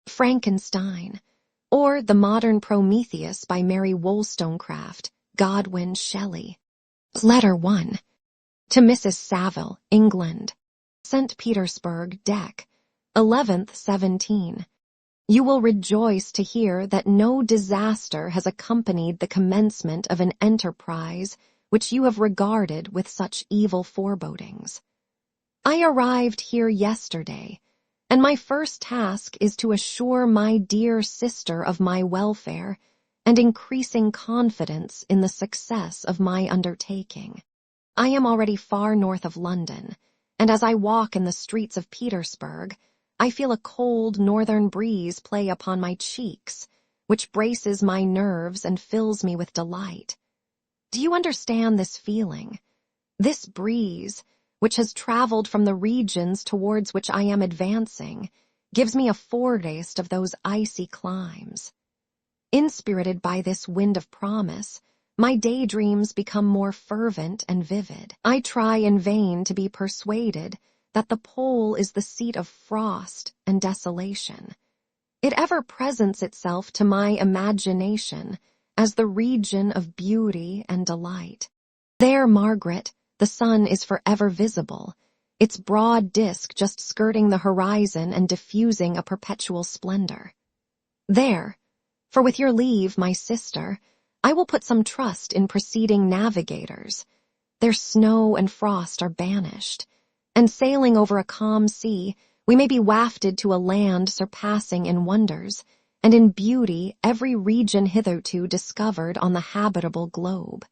Frankenstein, or The Modern Prometheus by Mary Wollstonecraft, Godwin Shelley. Letter 1. To Mrs. Saville, England. St. Petersburg, Dec. 11th, 17. You will rejoice to hear that no disaster has accompanied the commencement of an enterprise which you have regarded with such evil forebodings. I arrived here yesterday, and my first task is to assure my dear sister of my welfare and increasing confidence in the success of my undertaking. I am already far north of London, and as I walk in the streets of Petersburg, I feel a cold northern breeze play upon my cheeks, which braces my nerves and fills me with delight. Do you understand this feeling? This breeze, which has traveled from the regions towards which I am advancing, gives me a foretaste of those icy climes. Inspirited by this wind of promise, my daydreams become more fervent and vivid. I try in vain to be persuaded that the pole is the seat of frost and desolation. It ever presents itself to my imagination as the region of beauty and delight. There, Margaret, the sun is forever visible, its broad disk just skirting the horizon and diffusing a perpetual splendor. There, for with your leave, my sister, I will put some trust in preceding navigators. Their snow and frost are banished, and sailing over a calm sea, we may be wafted to a land surpassing in wonders, and in beauty every region hitherto discovered on the habitable globe.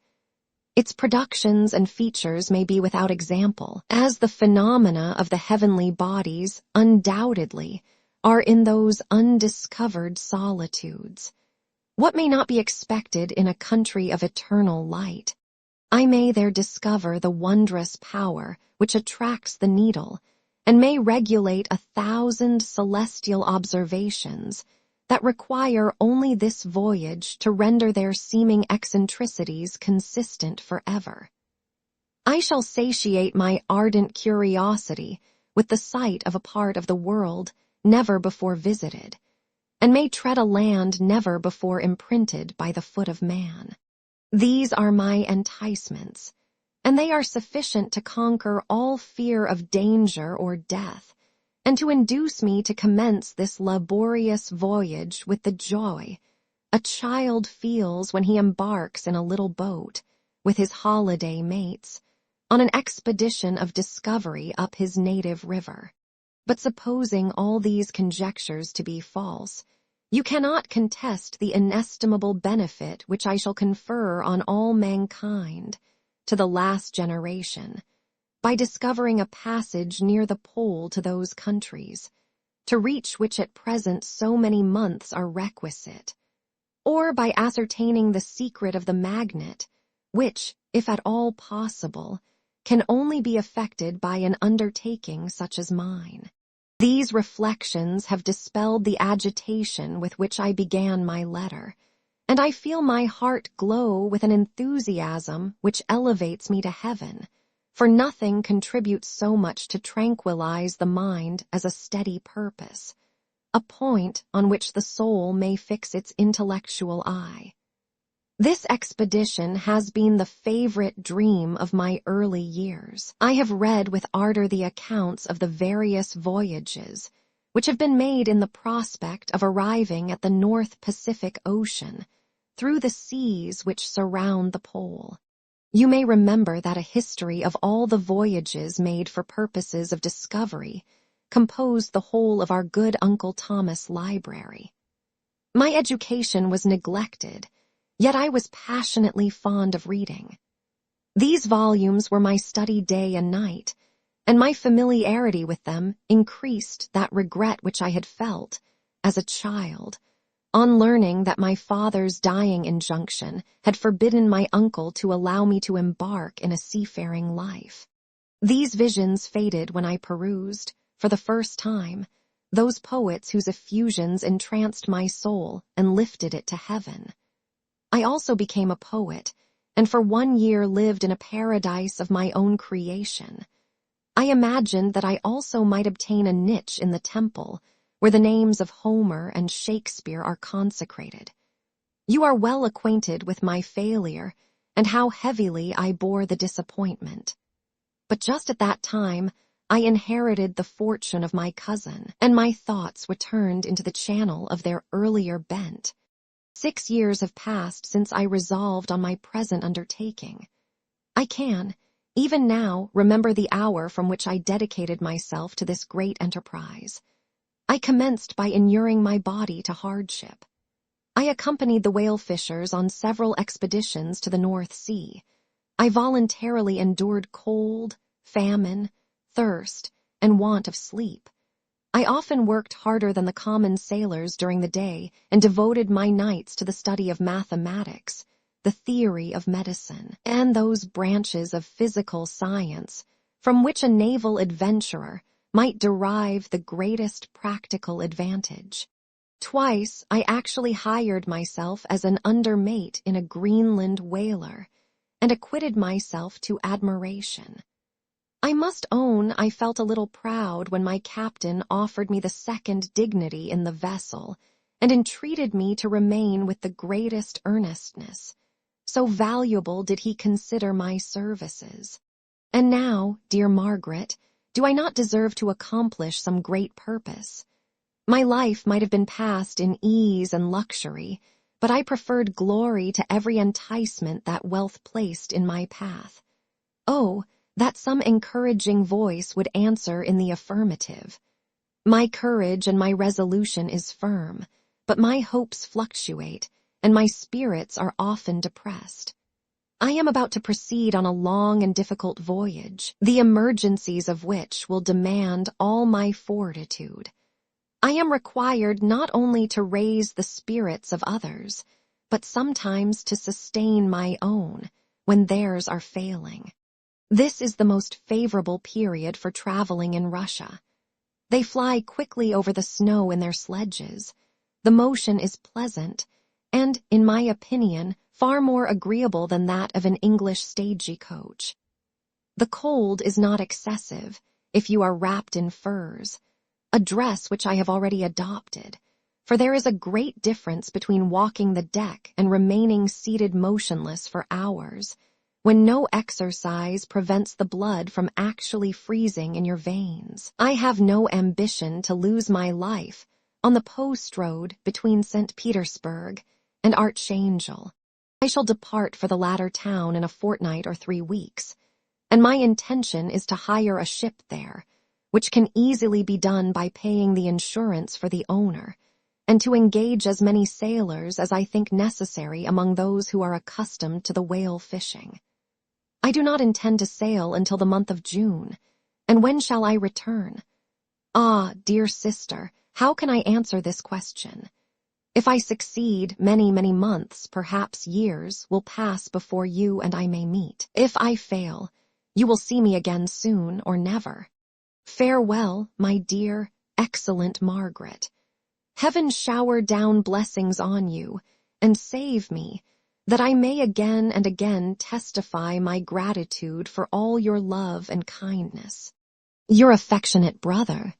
Its productions and features may be without example, as the phenomena of the heavenly bodies undoubtedly are in those undiscovered solitudes. What may not be expected in a country of eternal light? I may there discover the wondrous power which attracts the needle, and may regulate 1,000 celestial observations that require only this voyage to render their seeming eccentricities consistent forever. I shall satiate my ardent curiosity with the sight of a part of the world never before visited, and may tread a land never before imprinted by the foot of man. These are my enticements, and they are sufficient to conquer all fear of danger or death, and to induce me to commence this laborious voyage with the joy a child feels when he embarks in a little boat, with his holiday mates, on an expedition of discovery up his native river. But supposing all these conjectures to be false, you cannot contest the inestimable benefit which I shall confer on all mankind, to the last generation, by discovering a passage near the pole to those countries, to reach which at present so many months are requisite, or by ascertaining the secret of the magnet, which, if at all possible, can only be effected by an undertaking such as mine. These reflections have dispelled the agitation with which I began my letter, and I feel my heart glow with an enthusiasm which elevates me to heaven, for nothing contributes so much to tranquilize the mind as a steady purpose, a point on which the soul may fix its intellectual eye. This expedition has been the favorite dream of my early years. I have read with ardor the accounts of the various voyages which have been made in the prospect of arriving at the North Pacific Ocean through the seas which surround the pole. You may remember that a history of all the voyages made for purposes of discovery composed the whole of our good Uncle Thomas' library. My education was neglected, yet I was passionately fond of reading. These volumes were my study day and night, and my familiarity with them increased that regret which I had felt, as a child, on learning that my father's dying injunction had forbidden my uncle to allow me to embark in a seafaring life. These visions faded when I perused, for the first time, those poets whose effusions entranced my soul and lifted it to heaven. I also became a poet, and for 1 year lived in a paradise of my own creation. I imagined that I also might obtain a niche in the temple, where the names of Homer and Shakespeare are consecrated. You are well acquainted with my failure and how heavily I bore the disappointment. But just at that time, I inherited the fortune of my cousin, and my thoughts were turned into the channel of their earlier bent. 6 years have passed since I resolved on my present undertaking. I can, even now, remember the hour from which I dedicated myself to this great enterprise. I commenced by inuring my body to hardship. I accompanied the whale fishers on several expeditions to the North Sea. I voluntarily endured cold, famine, thirst, and want of sleep. I often worked harder than the common sailors during the day and devoted my nights to the study of mathematics, the theory of medicine, and those branches of physical science from which a naval adventurer might derive the greatest practical advantage. Twice I actually hired myself as an undermate in a Greenland whaler and acquitted myself to admiration. I must own I felt a little proud when my captain offered me the second dignity in the vessel and entreated me to remain with the greatest earnestness. So valuable did he consider my services. And now, dear Margaret, do I not deserve to accomplish some great purpose? My life might have been passed in ease and luxury, but I preferred glory to every enticement that wealth placed in my path. Oh, that some encouraging voice would answer in the affirmative. My courage and my resolution is firm, but my hopes fluctuate, and my spirits are often depressed. I am about to proceed on a long and difficult voyage, the emergencies of which will demand all my fortitude. I am required not only to raise the spirits of others, but sometimes to sustain my own when theirs are failing. This is the most favorable period for traveling in Russia. They fly quickly over the snow in their sledges. The motion is pleasant, and, in my opinion, far more agreeable than that of an English stagecoach. The cold is not excessive if you are wrapped in furs, a dress which I have already adopted, for there is a great difference between walking the deck and remaining seated motionless for hours, when no exercise prevents the blood from actually freezing in your veins. I have no ambition to lose my life on the post road between St. Petersburg and Archangel. I shall depart for the latter town in a fortnight or 3 weeks, and my intention is to hire a ship there, which can easily be done by paying the insurance for the owner, and to engage as many sailors as I think necessary among those who are accustomed to the whale fishing. I do not intend to sail until the month of June, and when shall I return? Ah, dear sister, how can I answer this question? If I succeed, many, many months, perhaps years, will pass before you and I may meet. If I fail, you will see me again soon or never. Farewell, my dear, excellent Margaret. Heaven shower down blessings on you, and save me, that I may again and again testify my gratitude for all your love and kindness. Your affectionate brother,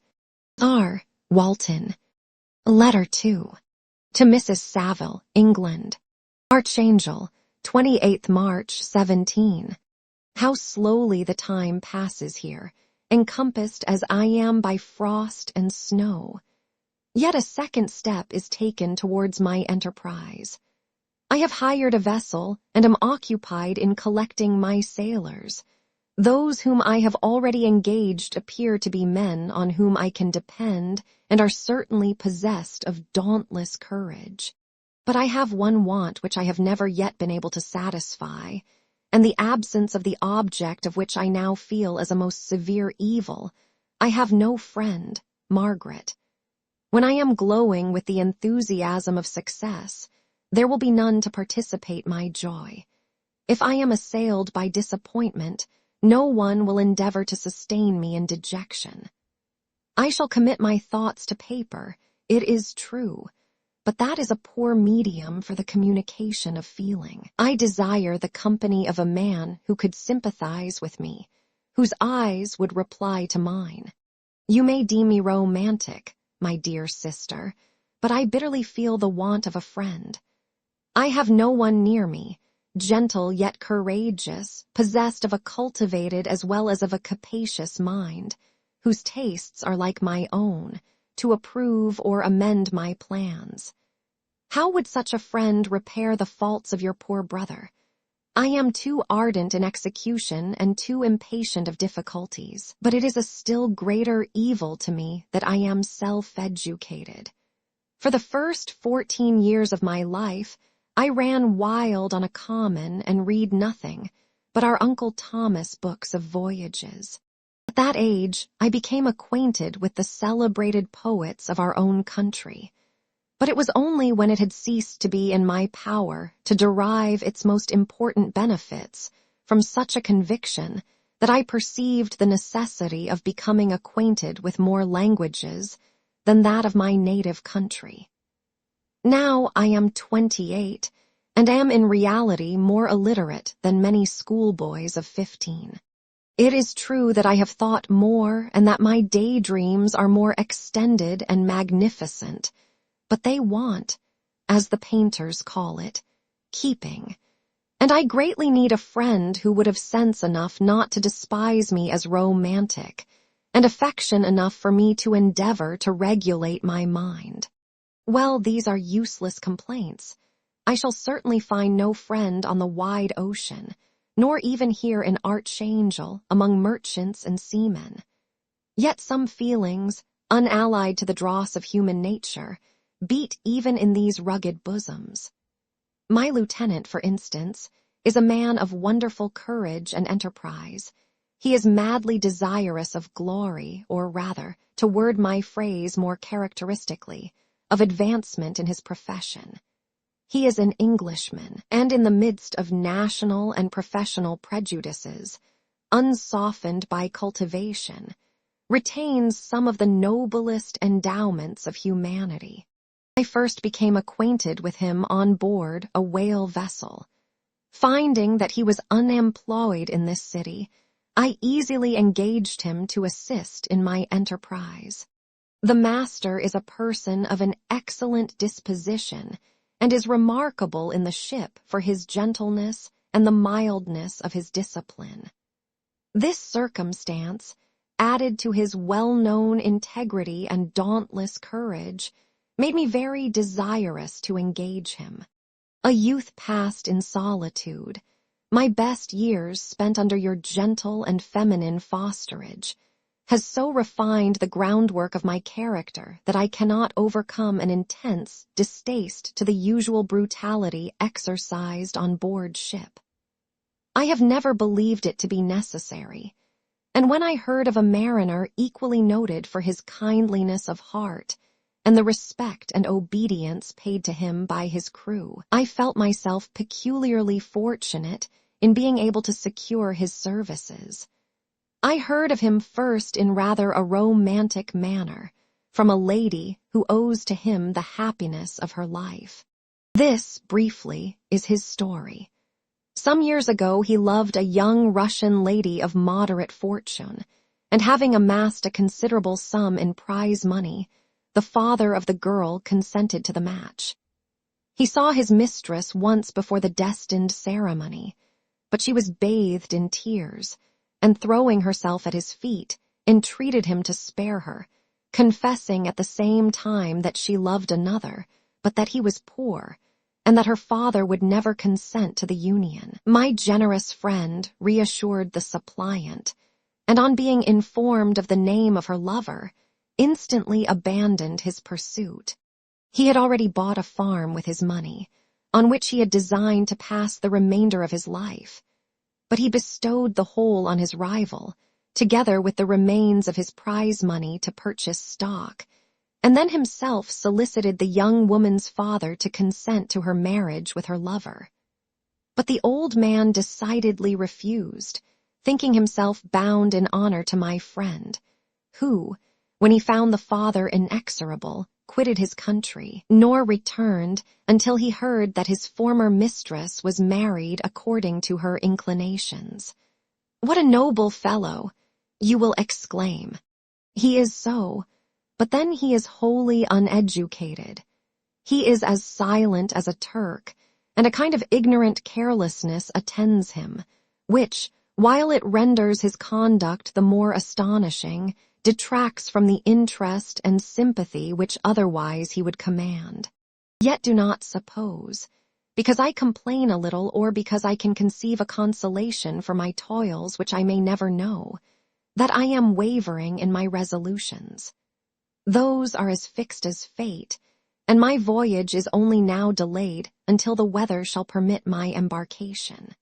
R. Walton. Letter 2. To Mrs. Saville, England. Archangel, 28th March, 17. How slowly the time passes here, encompassed as I am by frost and snow. Yet a second step is taken towards my enterprise. I have hired a vessel and am occupied in collecting my sailors. Those whom I have already engaged appear to be men on whom I can depend and are certainly possessed of dauntless courage. But I have one want which I have never yet been able to satisfy, and the absence of the object of which I now feel as a most severe evil. I have no friend, Margaret. When I am glowing with the enthusiasm of success, there will be none to participate my joy. If I am assailed by disappointment, no one will endeavor to sustain me in dejection. I shall commit my thoughts to paper, it is true, but that is a poor medium for the communication of feeling. I desire the company of a man who could sympathize with me, whose eyes would reply to mine. You may deem me romantic, my dear sister, but I bitterly feel the want of a friend. I have no one near me, gentle yet courageous, possessed of a cultivated as well as of a capacious mind, whose tastes are like my own, to approve or amend my plans. How would such a friend repair the faults of your poor brother? I am too ardent in execution and too impatient of difficulties, but it is a still greater evil to me that I am self-educated. For the first 14 years of my life, I ran wild on a common and read nothing but our Uncle Thomas books of voyages. At that age, I became acquainted with the celebrated poets of our own country. But it was only when it had ceased to be in my power to derive its most important benefits from such a conviction that I perceived the necessity of becoming acquainted with more languages than that of my native country. Now I am 28, and am in reality more illiterate than many schoolboys of 15. It is true that I have thought more and that my daydreams are more extended and magnificent, but they want, as the painters call it, keeping, and I greatly need a friend who would have sense enough not to despise me as romantic, and affection enough for me to endeavor to regulate my mind. Well, these are useless complaints. I shall certainly find no friend on the wide ocean, nor even here in Archangel among merchants and seamen. Yet some feelings, unallied to the dross of human nature, beat even in these rugged bosoms. My lieutenant, for instance, is a man of wonderful courage and enterprise. He is madly desirous of glory, or rather, to word my phrase more characteristically, of advancement in his profession. He is an Englishman, and in the midst of national and professional prejudices, unsoftened by cultivation, retains some of the noblest endowments of humanity. I first became acquainted with him on board a whale vessel. Finding that he was unemployed in this city, I easily engaged him to assist in my enterprise. The master is a person of an excellent disposition, and is remarkable in the ship for his gentleness and the mildness of his discipline. This circumstance, added to his well-known integrity and dauntless courage, made me very desirous to engage him. A youth passed in solitude, my best years spent under your gentle and feminine fosterage, has so refined the groundwork of my character that I cannot overcome an intense distaste to the usual brutality exercised on board ship. I have never believed it to be necessary, and when I heard of a mariner equally noted for his kindliness of heart, and the respect and obedience paid to him by his crew, I felt myself peculiarly fortunate in being able to secure his services. I heard of him first in rather a romantic manner, from a lady who owes to him the happiness of her life. This, briefly, is his story. Some years ago he loved a young Russian lady of moderate fortune, and having amassed a considerable sum in prize money, the father of the girl consented to the match. He saw his mistress once before the destined ceremony, but she was bathed in tears, and throwing herself at his feet, entreated him to spare her, confessing at the same time that she loved another, but that he was poor, and that her father would never consent to the union. My generous friend reassured the suppliant, and on being informed of the name of her lover, instantly abandoned his pursuit. He had already bought a farm with his money, on which he had designed to pass the remainder of his life, but he bestowed the whole on his rival, together with the remains of his prize money to purchase stock, and then himself solicited the young woman's father to consent to her marriage with her lover. But the old man decidedly refused, thinking himself bound in honor to my friend, who, when he found the father inexorable, quitted his country, nor returned until he heard that his former mistress was married according to her inclinations. What a noble fellow, you will exclaim. He is so, but then he is wholly uneducated. He is as silent as a Turk, and a kind of ignorant carelessness attends him, which, while it renders his conduct the more astonishing, detracts from the interest and sympathy which otherwise he would command. Yet do not suppose, because I complain a little or because I can conceive a consolation for my toils which I may never know, that I am wavering in my resolutions. Those are as fixed as fate, and my voyage is only now delayed until the weather shall permit my embarkation.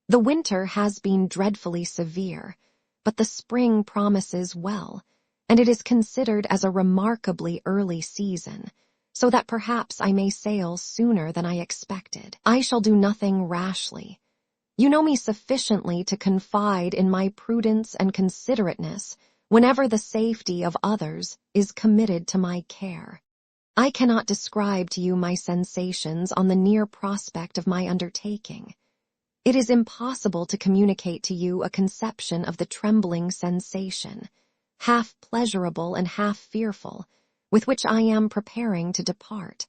The winter has been dreadfully severe, but the spring promises well, and it is considered as a remarkably early season, so that perhaps I may sail sooner than I expected. I shall do nothing rashly. You know me sufficiently to confide in my prudence and considerateness whenever the safety of others is committed to my care. I cannot describe to you my sensations on the near prospect of my undertaking. It is impossible to communicate to you a conception of the trembling sensation, half pleasurable and half fearful, with which I am preparing to depart.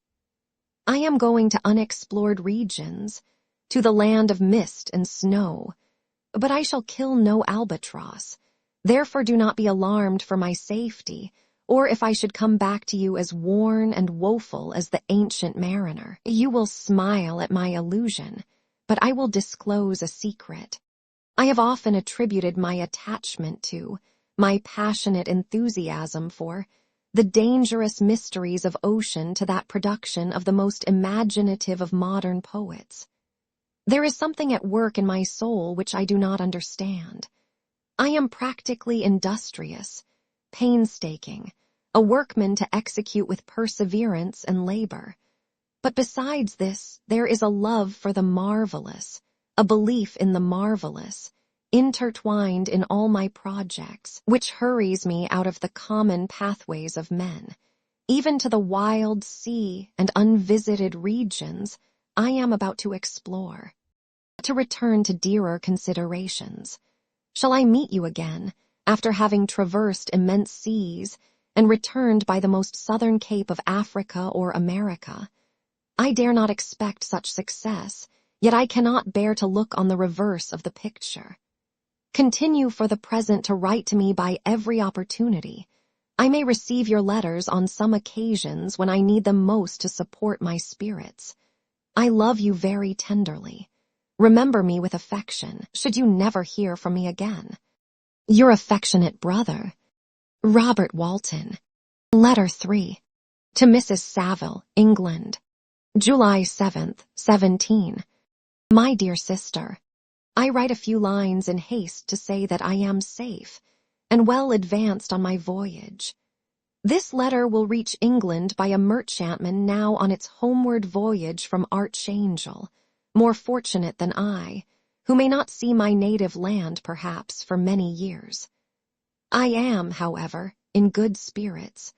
I am going to unexplored regions, to the land of mist and snow, but I shall kill no albatross. Therefore do not be alarmed for my safety, or if I should come back to you as worn and woeful as the ancient mariner. You will smile at my illusion, but I will disclose a secret. I have often attributed my attachment to, my passionate enthusiasm for, the dangerous mysteries of ocean to that production of the most imaginative of modern poets. There is something at work in my soul which I do not understand. I am practically industrious, painstaking, a workman to execute with perseverance and labor. But besides this, there is a love for the marvelous, a belief in the marvelous, intertwined in all my projects, which hurries me out of the common pathways of men, even to the wild sea and unvisited regions I am about to explore. To return to dearer considerations, shall I meet you again, after having traversed immense seas and returned by the most southern cape of Africa or America? I dare not expect such success, yet I cannot bear to look on the reverse of the picture. Continue for the present to write to me by every opportunity. I may receive your letters on some occasions when I need them most to support my spirits. I love you very tenderly. Remember me with affection, should you never hear from me again. Your affectionate brother, Robert Walton. Letter 3. To Mrs. Saville, England. July 7th, 17. My dear sister, I write a few lines in haste to say that I am safe and well advanced on my voyage. This letter will reach England by a merchantman now on its homeward voyage from Archangel, more fortunate than I, who may not see my native land, perhaps, for many years. I am, however, in good spirits.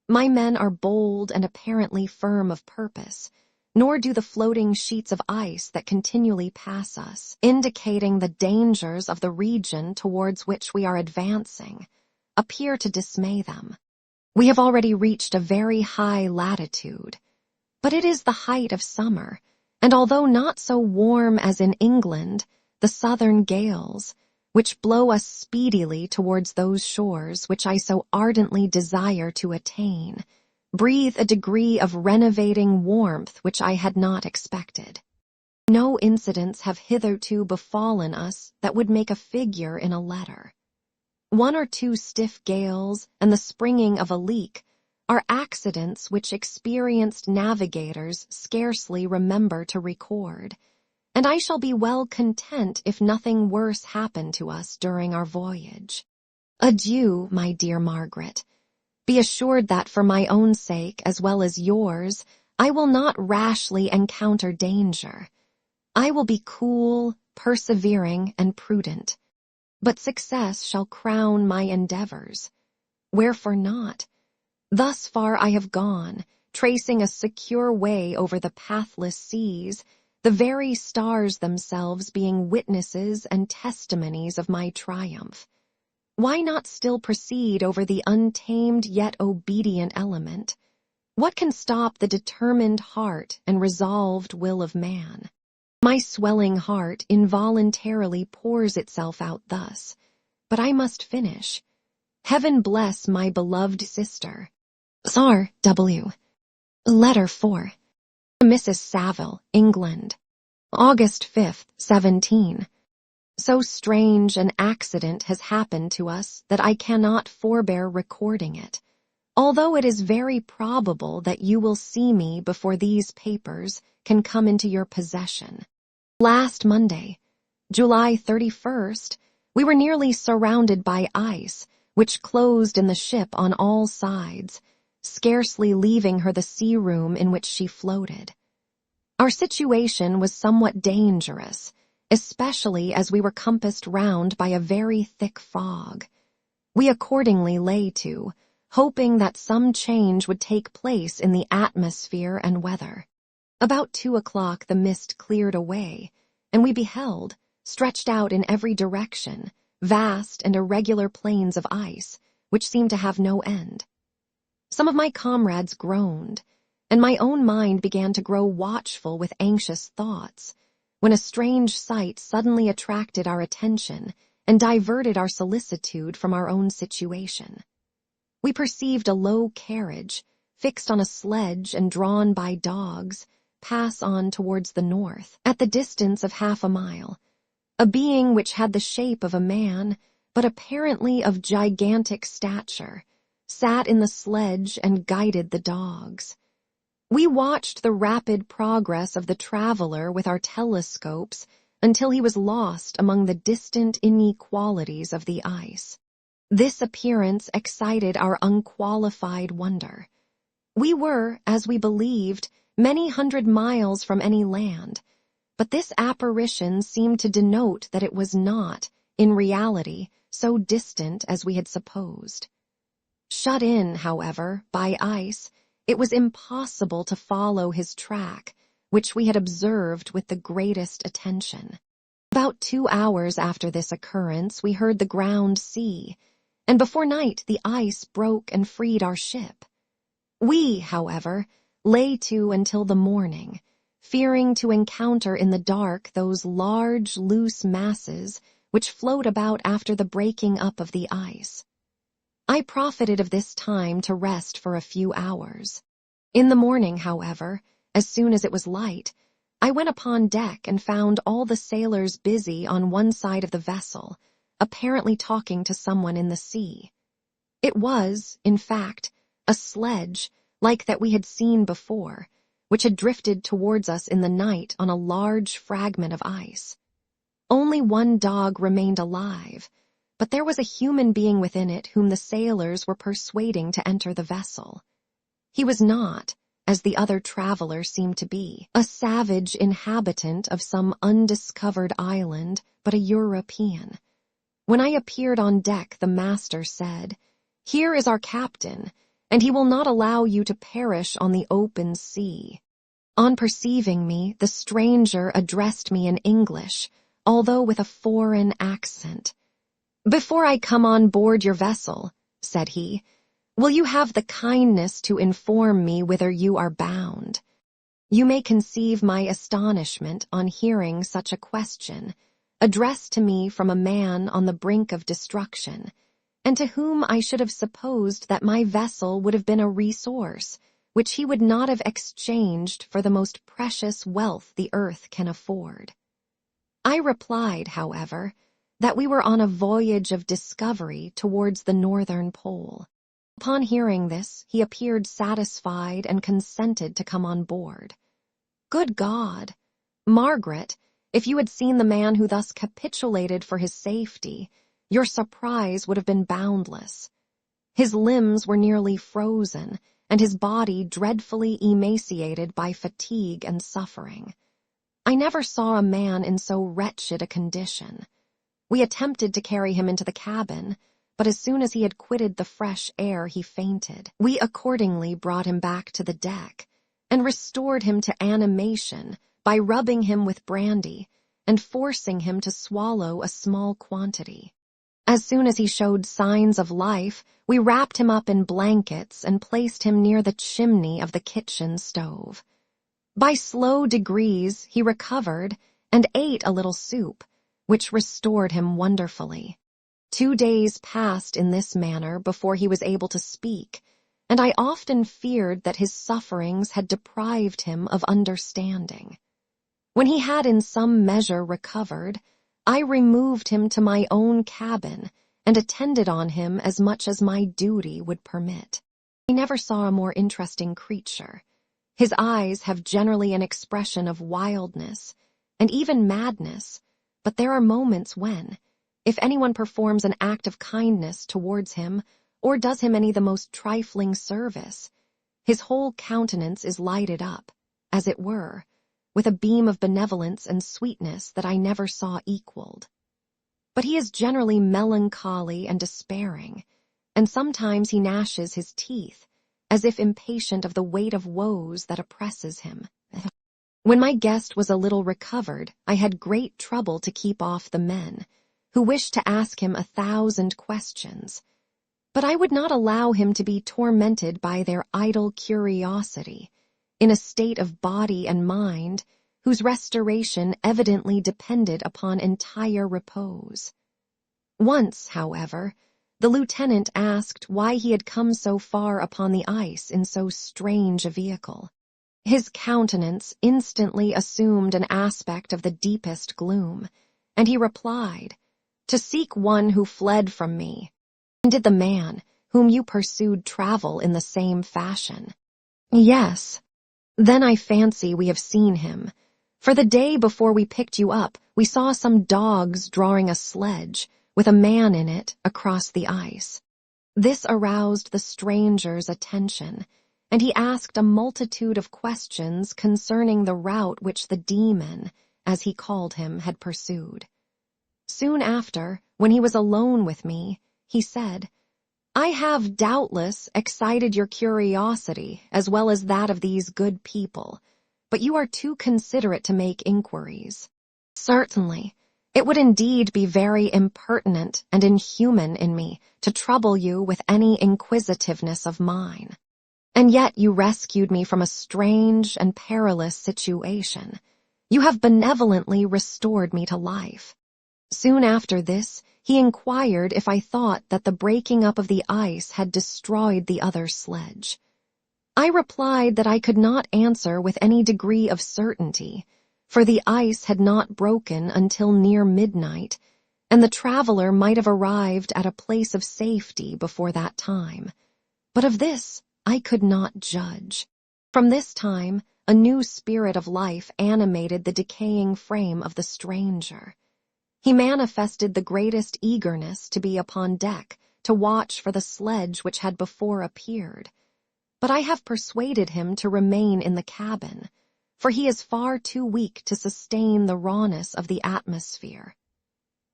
My men are bold and apparently firm of purpose, nor do the floating sheets of ice that continually pass us, indicating the dangers of the region towards which we are advancing, appear to dismay them. We have already reached a very high latitude, but it is the height of summer, and although not so warm as in England, the southern gales, which blow us speedily towards those shores which I so ardently desire to attain, breathe a degree of renovating warmth which I had not expected. No incidents have hitherto befallen us that would make a figure in a letter. 1 or 2 stiff gales and the springing of a leak are accidents which experienced navigators scarcely remember to record, and I shall be well content if nothing worse happen to us during our voyage. Adieu, my dear Margaret. Be assured that for my own sake, as well as yours, I will not rashly encounter danger. I will be cool, persevering, and prudent. But success shall crown my endeavors. Wherefore not? Thus far I have gone, tracing a secure way over the pathless seas, the very stars themselves being witnesses and testimonies of my triumph. Why not still proceed over the untamed yet obedient element? What can stop the determined heart and resolved will of man? My swelling heart involuntarily pours itself out thus, but I must finish. Heaven bless my beloved sister. Sr. W. Letter 4. Mrs. Saville, England. August 5th, 17. So strange an accident has happened to us that I cannot forbear recording it, although it is very probable that you will see me before these papers can come into your possession. Last Monday, July 31st, we were nearly surrounded by ice, which closed in the ship on all sides, scarcely leaving her the sea room in which she floated. Our situation was somewhat dangerous, especially as we were compassed round by a very thick fog. We accordingly lay to, hoping that some change would take place in the atmosphere and weather. About 2 o'clock the mist cleared away, and we beheld, stretched out in every direction, vast and irregular plains of ice, which seemed to have no end. Some of my comrades groaned, and my own mind began to grow watchful with anxious thoughts, when a strange sight suddenly attracted our attention and diverted our solicitude from our own situation. We perceived a low carriage, fixed on a sledge and drawn by dogs, pass on towards the north, at the distance of half a mile. A being which had the shape of a man, but apparently of gigantic stature, sat in the sledge and guided the dogs. We watched the rapid progress of the traveler with our telescopes until he was lost among the distant inequalities of the ice. This appearance excited our unqualified wonder. We were, as we believed, many hundred miles from any land, but this apparition seemed to denote that it was not, in reality, so distant as we had supposed. Shut in, however, by ice, it was impossible to follow his track, which we had observed with the greatest attention. About 2 hours after this occurrence, we heard the ground sea, and before night the ice broke and freed our ship. We, however, lay to until the morning, fearing to encounter in the dark those large, loose masses which float about after the breaking up of the ice. I profited of this time to rest for a few hours. In the morning, however, as soon as it was light, I went upon deck and found all the sailors busy on one side of the vessel, apparently talking to someone in the sea. It was, in fact, a sledge, like that we had seen before, which had drifted towards us in the night on a large fragment of ice. Only one dog remained alive, but there was a human being within it whom the sailors were persuading to enter the vessel. He was not, as the other traveler seemed to be, a savage inhabitant of some undiscovered island, but a European. When I appeared on deck, the master said, "Here is our captain, and he will not allow you to perish on the open sea." On perceiving me, the stranger addressed me in English, although with a foreign accent. "Before I come on board your vessel," said he, "will you have the kindness to inform me whither you are bound?" You may conceive my astonishment on hearing such a question, addressed to me from a man on the brink of destruction, and to whom I should have supposed that my vessel would have been a resource, which he would not have exchanged for the most precious wealth the earth can afford. I replied, however, that we were on a voyage of discovery towards the northern pole. Upon hearing this, he appeared satisfied and consented to come on board. Good God! Margaret, if you had seen the man who thus capitulated for his safety, your surprise would have been boundless. His limbs were nearly frozen, and his body dreadfully emaciated by fatigue and suffering. I never saw a man in so wretched a condition. We attempted to carry him into the cabin, but as soon as he had quitted the fresh air, he fainted. We accordingly brought him back to the deck, and restored him to animation by rubbing him with brandy and forcing him to swallow a small quantity. As soon as he showed signs of life, we wrapped him up in blankets and placed him near the chimney of the kitchen stove. By slow degrees, he recovered and ate a little soup, which restored him wonderfully. 2 days passed in this manner before he was able to speak, and I often feared that his sufferings had deprived him of understanding. When he had in some measure recovered, I removed him to my own cabin and attended on him as much as my duty would permit. I never saw a more interesting creature. His eyes have generally an expression of wildness and even madness, but there are moments when, if anyone performs an act of kindness towards him or does him any the most trifling service, his whole countenance is lighted up, as it were, with a beam of benevolence and sweetness that I never saw equaled. But he is generally melancholy and despairing, and sometimes he gnashes his teeth, as if impatient of the weight of woes that oppresses him. When my guest was a little recovered, I had great trouble to keep off the men, who wished to ask him 1,000 questions, but I would not allow him to be tormented by their idle curiosity, in a state of body and mind whose restoration evidently depended upon entire repose. Once, however, the lieutenant asked why he had come so far upon the ice in so strange a vehicle. His countenance instantly assumed an aspect of the deepest gloom, and he replied, "To seek one who fled from me. And did the man whom you pursued travel in the same fashion?" "Yes." "Then I fancy we have seen him, for the day before we picked you up we saw some dogs drawing a sledge, with a man in it, across the ice." This aroused the stranger's attention, and he asked a multitude of questions concerning the route which the demon, as he called him, had pursued. Soon after, when he was alone with me, he said, "I have doubtless excited your curiosity as well as that of these good people, but you are too considerate to make inquiries." "Certainly. It would indeed be very impertinent and inhuman in me to trouble you with any inquisitiveness of mine. And yet you rescued me from a strange and perilous situation. You have benevolently restored me to life." Soon after this, he inquired if I thought that the breaking up of the ice had destroyed the other sledge. I replied that I could not answer with any degree of certainty, for the ice had not broken until near midnight, and the traveler might have arrived at a place of safety before that time. But of this I could not judge. From this time, a new spirit of life animated the decaying frame of the stranger. He manifested the greatest eagerness to be upon deck, to watch for the sledge which had before appeared. But I have persuaded him to remain in the cabin, for he is far too weak to sustain the rawness of the atmosphere.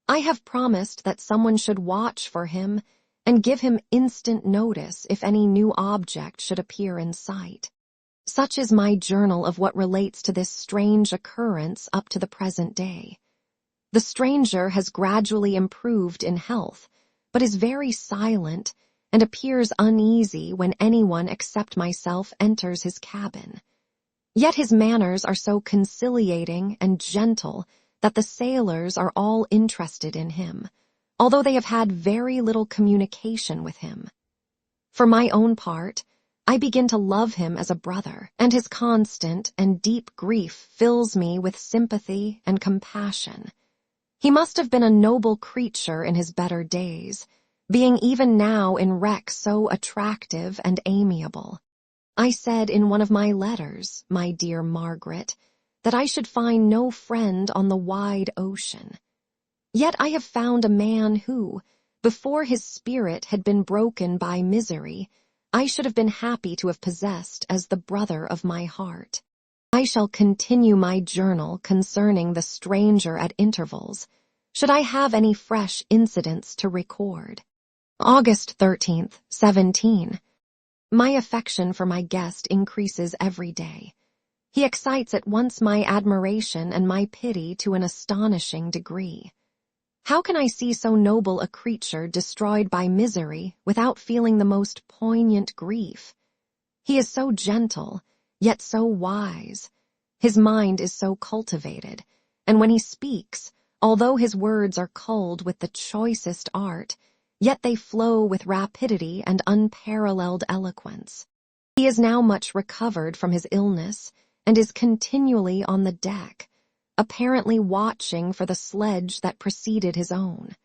I have promised that someone should watch for him and give him instant notice if any new object should appear in sight. Such is my journal of what relates to this strange occurrence up to the present day. The stranger has gradually improved in health, but is very silent and appears uneasy when anyone except myself enters his cabin. Yet his manners are so conciliating and gentle that the sailors are all interested in him, although they have had very little communication with him. For my own part, I begin to love him as a brother, and his constant and deep grief fills me with sympathy and compassion. He must have been a noble creature in his better days, being even now in wreck so attractive and amiable. I said in one of my letters, my dear Margaret, that I should find no friend on the wide ocean. Yet I have found a man who, before his spirit had been broken by misery, I should have been happy to have possessed as the brother of my heart. I shall continue my journal concerning the stranger at intervals, should I have any fresh incidents to record. August 13th, 17. My affection for my guest increases every day. He excites at once my admiration and my pity to an astonishing degree. How can I see so noble a creature destroyed by misery without feeling the most poignant grief? He is so gentle, yet so wise. His mind is so cultivated, and when he speaks, although his words are culled with the choicest art, yet they flow with rapidity and unparalleled eloquence. He is now much recovered from his illness, and is continually on the deck, apparently watching for the sledge that preceded his own.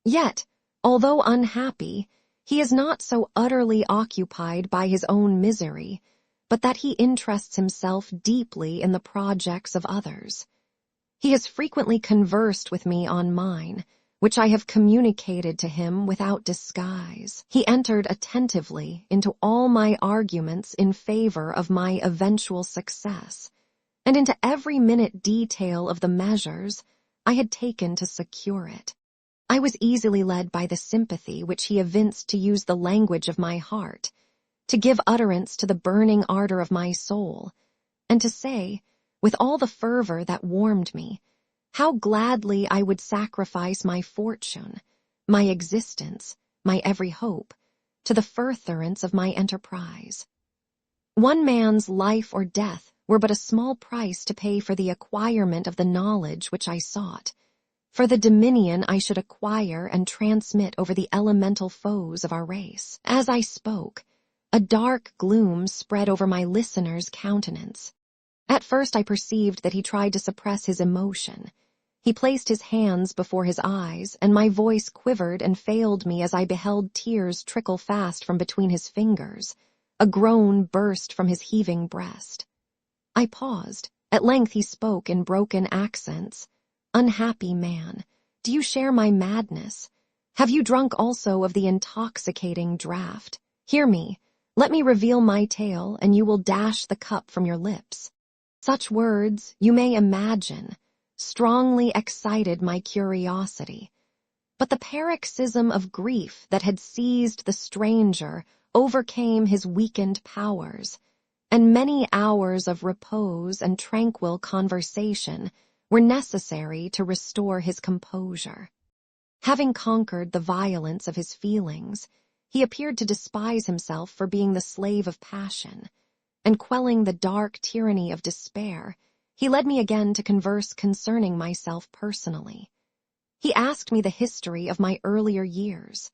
Yet, although unhappy, he is not so utterly occupied by his own misery, but that he interests himself deeply in the projects of others. He has frequently conversed with me on mine, which I have communicated to him without disguise. He entered attentively into all my arguments in favor of my eventual success, and into every minute detail of the measures I had taken to secure it. I was easily led by the sympathy which he evinced to use the language of my heart, to give utterance to the burning ardor of my soul, and to say, with all the fervor that warmed me, how gladly I would sacrifice my fortune, my existence, my every hope, to the furtherance of my enterprise. One man's life or death were but a small price to pay for the acquirement of the knowledge which I sought, for the dominion I should acquire and transmit over the elemental foes of our race. As I spoke, a dark gloom spread over my listener's countenance. At first I perceived that he tried to suppress his emotion. He placed his hands before his eyes, and my voice quivered and failed me as I beheld tears trickle fast from between his fingers. A groan burst from his heaving breast. I paused. At length he spoke in broken accents. "Unhappy man, do you share my madness? Have you drunk also of the intoxicating draught? Hear me. Let me reveal my tale, and you will dash the cup from your lips." Such words, you may imagine, strongly excited my curiosity. But the paroxysm of grief that had seized the stranger overcame his weakened powers, and many hours of repose and tranquil conversation were necessary to restore his composure. Having conquered the violence of his feelings, he appeared to despise himself for being the slave of passion, and quelling the dark tyranny of despair, he led me again to converse concerning myself personally. He asked me the history of my earlier years.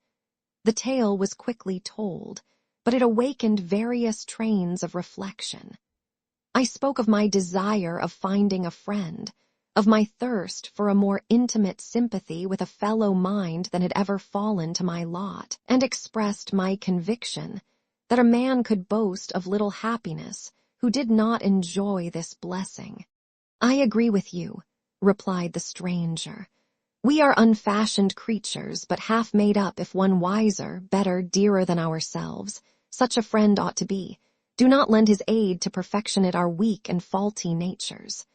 The tale was quickly told, but it awakened various trains of reflection. I spoke of my desire of finding a friend, of my thirst for a more intimate sympathy with a fellow mind than had ever fallen to my lot, and expressed my conviction that a man could boast of little happiness who did not enjoy this blessing. "I agree with you," replied the stranger. "We are unfashioned creatures, but half made up if one wiser, better, dearer than ourselves. Such a friend ought to be. Do not lend his aid to perfectionate our weak and faulty natures.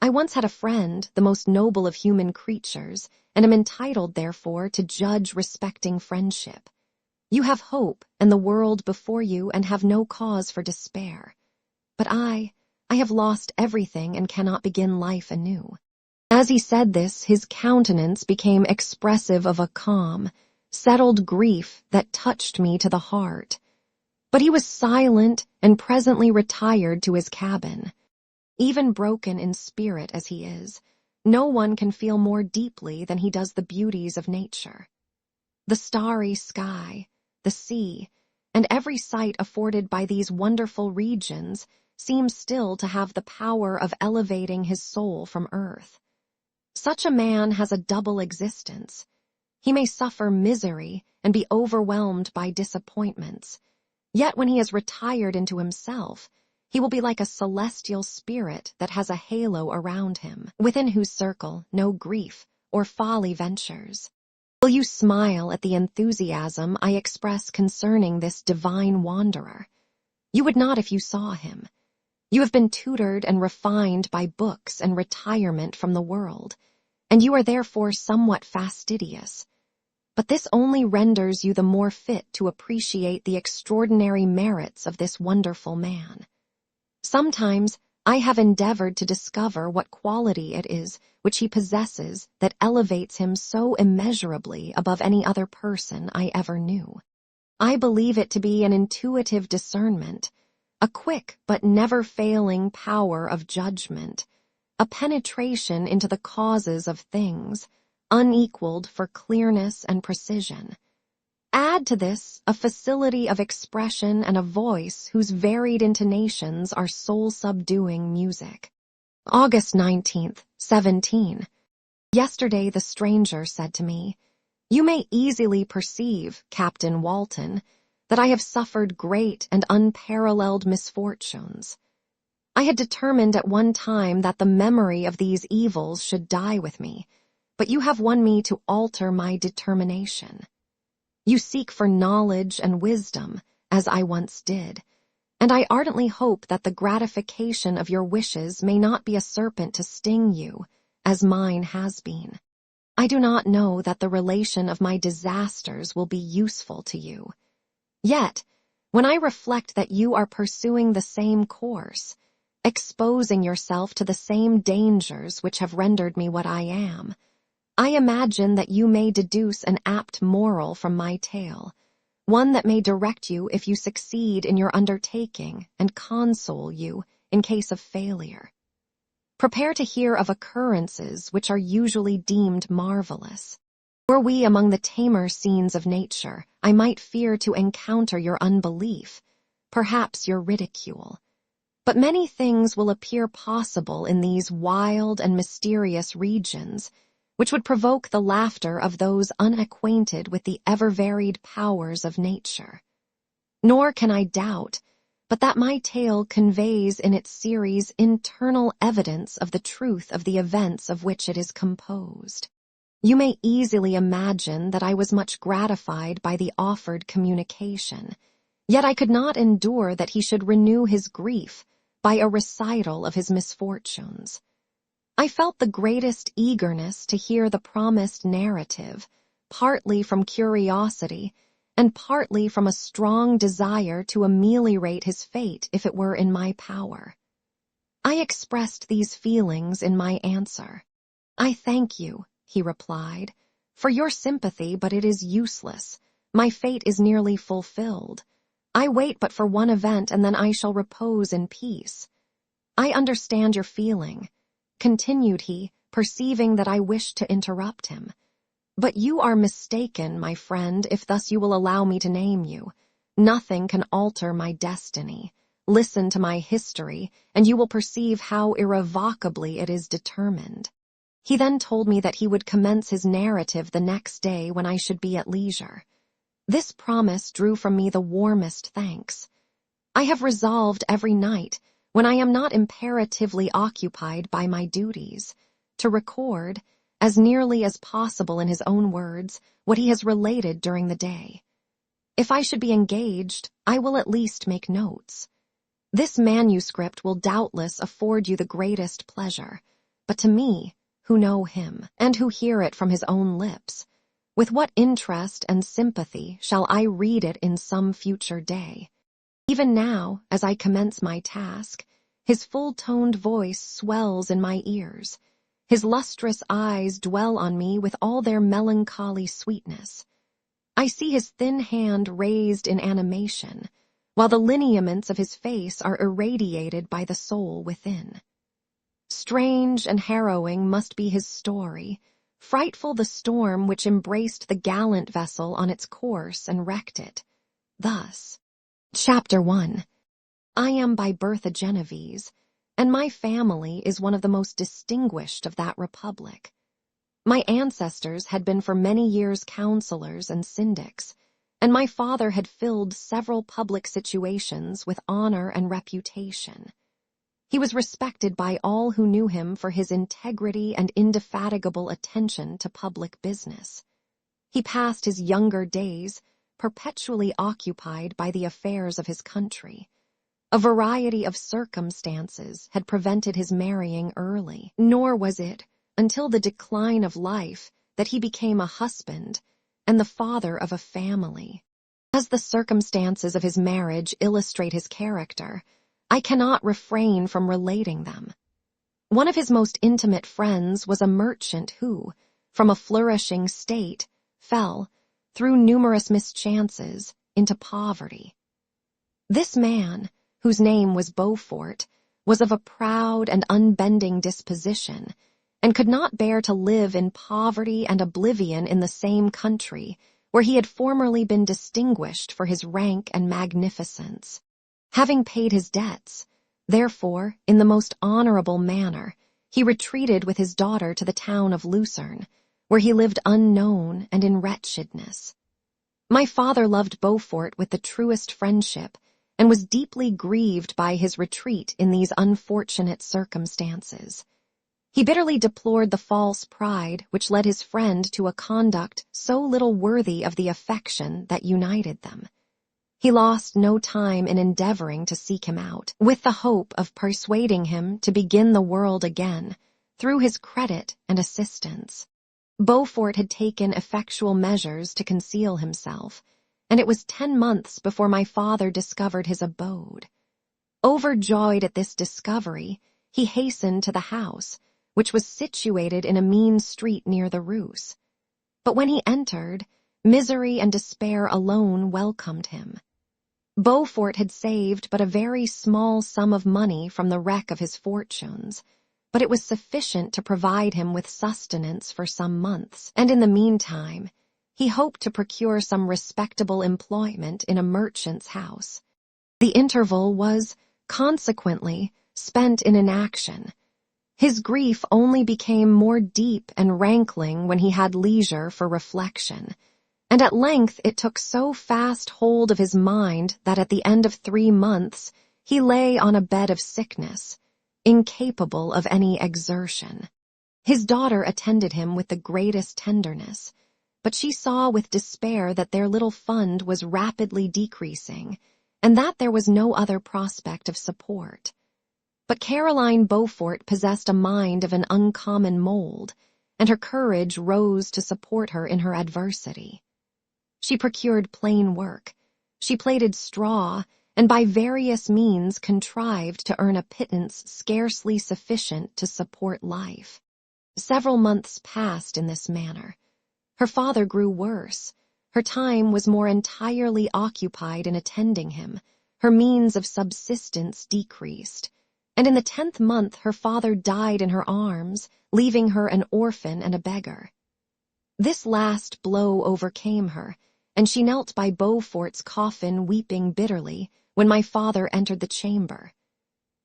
I once had a friend, the most noble of human creatures, and am entitled, therefore, to judge respecting friendship. You have hope and the world before you and have no cause for despair. But I have lost everything and cannot begin life anew." As he said this, his countenance became expressive of a calm, settled grief that touched me to the heart. But he was silent and presently retired to his cabin. Even broken in spirit as he is, no one can feel more deeply than he does the beauties of nature. The starry sky, the sea, and every sight afforded by these wonderful regions seems still to have the power of elevating his soul from earth. Such a man has a double existence. He may suffer misery and be overwhelmed by disappointments, yet when he has retired into himself, he will be like a celestial spirit that has a halo around him, within whose circle no grief or folly ventures. Will you smile at the enthusiasm I express concerning this divine wanderer? You would not if you saw him. You have been tutored and refined by books and retirement from the world, and you are therefore somewhat fastidious. But this only renders you the more fit to appreciate the extraordinary merits of this wonderful man. Sometimes I have endeavored to discover what quality it is which he possesses that elevates him so immeasurably above any other person I ever knew. I believe it to be an intuitive discernment, a quick but never-failing power of judgment, a penetration into the causes of things, unequaled for clearness and precision. Add to this a facility of expression and a voice whose varied intonations are soul-subduing music. August 19th, 17. Yesterday the stranger said to me, "You may easily perceive, Captain Walton, that I have suffered great and unparalleled misfortunes. I had determined at one time that the memory of these evils should die with me, but you have won me to alter my determination. You seek for knowledge and wisdom, as I once did, and I ardently hope that the gratification of your wishes may not be a serpent to sting you, as mine has been. I do not know that the relation of my disasters will be useful to you. Yet, when I reflect that you are pursuing the same course, exposing yourself to the same dangers which have rendered me what I am, I imagine that you may deduce an apt moral from my tale, one that may direct you if you succeed in your undertaking and console you in case of failure. Prepare to hear of occurrences which are usually deemed marvelous. Were we among the tamer scenes of nature, I might fear to encounter your unbelief, perhaps your ridicule. But many things will appear possible in these wild and mysterious regions, which would provoke the laughter of those unacquainted with the ever-varied powers of nature. Nor can I doubt but that my tale conveys in its series internal evidence of the truth of the events of which it is composed. You may easily imagine that I was much gratified by the offered communication, yet I could not endure that he should renew his grief by a recital of his misfortunes. I felt the greatest eagerness to hear the promised narrative, partly from curiosity, and partly from a strong desire to ameliorate his fate if it were in my power. I expressed these feelings in my answer. "I thank you," he replied, "for your sympathy, but it is useless. My fate is nearly fulfilled. I wait but for one event, and then I shall repose in peace. I understand your feeling," continued he, perceiving that I wished to interrupt him. "But you are mistaken, my friend, if thus you will allow me to name you. Nothing can alter my destiny. Listen to my history, and you will perceive how irrevocably it is determined." He then told me that he would commence his narrative the next day when I should be at leisure. This promise drew from me the warmest thanks. I have resolved every night, when I am not imperatively occupied by my duties, to record, as nearly as possible in his own words, what he has related during the day. If I should be engaged, I will at least make notes. This manuscript will doubtless afford you the greatest pleasure, but to me, who know him, and who hear it from his own lips, with what interest and sympathy shall I read it in some future day? Even now, as I commence my task, his full-toned voice swells in my ears. His lustrous eyes dwell on me with all their melancholy sweetness. I see his thin hand raised in animation, while the lineaments of his face are irradiated by the soul within. Strange and harrowing must be his story, frightful the storm which embraced the gallant vessel on its course and wrecked it. Thus, Chapter 1. I am by birth a Genovese, and my family is one of the most distinguished of that republic. My ancestors had been for many years counselors and syndics, and my father had filled several public situations with honor and reputation. He was respected by all who knew him for his integrity and indefatigable attention to public business. He passed his younger days perpetually occupied by the affairs of his country. A variety of circumstances had prevented his marrying early, nor was it until the decline of life that he became a husband and the father of a family. As the circumstances of his marriage illustrate his character, I cannot refrain from relating them. One of his most intimate friends was a merchant who, from a flourishing state, fell, through numerous mischances, into poverty. This man, whose name was Beaufort, was of a proud and unbending disposition, and could not bear to live in poverty and oblivion in the same country where he had formerly been distinguished for his rank and magnificence. Having paid his debts, therefore, in the most honorable manner, he retreated with his daughter to the town of Lucerne, where he lived unknown and in wretchedness. My father loved Beaufort with the truest friendship, and was deeply grieved by his retreat in these unfortunate circumstances. He bitterly deplored the false pride which led his friend to a conduct so little worthy of the affection that united them. He lost no time in endeavoring to seek him out, with the hope of persuading him to begin the world again, through his credit and assistance. Beaufort had taken effectual measures to conceal himself, and it was 10 months before my father discovered his abode. Overjoyed at this discovery, he hastened to the house, which was situated in a mean street near the Rus. But when he entered, misery and despair alone welcomed him. Beaufort had saved but a very small sum of money from the wreck of his fortunes, but it was sufficient to provide him with sustenance for some months, and in the meantime, he hoped to procure some respectable employment in a merchant's house. The interval was, consequently, spent in inaction. His grief only became more deep and rankling when he had leisure for reflection, and at length it took so fast hold of his mind that at the end of 3 months he lay on a bed of sickness, incapable of any exertion. His daughter attended him with the greatest tenderness, but she saw with despair that their little fund was rapidly decreasing, and that there was no other prospect of support. But Caroline Beaufort possessed a mind of an uncommon mold, and her courage rose to support her in her adversity. She procured plain work, she plaited straw, and by various means contrived to earn a pittance scarcely sufficient to support life. Several months passed in this manner. Her father grew worse. Her time was more entirely occupied in attending him. Her means of subsistence decreased, and in the 10th month her father died in her arms, leaving her an orphan and a beggar. This last blow overcame her, and she knelt by Beaufort's coffin weeping bitterly when my father entered the chamber.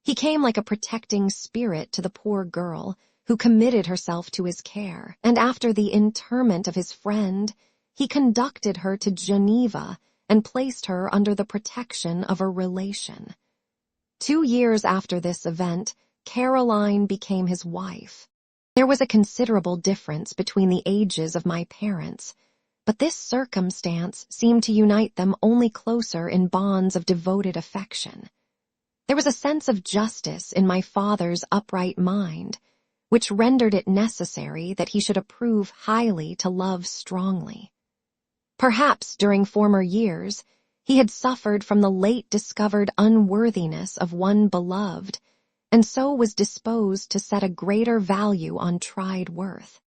He came like a protecting spirit to the poor girl, who committed herself to his care, and after the interment of his friend, he conducted her to Geneva and placed her under the protection of a relation. 2 years after this event, Caroline became his wife. There was a considerable difference between the ages of my parents, but this circumstance seemed to unite them only closer in bonds of devoted affection. There was a sense of justice in my father's upright mind, which rendered it necessary that he should approve highly to love strongly. Perhaps during former years he had suffered from the late-discovered unworthiness of one beloved, and so was disposed to set a greater value on tried worth.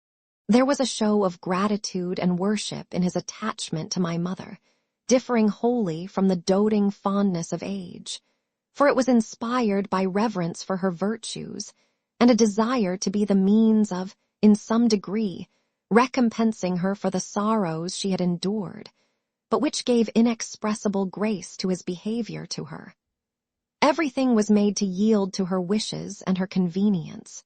There was a show of gratitude and worship in his attachment to my mother, differing wholly from the doting fondness of age, for it was inspired by reverence for her virtues, and a desire to be the means of, in some degree, recompensing her for the sorrows she had endured, but which gave inexpressible grace to his behavior to her. Everything was made to yield to her wishes and her convenience.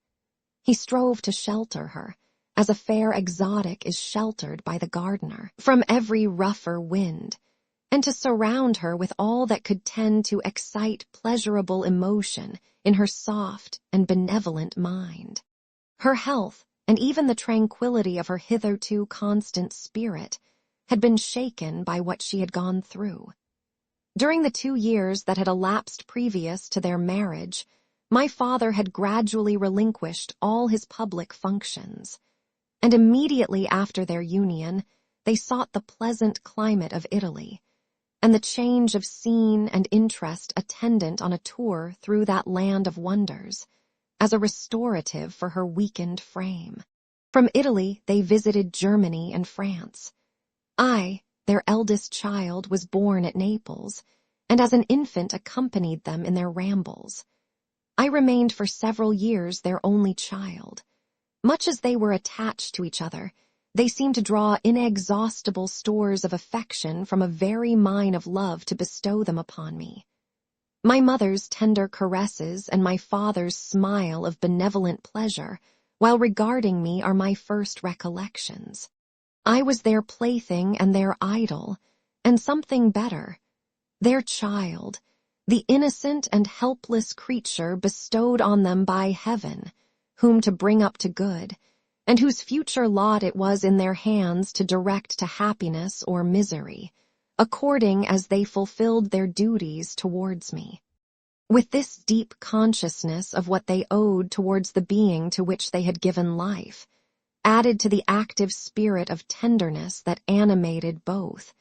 He strove to shelter her, as a fair exotic is sheltered by the gardener, from every rougher wind, and to surround her with all that could tend to excite pleasurable emotion in her soft and benevolent mind. Her health, and even the tranquility of her hitherto constant spirit, had been shaken by what she had gone through. During the 2 years that had elapsed previous to their marriage, my father had gradually relinquished all his public functions, and immediately after their union, they sought the pleasant climate of Italy, and the change of scene and interest attendant on a tour through that land of wonders, as a restorative for her weakened frame. From Italy, they visited Germany and France. I, their eldest child, was born at Naples, and as an infant accompanied them in their rambles. I remained for several years their only child. Much as they were attached to each other, they seemed to draw inexhaustible stores of affection from a very mine of love to bestow them upon me. My mother's tender caresses and my father's smile of benevolent pleasure, while regarding me, are my first recollections. I was their plaything and their idol, and something better, their child, the innocent and helpless creature bestowed on them by heaven, whom to bring up to good, and whose future lot it was in their hands to direct to happiness or misery, according as they fulfilled their duties towards me. With this deep consciousness of what they owed towards the being to which they had given life, added to the active spirit of tenderness that animated both,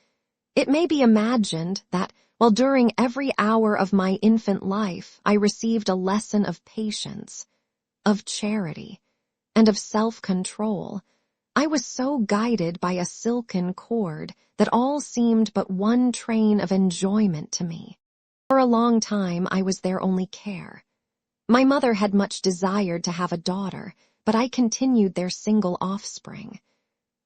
it may be imagined that, while during every hour of my infant life I received a lesson of patience, of charity, and of self-control, I was so guided by a silken cord that all seemed but one train of enjoyment to me. For a long time I was their only care. My mother had much desired to have a daughter, but I continued their single offspring.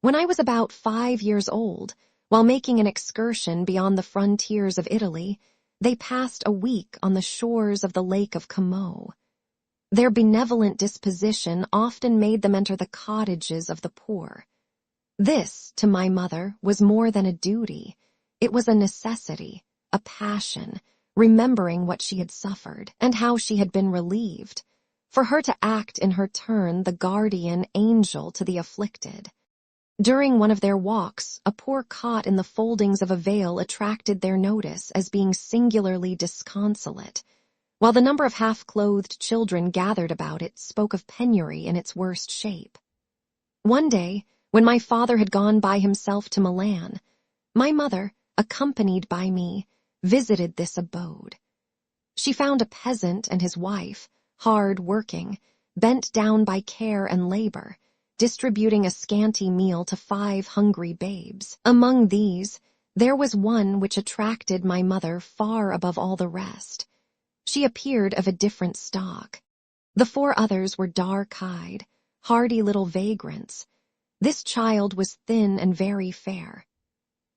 When I was about 5 years old, while making an excursion beyond the frontiers of Italy, they passed a week on the shores of the Lake of Como. Their benevolent disposition often made them enter the cottages of the poor. This, to my mother, was more than a duty. It was a necessity, a passion, remembering what she had suffered and how she had been relieved, for her to act in her turn the guardian angel to the afflicted. During one of their walks, a poor cot in the foldings of a veil attracted their notice as being singularly disconsolate, while the number of half-clothed children gathered about it spoke of penury in its worst shape. One day, when my father had gone by himself to Milan, my mother, accompanied by me, visited this abode. She found a peasant and his wife, hard-working, bent down by care and labor, distributing a scanty meal to 5 hungry babes. Among these, there was one which attracted my mother far above all the rest. She appeared of a different stock. The 4 others were dark-eyed, hardy little vagrants. This child was thin and very fair.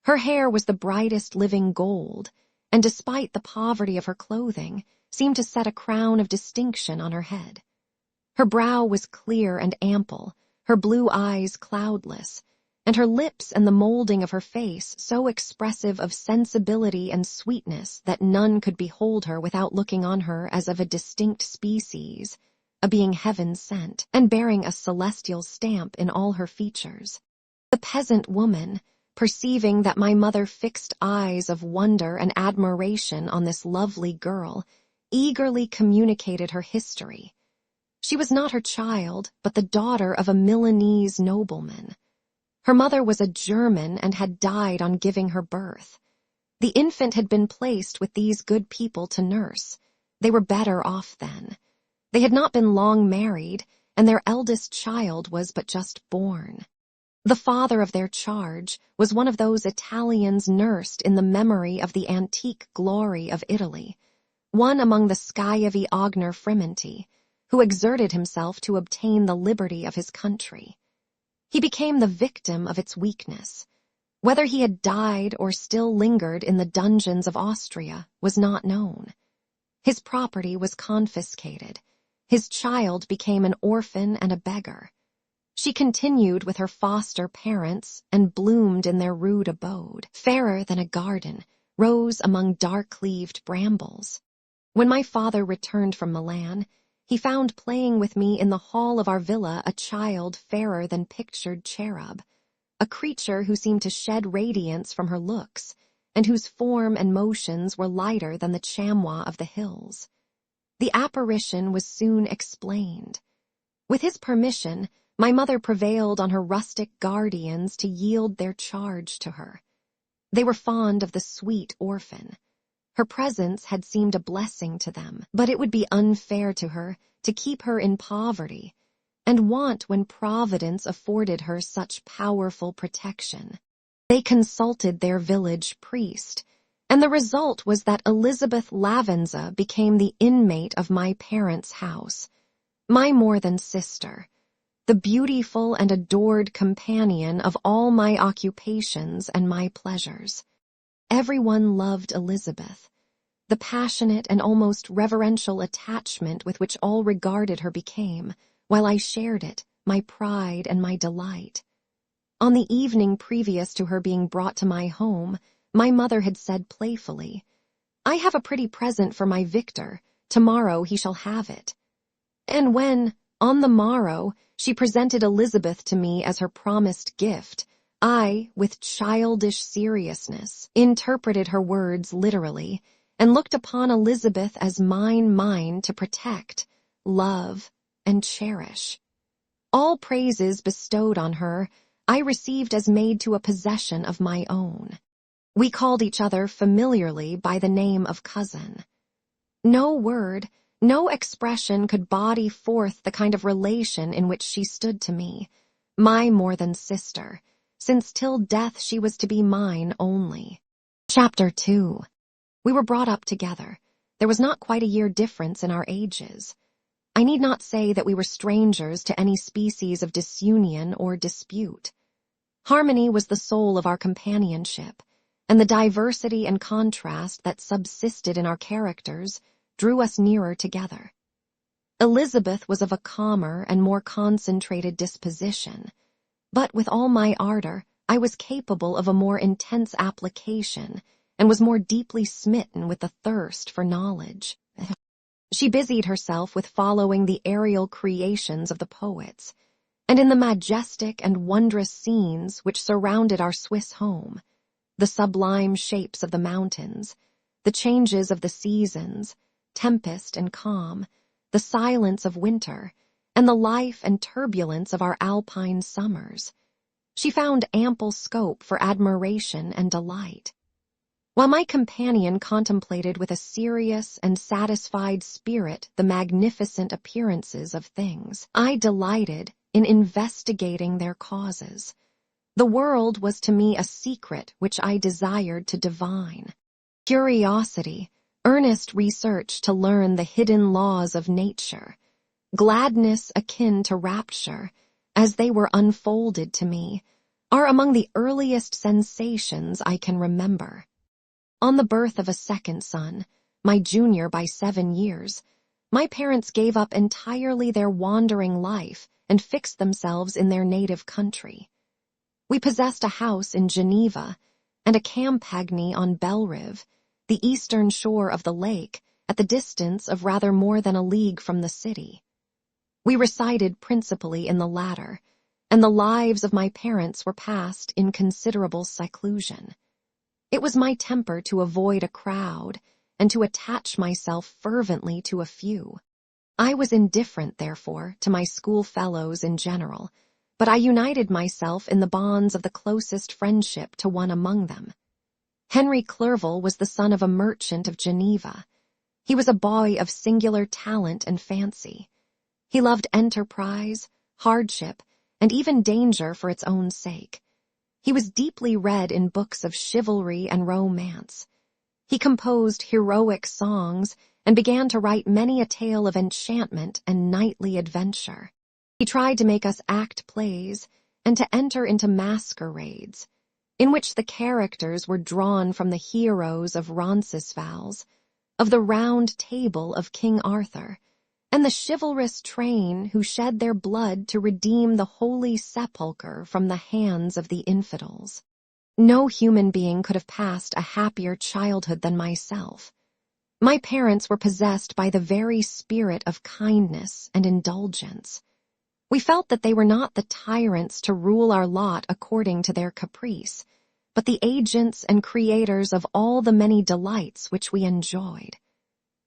Her hair was the brightest living gold, and despite the poverty of her clothing, seemed to set a crown of distinction on her head. Her brow was clear and ample, her blue eyes cloudless, and her lips and the molding of her face so expressive of sensibility and sweetness that none could behold her without looking on her as of a distinct species, a being heaven sent, and bearing a celestial stamp in all her features. The peasant woman, perceiving that my mother fixed eyes of wonder and admiration on this lovely girl, eagerly communicated her history. She was not her child, but the daughter of a Milanese nobleman. Her mother was a German and had died on giving her birth. The infant had been placed with these good people to nurse. They were better off then. They had not been long married, and their eldest child was but just born. The father of their charge was one of those Italians nursed in the memory of the antique glory of Italy, one among the Schiavi Ogner Frementi, who exerted himself to obtain the liberty of his country. He became the victim of its weakness. Whether he had died or still lingered in the dungeons of Austria was not known. His property was confiscated. His child became an orphan and a beggar. She continued with her foster parents and bloomed in their rude abode, fairer than a garden, rose among dark-leaved brambles. When my father returned from Milan, he found playing with me in the hall of our villa a child fairer than pictured cherub, a creature who seemed to shed radiance from her looks, and whose form and motions were lighter than the chamois of the hills. The apparition was soon explained. With his permission, my mother prevailed on her rustic guardians to yield their charge to her. They were fond of the sweet orphan. Her presence had seemed a blessing to them, but it would be unfair to her to keep her in poverty and want when Providence afforded her such powerful protection. They consulted their village priest, and the result was that Elizabeth Lavenza became the inmate of my parents' house, my more than sister, the beautiful and adored companion of all my occupations and my pleasures. Everyone loved Elizabeth. The passionate and almost reverential attachment with which all regarded her became, while I shared it, my pride and my delight. On the evening previous to her being brought to my home, my mother had said playfully, "I have a pretty present for my Victor. Tomorrow he shall have it." And when, on the morrow, she presented Elizabeth to me as her promised gift, I, with childish seriousness, interpreted her words literally and looked upon Elizabeth as mine to protect, love, and cherish. All praises bestowed on her I received as made to a possession of my own. We called each other familiarly by the name of cousin. No word, no expression could body forth the kind of relation in which she stood to me, my more than sister, since till death she was to be mine only. Chapter 2. We were brought up together. There was not quite a year difference in our ages. I need not say that we were strangers to any species of disunion or dispute. Harmony was the soul of our companionship, and the diversity and contrast that subsisted in our characters drew us nearer together. Elizabeth was of a calmer and more concentrated disposition, but with all my ardor, I was capable of a more intense application and was more deeply smitten with the thirst for knowledge. She busied herself with following the aerial creations of the poets, and in the majestic and wondrous scenes which surrounded our Swiss home, the sublime shapes of the mountains, the changes of the seasons, tempest and calm, the silence of winter, and the life and turbulence of our alpine summers. She found ample scope for admiration and delight. While my companion contemplated with a serious and satisfied spirit the magnificent appearances of things, I delighted in investigating their causes. The world was to me a secret which I desired to divine. Curiosity, earnest research to learn the hidden laws of nature, gladness akin to rapture, as they were unfolded to me, are among the earliest sensations I can remember. On the birth of a second son, my junior by 7 years, my parents gave up entirely their wandering life and fixed themselves in their native country. We possessed a house in Geneva and a campagny on Belrive, the eastern shore of the lake, at the distance of rather more than a league from the city. We resided principally in the latter, and the lives of my parents were passed in considerable seclusion. It was my temper to avoid a crowd and to attach myself fervently to a few. I was indifferent, therefore, to my schoolfellows in general, but I united myself in the bonds of the closest friendship to one among them. Henry Clerval was the son of a merchant of Geneva. He was a boy of singular talent and fancy. He loved enterprise, hardship, and even danger for its own sake. He was deeply read in books of chivalry and romance. He composed heroic songs and began to write many a tale of enchantment and knightly adventure. He tried to make us act plays and to enter into masquerades, in which the characters were drawn from the heroes of Roncesvalles, of the Round Table of King Arthur, and the chivalrous train who shed their blood to redeem the Holy Sepulchre from the hands of the infidels. No human being could have passed a happier childhood than myself. My parents were possessed by the very spirit of kindness and indulgence. We felt that they were not the tyrants to rule our lot according to their caprice, but the agents and creators of all the many delights which we enjoyed.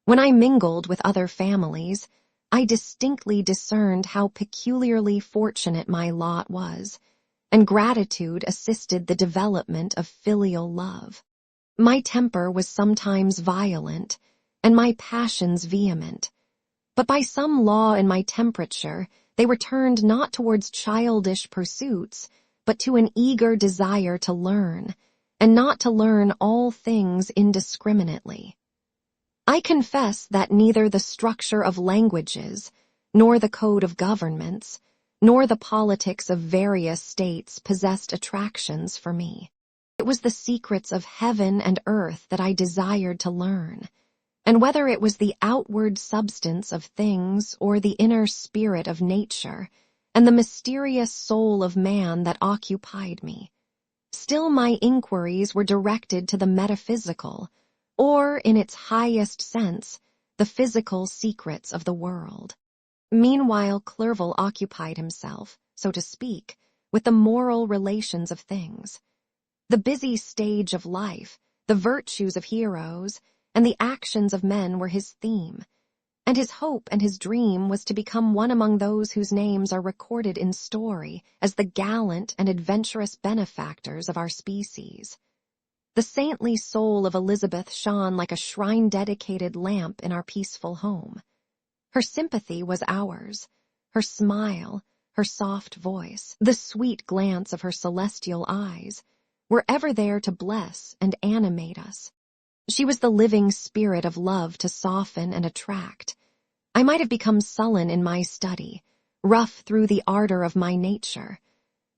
When I mingled with other families, I distinctly discerned how peculiarly fortunate my lot was, and gratitude assisted the development of filial love. My temper was sometimes violent, and my passions vehement, but by some law in my temperature, they were turned not towards childish pursuits, but to an eager desire to learn, and not to learn all things indiscriminately. I confess that neither the structure of languages, nor the code of governments, nor the politics of various states possessed attractions for me. It was the secrets of heaven and earth that I desired to learn, and whether it was the outward substance of things or the inner spirit of nature and the mysterious soul of man that occupied me, still my inquiries were directed to the metaphysical, or, in its highest sense, the physical secrets of the world. Meanwhile, Clerval occupied himself, so to speak, with the moral relations of things. The busy stage of life, the virtues of heroes, and the actions of men were his theme, and his hope and his dream was to become one among those whose names are recorded in story as the gallant and adventurous benefactors of our species. The saintly soul of Elizabeth shone like a shrine-dedicated lamp in our peaceful home. Her sympathy was ours, her smile, her soft voice, the sweet glance of her celestial eyes, were ever there to bless and animate us. She was the living spirit of love to soften and attract. I might have become sullen in my study, rough through the ardor of my nature,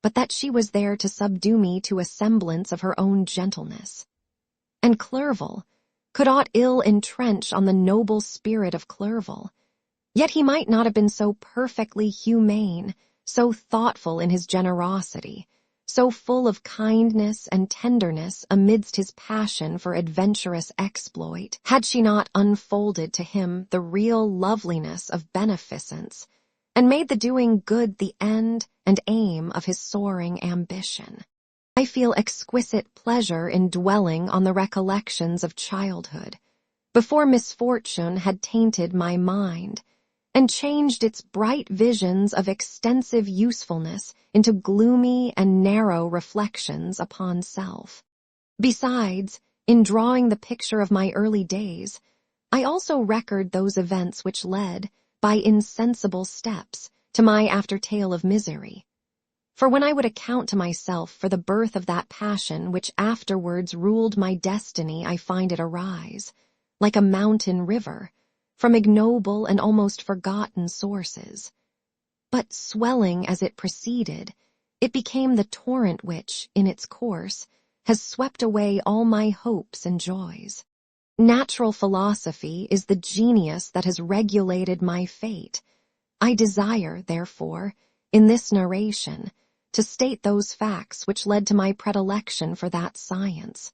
but that she was there to subdue me to a semblance of her own gentleness. And Clerval, could aught ill entrench on the noble spirit of Clerval, yet he might not have been so perfectly humane, so thoughtful in his generosity, so full of kindness and tenderness amidst his passion for adventurous exploit, had she not unfolded to him the real loveliness of beneficence, and made the doing good the end and aim of his soaring ambition. I feel exquisite pleasure in dwelling on the recollections of childhood, before misfortune had tainted my mind, and changed its bright visions of extensive usefulness into gloomy and narrow reflections upon self. Besides, in drawing the picture of my early days, I also record those events which led, by insensible steps, to my after-tale of misery. For when I would account to myself for the birth of that passion which afterwards ruled my destiny, I find it arise, like a mountain river, from ignoble and almost forgotten sources. But swelling as it proceeded, it became the torrent which, in its course, has swept away all my hopes and joys. Natural philosophy is the genius that has regulated my fate. I desire, therefore, in this narration, to state those facts which led to my predilection for that science.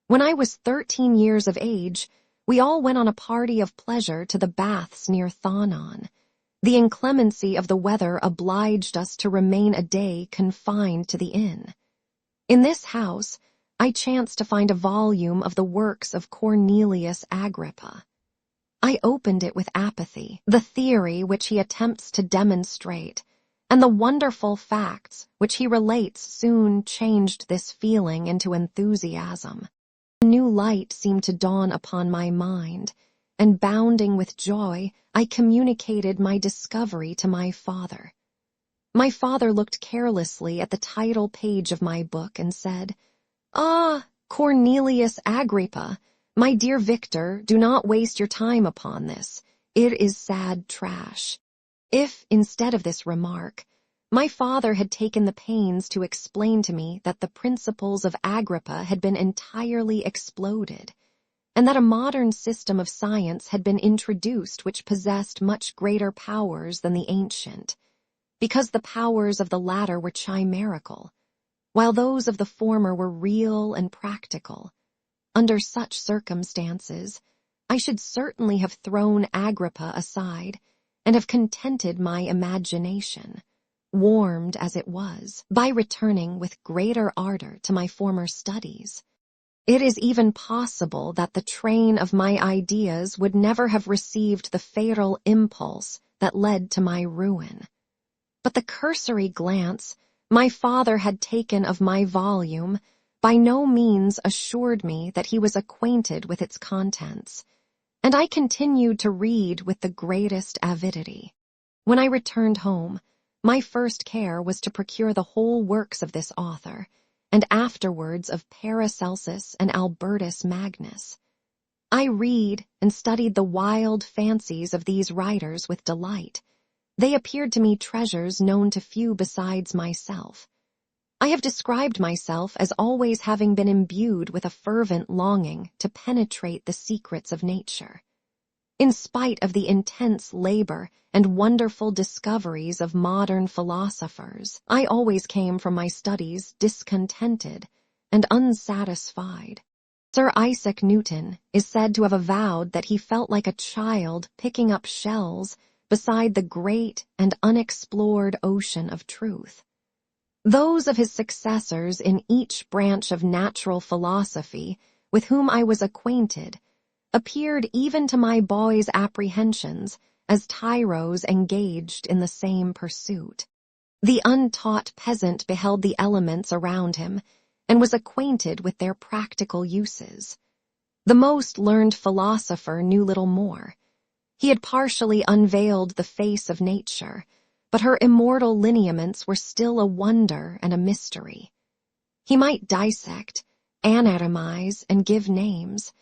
When I was 13 years of age, we all went on a party of pleasure to the baths near Thonon. The inclemency of the weather obliged us to remain a day confined to the inn. In this house, I chanced to find a volume of the works of Cornelius Agrippa. I opened it with apathy. The theory which he attempts to demonstrate, and the wonderful facts which he relates soon changed this feeling into enthusiasm. A new light seemed to dawn upon my mind, and bounding with joy, I communicated my discovery to my father. My father looked carelessly at the title page of my book and said, "Ah, Cornelius Agrippa, my dear Victor, do not waste your time upon this. It is sad trash." If, instead of this remark, my father had taken the pains to explain to me that the principles of Agrippa had been entirely exploded, and that a modern system of science had been introduced which possessed much greater powers than the ancient, because the powers of the latter were chimerical, while those of the former were real and practical, under such circumstances, I should certainly have thrown Agrippa aside and have contented my imagination, warmed as it was, by returning with greater ardor to my former studies. It is even possible that the train of my ideas would never have received the fatal impulse that led to my ruin. But the cursory glance my father had taken of my volume, by no means assured me that he was acquainted with its contents, and I continued to read with the greatest avidity. When I returned home, my first care was to procure the whole works of this author, and afterwards of Paracelsus and Albertus Magnus. I read and studied the wild fancies of these writers with delight. They appeared to me treasures known to few besides myself. I have described myself as always having been imbued with a fervent longing to penetrate the secrets of nature. In spite of the intense labor and wonderful discoveries of modern philosophers, I always came from my studies discontented and unsatisfied. Sir Isaac Newton is said to have avowed that he felt like a child picking up shells beside the great and unexplored ocean of truth. Those of his successors in each branch of natural philosophy with whom I was acquainted appeared even to my boy's apprehensions as tyros engaged in the same pursuit. The untaught peasant beheld the elements around him and was acquainted with their practical uses. The most learned philosopher knew little more. He had partially unveiled the face of nature, but her immortal lineaments were still a wonder and a mystery. He might dissect, anatomize, and give names,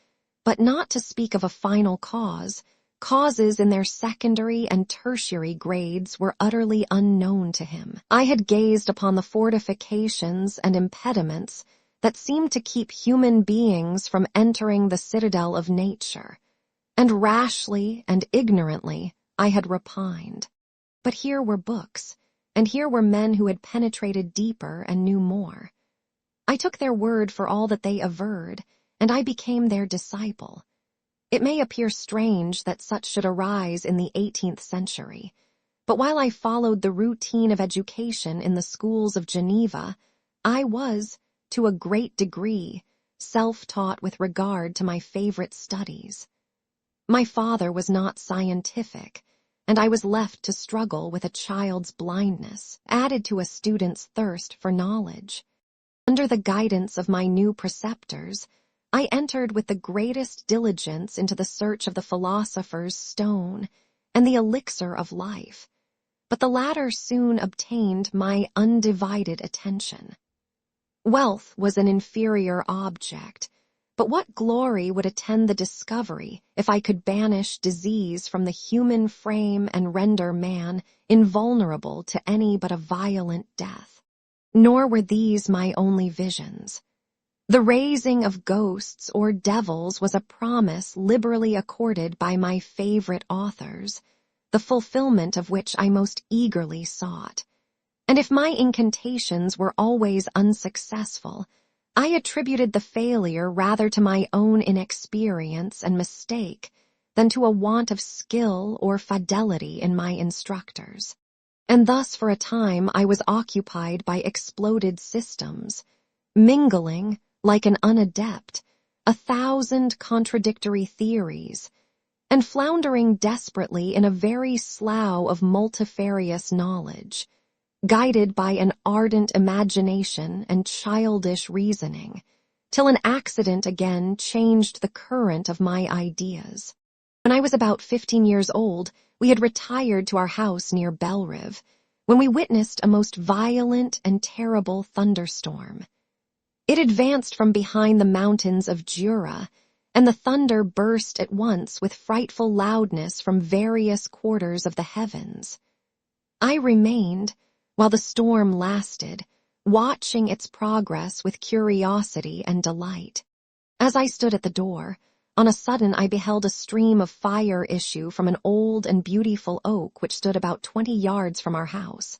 but not to speak of a final cause. Causes in their secondary and tertiary grades were utterly unknown to him. I had gazed upon the fortifications and impediments that seemed to keep human beings from entering the citadel of nature, and rashly and ignorantly I had repined. But here were books, and here were men who had penetrated deeper and knew more. I took their word for all that they averred, and I became their disciple. It may appear strange that such should arise in the 18th century, but while I followed the routine of education in the schools of Geneva, I was, to a great degree, self-taught with regard to my favorite studies. My father was not scientific, and I was left to struggle with a child's blindness, added to a student's thirst for knowledge. Under the guidance of my new preceptors, I entered with the greatest diligence into the search of the philosopher's stone and the elixir of life, but the latter soon obtained my undivided attention. Wealth was an inferior object, but what glory would attend the discovery if I could banish disease from the human frame and render man invulnerable to any but a violent death? Nor were these my only visions. The raising of ghosts or devils was a promise liberally accorded by my favorite authors, the fulfillment of which I most eagerly sought. And if my incantations were always unsuccessful, I attributed the failure rather to my own inexperience and mistake than to a want of skill or fidelity in my instructors. And thus for a time I was occupied by exploded systems, mingling, like an unadept, 1,000 contradictory theories, and floundering desperately in a very slough of multifarious knowledge, guided by an ardent imagination and childish reasoning, till an accident again changed the current of my ideas. When I was about 15 years old, we had retired to our house near Belrive, when we witnessed a most violent and terrible thunderstorm. It advanced from behind the mountains of Jura, and the thunder burst at once with frightful loudness from various quarters of the heavens. I remained, while the storm lasted, watching its progress with curiosity and delight. As I stood at the door, on a sudden I beheld a stream of fire issue from an old and beautiful oak which stood about 20 yards from our house,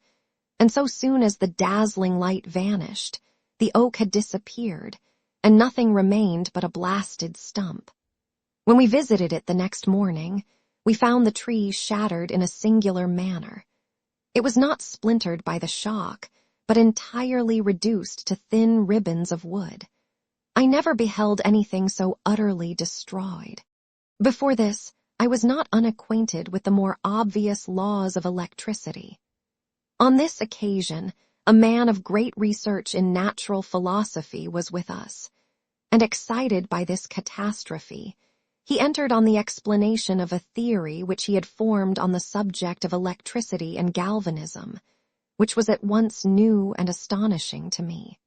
and so soon as the dazzling light vanished, the oak had disappeared, and nothing remained but a blasted stump. When we visited it the next morning, we found the tree shattered in a singular manner. It was not splintered by the shock, but entirely reduced to thin ribbons of wood. I never beheld anything so utterly destroyed. Before this, I was not unacquainted with the more obvious laws of electricity. On this occasion, a man of great research in natural philosophy, was with us, and excited by this catastrophe, he entered on the explanation of a theory which he had formed on the subject of electricity and galvanism, which was at once new and astonishing to me.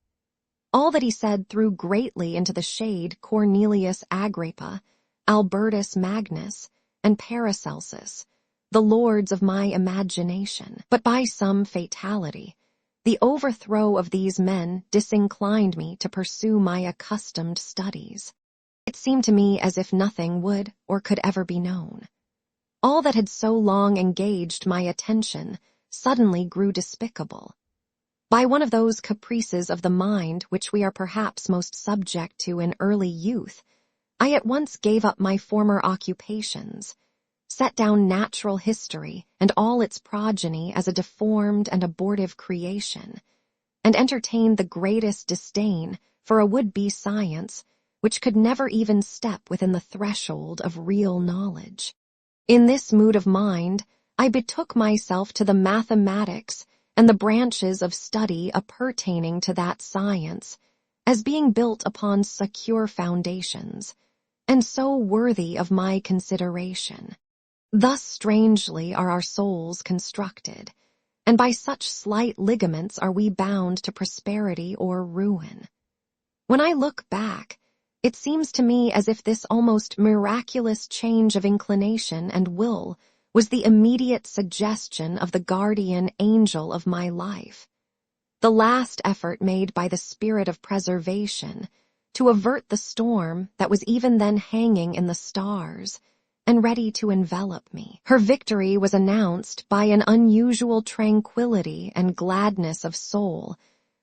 All that he said threw greatly into the shade Cornelius Agrippa, Albertus Magnus, and Paracelsus, the lords of my imagination. But by some fatality, the overthrow of these men disinclined me to pursue my accustomed studies. It seemed to me as if nothing would or could ever be known. All that had so long engaged my attention suddenly grew despicable. By one of those caprices of the mind which we are perhaps most subject to in early youth, I at once gave up my former occupations, set down natural history and all its progeny as a deformed and abortive creation, and entertained the greatest disdain for a would-be science which could never even step within the threshold of real knowledge. In this mood of mind, I betook myself to the mathematics and the branches of study appertaining to that science, as being built upon secure foundations, and so worthy of my consideration. Thus strangely are our souls constructed, and by such slight ligaments are we bound to prosperity or ruin. When I look back, it seems to me as if this almost miraculous change of inclination and will was the immediate suggestion of the guardian angel of my life, the last effort made by the spirit of preservation to avert the storm that was even then hanging in the stars and ready to envelop me. Her victory was announced by an unusual tranquility and gladness of soul,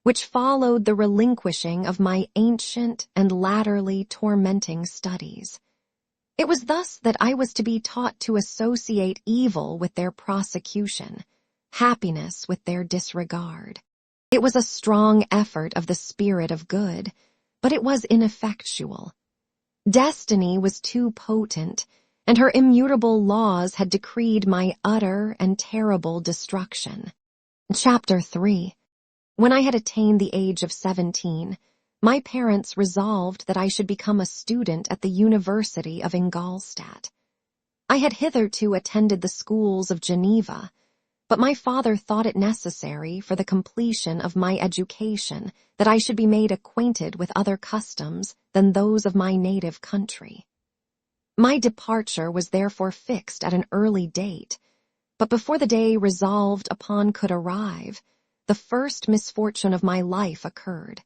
which followed the relinquishing of my ancient and latterly tormenting studies. It was thus that I was to be taught to associate evil with their prosecution, happiness with their disregard. It was a strong effort of the spirit of good, but it was ineffectual. Destiny was too potent, and her immutable laws had decreed my utter and terrible destruction. Chapter 3. When I had attained the age of 17, my parents resolved that I should become a student at the University of Ingolstadt. I had hitherto attended the schools of Geneva, but my father thought it necessary for the completion of my education that I should be made acquainted with other customs than those of my native country. My departure was therefore fixed at an early date, but before the day resolved upon could arrive, the first misfortune of my life occurred,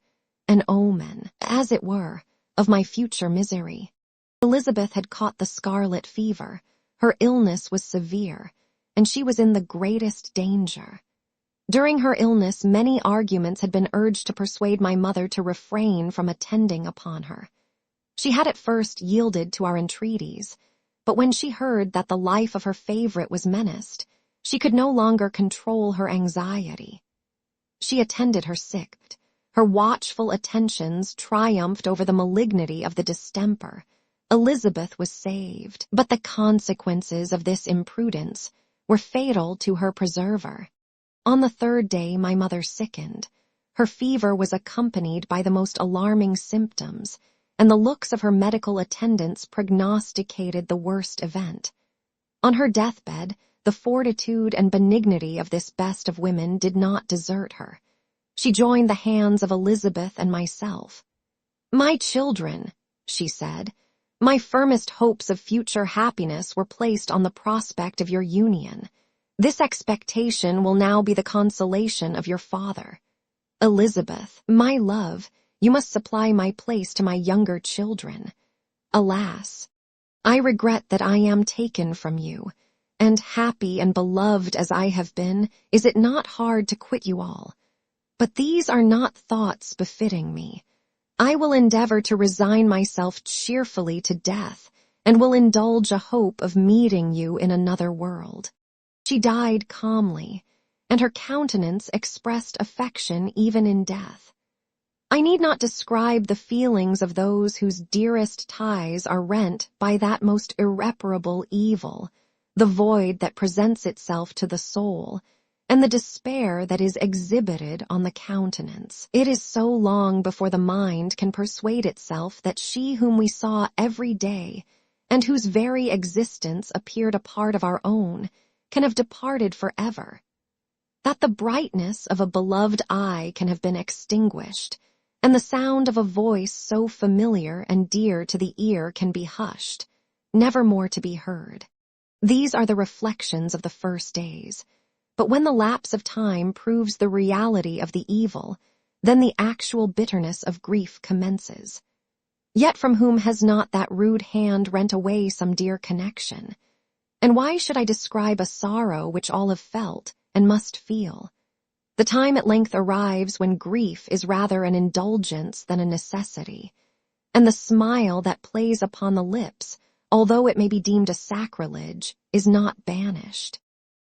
an omen, as it were, of my future misery. Elizabeth had caught the scarlet fever, her illness was severe, and she was in the greatest danger. During her illness, many arguments had been urged to persuade my mother to refrain from attending upon her. She had at first yielded to our entreaties, but when she heard that the life of her favorite was menaced, she could no longer control her anxiety. She attended her sick. Her watchful attentions triumphed over the malignity of the distemper. Elizabeth was saved, but the consequences of this imprudence were fatal to her preserver. On the third day my mother sickened. Her fever was accompanied by the most alarming symptoms, and the looks of her medical attendants prognosticated the worst event. On her deathbed, the fortitude and benignity of this best of women did not desert her. She joined the hands of Elizabeth and myself. "My children," she said, "my firmest hopes of future happiness were placed on the prospect of your union. This expectation will now be the consolation of your father. Elizabeth, my love, you must supply my place to my younger children. Alas, I regret that I am taken from you, and happy and beloved as I have been, is it not hard to quit you all? But these are not thoughts befitting me. I will endeavor to resign myself cheerfully to death, and will indulge a hope of meeting you in another world." She died calmly, and her countenance expressed affection even in death. I need not describe the feelings of those whose dearest ties are rent by that most irreparable evil, the void that presents itself to the soul, and the despair that is exhibited on the countenance. It is so long before the mind can persuade itself that she whom we saw every day, and whose very existence appeared a part of our own, can have departed forever. That the brightness of a beloved eye can have been extinguished, and the sound of a voice so familiar and dear to the ear can be hushed, never more to be heard. These are the reflections of the first days. But when the lapse of time proves the reality of the evil, then the actual bitterness of grief commences. Yet from whom has not that rude hand rent away some dear connection? And why should I describe a sorrow which all have felt and must feel? The time at length arrives when grief is rather an indulgence than a necessity, and the smile that plays upon the lips, although it may be deemed a sacrilege, is not banished.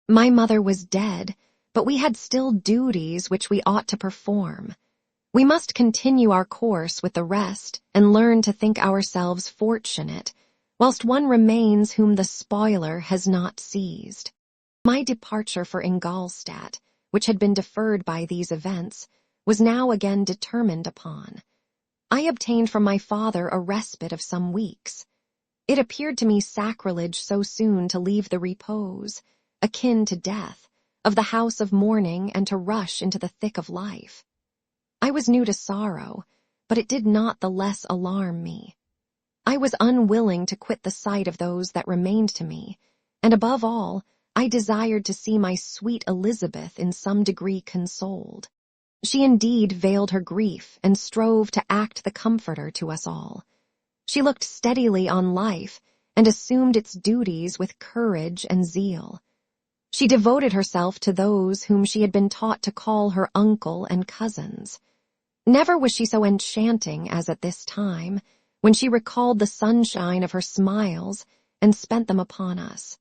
My mother was dead, but we had still duties which we ought to perform. We must continue our course with the rest and learn to think ourselves fortunate, whilst one remains whom the spoiler has not seized. My departure for Ingolstadt, which had been deferred by these events, was now again determined upon. I obtained from my father a respite of some weeks. It appeared to me sacrilege so soon to leave the repose, akin to death, of the house of mourning and to rush into the thick of life. I was new to sorrow, but it did not the less alarm me. I was unwilling to quit the sight of those that remained to me, and above all, I desired to see my sweet Elizabeth in some degree consoled. She indeed veiled her grief and strove to act the comforter to us all. She looked steadily on life and assumed its duties with courage and zeal. She devoted herself to those whom she had been taught to call her uncle and cousins. Never was she so enchanting as at this time, when she recalled the sunshine of her smiles and spent them upon us.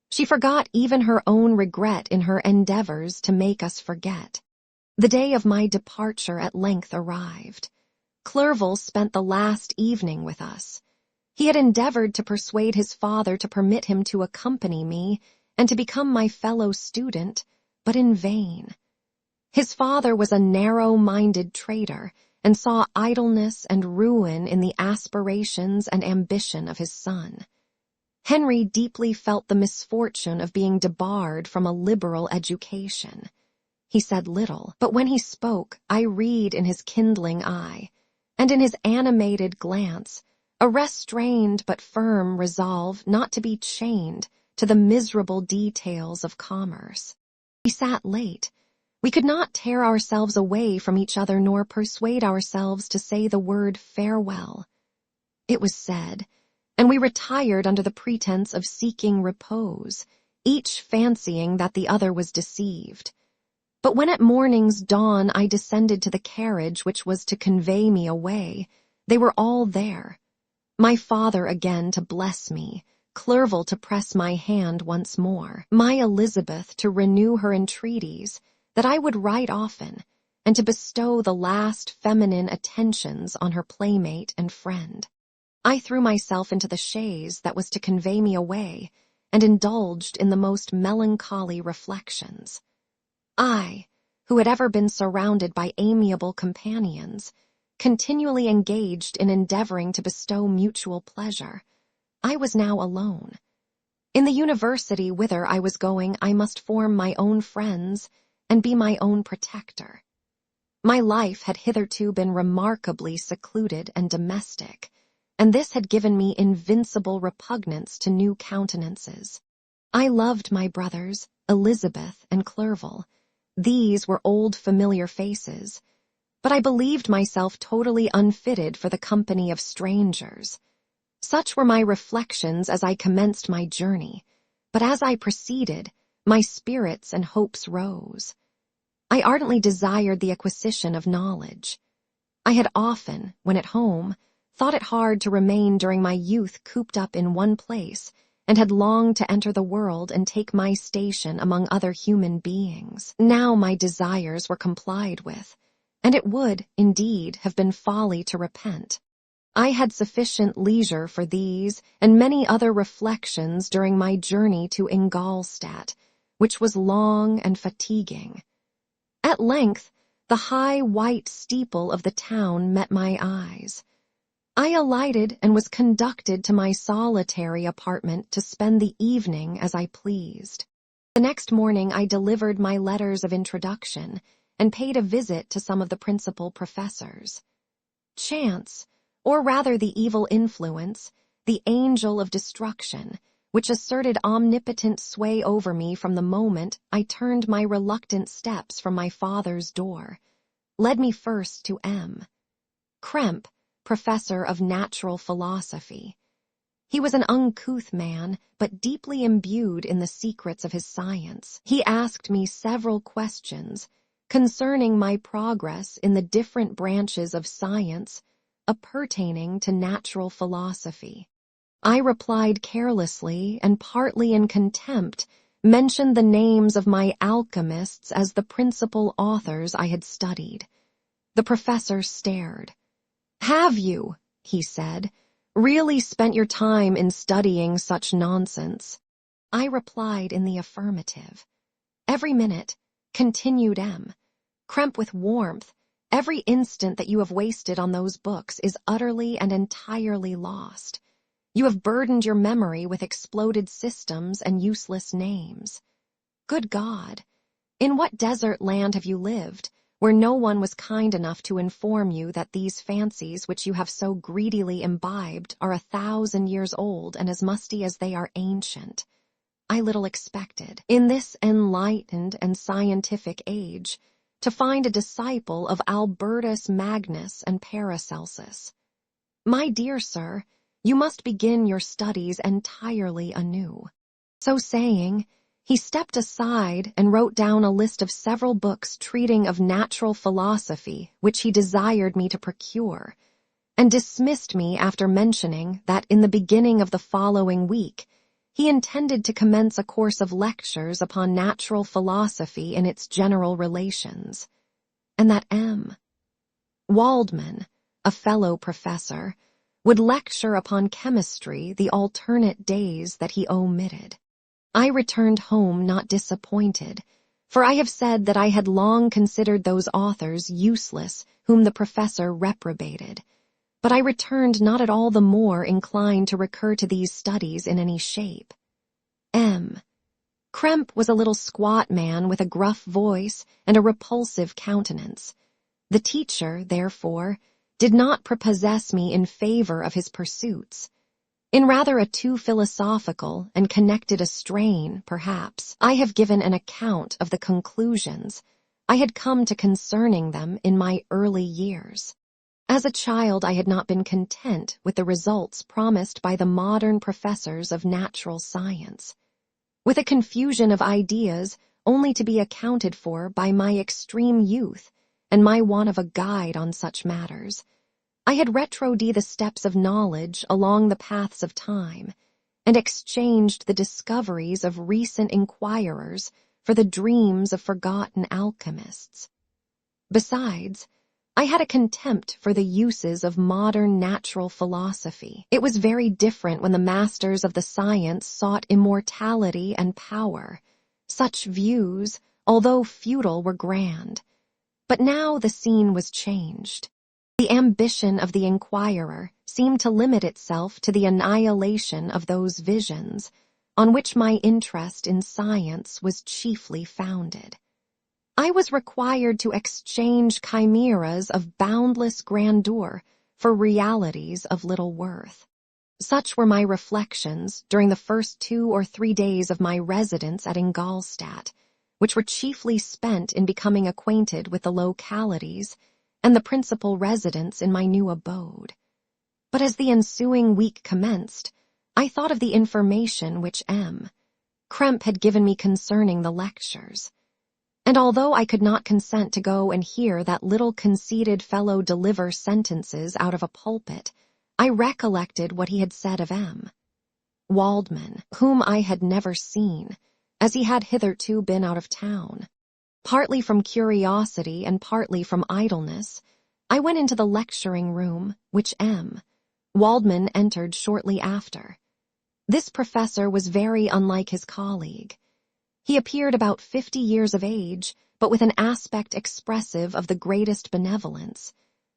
She forgot even her own regret in her endeavors to make us forget. The day of my departure at length arrived. Clerval spent the last evening with us. He had endeavored to persuade his father to permit him to accompany me and to become my fellow student, but in vain. His father was a narrow-minded traitor and saw idleness and ruin in the aspirations and ambition of his son. Henry deeply felt the misfortune of being debarred from a liberal education. He said little, but when he spoke, I read in his kindling eye, and in his animated glance, a restrained but firm resolve not to be chained to the miserable details of commerce. We sat late. We could not tear ourselves away from each other nor persuade ourselves to say the word farewell. It was said, and we retired under the pretense of seeking repose, each fancying that the other was deceived. But when at morning's dawn I descended to the carriage which was to convey me away, they were all there. My father again to bless me, Clerval to press my hand once more, my Elizabeth to renew her entreaties that I would write often, and to bestow the last feminine attentions on her playmate and friend. I threw myself into the chaise that was to convey me away, and indulged in the most melancholy reflections. I, who had ever been surrounded by amiable companions, continually engaged in endeavoring to bestow mutual pleasure, I was now alone. In the university whither I was going, I must form my own friends and be my own protector. My life had hitherto been remarkably secluded and domestic, and this had given me invincible repugnance to new countenances. I loved my brothers, Elizabeth and Clerval. These were old familiar faces, but I believed myself totally unfitted for the company of strangers. Such were my reflections as I commenced my journey, but as I proceeded, my spirits and hopes rose. I ardently desired the acquisition of knowledge. I had often, when at home, thought it hard to remain during my youth cooped up in one place, and had longed to enter the world and take my station among other human beings. Now my desires were complied with, and it would, indeed, have been folly to repent. I had sufficient leisure for these and many other reflections during my journey to Ingolstadt, which was long and fatiguing. At length, the high white steeple of the town met my eyes. I alighted and was conducted to my solitary apartment to spend the evening as I pleased. The next morning I delivered my letters of introduction and paid a visit to some of the principal professors. Chance, or rather the evil influence, the angel of destruction, which asserted omnipotent sway over me from the moment I turned my reluctant steps from my father's door, led me first to M. Krempe, professor of natural philosophy. He was an uncouth man, but deeply imbued in the secrets of his science. He asked me several questions concerning my progress in the different branches of science appertaining to natural philosophy. I replied carelessly and partly in contempt, mentioned the names of my alchemists as the principal authors I had studied. The professor stared. "Have you," he said, "really spent your time in studying such nonsense?" I replied in the affirmative. "Every minute," continued M. Krempe with warmth, "every instant that you have wasted on those books is utterly and entirely lost. You have burdened your memory with exploded systems and useless names. Good God! In what desert land have you lived, where no one was kind enough to inform you that these fancies which you have so greedily imbibed are 1,000 years old and as musty as they are ancient? I little expected, in this enlightened and scientific age, to find a disciple of Albertus Magnus and Paracelsus. My dear sir, you must begin your studies entirely anew." So saying, he stepped aside and wrote down a list of several books treating of natural philosophy which he desired me to procure, and dismissed me after mentioning that in the beginning of the following week he intended to commence a course of lectures upon natural philosophy in its general relations, and that M. Waldman, a fellow professor, would lecture upon chemistry the alternate days that he omitted. I returned home not disappointed, for I have said that I had long considered those authors useless whom the professor reprobated, but I returned not at all the more inclined to recur to these studies in any shape. M. Krempe was a little squat man with a gruff voice and a repulsive countenance. The teacher, therefore, did not prepossess me in favor of his pursuits. In rather a too philosophical and connected a strain, perhaps, I have given an account of the conclusions I had come to concerning them in my early years. As a child, I had not been content with the results promised by the modern professors of natural science, with a confusion of ideas only to be accounted for by my extreme youth and my want of a guide on such matters. I had retroceded the steps of knowledge along the paths of time, and exchanged the discoveries of recent inquirers for the dreams of forgotten alchemists. Besides, I had a contempt for the uses of modern natural philosophy. It was very different when the masters of the science sought immortality and power. Such views, although futile, were grand. But now the scene was changed. The ambition of the inquirer seemed to limit itself to the annihilation of those visions on which my interest in science was chiefly founded. I was required to exchange chimeras of boundless grandeur for realities of little worth. Such were my reflections during the first 2 or 3 days of my residence at Ingolstadt, which were chiefly spent in becoming acquainted with the localities and the principal residents in my new abode. But as the ensuing week commenced, I thought of the information which M. Krempe had given me concerning the lectures, and although I could not consent to go and hear that little conceited fellow deliver sentences out of a pulpit, I recollected what he had said of M. Waldman, whom I had never seen, as he had hitherto been out of town. Partly from curiosity and partly from idleness, I went into the lecturing room, which M. Waldman entered shortly after. This professor was very unlike his colleague. He appeared about 50 years of age, but with an aspect expressive of the greatest benevolence.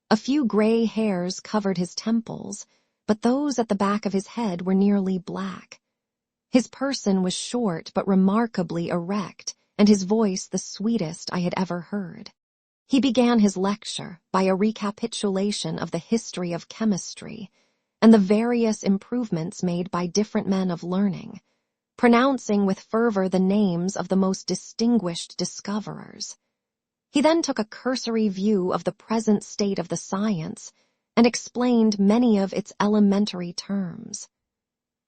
A few gray hairs covered his temples, but those at the back of his head were nearly black. His person was short but remarkably erect, and his voice the sweetest I had ever heard. He began his lecture by a recapitulation of the history of chemistry and the various improvements made by different men of learning, pronouncing with fervor the names of the most distinguished discoverers. He then took a cursory view of the present state of the science and explained many of its elementary terms.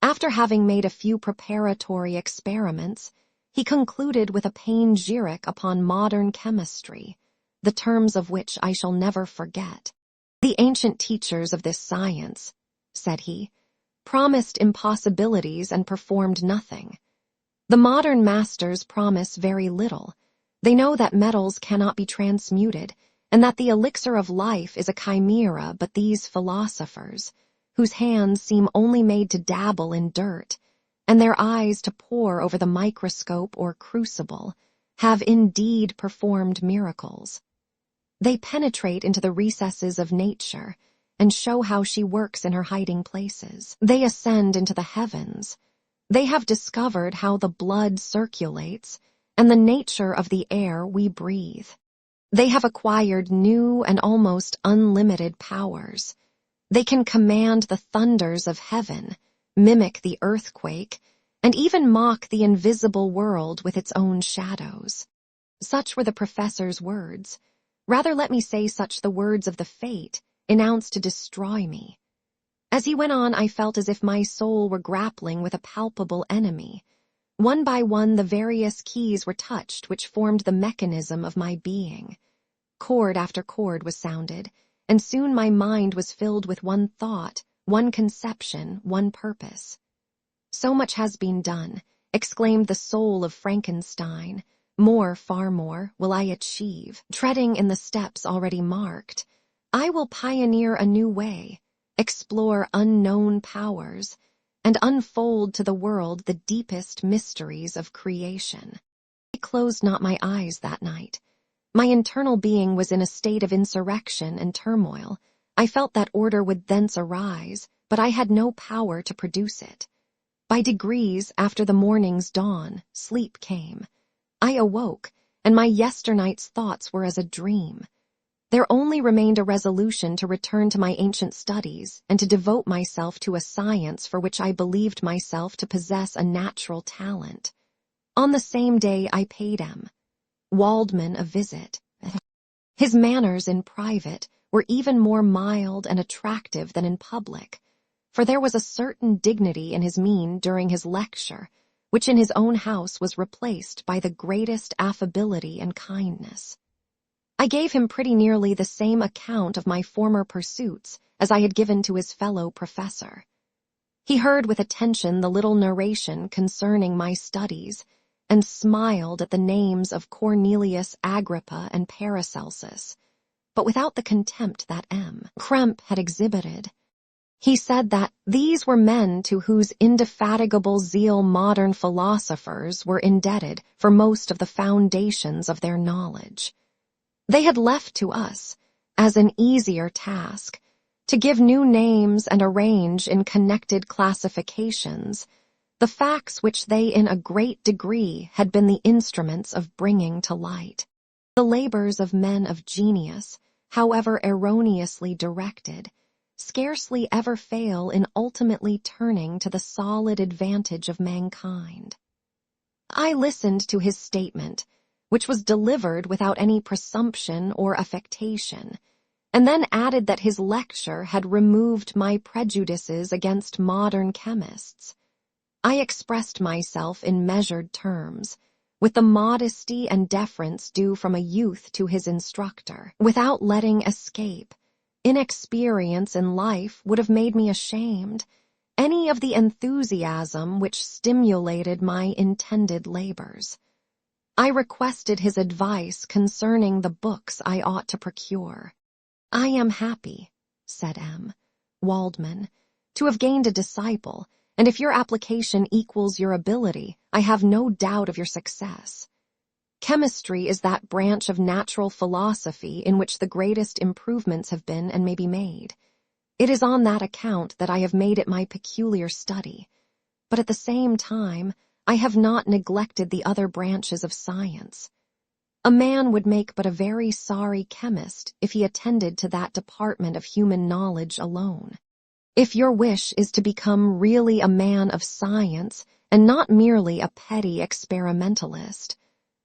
After having made a few preparatory experiments, he concluded with a panegyric upon modern chemistry, the terms of which I shall never forget. "The ancient teachers of this science," said he, "promised impossibilities and performed nothing. The modern masters promise very little. They know that metals cannot be transmuted, and that the elixir of life is a chimera, but these philosophers, whose hands seem only made to dabble in dirt, and their eyes to pore over the microscope or crucible, have indeed performed miracles. They penetrate into the recesses of nature, and show how she works in her hiding places. They ascend into the heavens. They have discovered how the blood circulates, and the nature of the air we breathe. They have acquired new and almost unlimited powers. They can command the thunders of heaven, mimic the earthquake, and even mock the invisible world with its own shadows." Such were the professor's words. Rather let me say such the words of the fate announced to destroy me. As he went on, I felt as if my soul were grappling with a palpable enemy. One by one the various keys were touched which formed the mechanism of my being. Chord after chord was sounded, and soon my mind was filled with one thought, one conception, one purpose. "So much has been done," exclaimed the soul of Frankenstein. "More, far more, will I achieve. Treading in the steps already marked, I will pioneer a new way, explore unknown powers, and unfold to the world the deepest mysteries of creation." I closed not my eyes that night. My internal being was in a state of insurrection and turmoil. I felt that order would thence arise, but I had no power to produce it. By degrees, after the morning's dawn, sleep came. I awoke, and my yesternight's thoughts were as a dream. There only remained a resolution to return to my ancient studies and to devote myself to a science for which I believed myself to possess a natural talent. On the same day I paid M. Waldman a visit. His manners in private were even more mild and attractive than in public, for there was a certain dignity in his mien during his lecture, which in his own house was replaced by the greatest affability and kindness. I gave him pretty nearly the same account of my former pursuits as I had given to his fellow professor. He heard with attention the little narration concerning my studies, and smiled at the names of Cornelius Agrippa and Paracelsus, but without the contempt that M. Krempe had exhibited. He said that these were men to whose indefatigable zeal modern philosophers were indebted for most of the foundations of their knowledge. They had left to us, as an easier task, to give new names and arrange in connected classifications the facts which they in a great degree had been the instruments of bringing to light. The labors of men of genius, however erroneously directed, scarcely ever fail in ultimately turning to the solid advantage of mankind. I listened to his statement, which was delivered without any presumption or affectation, and then added that his lecture had removed my prejudices against modern chemists. I expressed myself in measured terms, with the modesty and deference due from a youth to his instructor, without letting escape. Inexperience in life would have made me ashamed any of the enthusiasm which stimulated my intended labors. I requested his advice concerning the books I ought to procure. "I am happy," said M. Waldman, "to have gained a disciple, and if your application equals your ability, I have no doubt of your success. Chemistry is that branch of natural philosophy in which the greatest improvements have been and may be made. It is on that account that I have made it my peculiar study. But at the same time, I have not neglected the other branches of science. A man would make but a very sorry chemist if he attended to that department of human knowledge alone. If your wish is to become really a man of science and not merely a petty experimentalist,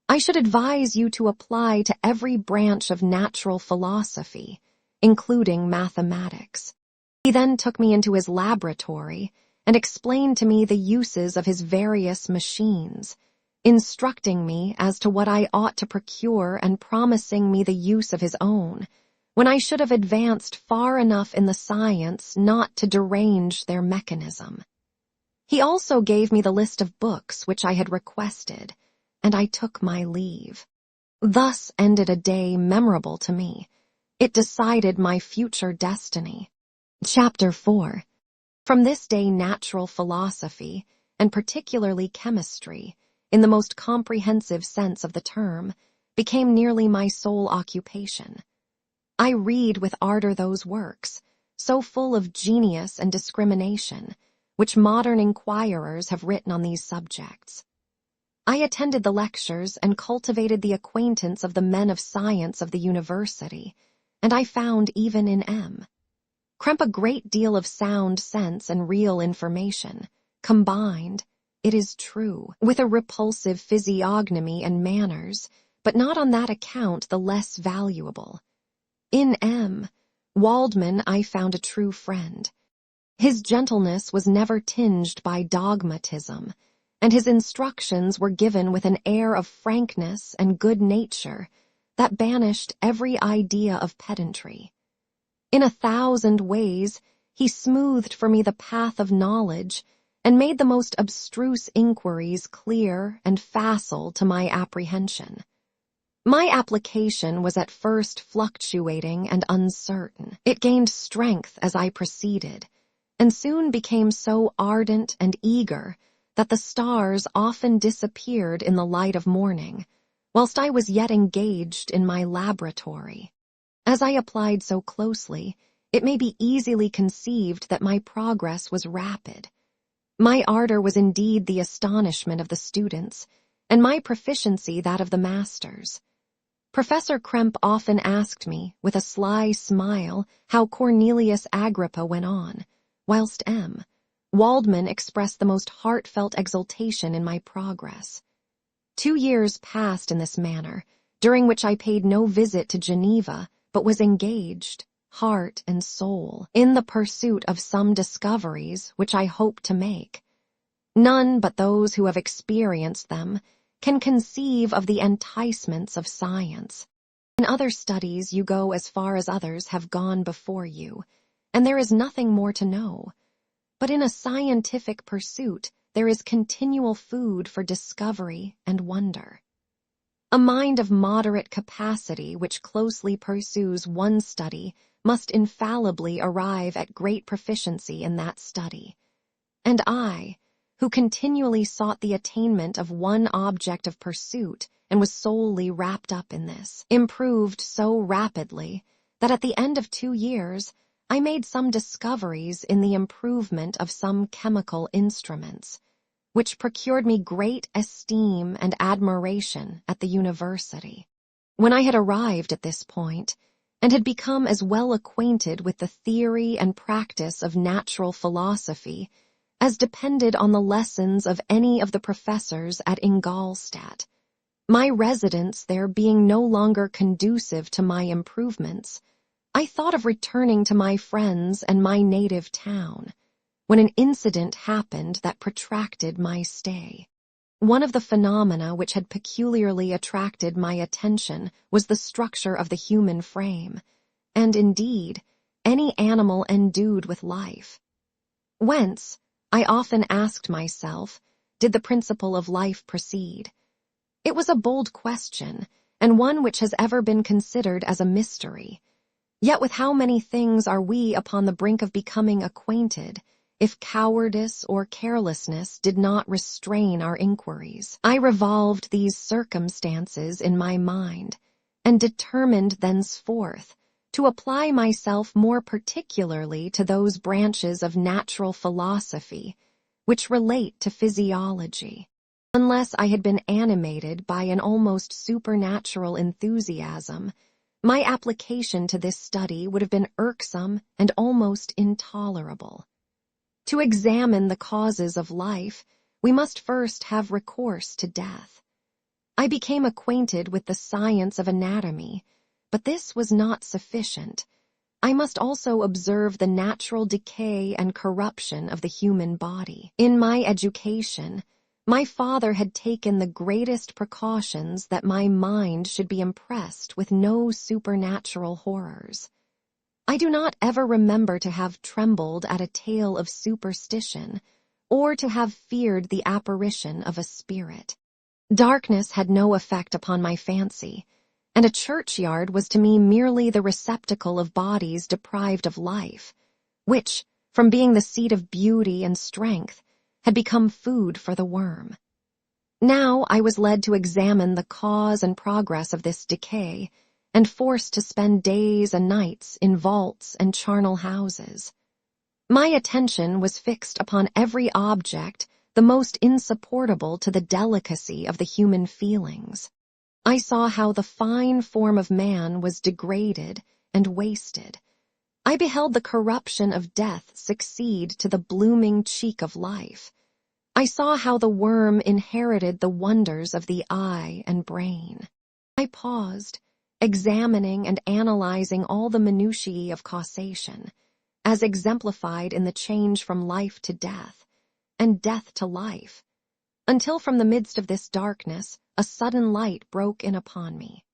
I should advise you to apply to every branch of natural philosophy, including mathematics. He then took me into his laboratory and explained to me the uses of his various machines, instructing me as to what I ought to procure and promising me the use of his own, when I should have advanced far enough in the science not to derange their mechanism. He also gave me the list of books which I had requested, and I took my leave. Thus ended a day memorable to me. It decided my future destiny. Chapter 4. From this day natural philosophy, and particularly chemistry, in the most comprehensive sense of the term, became nearly my sole occupation. I read with ardor those works, so full of genius and discrimination, which modern inquirers have written on these subjects. I attended the lectures and cultivated the acquaintance of the men of science of the university, and I found even in M. Krempe a great deal of sound sense and real information, combined, it is true, with a repulsive physiognomy and manners, but not on that account the less valuable. In M. Waldman I found a true friend. His gentleness was never tinged by dogmatism, and his instructions were given with an air of frankness and good nature that banished every idea of pedantry. In 1,000 ways, he smoothed for me the path of knowledge and made the most abstruse inquiries clear and facile to my apprehension. My application was at first fluctuating and uncertain. It gained strength as I proceeded, and soon became so ardent and eager that the stars often disappeared in the light of morning, whilst I was yet engaged in my laboratory. As I applied so closely, it may be easily conceived that my progress was rapid. My ardor was indeed the astonishment of the students, and my proficiency that of the masters. Professor Krempe often asked me, with a sly smile, how Cornelius Agrippa went on, whilst M. Waldman expressed the most heartfelt exultation in my progress. 2 years passed in this manner, during which I paid no visit to Geneva, but was engaged, heart and soul, in the pursuit of some discoveries which I hoped to make. None but those who have experienced them can conceive of the enticements of science. In other studies you go as far as others have gone before you, and there is nothing more to know. But in a scientific pursuit there is continual food for discovery and wonder. A mind of moderate capacity which closely pursues one study must infallibly arrive at great proficiency in that study. And I, who continually sought the attainment of one object of pursuit and was solely wrapped up in this, improved so rapidly that at the end of 2 years I made some discoveries in the improvement of some chemical instruments, which procured me great esteem and admiration at the university. When I had arrived at this point, and had become as well acquainted with the theory and practice of natural philosophy as depended on the lessons of any of the professors at Ingolstadt, my residence there being no longer conducive to my improvements, I thought of returning to my friends and my native town, when an incident happened that protracted my stay. One of the phenomena which had peculiarly attracted my attention was the structure of the human frame, and indeed, any animal endued with life. Whence, I often asked myself, did the principle of life proceed? It was a bold question, and one which has ever been considered as a mystery. Yet with how many things are we upon the brink of becoming acquainted, if cowardice or carelessness did not restrain our inquiries. I revolved these circumstances in my mind and determined thenceforth to apply myself more particularly to those branches of natural philosophy which relate to physiology. Unless I had been animated by an almost supernatural enthusiasm, my application to this study would have been irksome and almost intolerable. To examine the causes of life, we must first have recourse to death. I became acquainted with the science of anatomy, but this was not sufficient. I must also observe the natural decay and corruption of the human body. In my education, my father had taken the greatest precautions that my mind should be impressed with no supernatural horrors. I do not ever remember to have trembled at a tale of superstition, or to have feared the apparition of a spirit. Darkness had no effect upon my fancy, and a churchyard was to me merely the receptacle of bodies deprived of life, which, from being the seat of beauty and strength, had become food for the worm. Now I was led to examine the cause and progress of this decay, and forced to spend days and nights in vaults and charnel houses. My attention was fixed upon every object the most insupportable to the delicacy of the human feelings. I saw how the fine form of man was degraded and wasted. I beheld the corruption of death succeed to the blooming cheek of life. I saw how the worm inherited the wonders of the eye and brain. I paused, examining and analyzing all the minutiae of causation, as exemplified in the change from life to death, and death to life, until from the midst of this darkness a sudden light broke in upon me.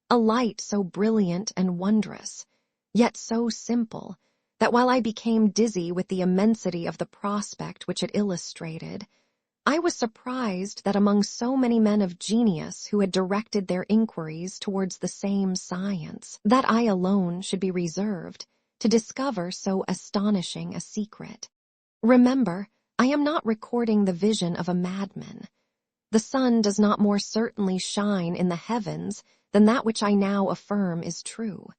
A light so brilliant and wondrous, yet so simple, that while I became dizzy with the immensity of the prospect which it illustrated, I was surprised that among so many men of genius who had directed their inquiries towards the same science, that I alone should be reserved to discover so astonishing a secret. Remember, I am not recording the vision of a madman. The sun does not more certainly shine in the heavens than that which I now affirm is true.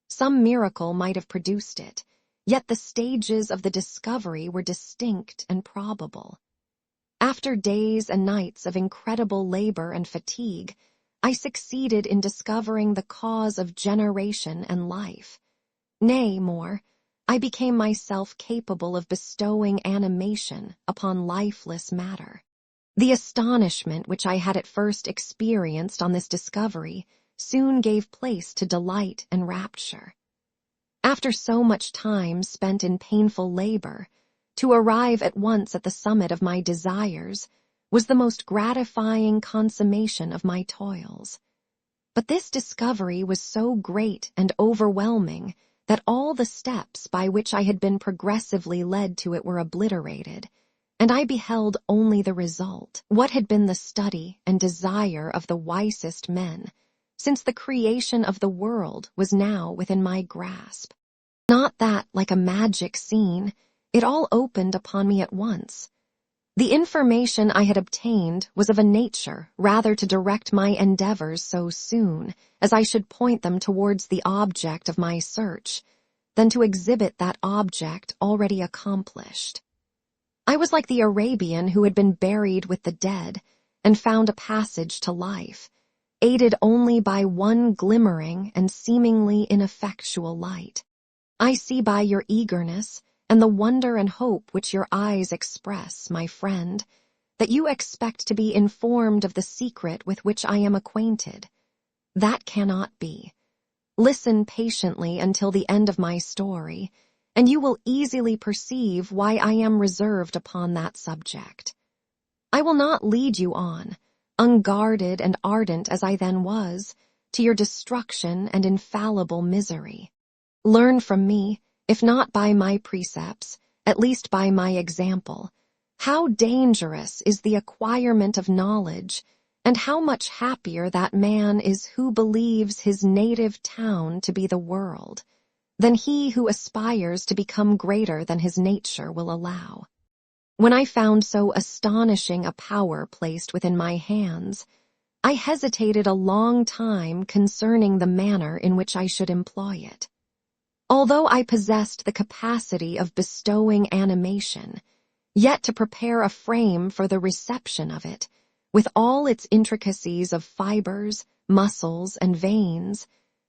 Some miracle might have produced it, yet the stages of the discovery were distinct and probable. After days and nights of incredible labor and fatigue, I succeeded in discovering the cause of generation and life. Nay, more, I became myself capable of bestowing animation upon lifeless matter. The astonishment which I had at first experienced on this discovery soon gave place to delight and rapture. After so much time spent in painful labor, to arrive at once at the summit of my desires was the most gratifying consummation of my toils. But this discovery was so great and overwhelming that all the steps by which I had been progressively led to it were obliterated, and I beheld only the result, what had been the study and desire of the wisest men, since the creation of the world was now within my grasp. Not that, like a magic scene, it all opened upon me at once. The information I had obtained was of a nature rather to direct my endeavors so soon as I should point them towards the object of my search, than to exhibit that object already accomplished. I was like the Arabian who had been buried with the dead and found a passage to life, aided only by one glimmering and seemingly ineffectual light. I see by your eagerness and the wonder and hope which your eyes express, my friend, that you expect to be informed of the secret with which I am acquainted. That cannot be. Listen patiently until the end of my story, and you will easily perceive why I am reserved upon that subject. I will not lead you on, unguarded and ardent as I then was, to your destruction and infallible misery. Learn from me, if not by my precepts, at least by my example, how dangerous is the acquirement of knowledge, and how much happier that man is who believes his native town to be the world, than he who aspires to become greater than his nature will allow. When I found so astonishing a power placed within my hands, I hesitated a long time concerning the manner in which I should employ it. Although I possessed the capacity of bestowing animation, yet to prepare a frame for the reception of it, with all its intricacies of fibers, muscles, and veins,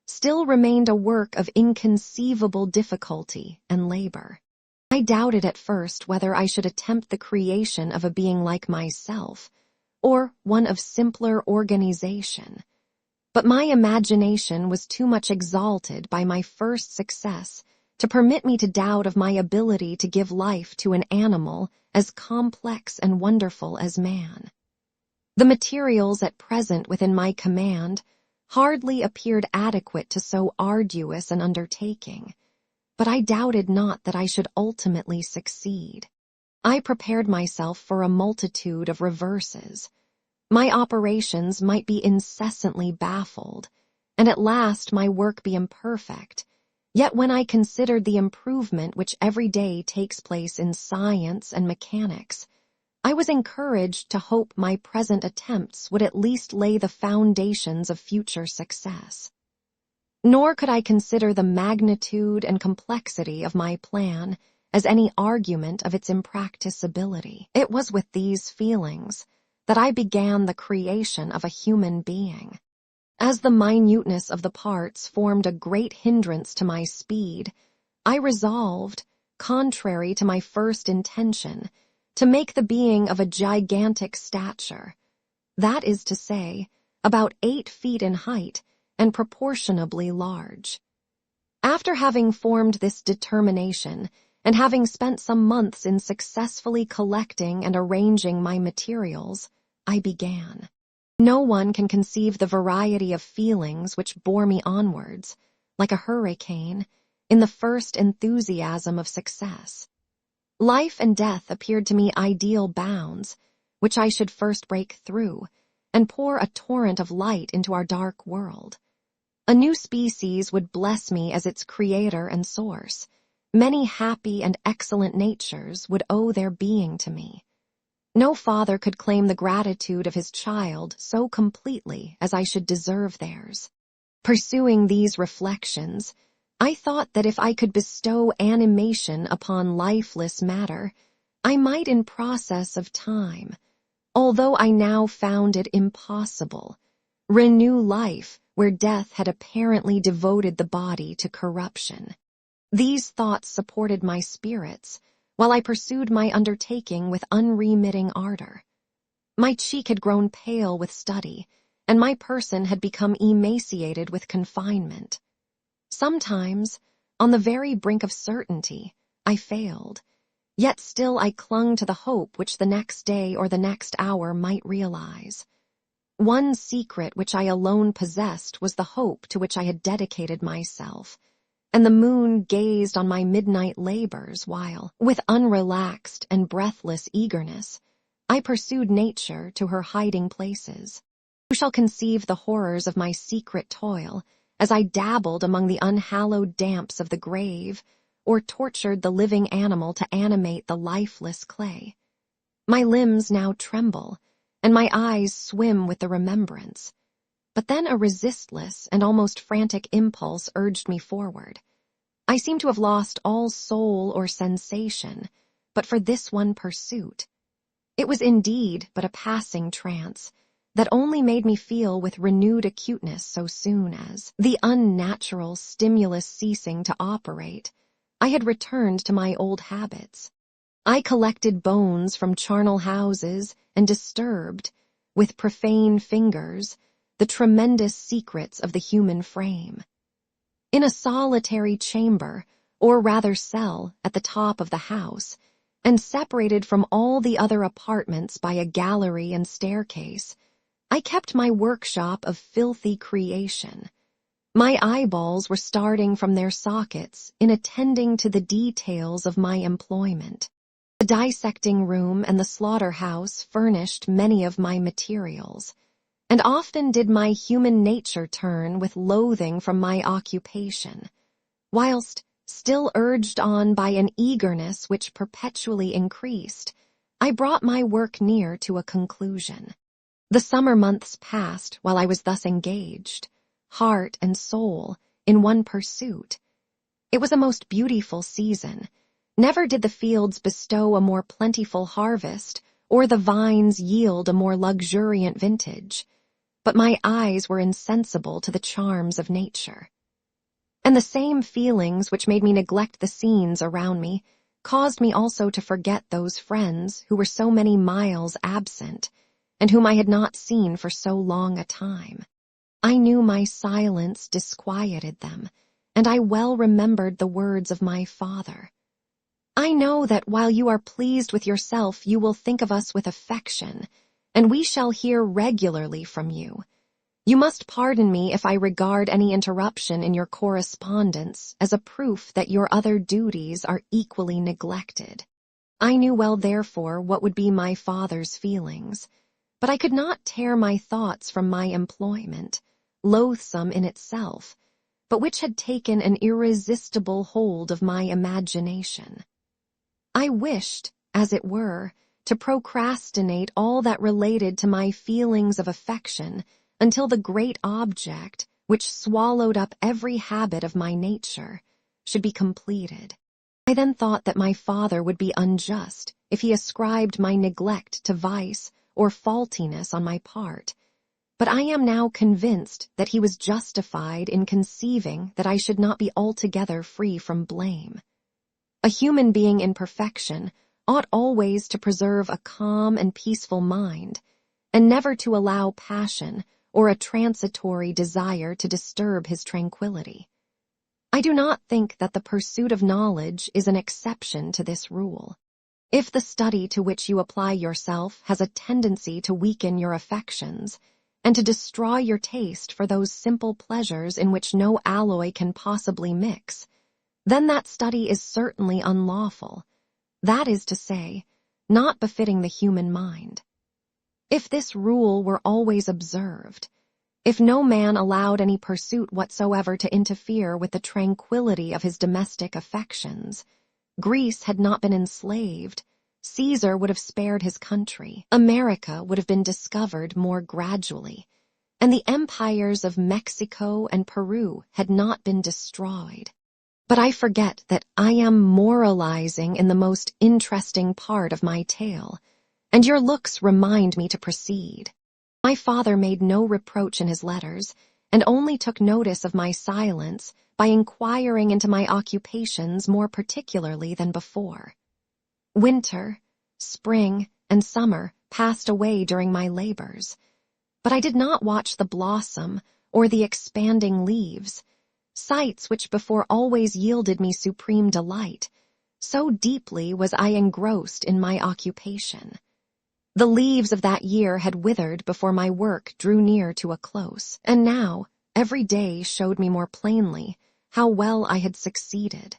still remained a work of inconceivable difficulty and labor. I doubted at first whether I should attempt the creation of a being like myself, or one of simpler organization. But my imagination was too much exalted by my first success to permit me to doubt of my ability to give life to an animal as complex and wonderful as man. The materials at present within my command hardly appeared adequate to so arduous an undertaking, but I doubted not that I should ultimately succeed. I prepared myself for a multitude of reverses. My operations might be incessantly baffled, and at last my work be imperfect. Yet when I considered the improvement which every day takes place in science and mechanics, I was encouraged to hope my present attempts would at least lay the foundations of future success. Nor could I consider the magnitude and complexity of my plan as any argument of its impracticability. It was with these feelings that I began the creation of a human being. As the minuteness of the parts formed a great hindrance to my speed, I resolved, contrary to my first intention, to make the being of a gigantic stature, that is to say, about 8 feet in height and proportionably large. After having formed this determination, and having spent some months in successfully collecting and arranging my materials, I began. No one can conceive the variety of feelings which bore me onwards, like a hurricane, in the first enthusiasm of success. Life and death appeared to me ideal bounds, which I should first break through, and pour a torrent of light into our dark world. A new species would bless me as its creator and source. Many happy and excellent natures would owe their being to me. No father could claim the gratitude of his child so completely as I should deserve theirs. Pursuing these reflections, I thought that if I could bestow animation upon lifeless matter, I might in process of time, although I now found it impossible, renew life where death had apparently devoted the body to corruption. These thoughts supported my spirits, while I pursued my undertaking with unremitting ardor. My cheek had grown pale with study, and my person had become emaciated with confinement. Sometimes, on the very brink of certainty, I failed, yet still I clung to the hope which the next day or the next hour might realize. One secret which I alone possessed was the hope to which I had dedicated myself, and the moon gazed on my midnight labors while, with unrelaxed and breathless eagerness, I pursued nature to her hiding places. Who shall conceive the horrors of my secret toil, as I dabbled among the unhallowed damps of the grave, or tortured the living animal to animate the lifeless clay? My limbs now tremble, and my eyes swim with the remembrance. But then a resistless and almost frantic impulse urged me forward. I seemed to have lost all soul or sensation, but for this one pursuit. It was indeed but a passing trance, that only made me feel with renewed acuteness so soon as, the unnatural stimulus ceasing to operate, I had returned to my old habits. I collected bones from charnel houses and disturbed, with profane fingers, the tremendous secrets of the human frame. In a solitary chamber, or rather cell, at the top of the house, and separated from all the other apartments by a gallery and staircase, I kept my workshop of filthy creation. My eyeballs were starting from their sockets in attending to the details of my employment. The dissecting room and the slaughterhouse furnished many of my materials, and often did my human nature turn with loathing from my occupation, Whilst still urged on by an eagerness which perpetually increased, I brought my work near to a conclusion. The summer months passed while I was thus engaged, heart and soul, in one pursuit. It was a most beautiful season. Never did the fields bestow a more plentiful harvest, or the vines yield a more luxuriant vintage. But my eyes were insensible to the charms of nature. And the same feelings which made me neglect the scenes around me caused me also to forget those friends who were so many miles absent, and whom I had not seen for so long a time. I knew my silence disquieted them, and I well remembered the words of my father. I know that while you are pleased with yourself, you will think of us with affection, and we shall hear regularly from you. You must pardon me if I regard any interruption in your correspondence as a proof that your other duties are equally neglected. I knew well, therefore, what would be my father's feelings, but I could not tear my thoughts from my employment, loathsome in itself, but which had taken an irresistible hold of my imagination. I wished, as it were, to procrastinate all that related to my feelings of affection until the great object, which swallowed up every habit of my nature, should be completed. I then thought that my father would be unjust if he ascribed my neglect to vice or faultiness on my part, but I am now convinced that he was justified in conceiving that I should not be altogether free from blame. A human being in perfection ought always to preserve a calm and peaceful mind, and never to allow passion or a transitory desire to disturb his tranquility. I do not think that the pursuit of knowledge is an exception to this rule. If the study to which you apply yourself has a tendency to weaken your affections, and to destroy your taste for those simple pleasures in which no alloy can possibly mix, then that study is certainly unlawful, that is to say, not befitting the human mind. If this rule were always observed, if no man allowed any pursuit whatsoever to interfere with the tranquility of his domestic affections, Greece had not been enslaved, Caesar would have spared his country, America would have been discovered more gradually, and the empires of Mexico and Peru had not been destroyed. But I forget that I am moralizing in the most interesting part of my tale, and your looks remind me to proceed. My father made no reproach in his letters, and only took notice of my silence by inquiring into my occupations more particularly than before. Winter, spring, and summer passed away during my labors, but I did not watch the blossom or the expanding leaves, sights which before always yielded me supreme delight, so deeply was I engrossed in my occupation. The leaves of that year had withered before my work drew near to a close, and now every day showed me more plainly how well I had succeeded.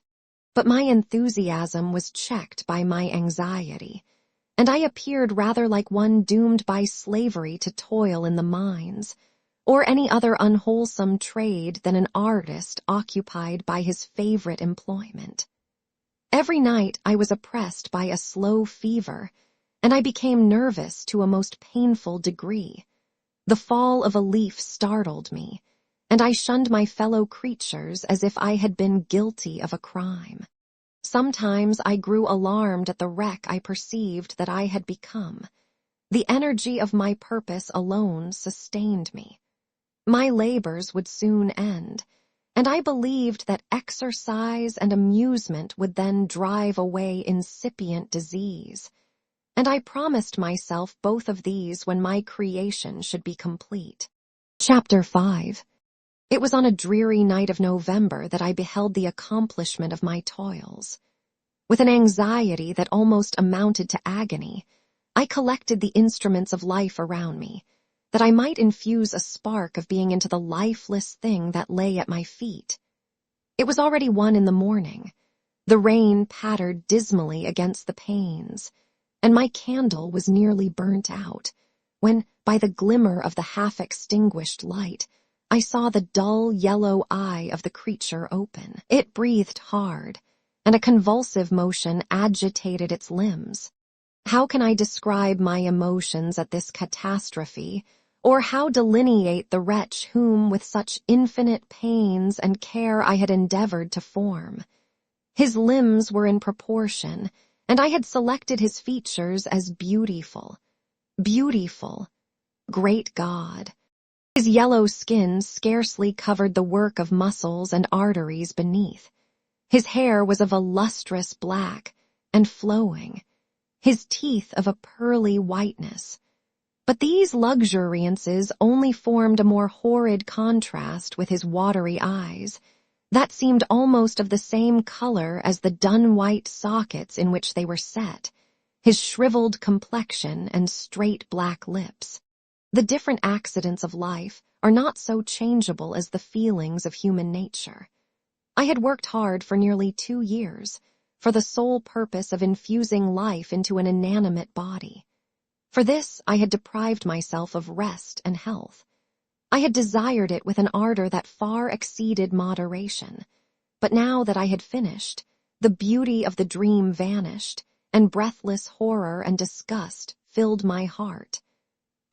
But my enthusiasm was checked by my anxiety, and I appeared rather like one doomed by slavery to toil in the mines, or any other unwholesome trade than an artist occupied by his favorite employment. Every night I was oppressed by a slow fever, and I became nervous to a most painful degree. The fall of a leaf startled me, and I shunned my fellow creatures as if I had been guilty of a crime. Sometimes I grew alarmed at the wreck I perceived that I had become. The energy of my purpose alone sustained me. My labors would soon end, and I believed that exercise and amusement would then drive away incipient disease, and I promised myself both of these when my creation should be complete. Chapter 5. It was on a dreary night of November that I beheld the accomplishment of my toils. With an anxiety that almost amounted to agony, I collected the instruments of life around me, that I might infuse a spark of being into the lifeless thing that lay at my feet. It was already 1 in the morning. The rain pattered dismally against the panes, and my candle was nearly burnt out, when, by the glimmer of the half-extinguished light, I saw the dull yellow eye of the creature open. It breathed hard, and a convulsive motion agitated its limbs. How can I describe my emotions at this catastrophe, or how delineate the wretch whom with such infinite pains and care I had endeavored to form? His limbs were in proportion, and I had selected his features as beautiful. Beautiful. Great God! His yellow skin scarcely covered the work of muscles and arteries beneath. His hair was of a lustrous black and flowing, his teeth of a pearly whiteness. But these luxuriances only formed a more horrid contrast with his watery eyes, that seemed almost of the same color as the dun-white sockets in which they were set, his shriveled complexion and straight black lips. The different accidents of life are not so changeable as the feelings of human nature. I had worked hard for nearly 2 years, for the sole purpose of infusing life into an inanimate body. For this I had deprived myself of rest and health. I had desired it with an ardor that far exceeded moderation. But now that I had finished, the beauty of the dream vanished, and breathless horror and disgust filled my heart.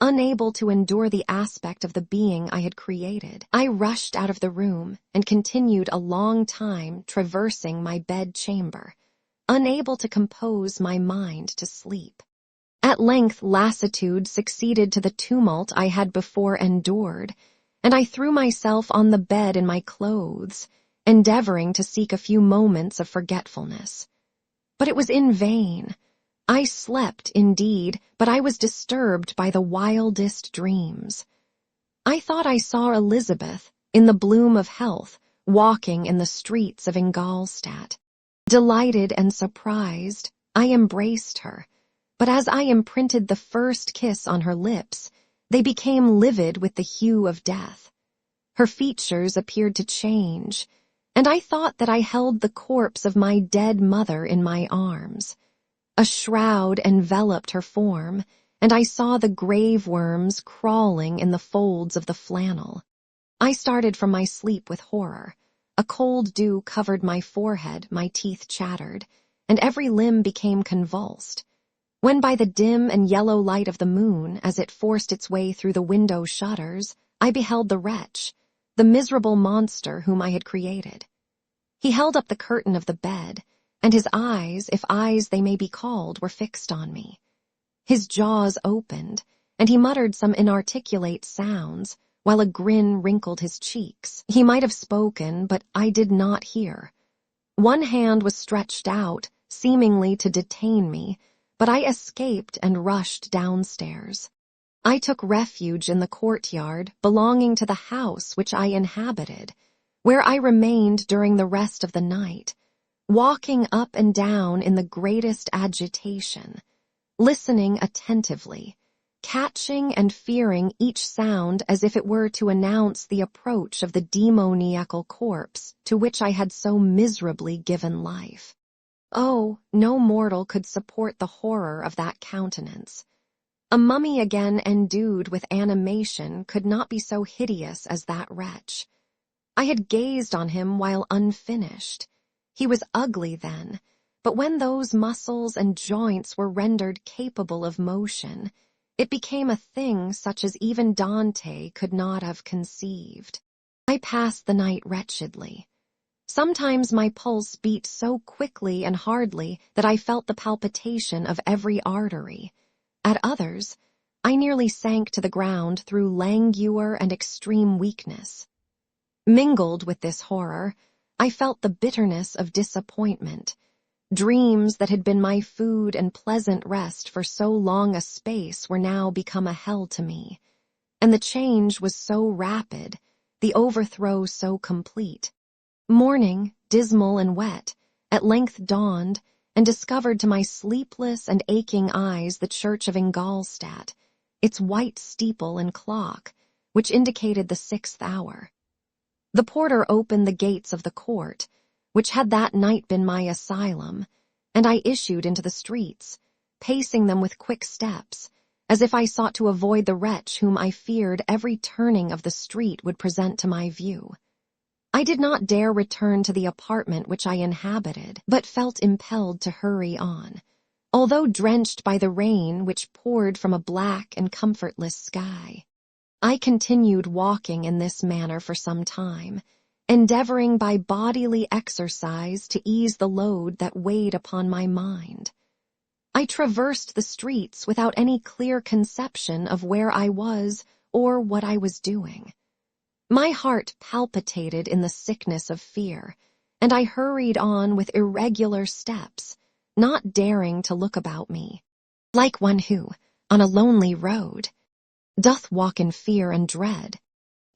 Unable to endure the aspect of the being I had created, I rushed out of the room and continued a long time traversing my bed chamber, unable to compose my mind to sleep. At length lassitude succeeded to the tumult I had before endured, and I threw myself on the bed in my clothes, endeavoring to seek a few moments of forgetfulness. But it was in vain. I slept, indeed, but I was disturbed by the wildest dreams. I thought I saw Elizabeth, in the bloom of health, walking in the streets of Ingolstadt. Delighted and surprised, I embraced her, but as I imprinted the first kiss on her lips, they became livid with the hue of death. Her features appeared to change, and I thought that I held the corpse of my dead mother in my arms. A shroud enveloped her form, and I saw the grave worms crawling in the folds of the flannel. I started from my sleep with horror. A cold dew covered my forehead, my teeth chattered, and every limb became convulsed. When by the dim and yellow light of the moon, as it forced its way through the window shutters, I beheld the wretch, the miserable monster whom I had created. He held up the curtain of the bed, and his eyes, if eyes they may be called, were fixed on me. His jaws opened, and he muttered some inarticulate sounds, while a grin wrinkled his cheeks. He might have spoken, but I did not hear. One hand was stretched out, seemingly to detain me, but I escaped and rushed downstairs. I took refuge in the courtyard belonging to the house which I inhabited, where I remained during the rest of the night, walking up and down in the greatest agitation, listening attentively, catching and fearing each sound as if it were to announce the approach of the demoniacal corpse to which I had so miserably given life. Oh, no mortal could support the horror of that countenance. A mummy again endued with animation could not be so hideous as that wretch. I had gazed on him while unfinished. He was ugly then, but when those muscles and joints were rendered capable of motion, it became a thing such as even Dante could not have conceived. I passed the night wretchedly. Sometimes my pulse beat so quickly and hardly that I felt the palpitation of every artery. At others, I nearly sank to the ground through languor and extreme weakness. Mingled with this horror, I felt the bitterness of disappointment. Dreams that had been my food and pleasant rest for so long a space were now become a hell to me, and the change was so rapid, the overthrow so complete. Morning, dismal and wet, at length dawned, and discovered to my sleepless and aching eyes the church of Ingolstadt, its white steeple and clock, which indicated the 6th hour. The porter opened the gates of the court, which had that night been my asylum, and I issued into the streets, pacing them with quick steps, as if I sought to avoid the wretch whom I feared every turning of the street would present to my view. I did not dare return to the apartment which I inhabited, but felt impelled to hurry on, although drenched by the rain which poured from a black and comfortless sky. I continued walking in this manner for some time, endeavoring by bodily exercise to ease the load that weighed upon my mind. I traversed the streets without any clear conception of where I was or what I was doing. My heart palpitated in the sickness of fear, and I hurried on with irregular steps, not daring to look about me, like one who, on a lonely road, doth walk in fear and dread,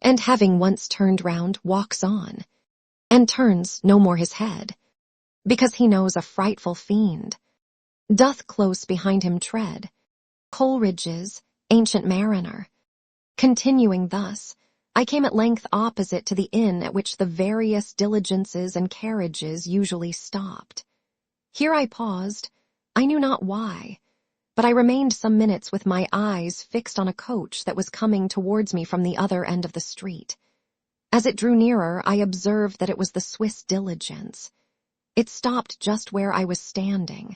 and having once turned round walks on, and turns no more his head, because he knows a frightful fiend doth close behind him tread. Coleridge's Ancient Mariner. Continuing thus, I came at length opposite to the inn at which the various diligences and carriages usually stopped. Here I paused, I knew not why, but I remained some minutes with my eyes fixed on a coach that was coming towards me from the other end of the street. As it drew nearer, I observed that it was the Swiss diligence. It stopped just where I was standing,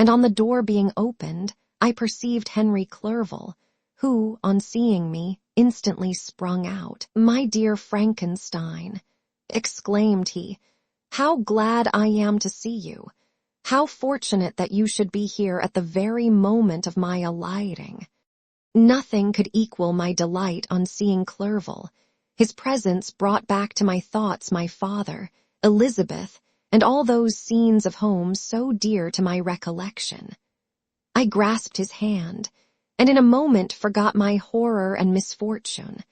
and on the door being opened, I perceived Henry Clerval, who, on seeing me, instantly sprung out. "My dear Frankenstein," exclaimed he, "how glad I am to see you! How fortunate that you should be here at the very moment of my alighting." Nothing could equal my delight on seeing Clerval. His presence brought back to my thoughts my father, Elizabeth, and all those scenes of home so dear to my recollection. I grasped his hand, and in a moment forgot my horror and misfortune.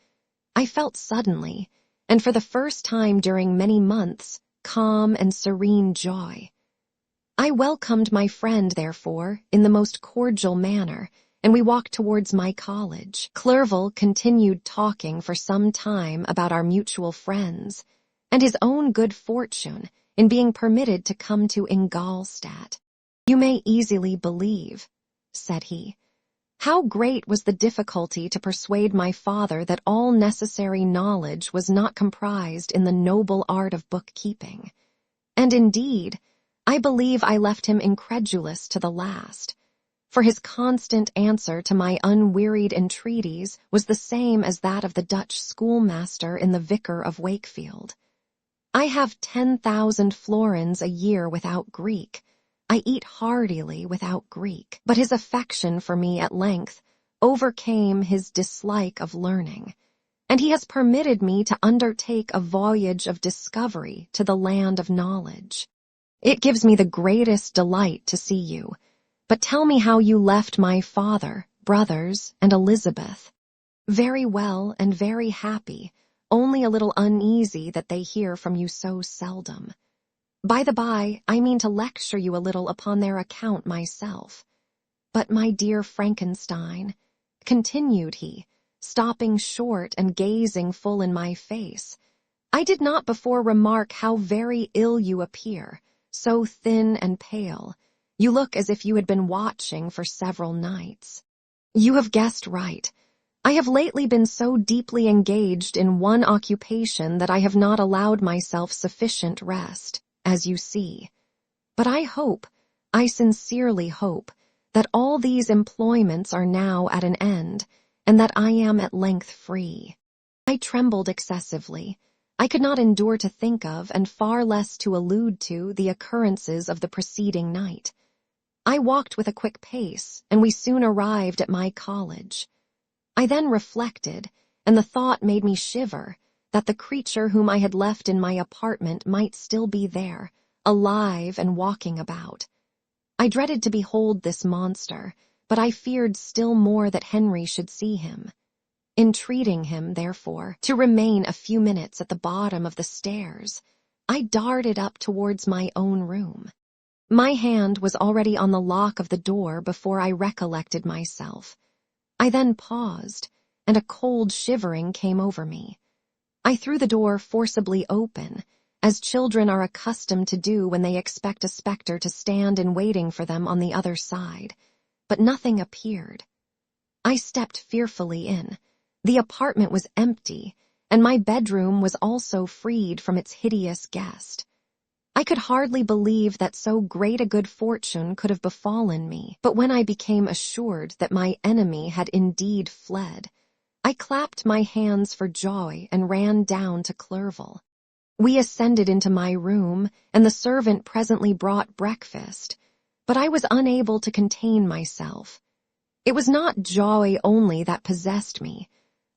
I felt suddenly, and for the first time during many months, calm and serene joy. I welcomed my friend, therefore, in the most cordial manner, and we walked towards my college. Clerval continued talking for some time about our mutual friends, and his own good fortune in being permitted to come to Ingolstadt. "You may easily believe," said he, "how great was the difficulty to persuade my father that all necessary knowledge was not comprised in the noble art of bookkeeping. And indeed, I believe I left him incredulous to the last, for his constant answer to my unwearied entreaties was the same as that of the Dutch schoolmaster in the Vicar of Wakefield. I have 10,000 florins a year without Greek. I eat heartily without Greek. But his affection for me at length overcame his dislike of learning, and he has permitted me to undertake a voyage of discovery to the land of knowledge. It gives me the greatest delight to see you, but tell me how you left my father, brothers, and Elizabeth." "Very well and very happy, only a little uneasy that they hear from you so seldom. By the by, I mean to lecture you a little upon their account myself. But my dear Frankenstein," continued he, stopping short and gazing full in my face, "I did not before remark how very ill you appear, so thin and pale. You look as if you had been watching for several nights." "You have guessed right. I have lately been so deeply engaged in one occupation that I have not allowed myself sufficient rest, as you see. But I sincerely hope, that all these employments are now at an end, and that I am at length free." I trembled excessively. I could not endure to think of, and far less to allude to, the occurrences of the preceding night. I walked with a quick pace, and we soon arrived at my college. I then reflected, and the thought made me shiver, that the creature whom I had left in my apartment might still be there, alive and walking about. I dreaded to behold this monster, but I feared still more that Henry should see him. Entreating him, therefore, to remain a few minutes at the bottom of the stairs, I darted up towards my own room. My hand was already on the lock of the door before I recollected myself. I then paused, and a cold shivering came over me. I threw the door forcibly open, as children are accustomed to do when they expect a spectre to stand in waiting for them on the other side, but nothing appeared. I stepped fearfully in. The apartment was empty, and my bedroom was also freed from its hideous guest. I could hardly believe that so great a good fortune could have befallen me, but when I became assured that my enemy had indeed fled, I clapped my hands for joy and ran down to Clerval. We ascended into my room, and the servant presently brought breakfast, but I was unable to contain myself. It was not joy only that possessed me.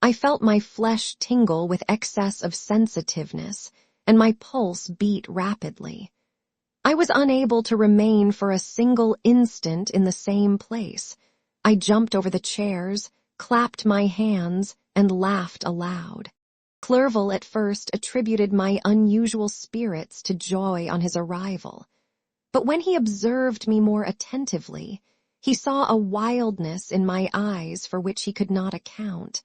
I felt my flesh tingle with excess of sensitiveness, and my pulse beat rapidly. I was unable to remain for a single instant in the same place. I jumped over the chairs, clapped my hands, and laughed aloud. Clerval at first attributed my unusual spirits to joy on his arrival, but when he observed me more attentively, he saw a wildness in my eyes for which he could not account,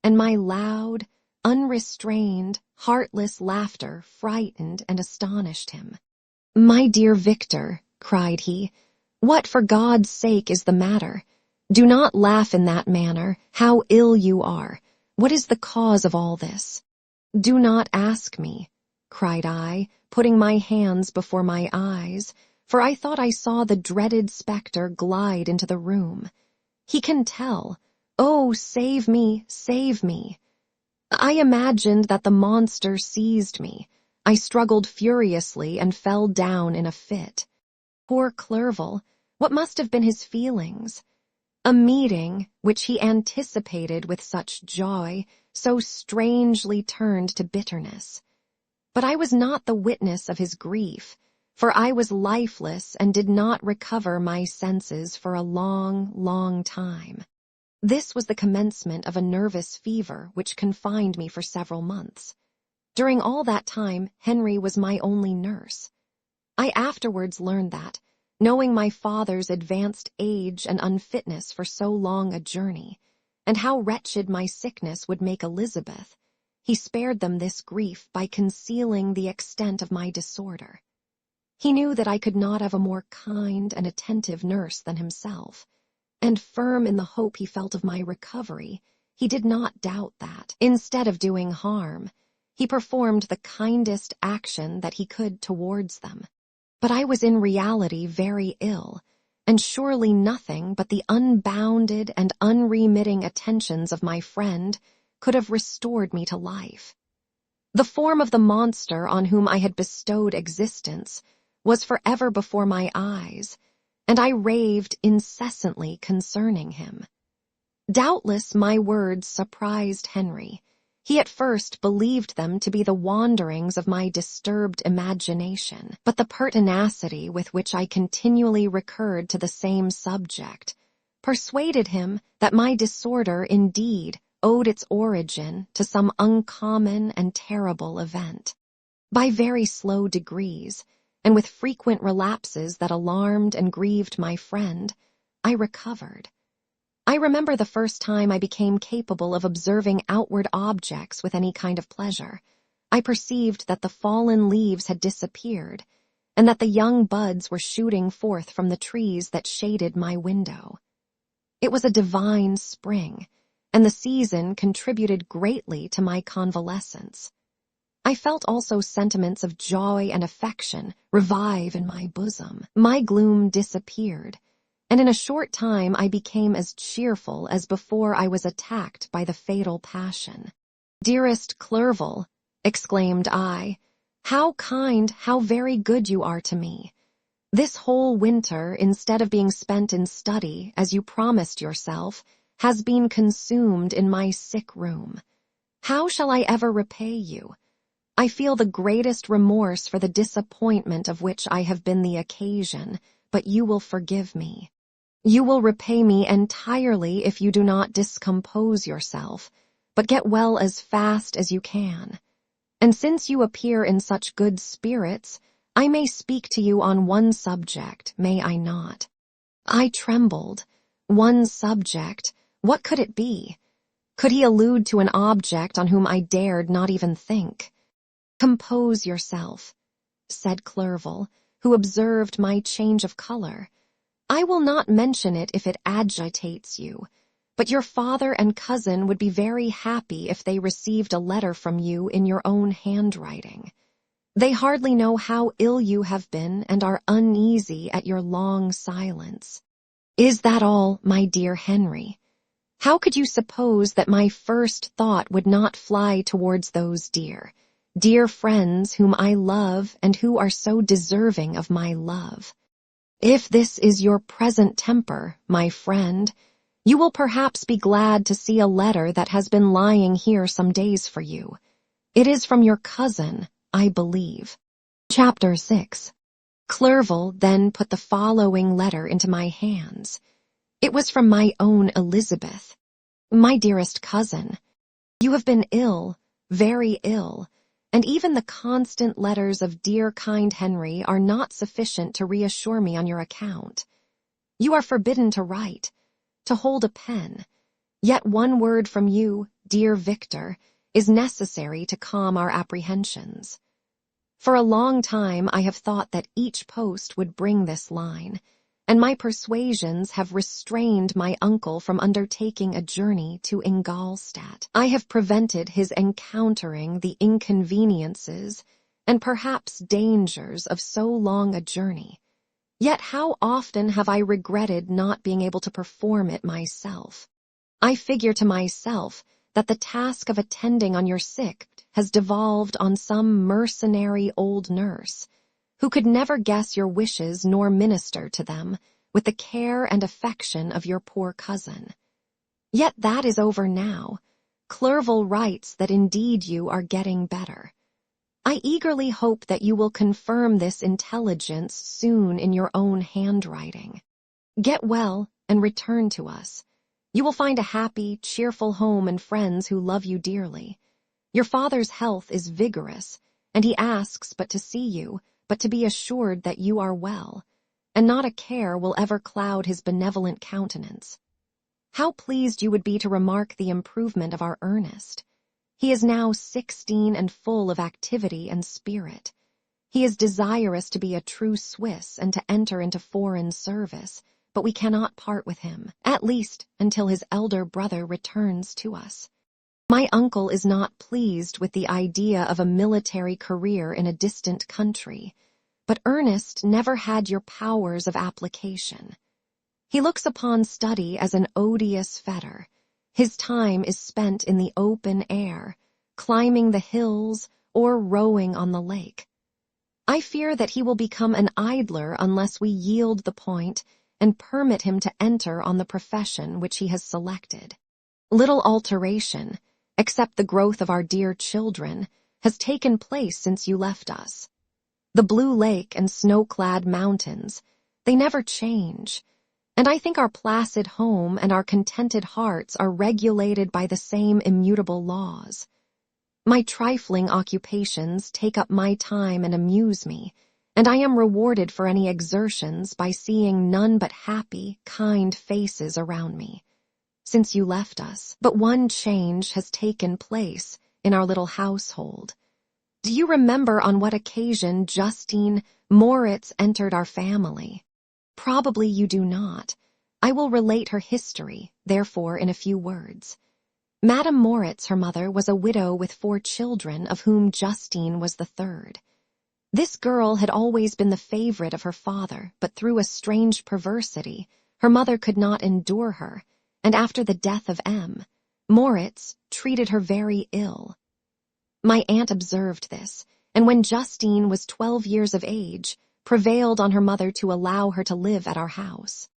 and my loud, unrestrained, heartless laughter frightened and astonished him. "My dear Victor," cried he, "what for God's sake is the matter? Do not laugh in that manner. How ill you are! What is the cause of all this?" "Do not ask me," cried I, putting my hands before my eyes, for I thought I saw the dreaded spectre glide into the room. "He can tell. Oh, save me, save me!" I imagined that the monster seized me. I struggled furiously and fell down in a fit. Poor Clerval, what must have been his feelings? A meeting, which he anticipated with such joy, so strangely turned to bitterness. But I was not the witness of his grief, for I was lifeless and did not recover my senses for a long, long time. This was the commencement of a nervous fever which confined me for several months. During all that time, Henry was my only nurse. I afterwards learned that, knowing my father's advanced age and unfitness for so long a journey, and how wretched my sickness would make Elizabeth, he spared them this grief by concealing the extent of my disorder. He knew that I could not have a more kind and attentive nurse than himself, and firm in the hope he felt of my recovery, he did not doubt that, instead of doing harm, he performed the kindest action that he could towards them. But I was in reality very ill, and surely nothing but the unbounded and unremitting attentions of my friend could have restored me to life. The form of the monster on whom I had bestowed existence was forever before my eyes, and I raved incessantly concerning him. Doubtless my words surprised Henry. He at first believed them to be the wanderings of my disturbed imagination, but the pertinacity with which I continually recurred to the same subject persuaded him that my disorder indeed owed its origin to some uncommon and terrible event. By very slow degrees, and with frequent relapses that alarmed and grieved my friend, I recovered. I remember the first time I became capable of observing outward objects with any kind of pleasure. I perceived that the fallen leaves had disappeared, and that the young buds were shooting forth from the trees that shaded my window. It was a divine spring, and the season contributed greatly to my convalescence. I felt also sentiments of joy and affection revive in my bosom. My gloom disappeared, and in a short time I became as cheerful as before I was attacked by the fatal passion. "Dearest Clerval," exclaimed I, "how kind, how very good you are to me. This whole winter, instead of being spent in study, as you promised yourself, has been consumed in my sick room. How shall I ever repay you? I feel the greatest remorse for the disappointment of which I have been the occasion, but you will forgive me. You will repay me entirely if you do not discompose yourself, but get well as fast as you can. And since you appear in such good spirits, I may speak to you on one subject, may I not?" I trembled. One subject? What could it be? Could he allude to an object on whom I dared not even think? "Compose yourself," said Clerval, who observed my change of color. "I will not mention it if it agitates you, But your father and cousin would be very happy if they received a letter from you in your own handwriting. They hardly know how ill you have been and are uneasy at your long silence. Is that all, my dear Henry? How could you suppose that my first thought would not fly towards those dear friends whom I love and who are so deserving of my love? If this is your present temper, my friend, you will perhaps be glad to see a letter that has been lying here some days for you. It is from your cousin, I believe. Chapter 6. Clerval then put the following letter into my hands. It was from my own Elizabeth. My dearest cousin, you have been ill, very ill, and even the constant letters of dear kind Henry are not sufficient to reassure me on your account. You are forbidden to write, to hold a pen, yet one word from you, dear Victor, is necessary to calm our apprehensions. For a long time I have thought that each post would bring this line, and my persuasions have restrained my uncle from undertaking a journey to Ingolstadt. I have prevented his encountering the inconveniences and perhaps dangers of so long a journey. Yet how often have I regretted not being able to perform it myself? I figure to myself that the task of attending on your sick has devolved on some mercenary old nurse, who could never guess your wishes nor minister to them with the care and affection of your poor cousin. Yet that is over now. Clerval writes that indeed you are getting better. I eagerly hope that you will confirm this intelligence soon in your own handwriting. Get well and return to us. You will find a happy, cheerful home and friends who love you dearly. Your father's health is vigorous, and he asks but to see you, but to be assured that you are well, and not a care will ever cloud his benevolent countenance. How pleased you would be to remark the improvement of our Ernest. He is now 16 and full of activity and spirit. He is desirous to be a true Swiss and to enter into foreign service, but we cannot part with him, at least until his elder brother returns to us. My uncle is not pleased with the idea of a military career in a distant country, but Ernest never had your powers of application. He looks upon study as an odious fetter. His time is spent in the open air, climbing the hills or rowing on the lake. I fear that he will become an idler unless we yield the point and permit him to enter on the profession which he has selected. Little alteration, except the growth of our dear children, has taken place since you left us. The blue lake and snow-clad mountains, they never change, and I think our placid home and our contented hearts are regulated by the same immutable laws. My trifling occupations take up my time and amuse me, and I am rewarded for any exertions by seeing none but happy, kind faces around me. Since you left us, but one change has taken place in our little household. Do you remember on what occasion Justine Moritz entered our family? Probably you do not. I will relate her history, therefore, in a few words. Madame Moritz, her mother, was a widow with 4 children, of whom Justine was the third. This girl had always been the favorite of her father, but through a strange perversity, her mother could not endure her, and after the death of M., Moritz treated her very ill. My aunt observed this, and when Justine was 12 years of age, prevailed on her mother to allow her to live at our house.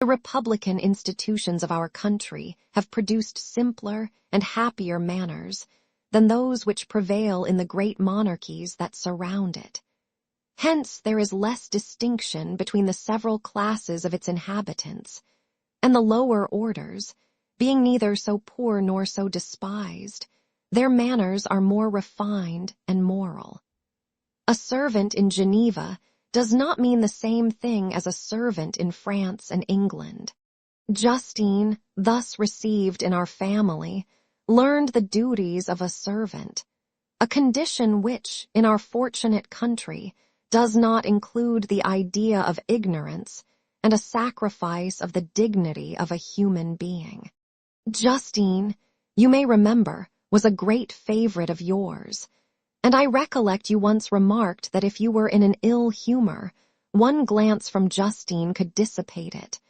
The republican institutions of our country have produced simpler and happier manners than those which prevail in the great monarchies that surround it. Hence there is less distinction between the several classes of its inhabitants, and the lower orders, being neither so poor nor so despised, their manners are more refined and moral. A servant in Geneva does not mean the same thing as a servant in France and England. Justine, thus received in our family, learned the duties of a servant, a condition which, in our fortunate country, does not include the idea of ignorance and a sacrifice of the dignity of a human being. Justine, you may remember, was a great favorite of yours, and I recollect you once remarked that if you were in an ill humor, one glance from Justine could dissipate it,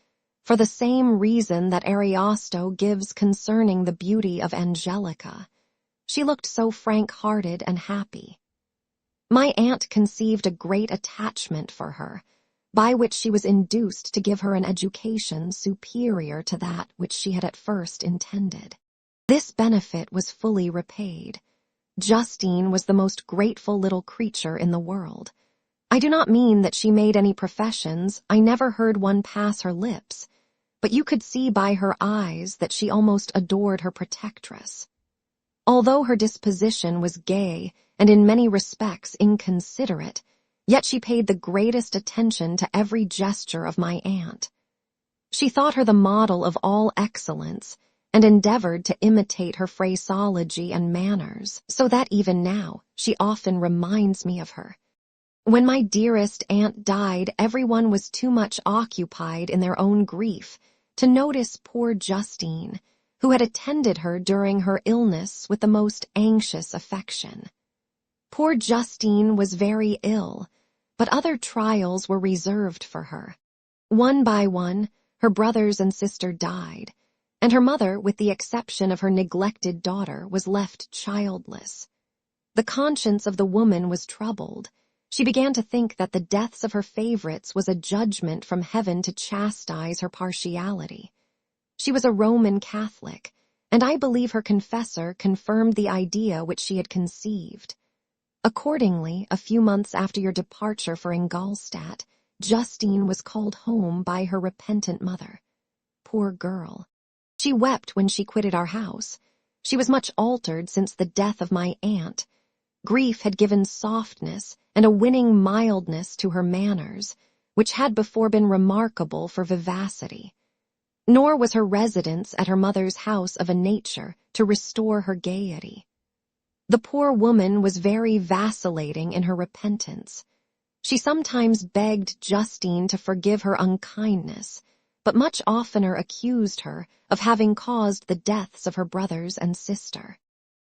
for the same reason that Ariosto gives concerning the beauty of Angelica. She looked so frank-hearted and happy. My aunt conceived a great attachment for her, by which she was induced to give her an education superior to that which she had at first intended. This benefit was fully repaid. Justine was the most grateful little creature in the world. I do not mean that she made any professions, I never heard one pass her lips, but you could see by her eyes that she almost adored her protectress. Although her disposition was gay and in many respects inconsiderate, yet she paid the greatest attention to every gesture of my aunt. She thought her the model of all excellence, and endeavored to imitate her phraseology and manners, so that even now she often reminds me of her. When my dearest aunt died, everyone was too much occupied in their own grief to notice poor Justine, who had attended her during her illness with the most anxious affection. Poor Justine was very ill, but other trials were reserved for her. One by one, her brothers and sister died, and her mother, with the exception of her neglected daughter, was left childless. The conscience of the woman was troubled. She began to think that the deaths of her favorites was a judgment from heaven to chastise her partiality. She was a Roman Catholic, and I believe her confessor confirmed the idea which she had conceived. Accordingly, a few months after your departure for Ingolstadt, Justine was called home by her repentant mother. Poor girl. She wept when she quitted our house. She was much altered since the death of my aunt. Grief had given softness and a winning mildness to her manners, which had before been remarkable for vivacity. Nor was her residence at her mother's house of a nature to restore her gaiety. The poor woman was very vacillating in her repentance. She sometimes begged Justine to forgive her unkindness, but much oftener accused her of having caused the deaths of her brothers and sister.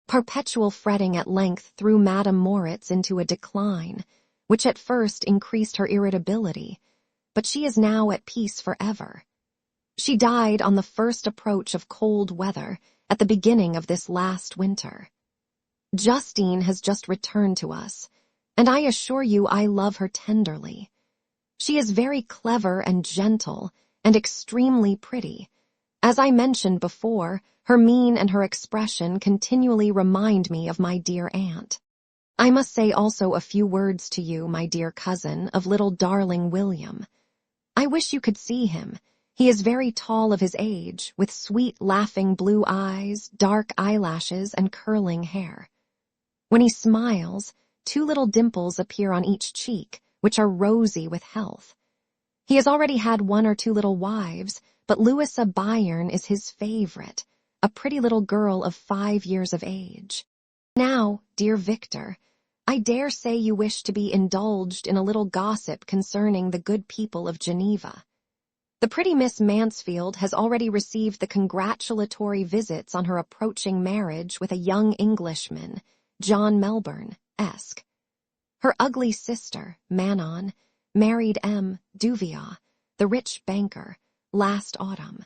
Perpetual fretting at length threw Madame Moritz into a decline, which at first increased her irritability, but she is now at peace forever. She died on the first approach of cold weather at the beginning of this last winter. Justine has just returned to us, and I assure you I love her tenderly. She is very clever and gentle, and extremely pretty. As I mentioned before, her mien and her expression continually remind me of my dear aunt. I must say also a few words to you, my dear cousin, of little darling William. I wish you could see him. He is very tall of his age, with sweet laughing blue eyes, dark eyelashes, and curling hair. When he smiles, 2 little dimples appear on each cheek, which are rosy with health. He has already had 1 or 2 little wives, but Louisa Byron is his favorite, a pretty little girl of 5 years of age. Now, dear Victor, I dare say you wish to be indulged in a little gossip concerning the good people of Geneva. The pretty Miss Mansfield has already received the congratulatory visits on her approaching marriage with a young Englishman, John Melbourne, Esq. Her ugly sister, Manon, married M. Duviat, the rich banker, last autumn.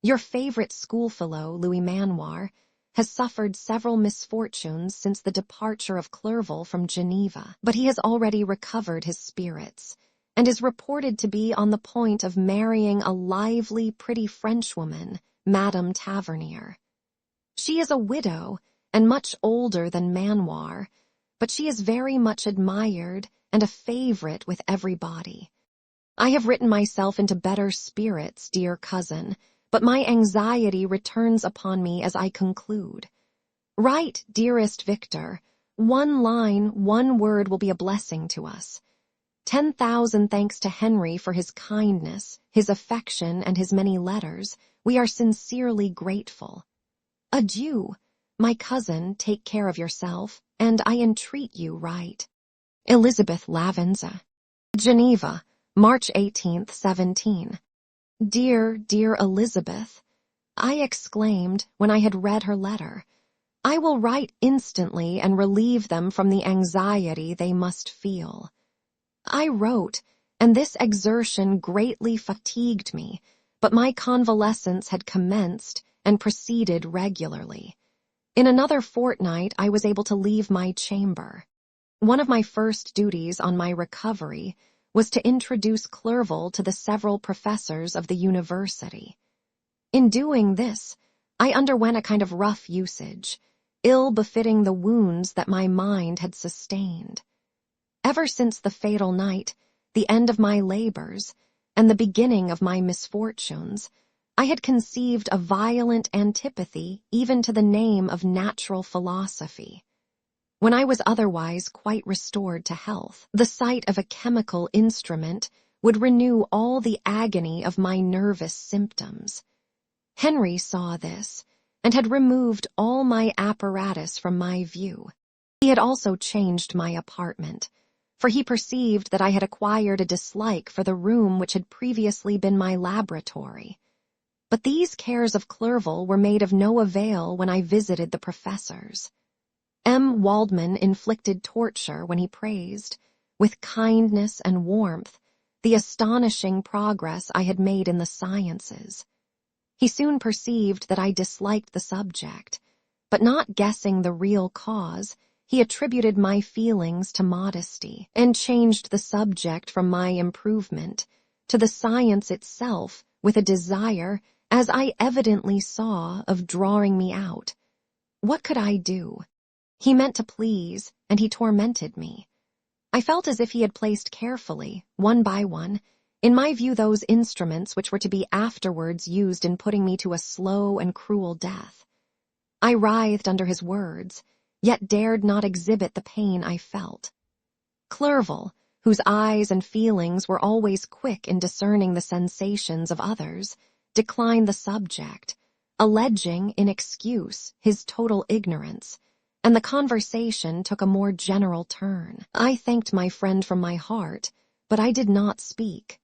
Your favorite schoolfellow, Louis Manoir, has suffered several misfortunes since the departure of Clerval from Geneva, but he has already recovered his spirits, and is reported to be on the point of marrying a lively, pretty Frenchwoman, Madame Tavernier. She is a widow, and much older than Manoir, but she is very much admired and a favorite with everybody. I have written myself into better spirits, dear cousin, but my anxiety returns upon me as I conclude. Write, dearest Victor. 1 line, 1 word will be a blessing to us. 10,000 thanks to Henry for his kindness, his affection, and his many letters. We are sincerely grateful. Adieu. My cousin, take care of yourself, and I entreat you write. Elizabeth Lavenza. Geneva, March 18th, 17. Dear, dear Elizabeth, I exclaimed when I had read her letter. "I will write instantly and relieve them from the anxiety they must feel." I wrote, and this exertion greatly fatigued me, but my convalescence had commenced and proceeded regularly. In another fortnight I was able to leave my chamber. One of my first duties on my recovery was to introduce Clerval to the several professors of the university. In doing this, I underwent a kind of rough usage, ill befitting the wounds that my mind had sustained. Ever since the fatal night, the end of my labors, and the beginning of my misfortunes, I had conceived a violent antipathy even to the name of natural philosophy. When I was otherwise quite restored to health, the sight of a chemical instrument would renew all the agony of my nervous symptoms. Henry saw this, and had removed all my apparatus from my view. He had also changed my apartment, for he perceived that I had acquired a dislike for the room which had previously been my laboratory. But these cares of Clerval were made of no avail when I visited the professors. M. Waldman inflicted torture when he praised, with kindness and warmth, the astonishing progress I had made in the sciences. He soon perceived that I disliked the subject, but not guessing the real cause, he attributed my feelings to modesty, and changed the subject from my improvement to the science itself with a desire, as I evidently saw, of drawing me out. What could I do? He meant to please, and he tormented me. I felt as if he had placed carefully, one by one, in my view those instruments which were to be afterwards used in putting me to a slow and cruel death. I writhed under his words, yet dared not exhibit the pain I felt. Clerval, whose eyes and feelings were always quick in discerning the sensations of others, declined the subject, alleging in excuse his total ignorance, and the conversation took a more general turn. I thanked my friend from my heart, but I did not speak.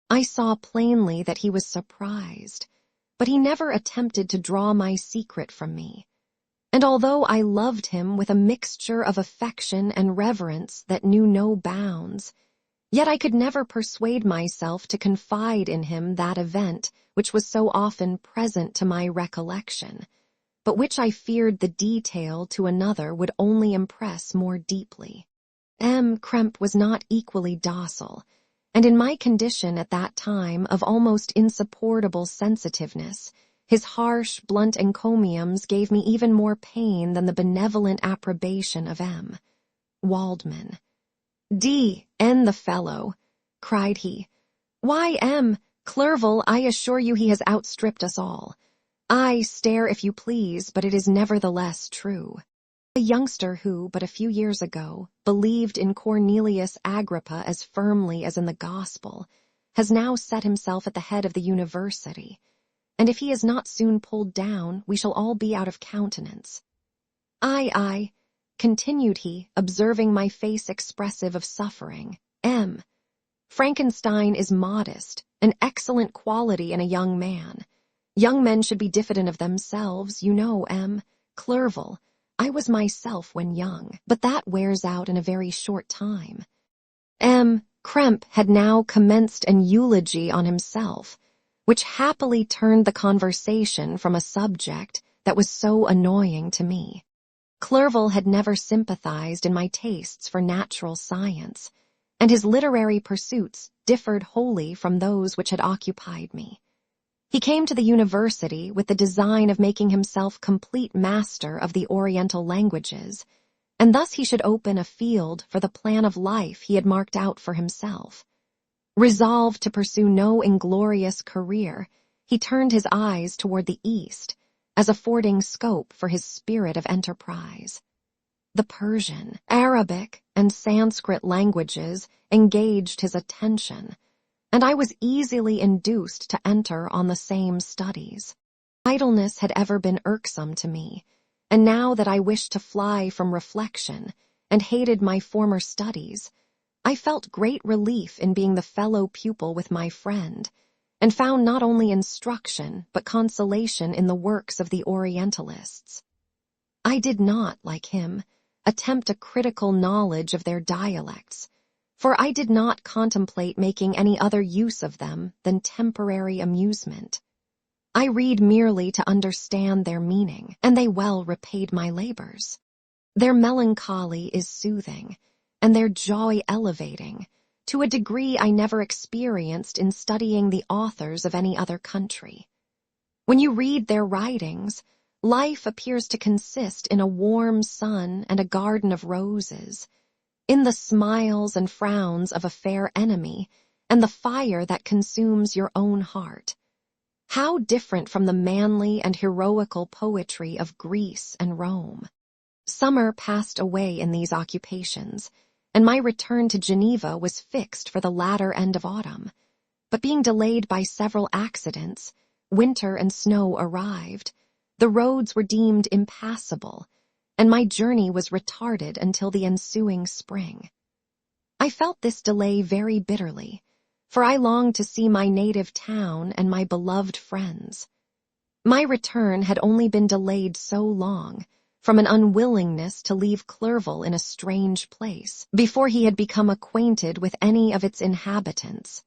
I saw plainly that he was surprised, but he never attempted to draw my secret from me. And although I loved him with a mixture of affection and reverence that knew no bounds, yet I could never persuade myself to confide in him that event which was so often present to my recollection, but which I feared the detail to another would only impress more deeply. M. Krempe was not equally docile, and in my condition at that time of almost insupportable sensitiveness, his harsh, blunt encomiums gave me even more pain than the benevolent approbation of M. Waldman. "D.N. the fellow," cried he. "Why, M. Clerval, I assure you he has outstripped us all. I stare if you please, but it is nevertheless true." A youngster who, but a few years ago, believed in Cornelius Agrippa as firmly as in the gospel, has now set himself at the head of the university, and if he is not soon pulled down, we shall all be out of countenance. I, continued he, observing my face expressive of suffering, M. Frankenstein is modest, an excellent quality in a young man. Young men should be diffident of themselves, you know, M. Clerval. I was myself when young, but that wears out in a very short time. M. Krempe had now commenced an eulogy on himself, which happily turned the conversation from a subject that was so annoying to me. Clerval had never sympathized in my tastes for natural science, and his literary pursuits differed wholly from those which had occupied me. He came to the university with the design of making himself complete master of the Oriental languages, and thus he should open a field for the plan of life he had marked out for himself. Resolved to pursue no inglorious career, he turned his eyes toward the East, as affording scope for his spirit of enterprise. The Persian, Arabic, and Sanskrit languages engaged his attention, and I was easily induced to enter on the same studies. Idleness had ever been irksome to me, and now that I wished to fly from reflection and hated my former studies, I felt great relief in being the fellow pupil with my friend, and found not only instruction but consolation in the works of the Orientalists. I did not, like him, attempt a critical knowledge of their dialects, for I did not contemplate making any other use of them than temporary amusement. I read merely to understand their meaning, and they well repaid my labors. Their melancholy is soothing, and their joy elevating, to a degree I never experienced in studying the authors of any other country. When you read their writings, life appears to consist in a warm sun and a garden of roses, in the smiles and frowns of a fair enemy, and the fire that consumes your own heart. How different from the manly and heroical poetry of Greece and Rome. Summer passed away in these occupations, and my return to Geneva was fixed for the latter end of autumn. But being delayed by several accidents, winter and snow arrived, the roads were deemed impassable, and my journey was retarded until the ensuing spring. I felt this delay very bitterly, for I longed to see my native town and my beloved friends. My return had only been delayed so long, from an unwillingness to leave Clerval in a strange place, before he had become acquainted with any of its inhabitants.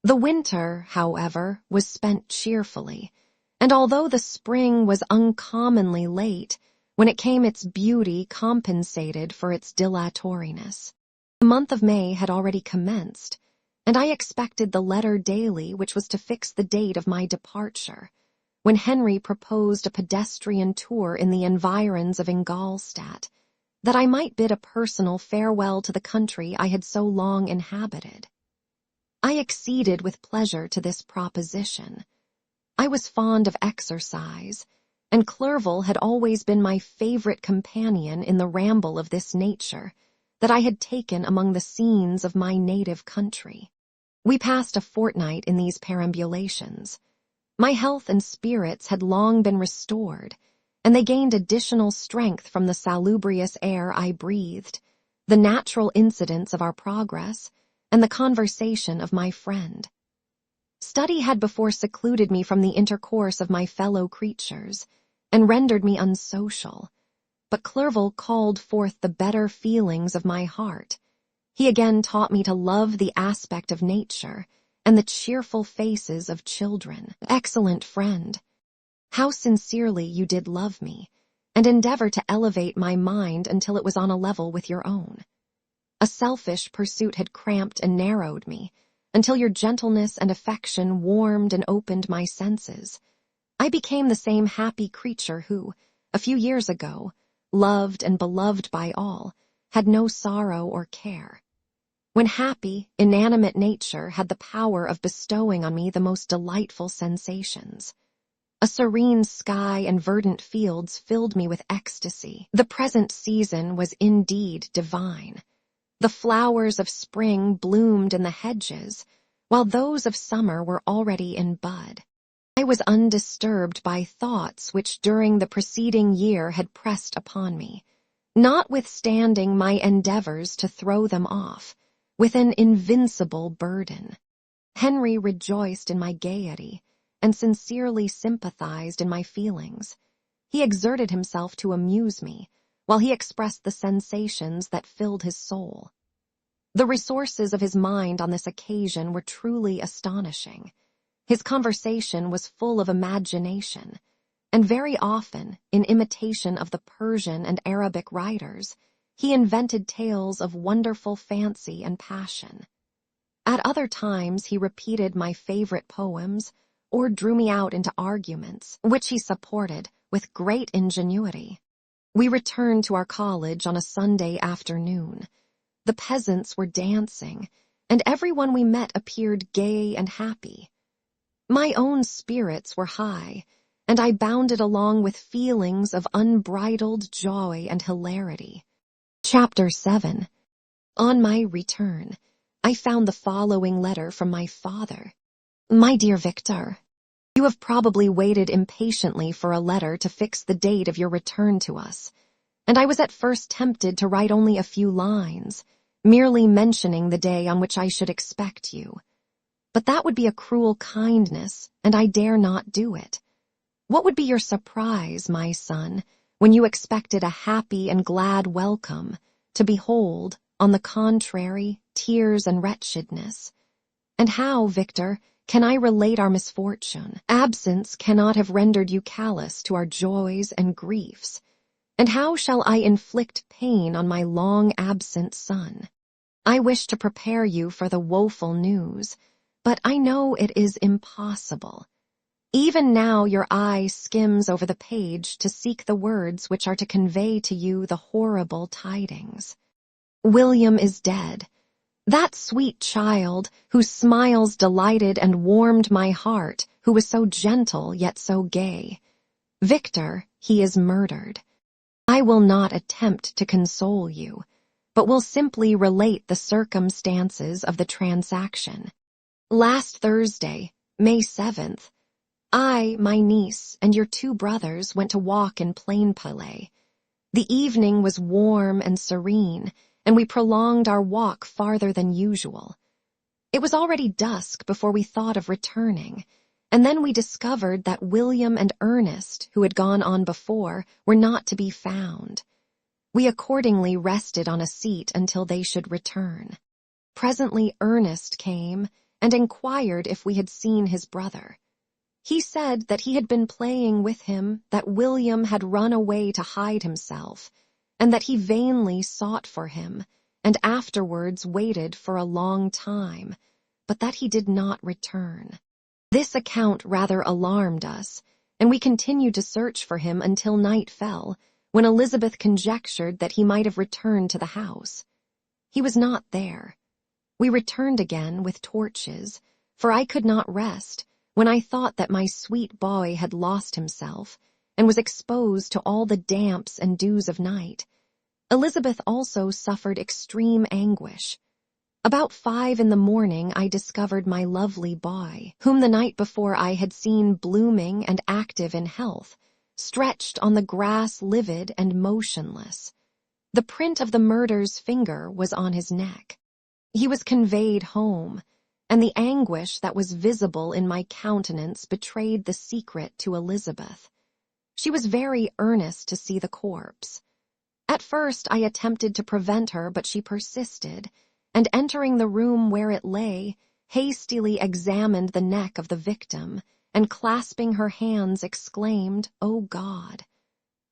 The winter, however, was spent cheerfully, and although the spring was uncommonly late, when it came its beauty compensated for its dilatoriness. The month of May had already commenced, and I expected the letter daily which was to fix the date of my departure, when Henry proposed a pedestrian tour in the environs of Ingolstadt, that I might bid a personal farewell to the country I had so long inhabited. I acceded with pleasure to this proposition. I was fond of exercise, and Clerval had always been my favorite companion in the ramble of this nature that I had taken among the scenes of my native country. We passed a fortnight in these perambulations. My health and spirits had long been restored, and they gained additional strength from the salubrious air I breathed, the natural incidents of our progress, and the conversation of my friend. Study had before secluded me from the intercourse of my fellow creatures, and rendered me unsocial, but Clerval called forth the better feelings of my heart. He again taught me to love the aspect of nature and the cheerful faces of children. Excellent friend, how sincerely you did love me, and endeavor to elevate my mind until it was on a level with your own. A selfish pursuit had cramped and narrowed me, until your gentleness and affection warmed and opened my senses. I became the same happy creature who, a few years ago, loved and beloved by all, had no sorrow or care. When happy, inanimate nature had the power of bestowing on me the most delightful sensations. A serene sky and verdant fields filled me with ecstasy. The present season was indeed divine. The flowers of spring bloomed in the hedges, while those of summer were already in bud. I was undisturbed by thoughts which during the preceding year had pressed upon me, notwithstanding my endeavors to throw them off, with an invincible burden. Henry rejoiced in my gaiety, and sincerely sympathized in my feelings. He exerted himself to amuse me, while he expressed the sensations that filled his soul. The resources of his mind on this occasion were truly astonishing. His conversation was full of imagination, and very often, in imitation of the Persian and Arabic writers, he invented tales of wonderful fancy and passion. At other times he repeated my favorite poems, or drew me out into arguments, which he supported with great ingenuity. We returned to our college on a Sunday afternoon. The peasants were dancing, and everyone we met appeared gay and happy. My own spirits were high, and I bounded along with feelings of unbridled joy and hilarity. Chapter 7. On my return, I found the following letter from my father. My dear Victor, you have probably waited impatiently for a letter to fix the date of your return to us, and I was at first tempted to write only a few lines, merely mentioning the day on which I should expect you. But that would be a cruel kindness, and I dare not do it. What would be your surprise, my son, when you expected a happy and glad welcome, to behold, on the contrary, tears and wretchedness? And how, Victor, can I relate our misfortune? Absence cannot have rendered you callous to our joys and griefs. And how shall I inflict pain on my long-absent son? I wish to prepare you for the woeful news, but I know it is impossible. Even now your eye skims over the page to seek the words which are to convey to you the horrible tidings. William is dead. That sweet child, whose smiles delighted and warmed my heart, who was so gentle yet so gay. Victor, he is murdered. I will not attempt to console you, but will simply relate the circumstances of the transaction. Last Thursday, May 7th, I, my niece, and your 2 brothers went to walk in Plainpalais. The evening was warm and serene, and we prolonged our walk farther than usual. It was already dusk before we thought of returning, and then we discovered that William and Ernest, who had gone on before, were not to be found. We accordingly rested on a seat until they should return. Presently Ernest came and inquired if we had seen his brother. He said that he had been playing with him, that William had run away to hide himself, and that he vainly sought for him, and afterwards waited for a long time, but that he did not return. This account rather alarmed us, and we continued to search for him until night fell, when Elizabeth conjectured that he might have returned to the house. He was not there. We returned again with torches, for I could not rest when I thought that my sweet boy had lost himself, and was exposed to all the damps and dews of night. Elizabeth also suffered extreme anguish. About 5 in the morning I discovered my lovely boy, whom the night before I had seen blooming and active in health, stretched on the grass livid and motionless. The print of the murderer's finger was on his neck. He was conveyed home, and the anguish that was visible in my countenance betrayed the secret to Elizabeth. She was very earnest to see the corpse. At first I attempted to prevent her, but she persisted, and entering the room where it lay, hastily examined the neck of the victim, and clasping her hands exclaimed, "O God,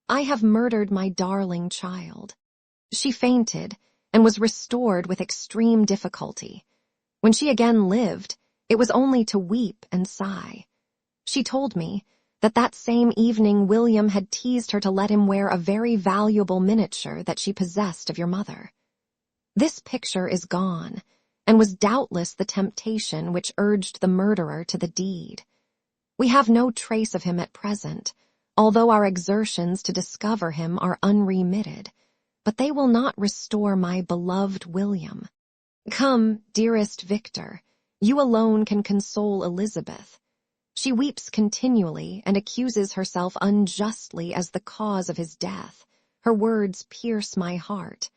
I have murdered my darling child." She fainted, and was restored with extreme difficulty. When she again lived, it was only to weep and sigh. She told me that same evening William had teased her to let him wear a very valuable miniature that she possessed of your mother. This picture is gone, and was doubtless the temptation which urged the murderer to the deed. We have no trace of him at present, although our exertions to discover him are unremitted, but they will not restore my beloved William. Come, dearest Victor, you alone can console Elizabeth. She weeps continually and accuses herself unjustly as the cause of his death. Her words pierce my heart.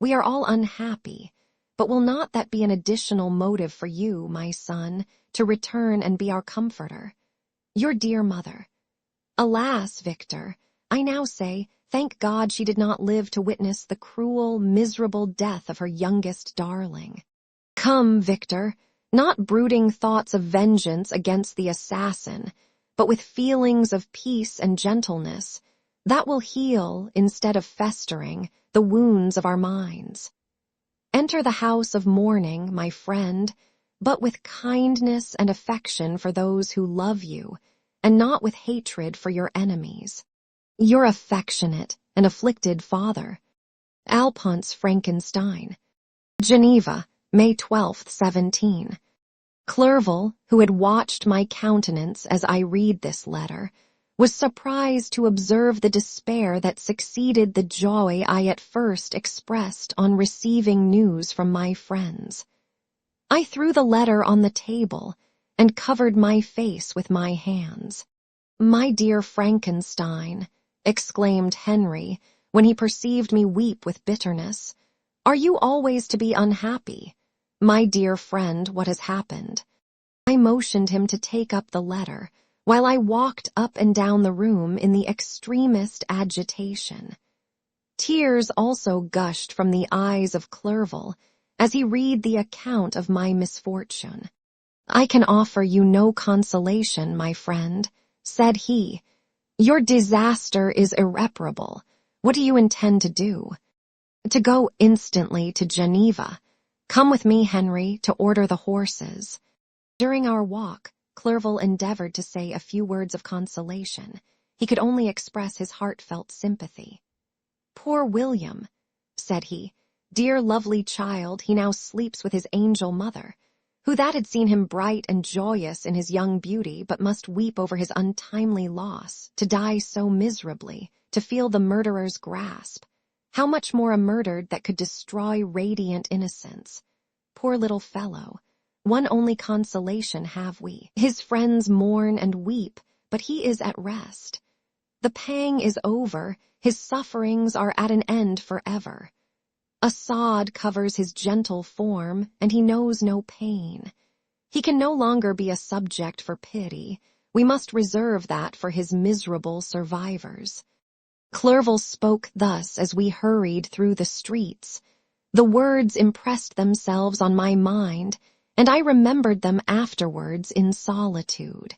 We are all unhappy, but will not that be an additional motive for you, my son, to return and be our comforter? Your dear mother. Alas, Victor, I now say, thank God she did not live to witness the cruel, miserable death of her youngest darling. Come, Victor, not brooding thoughts of vengeance against the assassin, but with feelings of peace and gentleness, that will heal, instead of festering, the wounds of our minds. Enter the house of mourning, my friend, but with kindness and affection for those who love you, and not with hatred for your enemies. Your affectionate and afflicted father, Alphonse Frankenstein. Geneva, May 12th, 17. Clerval, who had watched my countenance as I read this letter, was surprised to observe the despair that succeeded the joy I at first expressed on receiving news from my friends. I threw the letter on the table and covered my face with my hands. "My dear Frankenstein," exclaimed Henry, when he perceived me weep with bitterness, "are you always to be unhappy? My dear friend, what has happened? I motioned him to take up the letter, while I walked up and down the room in the extremest agitation. Tears also gushed from the eyes of Clerval as he read the account of my misfortune. "I can offer you no consolation, my friend," said he. "Your disaster is irreparable. What do you intend to do?" "To go instantly to Geneva. Come with me, Henry, to order the horses." During our walk, Clerval endeavored to say a few words of consolation. He could only express his heartfelt sympathy. "Poor William," said he. "Dear lovely child, he now sleeps with his angel mother. Who that had seen him bright and joyous in his young beauty, but must weep over his untimely loss, to die so miserably, to feel the murderer's grasp. How much more a murdered that could destroy radiant innocence. Poor little fellow, one only consolation have we. His friends mourn and weep, but he is at rest. The pang is over, his sufferings are at an end forever. A sod covers his gentle form, and he knows no pain. He can no longer be a subject for pity. We must reserve that for his miserable survivors." Clerval spoke thus as we hurried through the streets. The words impressed themselves on my mind, and I remembered them afterwards in solitude.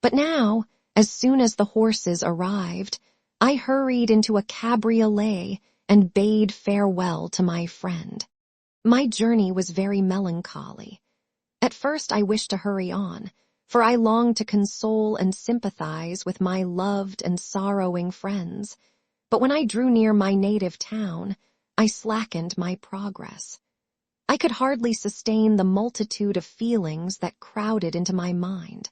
But now, as soon as the horses arrived, I hurried into a cabriolet and bade farewell to my friend. My journey was very melancholy. At first I wished to hurry on, for I longed to console and sympathize with my loved and sorrowing friends, but when I drew near my native town, I slackened my progress. I could hardly sustain the multitude of feelings that crowded into my mind.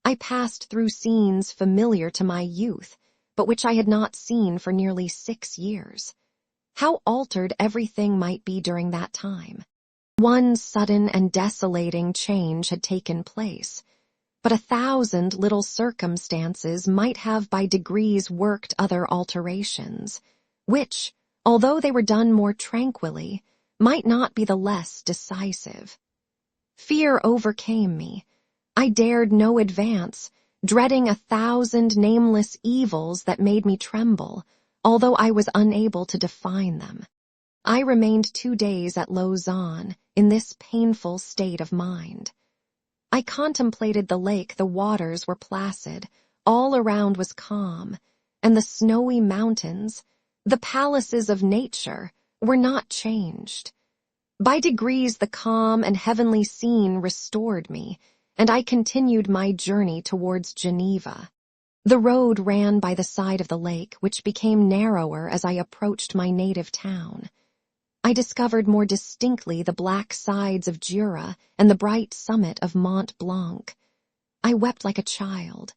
I passed through scenes familiar to my youth, but which I had not seen for nearly 6 years. How altered everything might be during that time. One sudden and desolating change had taken place, but 1,000 little circumstances might have by degrees worked other alterations, which, although they were done more tranquilly, might not be the less decisive. Fear overcame me. I dared no advance, dreading 1,000 nameless evils that made me tremble, although I was unable to define them. I remained 2 days at Lausanne in this painful state of mind. I contemplated the lake. The waters were placid, all around was calm, and the snowy mountains, the palaces of nature, were not changed. By degrees the calm and heavenly scene restored me, and I continued my journey towards Geneva. The road ran by the side of the lake, which became narrower as I approached my native town. I discovered more distinctly the black sides of Jura and the bright summit of Mont Blanc. I wept like a child.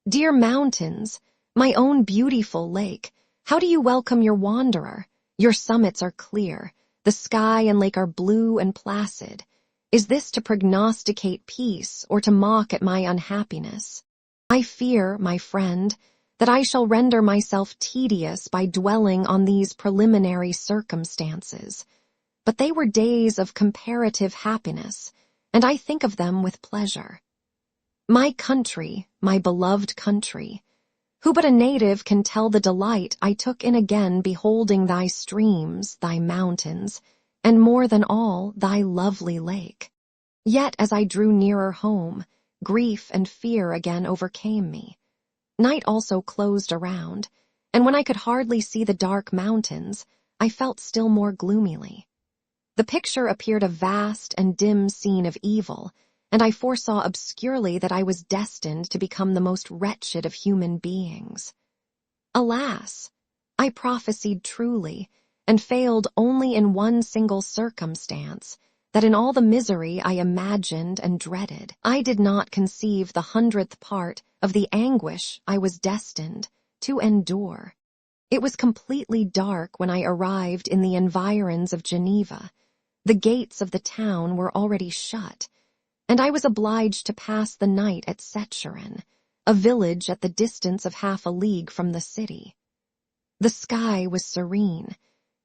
"Dear mountains, my own beautiful lake, how do you welcome your wanderer? Your summits are clear, the sky and lake are blue and placid. Is this to prognosticate peace or to mock at my unhappiness? I fear, my friend, that I shall render myself tedious by dwelling on these preliminary circumstances, but they were days of comparative happiness, and I think of them with pleasure. My country, my beloved country, who but a native can tell the delight I took in again beholding thy streams, thy mountains, and more than all, thy lovely lake. Yet as I drew nearer home, grief and fear again overcame me. Night also closed around, and when I could hardly see the dark mountains, I felt still more gloomily. The picture appeared a vast and dim scene of evil, and I foresaw obscurely that I was destined to become the most wretched of human beings. Alas, I prophesied truly, and failed only in one single circumstance, that in all the misery I imagined and dreaded, I did not conceive the 100th part of the anguish I was destined to endure. It was completely dark when I arrived in the environs of Geneva. The gates of the town were already shut, and I was obliged to pass the night at Secherin, a village at the distance of half a league from the city. The sky was serene,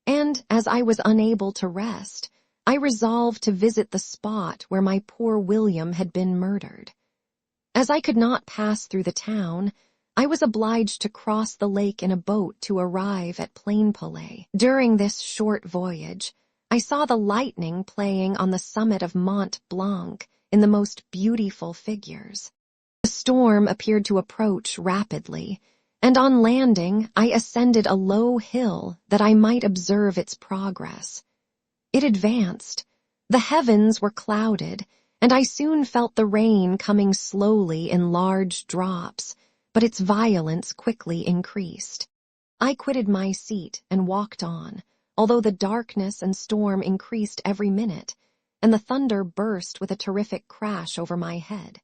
and, as I was unable to rest, I resolved to visit the spot where my poor William had been murdered. As I could not pass through the town, I was obliged to cross the lake in a boat to arrive at Plainpalais. During this short voyage, I saw the lightning playing on the summit of Mont Blanc in the most beautiful figures. The storm appeared to approach rapidly, and on landing I ascended a low hill that I might observe its progress. It advanced. The heavens were clouded, and I soon felt the rain coming slowly in large drops, but its violence quickly increased. I quitted my seat and walked on, although the darkness and storm increased every minute, and the thunder burst with a terrific crash over my head.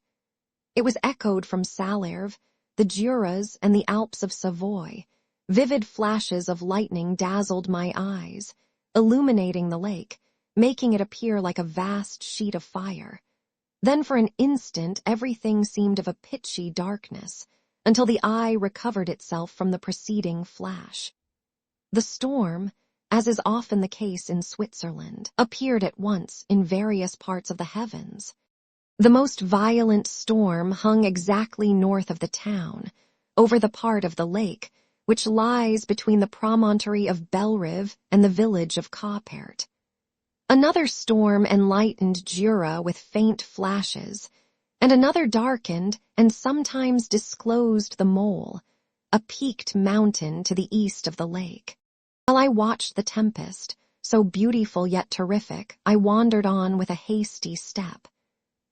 It was echoed from Salers, the Juras, and the Alps of Savoy. Vivid flashes of lightning dazzled my eyes, illuminating the lake, making it appear like a vast sheet of fire. Then for an instant everything seemed of a pitchy darkness, until the eye recovered itself from the preceding flash. The storm, as is often the case in Switzerland, appeared at once in various parts of the heavens. The most violent storm hung exactly north of the town, over the part of the lake which lies between the promontory of Bellerive and the village of Caupert. Another storm enlightened Jura with faint flashes, and another darkened and sometimes disclosed the Mole, a peaked mountain to the east of the lake. While I watched the tempest, so beautiful yet terrific, I wandered on with a hasty step.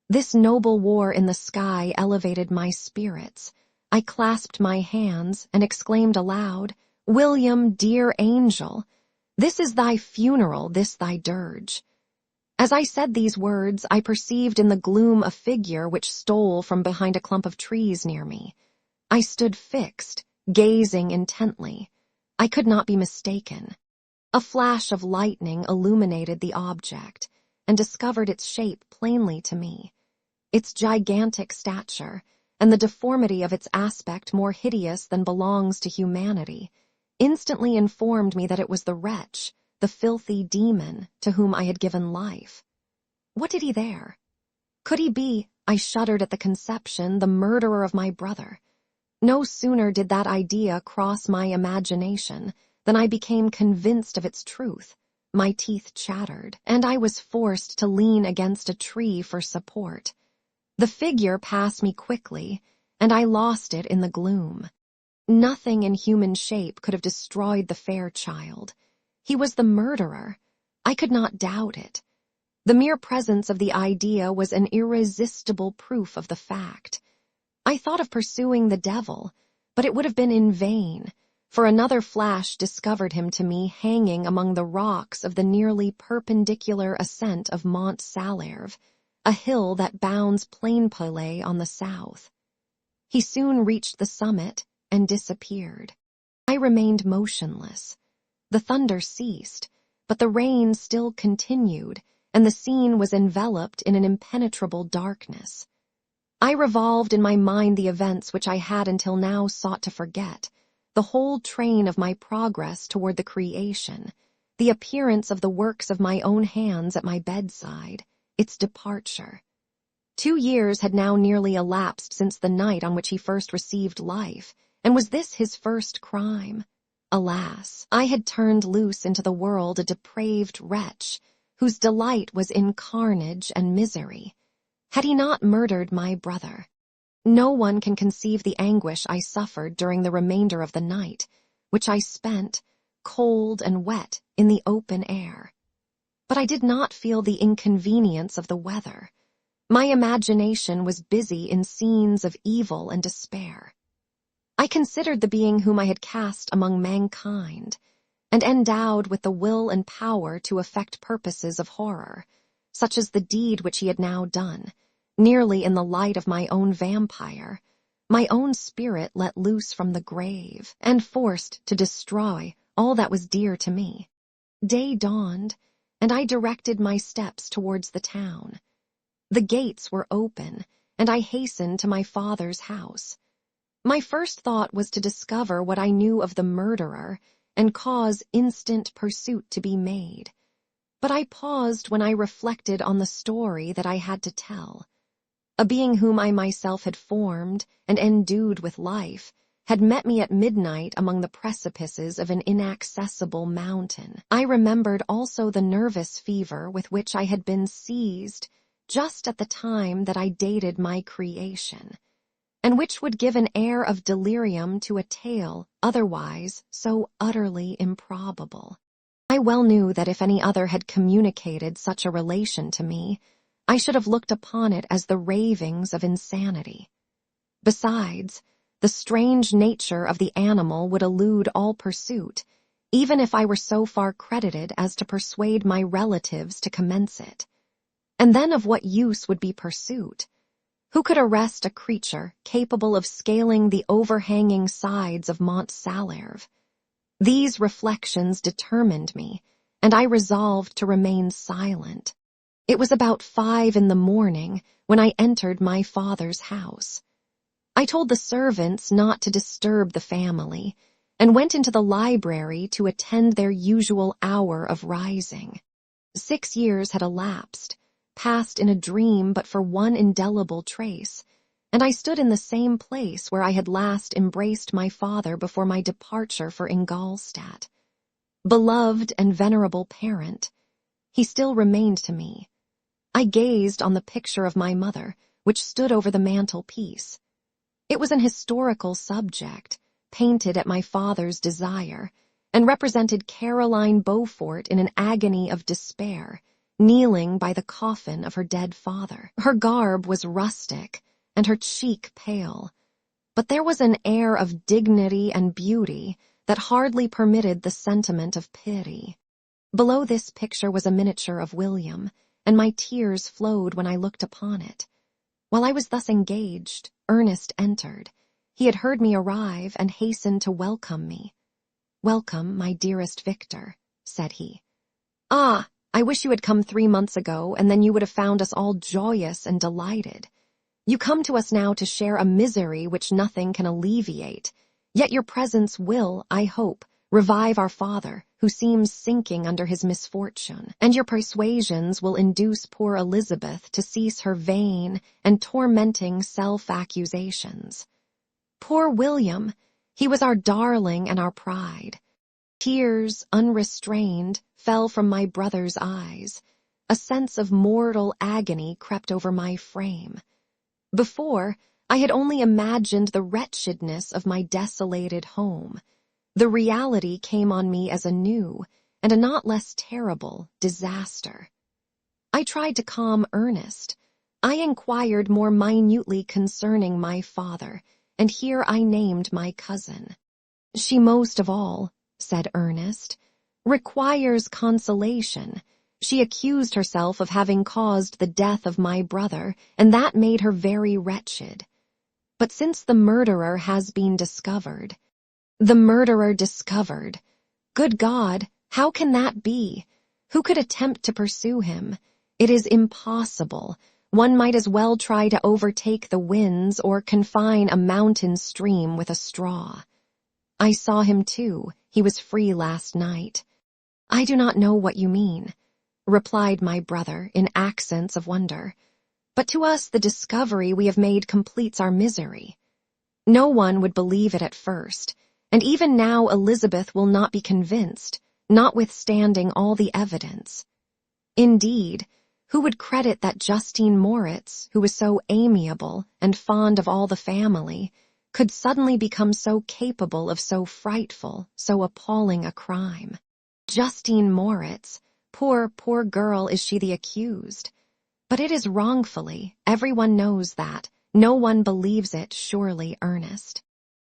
This noble war in the sky elevated my spirits. I clasped my hands and exclaimed aloud, "William, dear angel, this is thy funeral, this thy dirge." As I said these words, I perceived in the gloom a figure which stole from behind a clump of trees near me. I stood fixed, gazing intently. I could not be mistaken. A flash of lightning illuminated the object and discovered its shape plainly to me. Its gigantic stature, and the deformity of its aspect more hideous than belongs to humanity, instantly informed me that it was the wretch, the filthy demon, to whom I had given life. What did he there? Could he be, I shuddered at the conception, the murderer of my brother? No sooner did that idea cross my imagination than I became convinced of its truth. My teeth chattered, and I was forced to lean against a tree for support. The figure passed me quickly, and I lost it in the gloom. Nothing in human shape could have destroyed the fair child. He was the murderer. I could not doubt it. The mere presence of the idea was an irresistible proof of the fact. I thought of pursuing the devil, but it would have been in vain, for another flash discovered him to me hanging among the rocks of the nearly perpendicular ascent of Mont Salers, a hill that bounds Plainpalais on the south. He soon reached the summit and disappeared. I remained motionless. The thunder ceased, but the rain still continued, and the scene was enveloped in an impenetrable darkness. I revolved in my mind the events which I had until now sought to forget, the whole train of my progress toward the creation, the appearance of the works of my own hands at my bedside, its departure. 2 years had now nearly elapsed since the night on which he first received life, and was this his first crime? Alas, I had turned loose into the world a depraved wretch, whose delight was in carnage and misery. Had he not murdered my brother? No one can conceive the anguish I suffered during the remainder of the night, which I spent, cold and wet, in the open air. But I did not feel the inconvenience of the weather. My imagination was busy in scenes of evil and despair. I considered the being whom I had cast among mankind, and endowed with the will and power to effect purposes of horror, such as the deed which he had now done, nearly in the light of my own vampire, my own spirit let loose from the grave, and forced to destroy all that was dear to me. Day dawned, and I directed my steps towards the town. The gates were open, and I hastened to my father's house. My first thought was to discover what I knew of the murderer and cause instant pursuit to be made. But I paused when I reflected on the story that I had to tell. A being whom I myself had formed and endued with life had met me at midnight among the precipices of an inaccessible mountain. I remembered also the nervous fever with which I had been seized just at the time that I dated my creation, and which would give an air of delirium to a tale otherwise so utterly improbable. I well knew that if any other had communicated such a relation to me, I should have looked upon it as the ravings of insanity. Besides, the strange nature of the animal would elude all pursuit, even if I were so far credited as to persuade my relatives to commence it. And then of what use would be pursuit? Who could arrest a creature capable of scaling the overhanging sides of Mont Salêve? These reflections determined me, and I resolved to remain silent. It was about 5 a.m. when I entered my father's house. I told the servants not to disturb the family, and went into the library to attend their usual hour of rising. 6 years had elapsed, passed in a dream but for one indelible trace, and I stood in the same place where I had last embraced my father before my departure for Ingolstadt. Beloved and venerable parent, he still remained to me. I gazed on the picture of my mother, which stood over the mantelpiece. It was an historical subject, painted at my father's desire, and represented Caroline Beaufort in an agony of despair, kneeling by the coffin of her dead father. Her garb was rustic, and her cheek pale, but there was an air of dignity and beauty that hardly permitted the sentiment of pity. Below this picture was a miniature of William, and my tears flowed when I looked upon it. While I was thus engaged, Ernest entered. He had heard me arrive and hastened to welcome me. "Welcome, my dearest Victor," said he. "Ah, I wish you had come 3 months ago, and then you would have found us all joyous and delighted. You come to us now to share a misery which nothing can alleviate, yet your presence will, I hope, revive our father, who seems sinking under his misfortune, and your persuasions will induce poor Elizabeth to cease her vain and tormenting self-accusations. Poor William, he was our darling and our pride." Tears, unrestrained, fell from my brother's eyes. A sense of mortal agony crept over my frame. Before, I had only imagined the wretchedness of my desolated home. The reality came on me as a new, and a not less terrible, disaster. I tried to calm Ernest. I inquired more minutely concerning my father, and here I named my cousin. "She most of all," said Ernest, "requires consolation. She accused herself of having caused the death of my brother, and that made her very wretched. But since the murderer has been discovered—" "The murderer discovered! Good God, how can that be? Who could attempt to pursue him? It is impossible. One might as well try to overtake the winds or confine a mountain stream with a straw. I saw him too. He was free last night." "I do not know what you mean," replied my brother in accents of wonder. "But to us the discovery we have made completes our misery. No one would believe it at first, and even now Elizabeth will not be convinced, notwithstanding all the evidence. Indeed, who would credit that Justine Moritz, who was so amiable and fond of all the family, could suddenly become so capable of so frightful, so appalling a crime? Justine Moritz, poor girl, is she the accused? But it is wrongfully, everyone knows that. No one believes it, surely, Ernest.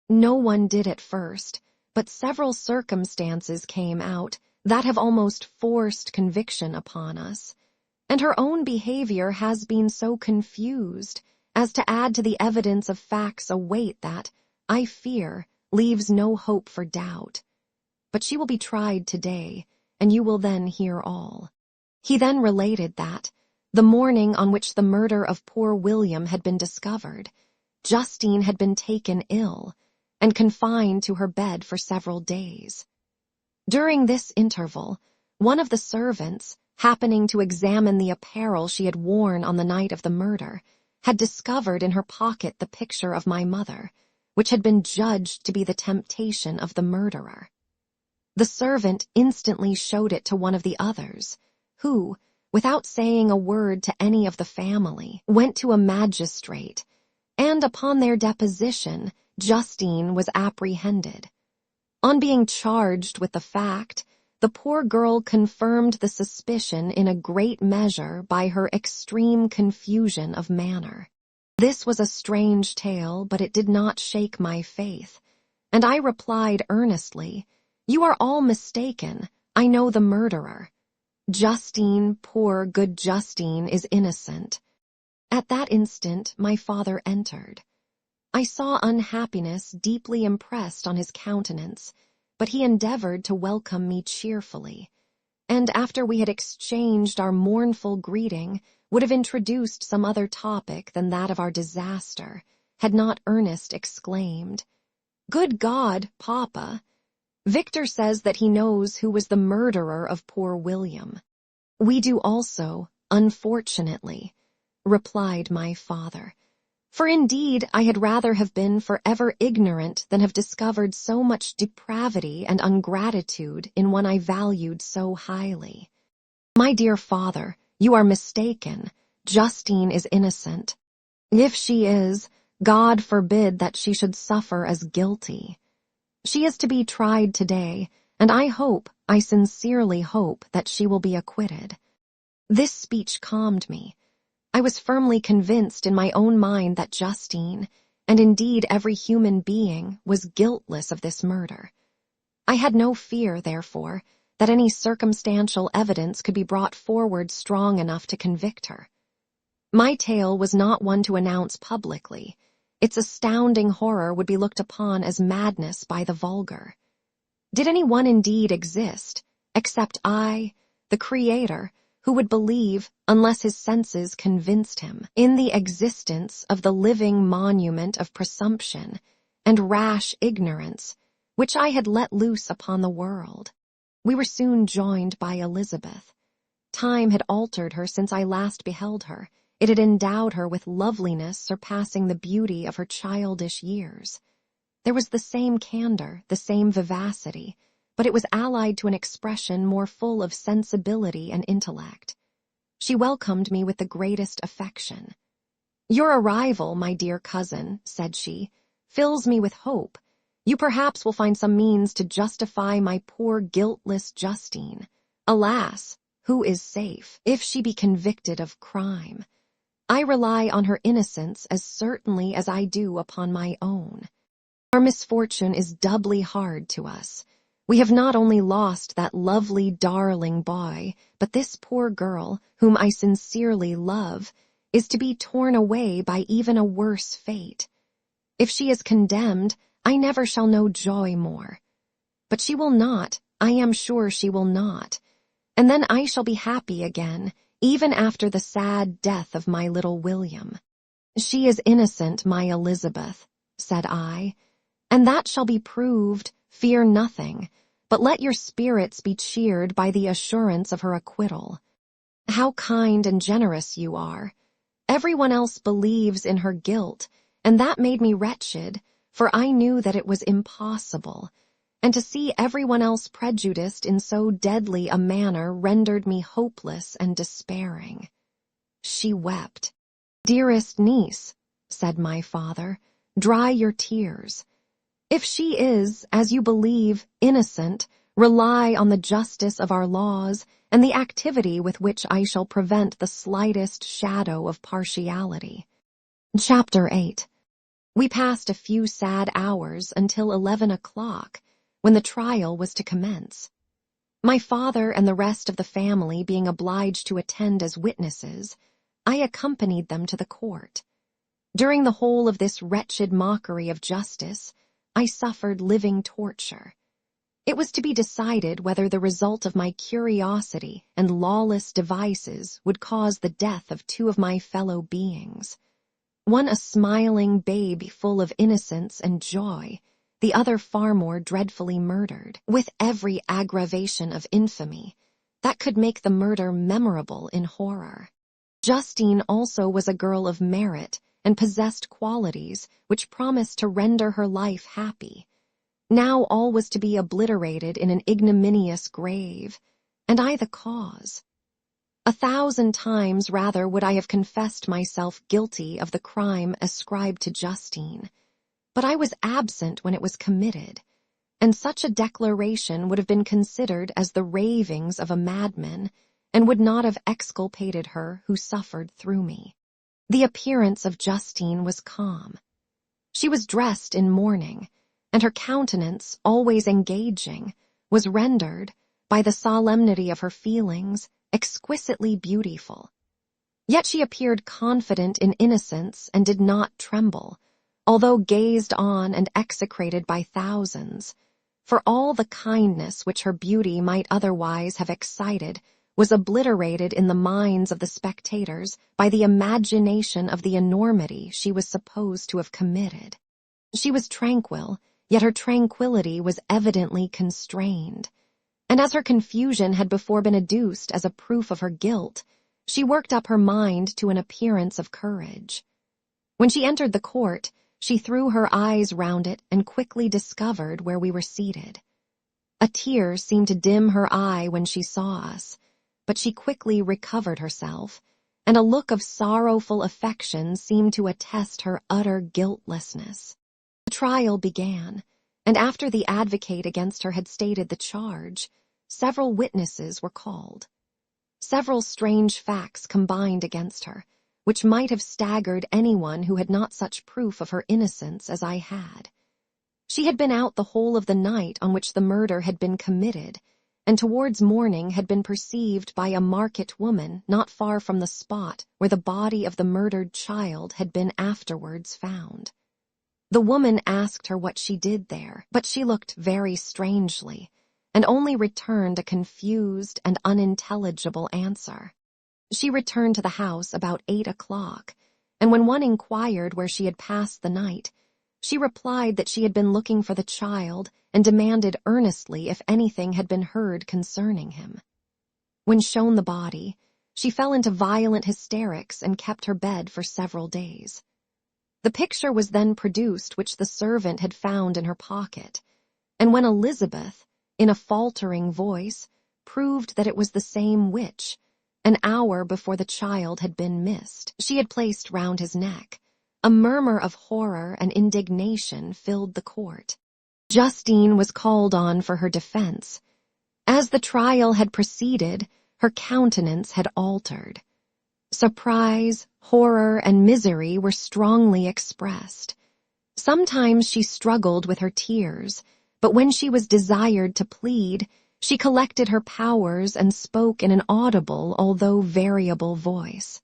No one did at first, but several circumstances came out that have almost forced conviction upon us, and her own behavior has been so confused as to add to the evidence of facts a weight that, I fear, leaves no hope for doubt. But she will be tried today, and you will then hear all." He then related that, the morning on which the murder of poor William had been discovered, Justine had been taken ill, and confined to her bed for several days. During this interval, one of the servants, happening to examine the apparel she had worn on the night of the murder, had discovered in her pocket the picture of my mother, which had been judged to be the temptation of the murderer. The servant instantly showed it to one of the others, who, without saying a word to any of the family, went to a magistrate, and upon their deposition, Justine was apprehended. On being charged with the fact, the poor girl confirmed the suspicion in a great measure by her extreme confusion of manner. This was a strange tale, but it did not shake my faith, and I replied earnestly, "You are all mistaken. I know the murderer. Justine, poor good Justine, is innocent." At that instant, my father entered. I saw unhappiness deeply impressed on his countenance, but he endeavored to welcome me cheerfully, and after we had exchanged our mournful greeting, would have introduced some other topic than that of our disaster, had not Ernest exclaimed, "Good God, Papa! Victor says that he knows who was the murderer of poor William." "We do also, unfortunately," replied my father. For indeed I had rather have been forever ignorant than have discovered so much depravity and ungratitude in one I valued so highly. "My dear father, you are mistaken. Justine is innocent. If she is, God forbid that she should suffer as guilty. She is to be tried today, and I sincerely hope that she will be acquitted." This speech calmed me. I was firmly convinced in my own mind that Justine, and indeed every human being, was guiltless of this murder. I had no fear, therefore, that any circumstantial evidence could be brought forward strong enough to convict her. My tale was not one to announce publicly. Its astounding horror would be looked upon as madness by the vulgar. Did any one indeed exist, except I, the Creator, who would believe, unless his senses convinced him, in the existence of the living monument of presumption and rash ignorance which I had let loose upon the world? We were soon joined by Elizabeth. Time had altered her since I last beheld her. It had endowed her with loveliness surpassing the beauty of her childish years. There was the same candor, the same vivacity, but it was allied to an expression more full of sensibility and intellect. She welcomed me with the greatest affection. "Your arrival, my dear cousin," said she, "fills me with hope. You perhaps will find some means to justify my poor guiltless Justine. Alas, who is safe, if she be convicted of crime? I rely on her innocence as certainly as I do upon my own. Our misfortune is doubly hard to us. We have not only lost that lovely, darling boy, but this poor girl, whom I sincerely love, is to be torn away by even a worse fate. If she is condemned, I never shall know joy more. But she will not, I am sure she will not, and then I shall be happy again, even after the sad death of my little William." "She is innocent, my Elizabeth," said I, "and that shall be proved. Fear nothing, but let your spirits be cheered by the assurance of her acquittal. How kind and generous you are. Everyone else believes in her guilt, and that made me wretched, for I knew that it was impossible, and to see everyone else prejudiced in so deadly a manner rendered me hopeless and despairing." She wept. "Dearest niece," said my father, "dry your tears. If she is, as you believe, innocent, rely on the justice of our laws and the activity with which I shall prevent the slightest shadow of partiality." Chapter 8. We passed a few sad hours until 11 o'clock, when the trial was to commence. My father and the rest of the family being obliged to attend as witnesses, I accompanied them to the court. During the whole of this wretched mockery of justice, I suffered living torture. It was to be decided whether the result of my curiosity and lawless devices would cause the death of two of my fellow beings. One a smiling babe full of innocence and joy, the other far more dreadfully murdered, with every aggravation of infamy, that could make the murder memorable in horror. Justine also was a girl of merit and possessed qualities which promised to render her life happy. Now all was to be obliterated in an ignominious grave, and I the cause. 1,000 times rather would I have confessed myself guilty of the crime ascribed to Justine, but I was absent when it was committed, and such a declaration would have been considered as the ravings of a madman, and would not have exculpated her who suffered through me. The appearance of Justine was calm. She was dressed in mourning, and her countenance, always engaging, was rendered, by the solemnity of her feelings, exquisitely beautiful. Yet she appeared confident in innocence and did not tremble, although gazed on and execrated by thousands, for all the kindness which her beauty might otherwise have excited was obliterated in the minds of the spectators by the imagination of the enormity she was supposed to have committed. She was tranquil, yet her tranquillity was evidently constrained, and as her confusion had before been adduced as a proof of her guilt, she worked up her mind to an appearance of courage. When she entered the court, she threw her eyes round it and quickly discovered where we were seated. A tear seemed to dim her eye when she saw us, but she quickly recovered herself, and a look of sorrowful affection seemed to attest her utter guiltlessness. The trial began, and after the advocate against her had stated the charge, several witnesses were called. Several strange facts combined against her, which might have staggered anyone who had not such proof of her innocence as I had. She had been out the whole of the night on which the murder had been committed, and towards morning had been perceived by a market woman not far from the spot where the body of the murdered child had been afterwards found. The woman asked her what she did there, but she looked very strangely, and only returned a confused and unintelligible answer. She returned to the house about 8 o'clock, and when one inquired where she had passed the night, she replied that she had been looking for the child and demanded earnestly if anything had been heard concerning him. When shown the body, she fell into violent hysterics and kept her bed for several days. The picture was then produced which the servant had found in her pocket, and when Elizabeth, in a faltering voice, proved that it was the same which, an hour before the child had been missed, she had placed round his neck, a murmur of horror and indignation filled the court. Justine was called on for her defense. As the trial had proceeded, her countenance had altered. Surprise, horror, and misery were strongly expressed. Sometimes she struggled with her tears, but when she was desired to plead, she collected her powers and spoke in an audible although variable voice.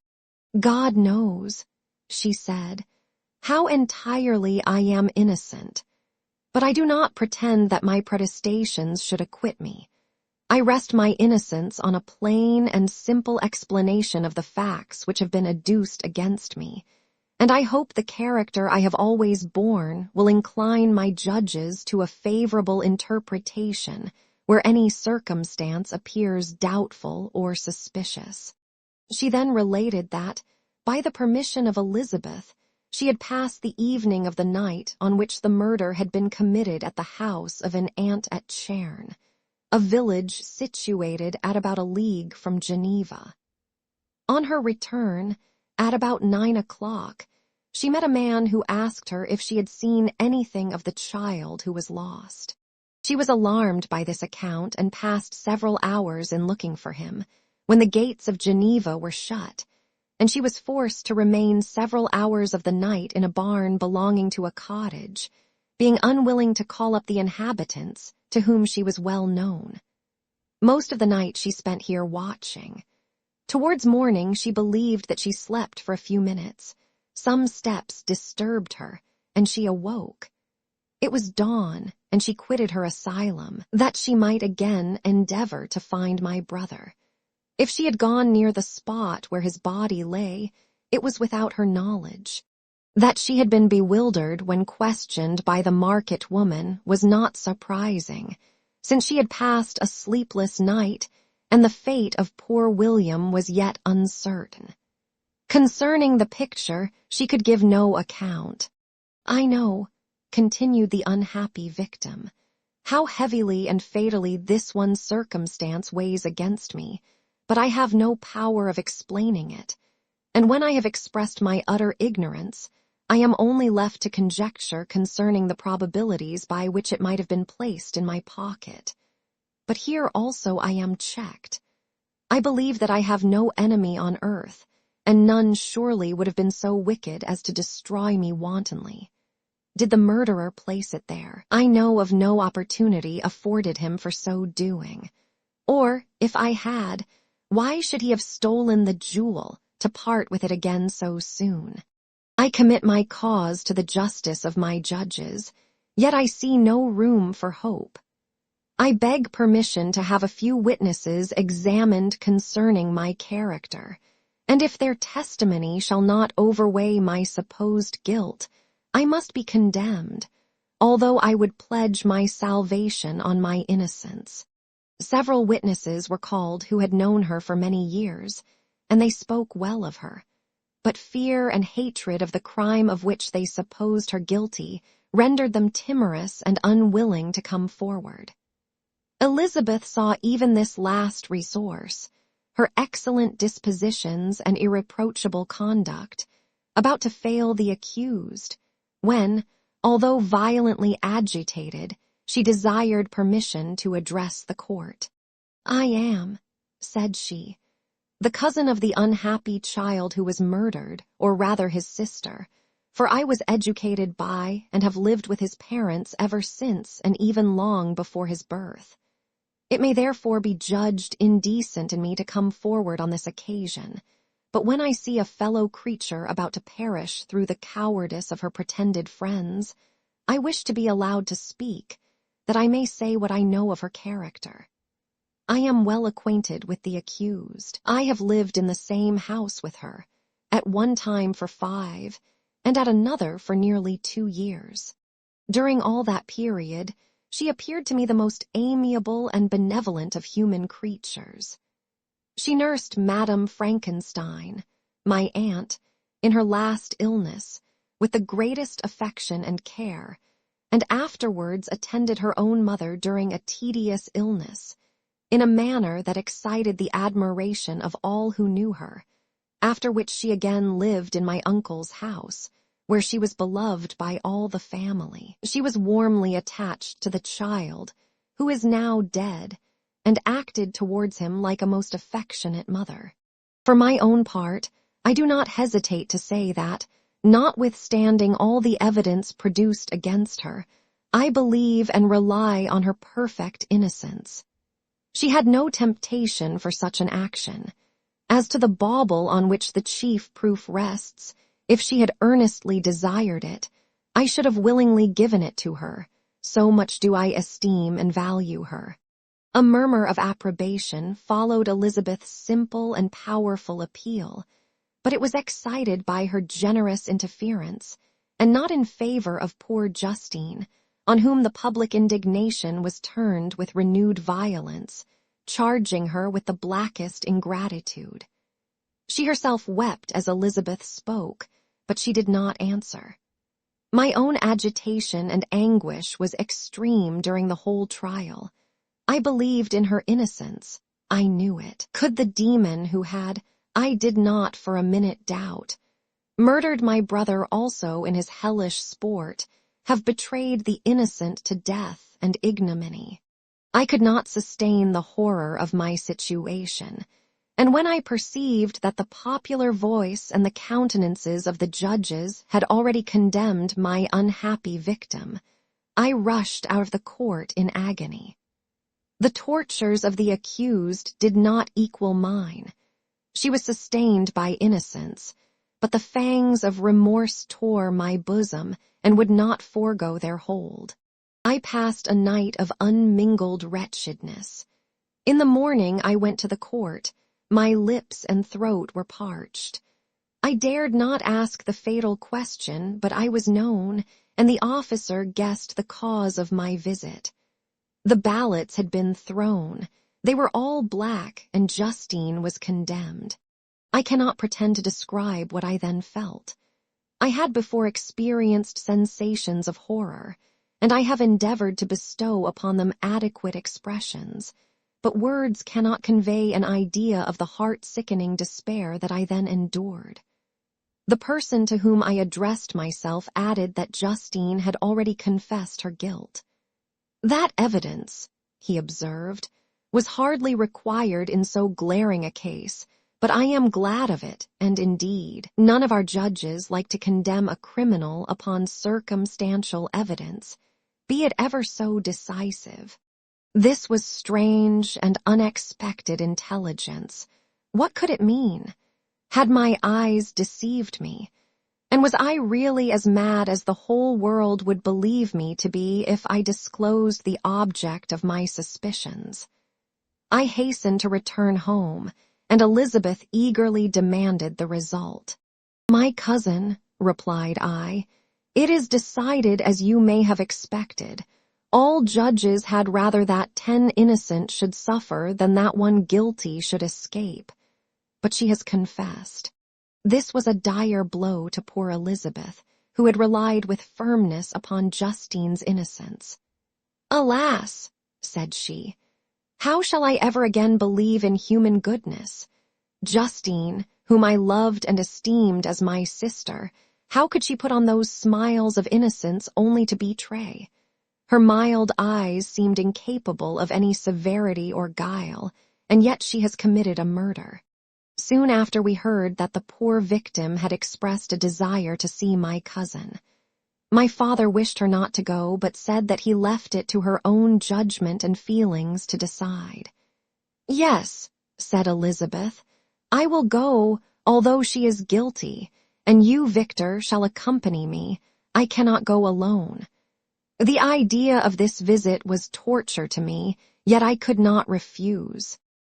"God knows," she said, "how entirely I am innocent, but I do not pretend that my protestations should acquit me. I rest my innocence on a plain and simple explanation of the facts which have been adduced against me, and I hope the character I have always borne will incline my judges to a favorable interpretation where any circumstance appears doubtful or suspicious." She then related that, by the permission of Elizabeth, she had passed the evening of the night on which the murder had been committed at the house of an aunt at Cherne, a village situated at about a league from Geneva. On her return, at about 9 o'clock, she met a man who asked her if she had seen anything of the child who was lost. She was alarmed by this account and passed several hours in looking for him, when the gates of Geneva were shut, and she was forced to remain several hours of the night in a barn belonging to a cottage, being unwilling to call up the inhabitants, to whom she was well known. Most of the night she spent here watching. Towards morning she believed that she slept for a few minutes. Some steps disturbed her, and she awoke. It was dawn, and she quitted her asylum, that she might again endeavor to find my brother. If she had gone near the spot where his body lay, it was without her knowledge. That she had been bewildered when questioned by the market woman was not surprising, since she had passed a sleepless night and the fate of poor William was yet uncertain. Concerning the picture, she could give no account. "I know," continued the unhappy victim, "how heavily and fatally this one circumstance weighs against me, but I have no power of explaining it, and when I have expressed my utter ignorance, I am only left to conjecture concerning the probabilities by which it might have been placed in my pocket. But here also I am checked. I believe that I have no enemy on earth, and none surely would have been so wicked as to destroy me wantonly. Did the murderer place it there, I know of no opportunity afforded him for so doing. Or, if I had, why should he have stolen the jewel to part with it again so soon? I commit my cause to the justice of my judges, yet I see no room for hope. I beg permission to have a few witnesses examined concerning my character, and if their testimony shall not overweigh my supposed guilt, I must be condemned, although I would pledge my salvation on my innocence." Several witnesses were called who had known her for many years, and they spoke well of her. But fear and hatred of the crime of which they supposed her guilty rendered them timorous and unwilling to come forward. Elizabeth saw even this last resource, her excellent dispositions and irreproachable conduct, about to fail the accused, when, although violently agitated, she desired permission to address the court. "I am," said she, "the cousin of the unhappy child who was murdered, or rather his sister, for I was educated by and have lived with his parents ever since and even long before his birth. It may therefore be judged indecent in me to come forward on this occasion, but when I see a fellow creature about to perish through the cowardice of her pretended friends, I wish to be allowed to speak, that I may say what I know of her character. I am well acquainted with the accused. I have lived in the same house with her, at one time for 5, and at another for nearly 2 years. During all that period, she appeared to me the most amiable and benevolent of human creatures. She nursed Madame Frankenstein, my aunt, in her last illness, with the greatest affection and care, and afterwards attended her own mother during a tedious illness, in a manner that excited the admiration of all who knew her, after which she again lived in my uncle's house, where she was beloved by all the family. She was warmly attached to the child, who is now dead, and acted towards him like a most affectionate mother. For my own part, I do not hesitate to say that, notwithstanding all the evidence produced against her, I believe and rely on her perfect innocence. She had no temptation for such an action. As to the bauble on which the chief proof rests, if she had earnestly desired it, I should have willingly given it to her, so much do I esteem and value her. A murmur of approbation followed Elizabeth's simple and powerful appeal, but it was excited by her generous interference, and not in favor of poor Justine, on whom the public indignation was turned with renewed violence, charging her with the blackest ingratitude. She herself wept as Elizabeth spoke, but she did not answer. My own agitation and anguish was extreme during the whole trial. I believed in her innocence. I knew it. Could the demon who had, I did not for a minute doubt, murdered my brother also in his hellish sport, have betrayed the innocent to death and ignominy? I could not sustain the horror of my situation, and when I perceived that the popular voice and the countenances of the judges had already condemned my unhappy victim, I rushed out of the court in agony. The tortures of the accused did not equal mine. She was sustained by innocence, but the fangs of remorse tore my bosom and would not forego their hold. I passed a night of unmingled wretchedness. In the morning I went to the court. My lips and throat were parched. I dared not ask the fatal question, but I was known, and the officer guessed the cause of my visit. The ballots had been thrown, They were all black, and Justine was condemned. I cannot pretend to describe what I then felt. I had before experienced sensations of horror, and I have endeavored to bestow upon them adequate expressions, but words cannot convey an idea of the heart-sickening despair that I then endured. The person to whom I addressed myself added that Justine had already confessed her guilt. That evidence, he observed, was hardly required in so glaring a case, but I am glad of it, and indeed, none of our judges like to condemn a criminal upon circumstantial evidence, be it ever so decisive. This was strange and unexpected intelligence. What could it mean? Had my eyes deceived me? And was I really as mad as the whole world would believe me to be if I disclosed the object of my suspicions? I hastened to return home, and Elizabeth eagerly demanded the result. "My cousin," replied I, "it is decided as you may have expected. All judges had rather that 10 innocent should suffer than that one guilty should escape. But she has confessed." This was a dire blow to poor Elizabeth, who had relied with firmness upon Justine's innocence. "Alas," said she, "how shall I ever again believe in human goodness? Justine, whom I loved and esteemed as my sister, how could she put on those smiles of innocence only to betray? Her mild eyes seemed incapable of any severity or guile, and yet she has committed a murder." Soon after we heard that the poor victim had expressed a desire to see my cousin. My father wished her not to go, but said that he left it to her own judgment and feelings to decide. "Yes," said Elizabeth, "I will go, although she is guilty, and you, Victor, shall accompany me. I cannot go alone." The idea of this visit was torture to me, yet I could not refuse.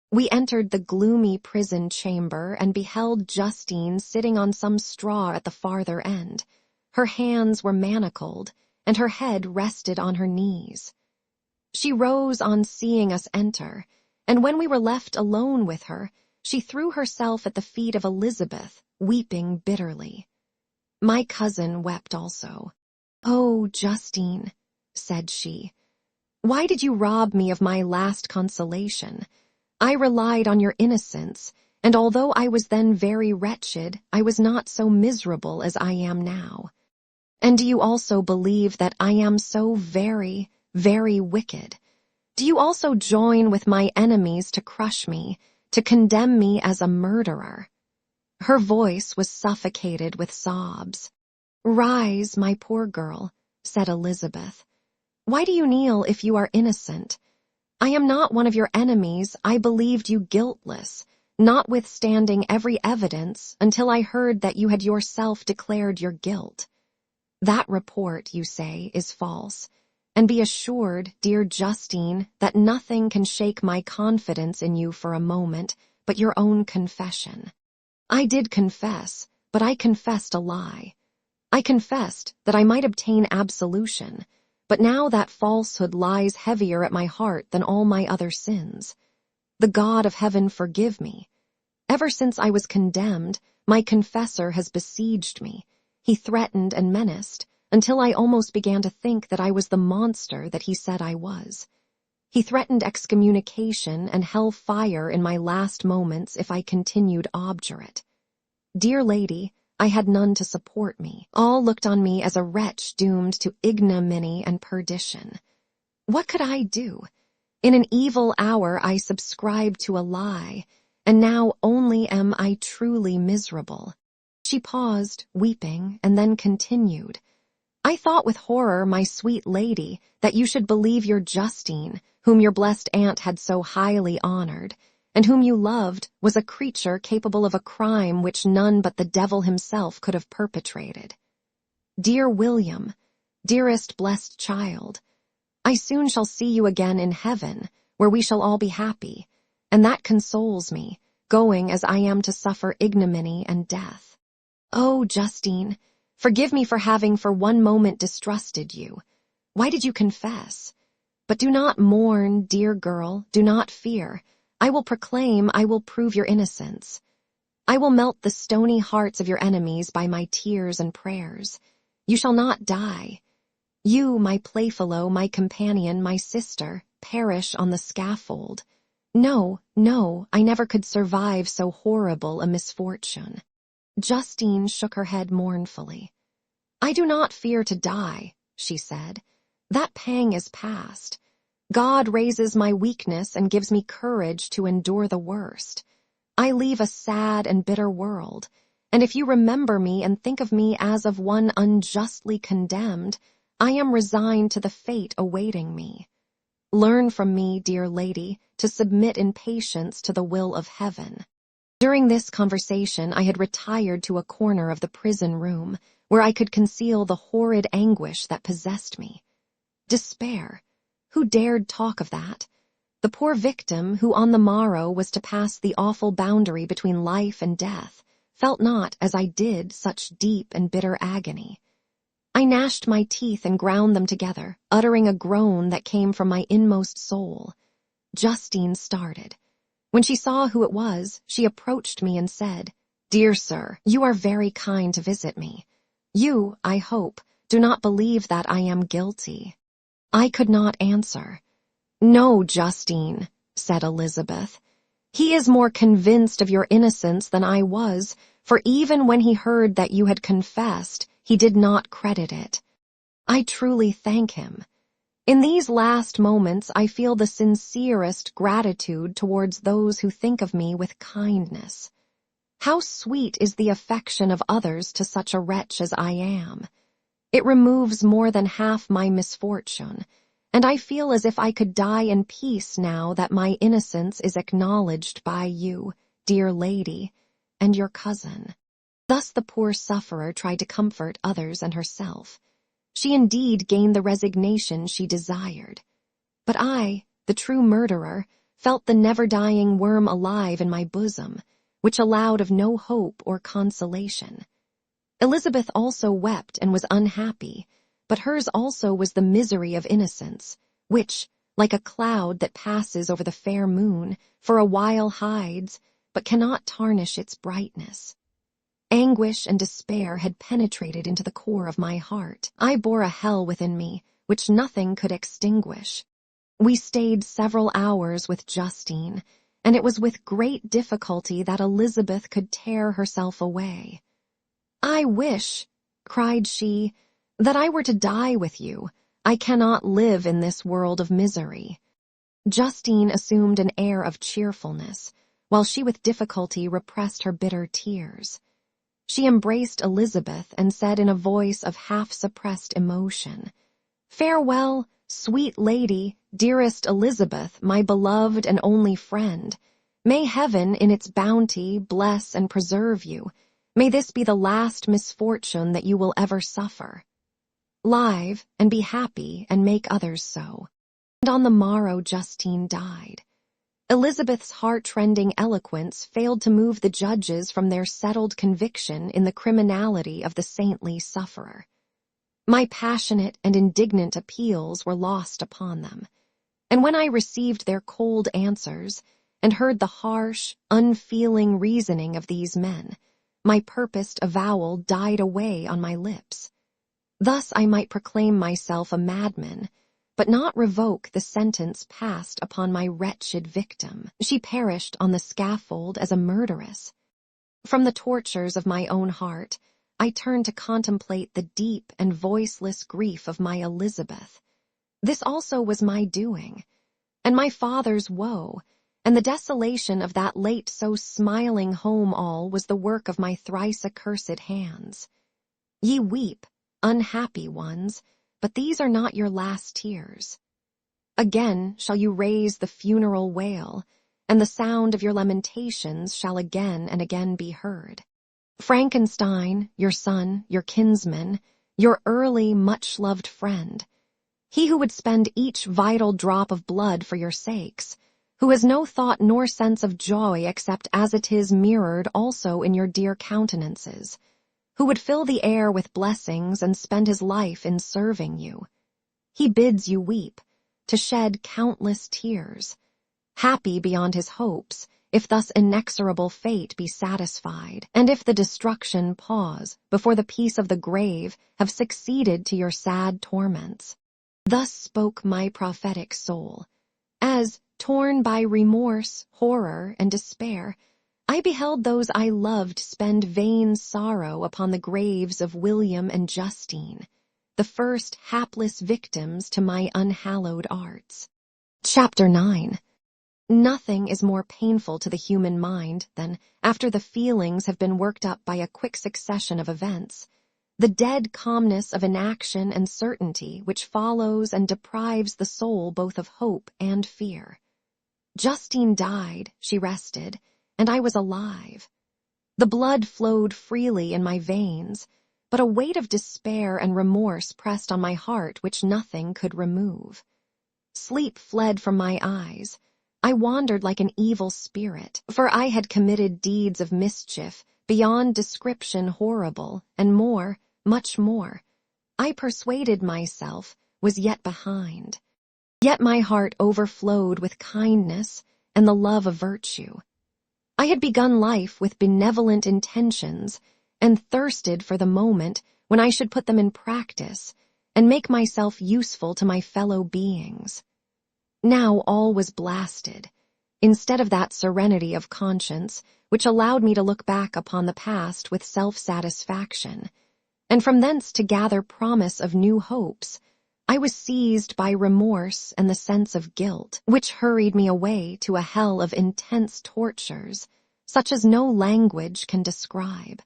We entered the gloomy prison chamber and beheld Justine sitting on some straw at the farther end. Her hands were manacled, and her head rested on her knees. She rose on seeing us enter, and when we were left alone with her, she threw herself at the feet of Elizabeth, weeping bitterly. My cousin wept also. "Oh, Justine," said she, "why did you rob me of my last consolation? I relied on your innocence, and although I was then very wretched, I was not so miserable as I am now. And do you also believe that I am so very, very wicked? Do you also join with my enemies to crush me, to condemn me as a murderer?" Her voice was suffocated with sobs. "Rise, my poor girl," said Elizabeth. "Why do you kneel if you are innocent? I am not one of your enemies. I believed you guiltless, notwithstanding every evidence, until I heard that you had yourself declared your guilt. That report, you say, is false, and be assured, dear Justine, that nothing can shake my confidence in you for a moment but your own confession. I did confess, but I confessed a lie. I confessed that I might obtain absolution, but now that falsehood lies heavier at my heart than all my other sins. The God of heaven forgive me. Ever since I was condemned, my confessor has besieged me. He threatened and menaced, until I almost began to think that I was the monster that he said I was. He threatened excommunication and hell fire in my last moments if I continued obdurate. Dear lady, I had none to support me. All looked on me as a wretch doomed to ignominy and perdition. What could I do? In an evil hour I subscribed to a lie, and now only am I truly miserable." She paused, weeping, and then continued. "I thought with horror, my sweet lady, that you should believe your Justine, whom your blessed aunt had so highly honored, and whom you loved, was a creature capable of a crime which none but the devil himself could have perpetrated. Dear William, dearest blessed child, I soon shall see you again in heaven, where we shall all be happy, and that consoles me, going as I am to suffer ignominy and death. Oh, Justine, forgive me for having for one moment distrusted you. Why did you confess? But do not mourn, dear girl, do not fear. I will proclaim, I will prove your innocence. I will melt the stony hearts of your enemies by my tears and prayers. You shall not die. You, my playfellow, my companion, my sister, perish on the scaffold. No, no, I never could survive so horrible a misfortune. Justine shook her head mournfully. I do not fear to die, she said. That pang is past. God raises my weakness and gives me courage to endure the worst. I leave a sad and bitter world, and if you remember me and think of me as of one unjustly condemned, I am resigned to the fate awaiting me. Learn from me, dear lady, to submit in patience to the will of heaven. During this conversation, I had retired to a corner of the prison room, where I could conceal the horrid anguish that possessed me. Despair. Who dared talk of that? The poor victim, who on the morrow was to pass the awful boundary between life and death, felt not, as I did, such deep and bitter agony. I gnashed my teeth and ground them together, uttering a groan that came from my inmost soul. Justine started. When she saw who it was, she approached me and said, Dear sir, you are very kind to visit me. You, I hope, do not believe that I am guilty. I could not answer. No, Justine, said Elizabeth. He is more convinced of your innocence than I was, for even when he heard that you had confessed, he did not credit it. I truly thank him. In these last moments, I feel the sincerest gratitude towards those who think of me with kindness. How sweet is the affection of others to such a wretch as I am. It removes more than half my misfortune, and I feel as if I could die in peace now that my innocence is acknowledged by you, dear lady, and your cousin. Thus the poor sufferer tried to comfort others and herself. She indeed gained the resignation she desired. But I, the true murderer, felt the never-dying worm alive in my bosom, which allowed of no hope or consolation. Elizabeth also wept and was unhappy, but hers also was the misery of innocence, which, like a cloud that passes over the fair moon, for a while hides, but cannot tarnish its brightness. Anguish and despair had penetrated into the core of my heart. I bore a hell within me, which nothing could extinguish. We stayed several hours with Justine, and it was with great difficulty that Elizabeth could tear herself away. I wish, cried she, that I were to die with you. I cannot live in this world of misery. Justine assumed an air of cheerfulness, while she with difficulty repressed her bitter tears. She embraced Elizabeth and said in a voice of half-suppressed emotion, Farewell, sweet lady, dearest Elizabeth, my beloved and only friend. May heaven, in its bounty, bless and preserve you. May this be the last misfortune that you will ever suffer. Live, and be happy, and make others so. And on the morrow Justine died. Elizabeth's heart-rending eloquence failed to move the judges from their settled conviction in the criminality of the saintly sufferer. My passionate and indignant appeals were lost upon them, and when I received their cold answers and heard the harsh, unfeeling reasoning of these men, my purposed avowal died away on my lips. Thus I might proclaim myself a madman, but not revoke the sentence passed upon my wretched victim. She perished on the scaffold as a murderess. From the tortures of my own heart, I turned to contemplate the deep and voiceless grief of my Elizabeth. This also was my doing, and my father's woe, and the desolation of that late so smiling home all was the work of my thrice accursed hands. Ye weep, unhappy ones, but these are not your last tears. Again shall you raise the funeral wail, and the sound of your lamentations shall again and again be heard. Frankenstein, your son, your kinsman, your early, much-loved friend, he who would spend each vital drop of blood for your sakes, who has no thought nor sense of joy except as it is mirrored also in your dear countenances, who would fill the air with blessings and spend his life in serving you. He bids you weep, to shed countless tears, happy beyond his hopes, if thus inexorable fate be satisfied, and if the destruction pause before the peace of the grave have succeeded to your sad torments. Thus spoke my prophetic soul, as, torn by remorse, horror, and despair, I beheld those I loved spend vain sorrow upon the graves of William and Justine, the first hapless victims to my unhallowed arts. Chapter 9. Nothing is more painful to the human mind than, after the feelings have been worked up by a quick succession of events, the dead calmness of inaction and certainty which follows and deprives the soul both of hope and fear. Justine died, she rested, and I was alive. The blood flowed freely in my veins, but a weight of despair and remorse pressed on my heart which nothing could remove. Sleep fled from my eyes. I wandered like an evil spirit, for I had committed deeds of mischief, beyond description horrible, and more, much more, I persuaded myself was yet behind. Yet my heart overflowed with kindness and the love of virtue. I had begun life with benevolent intentions, and thirsted for the moment when I should put them in practice, and make myself useful to my fellow beings. Now all was blasted, instead of that serenity of conscience which allowed me to look back upon the past with self-satisfaction, and from thence to gather promise of new hopes. I was seized by remorse and the sense of guilt, which hurried me away to a hell of intense tortures, such as no language can describe.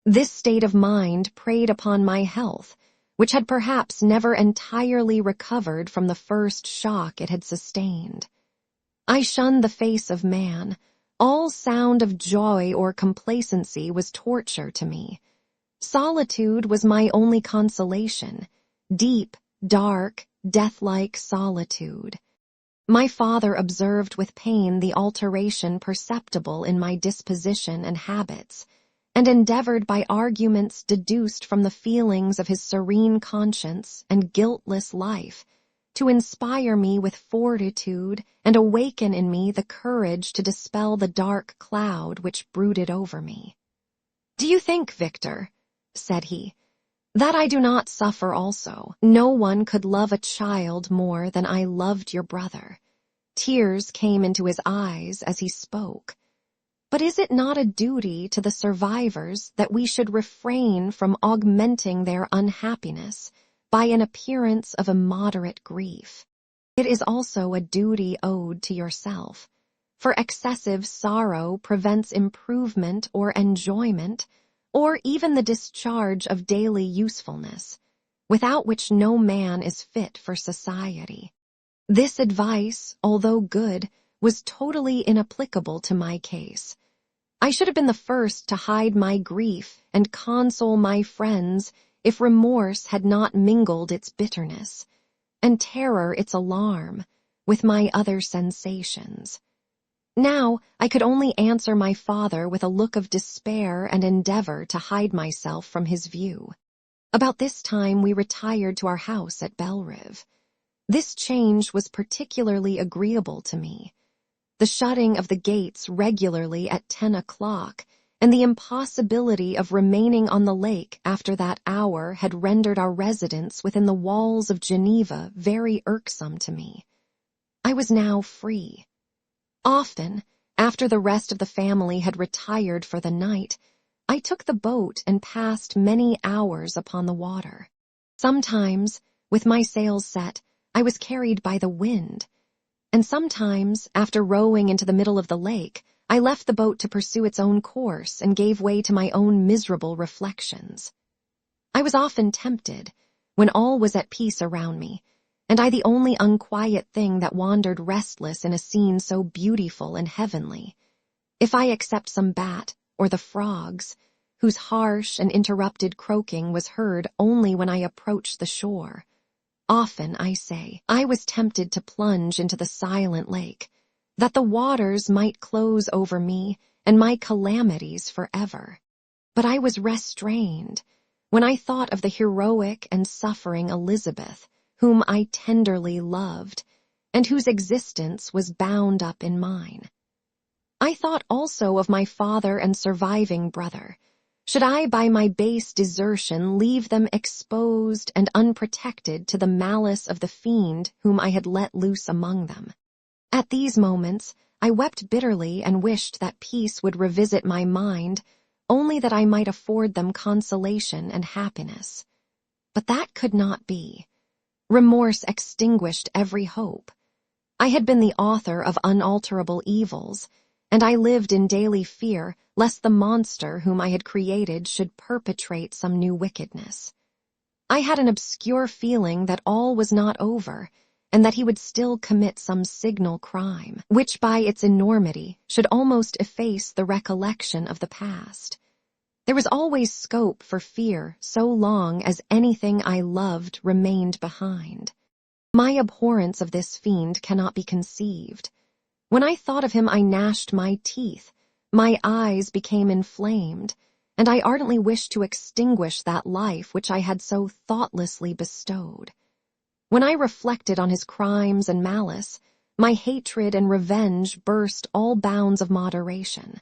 This state of mind preyed upon my health, which had perhaps never entirely recovered from the first shock it had sustained. I shunned the face of man. All sound of joy or complacency was torture to me. Solitude was my only consolation, deep, dark, death-like solitude. My father observed with pain the alteration perceptible in my disposition and habits, and endeavored by arguments deduced from the feelings of his serene conscience and guiltless life to inspire me with fortitude and awaken in me the courage to dispel the dark cloud which brooded over me. "Do you think, Victor," said he, "that I do not suffer also? No one could love a child more than I loved your brother." Tears came into his eyes as he spoke. "But is it not a duty to the survivors that we should refrain from augmenting their unhappiness by an appearance of immoderate grief? It is also a duty owed to yourself, for excessive sorrow prevents improvement or enjoyment, or even the discharge of daily usefulness, without which no man is fit for society." This advice, although good, was totally inapplicable to my case. I should have been the first to hide my grief and console my friends if remorse had not mingled its bitterness, and terror its alarm, with my other sensations. Now I could only answer my father with a look of despair and endeavor to hide myself from his view. About this time we retired to our house at Belrive. This change was particularly agreeable to me. The shutting of the gates regularly at 10 o'clock, and the impossibility of remaining on the lake after that hour had rendered our residence within the walls of Geneva very irksome to me. I was now free. Often, after the rest of the family had retired for the night, I took the boat and passed many hours upon the water. Sometimes, with my sails set, I was carried by the wind, and sometimes, after rowing into the middle of the lake, I left the boat to pursue its own course and gave way to my own miserable reflections. I was often tempted, when all was at peace around me, and I the only unquiet thing that wandered restless in a scene so beautiful and heavenly, if I except some bat or the frogs, whose harsh and interrupted croaking was heard only when I approached the shore. Often, I say, I was tempted to plunge into the silent lake, that the waters might close over me and my calamities forever. But I was restrained when I thought of the heroic and suffering Elizabeth, whom I tenderly loved, and whose existence was bound up in mine. I thought also of my father and surviving brother. Should I by my base desertion leave them exposed and unprotected to the malice of the fiend whom I had let loose among them? At these moments, I wept bitterly and wished that peace would revisit my mind, only that I might afford them consolation and happiness. But that could not be. Remorse extinguished every hope. I had been the author of unalterable evils, and I lived in daily fear lest the monster whom I had created should perpetrate some new wickedness. I had an obscure feeling that all was not over, and that he would still commit some signal crime, which by its enormity should almost efface the recollection of the past. There was always scope for fear so long as anything I loved remained behind. My abhorrence of this fiend cannot be conceived. When I thought of him, I gnashed my teeth, my eyes became inflamed, and I ardently wished to extinguish that life which I had so thoughtlessly bestowed. When I reflected on his crimes and malice, my hatred and revenge burst all bounds of moderation.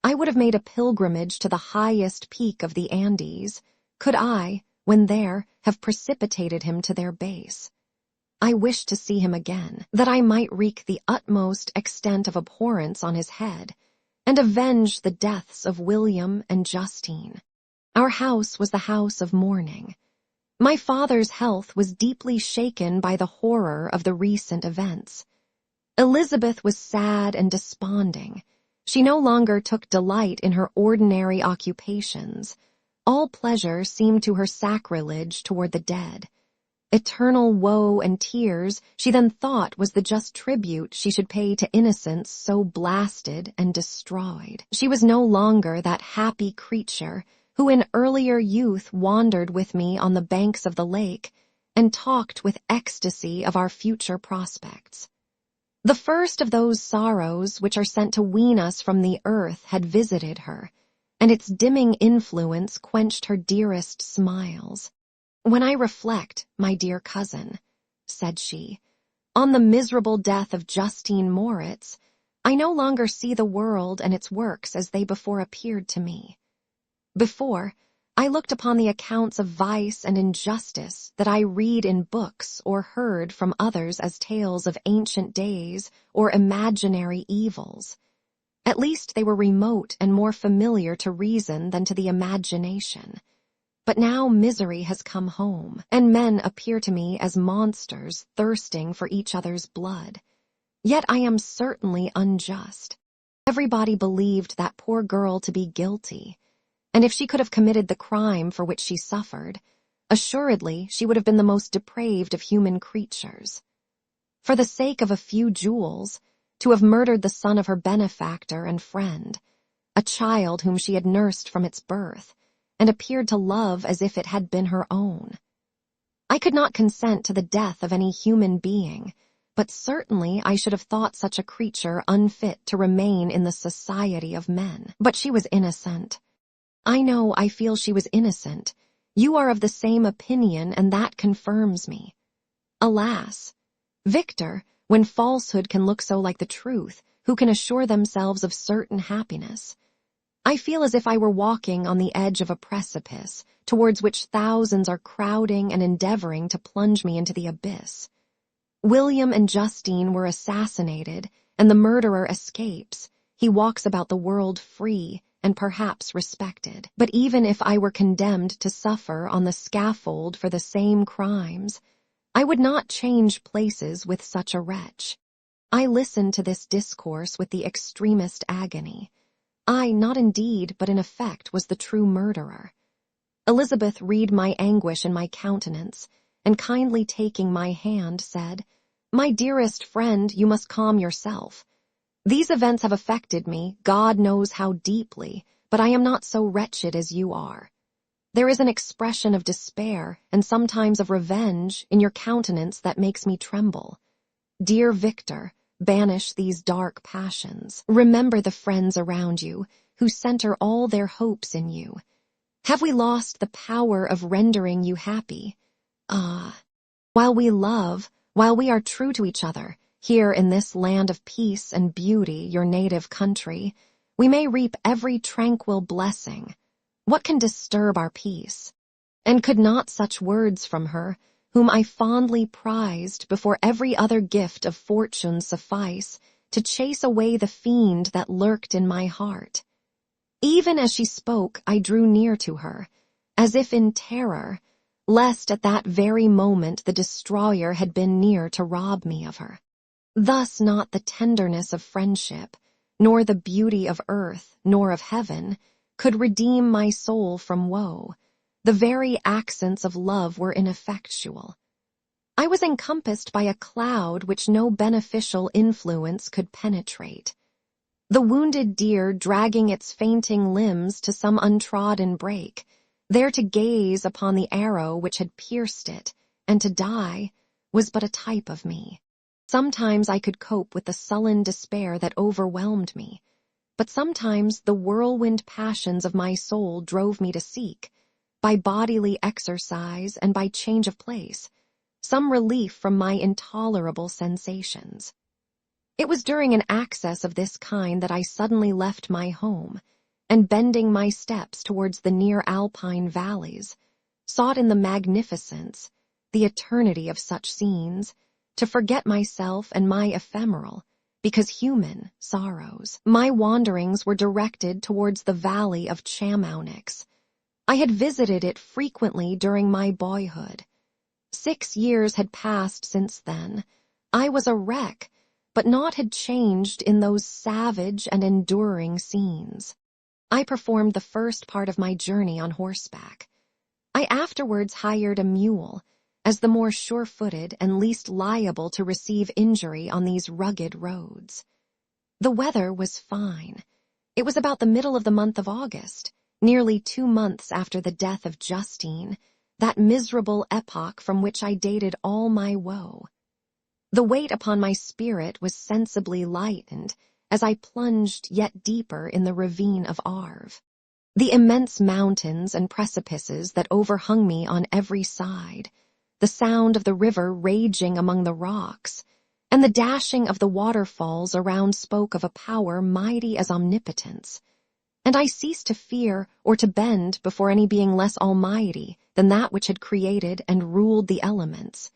I would have made a pilgrimage to the highest peak of the Andes, could I, when there, have precipitated him to their base. I wished to see him again, that I might wreak the utmost extent of abhorrence on his head, and avenge the deaths of William and Justine. Our house was the house of mourning. My father's health was deeply shaken by the horror of the recent events. Elizabeth was sad and desponding. She no longer took delight in her ordinary occupations. All pleasure seemed to her sacrilege toward the dead. Eternal woe and tears she then thought was the just tribute she should pay to innocence so blasted and destroyed. She was no longer that happy creature who in earlier youth wandered with me on the banks of the lake and talked with ecstasy of our future prospects. The first of those sorrows which are sent to wean us from the earth had visited her, and its dimming influence quenched her dearest smiles. "When I reflect, my dear cousin," said she, "on the miserable death of Justine Moritz, I no longer see the world and its works as they before appeared to me. Before, I looked upon the accounts of vice and injustice that I read in books or heard from others as tales of ancient days or imaginary evils. At least they were remote and more familiar to reason than to the imagination. But now misery has come home, and men appear to me as monsters thirsting for each other's blood. Yet I am certainly unjust. Everybody believed that poor girl to be guilty, and if she could have committed the crime for which she suffered, assuredly she would have been the most depraved of human creatures. For the sake of a few jewels, to have murdered the son of her benefactor and friend, a child whom she had nursed from its birth, and appeared to love as if it had been her own. I could not consent to the death of any human being, but certainly I should have thought such a creature unfit to remain in the society of men. But she was innocent. I feel she was innocent. You are of the same opinion, and that confirms me. Alas, Victor, when falsehood can look so like the truth, who can assure themselves of certain happiness? I feel as if I were walking on the edge of a precipice, towards which thousands are crowding and endeavoring to plunge me into the abyss. William and Justine were assassinated, and the murderer escapes. He walks about the world free and perhaps respected. But even if I were condemned to suffer on the scaffold for the same crimes, I would not change places with such a wretch. I listened to this discourse with the extremest agony. I, not indeed, but in effect, was the true murderer. Elizabeth read my anguish in my countenance, and kindly taking my hand, said, "My dearest friend, you must calm yourself. These events have affected me, God knows how deeply, but I am not so wretched as you are. There is an expression of despair, and sometimes of revenge, in your countenance that makes me tremble. Dear Victor, banish these dark passions. Remember the friends around you, who center all their hopes in you. Have we lost the power of rendering you happy? Ah, while we love, while we are true to each other, here in this land of peace and beauty, your native country, we may reap every tranquil blessing. What can disturb our peace? And could not such words from her, whom I fondly prized before every other gift of fortune suffice to chase away the fiend that lurked in my heart? Even as she spoke, I drew near to her, as if in terror, lest at that very moment the destroyer had been near to rob me of her. Thus not the tenderness of friendship, nor the beauty of earth, nor of heaven, could redeem my soul from woe. The very accents of love were ineffectual. I was encompassed by a cloud which no beneficial influence could penetrate. The wounded deer dragging its fainting limbs to some untrodden brake, there to gaze upon the arrow which had pierced it, and to die, was but a type of me. Sometimes I could cope with the sullen despair that overwhelmed me, but sometimes the whirlwind passions of my soul drove me to seek, by bodily exercise and by change of place, some relief from my intolerable sensations. It was during an access of this kind that I suddenly left my home, and bending my steps towards the near alpine valleys, sought in the magnificence, the eternity of such scenes, to forget myself and my ephemeral, because human, sorrows. My wanderings were directed towards the valley of Chamounix. I had visited it frequently during my boyhood. 6 years had passed since then. I was a wreck, but naught had changed in those savage and enduring scenes. I performed the first part of my journey on horseback. I afterwards hired a mule, as the more sure-footed and least liable to receive injury on these rugged roads. The weather was fine. It was about the middle of the month of August, nearly 2 months after the death of Justine, that miserable epoch from which I dated all my woe. The weight upon my spirit was sensibly lightened as I plunged yet deeper in the ravine of Arve. The immense mountains and precipices that overhung me on every side, the sound of the river raging among the rocks, and the dashing of the waterfalls around spoke of a power mighty as omnipotence, and I ceased to fear or to bend before any being less almighty than that which had created and ruled the elements,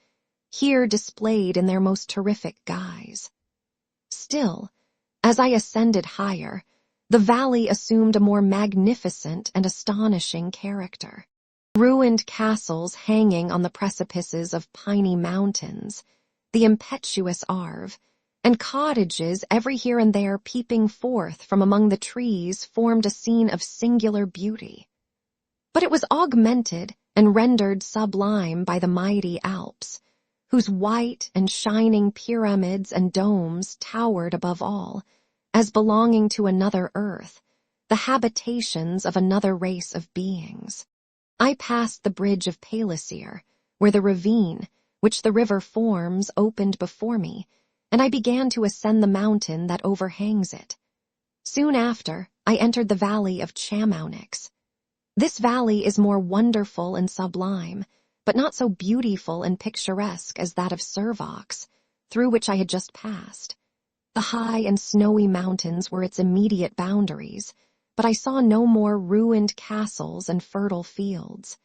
here displayed in their most terrific guise. Still, as I ascended higher, the valley assumed a more magnificent and astonishing character. Ruined castles hanging on the precipices of piny mountains, the impetuous Arve, and cottages every here and there peeping forth from among the trees formed a scene of singular beauty. But it was augmented and rendered sublime by the mighty Alps, whose white and shining pyramids and domes towered above all, as belonging to another earth, the habitations of another race of beings. I passed the bridge of Palisier, where the ravine, which the river forms, opened before me, and I began to ascend the mountain that overhangs it. Soon after, I entered the valley of Chamounix. This valley is more wonderful and sublime, but not so beautiful and picturesque as that of Servox, through which I had just passed. The high and snowy mountains were its immediate boundaries, but I saw no more ruined castles and fertile fields.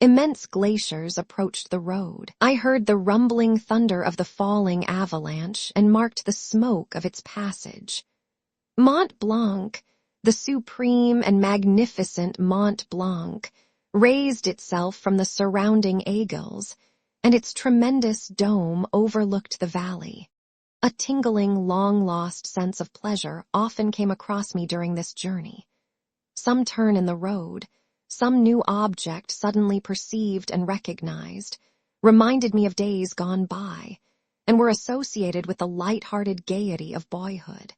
Immense glaciers approached the road. I heard the rumbling thunder of the falling avalanche and marked the smoke of its passage. Mont Blanc, the supreme and magnificent Mont Blanc, raised itself from the surrounding aiguilles, and its tremendous dome overlooked the valley. A tingling, long-lost sense of pleasure often came across me during this journey. Some turn in the road, some new object suddenly perceived and recognized, reminded me of days gone by, and were associated with the light-hearted gaiety of boyhood.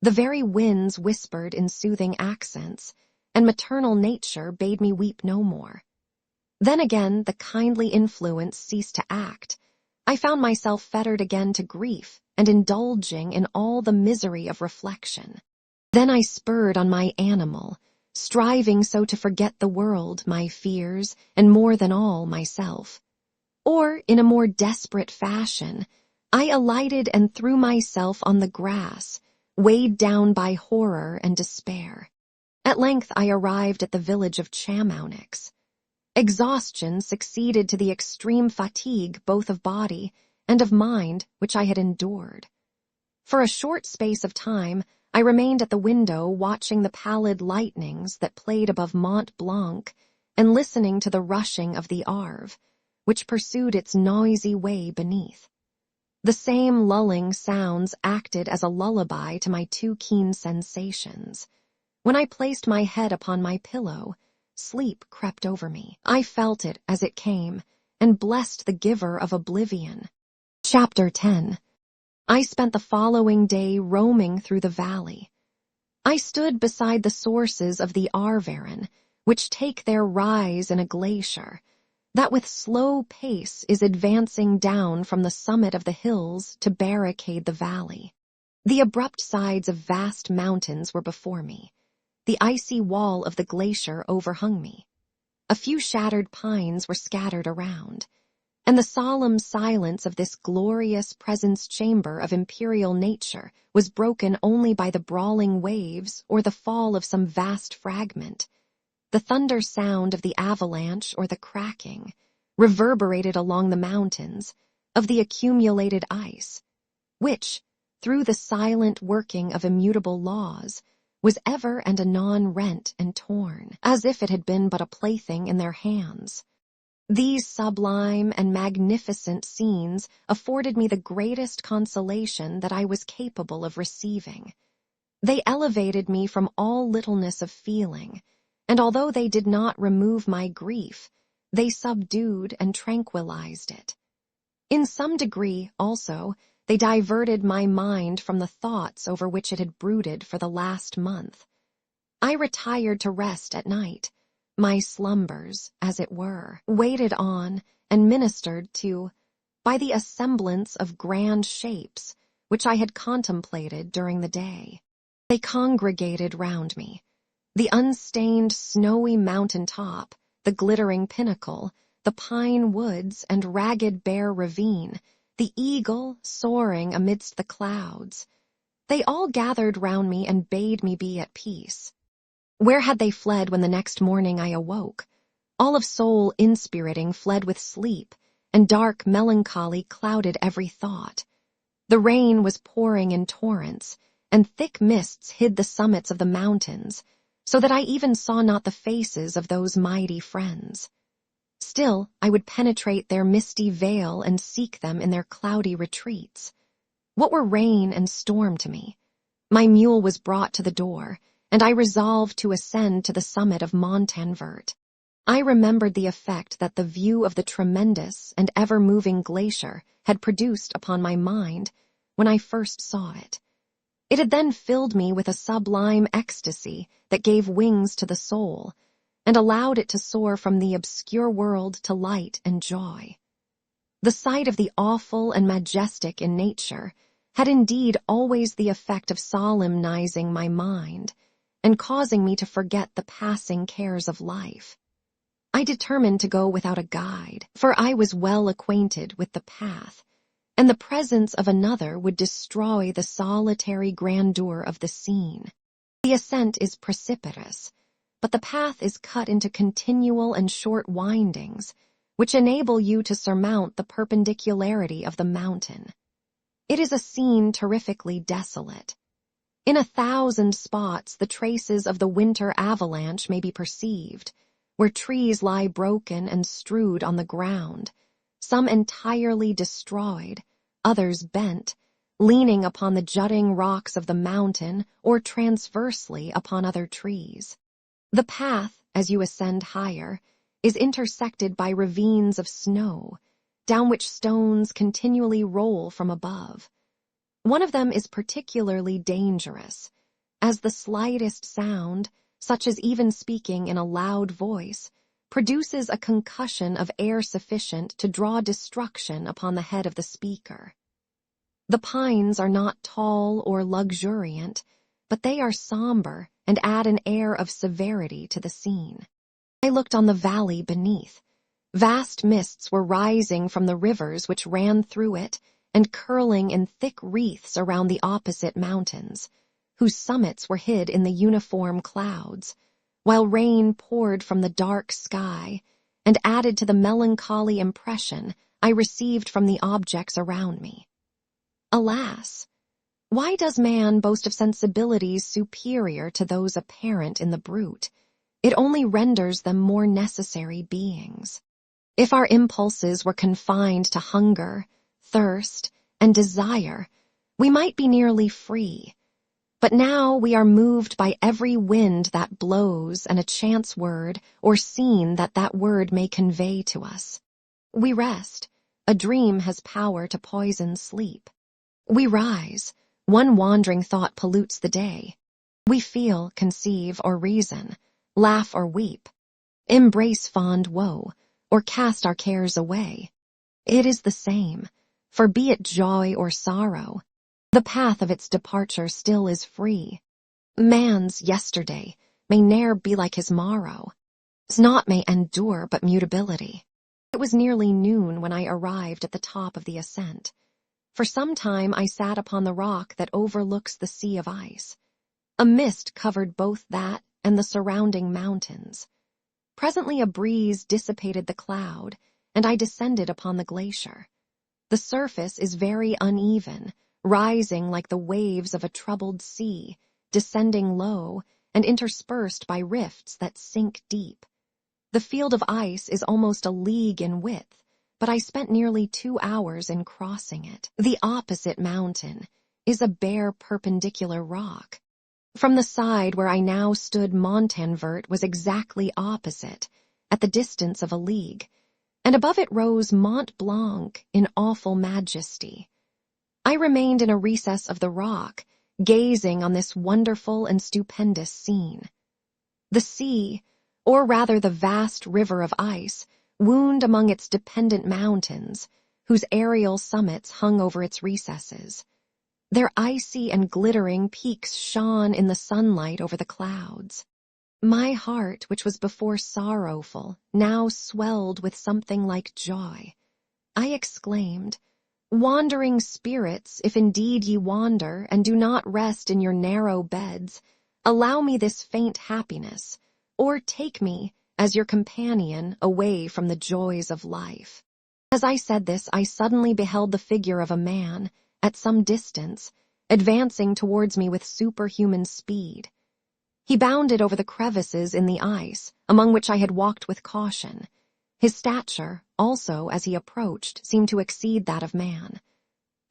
The very winds whispered in soothing accents, and maternal nature bade me weep no more. Then again the kindly influence ceased to act. I found myself fettered again to grief and indulging in all the misery of reflection. Then I spurred on my animal, striving so to forget the world, my fears, and more than all myself. Or, in a more desperate fashion, I alighted and threw myself on the grass, weighed down by horror and despair. At length I arrived at the village of Chamaunix. Exhaustion succeeded to the extreme fatigue both of body and of mind which I had endured. For a short space of time I remained at the window watching the pallid lightnings that played above Mont Blanc and listening to the rushing of the Arve, which pursued its noisy way beneath. The same lulling sounds acted as a lullaby to my too keen sensations. When I placed my head upon my pillow, sleep crept over me. I felt it as it came, and blessed the giver of oblivion. Chapter 10. I spent the following day roaming through the valley. I stood beside the sources of the Arveren, which take their rise in a glacier, that with slow pace is advancing down from the summit of the hills to barricade the valley. The abrupt sides of vast mountains were before me. The icy wall of the glacier overhung me. A few shattered pines were scattered around, and the solemn silence of this glorious presence chamber of imperial nature was broken only by the brawling waves or the fall of some vast fragment. The thunder sound of the avalanche or the cracking reverberated along the mountains of the accumulated ice, which, through the silent working of immutable laws, was ever and anon rent and torn, as if it had been but a plaything in their hands. These sublime and magnificent scenes afforded me the greatest consolation that I was capable of receiving. They elevated me from all littleness of feeling, and although they did not remove my grief, they subdued and tranquilized it. In some degree, also, they diverted my mind from the thoughts over which it had brooded for the last month. I retired to rest at night. My slumbers, as it were, waited on and ministered to by the assemblance of grand shapes which I had contemplated during the day. They congregated round me. The unstained snowy mountain top, the glittering pinnacle, the pine woods and ragged bare ravine, the eagle soaring amidst the clouds. They all gathered round me and bade me be at peace. Where had they fled when the next morning I awoke? All of soul inspiriting fled with sleep, and dark melancholy clouded every thought. The rain was pouring in torrents, and thick mists hid the summits of the mountains, so that I even saw not the faces of those mighty friends. Still, I would penetrate their misty veil and seek them in their cloudy retreats. What were rain and storm to me? My mule was brought to the door, and I resolved to ascend to the summit of Montanvert. I remembered the effect that the view of the tremendous and ever-moving glacier had produced upon my mind when I first saw it. It had then filled me with a sublime ecstasy that gave wings to the soul, and allowed it to soar from the obscure world to light and joy. The sight of the awful and majestic in nature had indeed always the effect of solemnizing my mind, and causing me to forget the passing cares of life. I determined to go without a guide, for I was well acquainted with the path, and the presence of another would destroy the solitary grandeur of the scene. The ascent is precipitous, but the path is cut into continual and short windings, which enable you to surmount the perpendicularity of the mountain. It is a scene terrifically desolate. In 1,000 spots the traces of the winter avalanche may be perceived, where trees lie broken and strewed on the ground, some entirely destroyed, others bent, leaning upon the jutting rocks of the mountain or transversely upon other trees. The path, as you ascend higher, is intersected by ravines of snow, down which stones continually roll from above. One of them is particularly dangerous, as the slightest sound, such as even speaking in a loud voice, produces a concussion of air sufficient to draw destruction upon the head of the speaker. The pines are not tall or luxuriant, but they are somber and add an air of severity to the scene. I looked on the valley beneath. Vast mists were rising from the rivers which ran through it and curling in thick wreaths around the opposite mountains, whose summits were hid in the uniform clouds, while rain poured from the dark sky and added to the melancholy impression I received from the objects around me. Alas, why does man boast of sensibilities superior to those apparent in the brute? It only renders them more necessary beings. If our impulses were confined to hunger, thirst, and desire, we might be nearly free. But now we are moved by every wind that blows and a chance word or scene that word may convey to us. We rest. A dream has power to poison sleep. We rise. One wandering thought pollutes the day. We feel, conceive, or reason, laugh or weep, embrace fond woe, or cast our cares away. It is the same, for be it joy or sorrow, the path of its departure still is free. Man's yesterday may ne'er be like his morrow. Naught may endure but mutability. It was nearly noon when I arrived at the top of the ascent. For some time I sat upon the rock that overlooks the sea of ice. A mist covered both that and the surrounding mountains. Presently a breeze dissipated the cloud, and I descended upon the glacier. The surface is very uneven, rising like the waves of a troubled sea, descending low, and interspersed by rifts that sink deep. The field of ice is almost a league in width, but I spent nearly 2 hours in crossing it. The opposite mountain is a bare perpendicular rock. From the side where I now stood, Montanvert was exactly opposite, at the distance of a league, and above it rose Mont Blanc in awful majesty. I remained in a recess of the rock, gazing on this wonderful and stupendous scene. The sea, or rather the vast river of ice, wound among its dependent mountains, whose aerial summits hung over its recesses. Their icy and glittering peaks shone in the sunlight over the clouds. My heart, which was before sorrowful, now swelled with something like joy. I exclaimed, "Wandering spirits, if indeed ye wander, and do not rest in your narrow beds, allow me this faint happiness, or take me, as your companion, away from the joys of life." As I said this, I suddenly beheld the figure of a man, at some distance, advancing towards me with superhuman speed. He bounded over the crevices in the ice, among which I had walked with caution. His stature, also, as he approached, seemed to exceed that of man.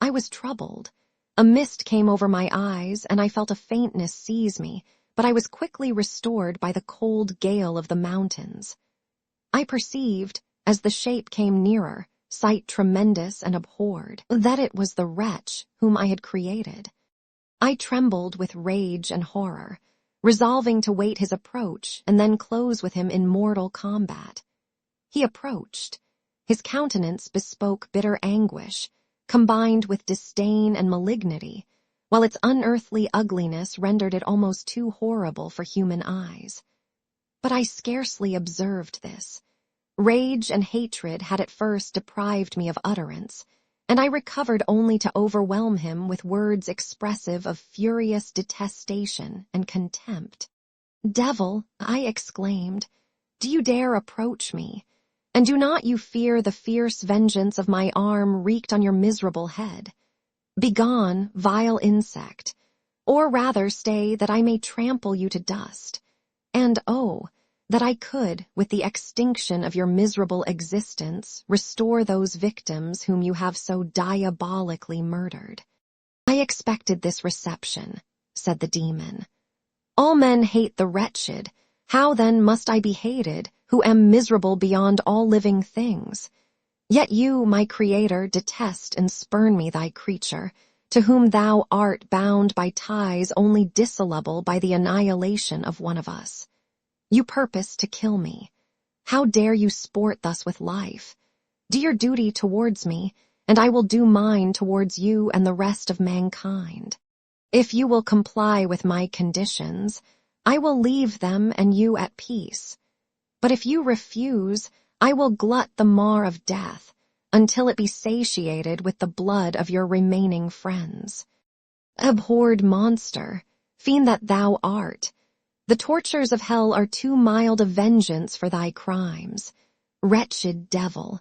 I was troubled. A mist came over my eyes, and I felt a faintness seize me, but I was quickly restored by the cold gale of the mountains. I perceived, as the shape came nearer, sight tremendous and abhorred, that it was the wretch whom I had created. I trembled with rage and horror, resolving to wait his approach and then close with him in mortal combat. He approached. His countenance bespoke bitter anguish, combined with disdain and malignity, while its unearthly ugliness rendered it almost too horrible for human eyes. But I scarcely observed this. Rage and hatred had at first deprived me of utterance, and I recovered only to overwhelm him with words expressive of furious detestation and contempt. "Devil," I exclaimed, "do you dare approach me? And do not you fear the fierce vengeance of my arm wreaked on your miserable head? Begone, vile insect, or rather stay that I may trample you to dust. And oh, that I could, with the extinction of your miserable existence, restore those victims whom you have so diabolically murdered." "I expected this reception," said the demon. "All men hate the wretched. How then must I be hated, who am miserable beyond all living things? Yet you, my Creator, detest and spurn me, thy creature, to whom thou art bound by ties only dissoluble by the annihilation of one of us. You purpose to kill me. How dare you sport thus with life? Do your duty towards me, and I will do mine towards you and the rest of mankind. If you will comply with my conditions, I will leave them and you at peace. But if you refuse, I will glut the maw of death until it be satiated with the blood of your remaining friends. Abhorred monster, fiend that thou art, the tortures of hell are too mild a vengeance for thy crimes. Wretched devil,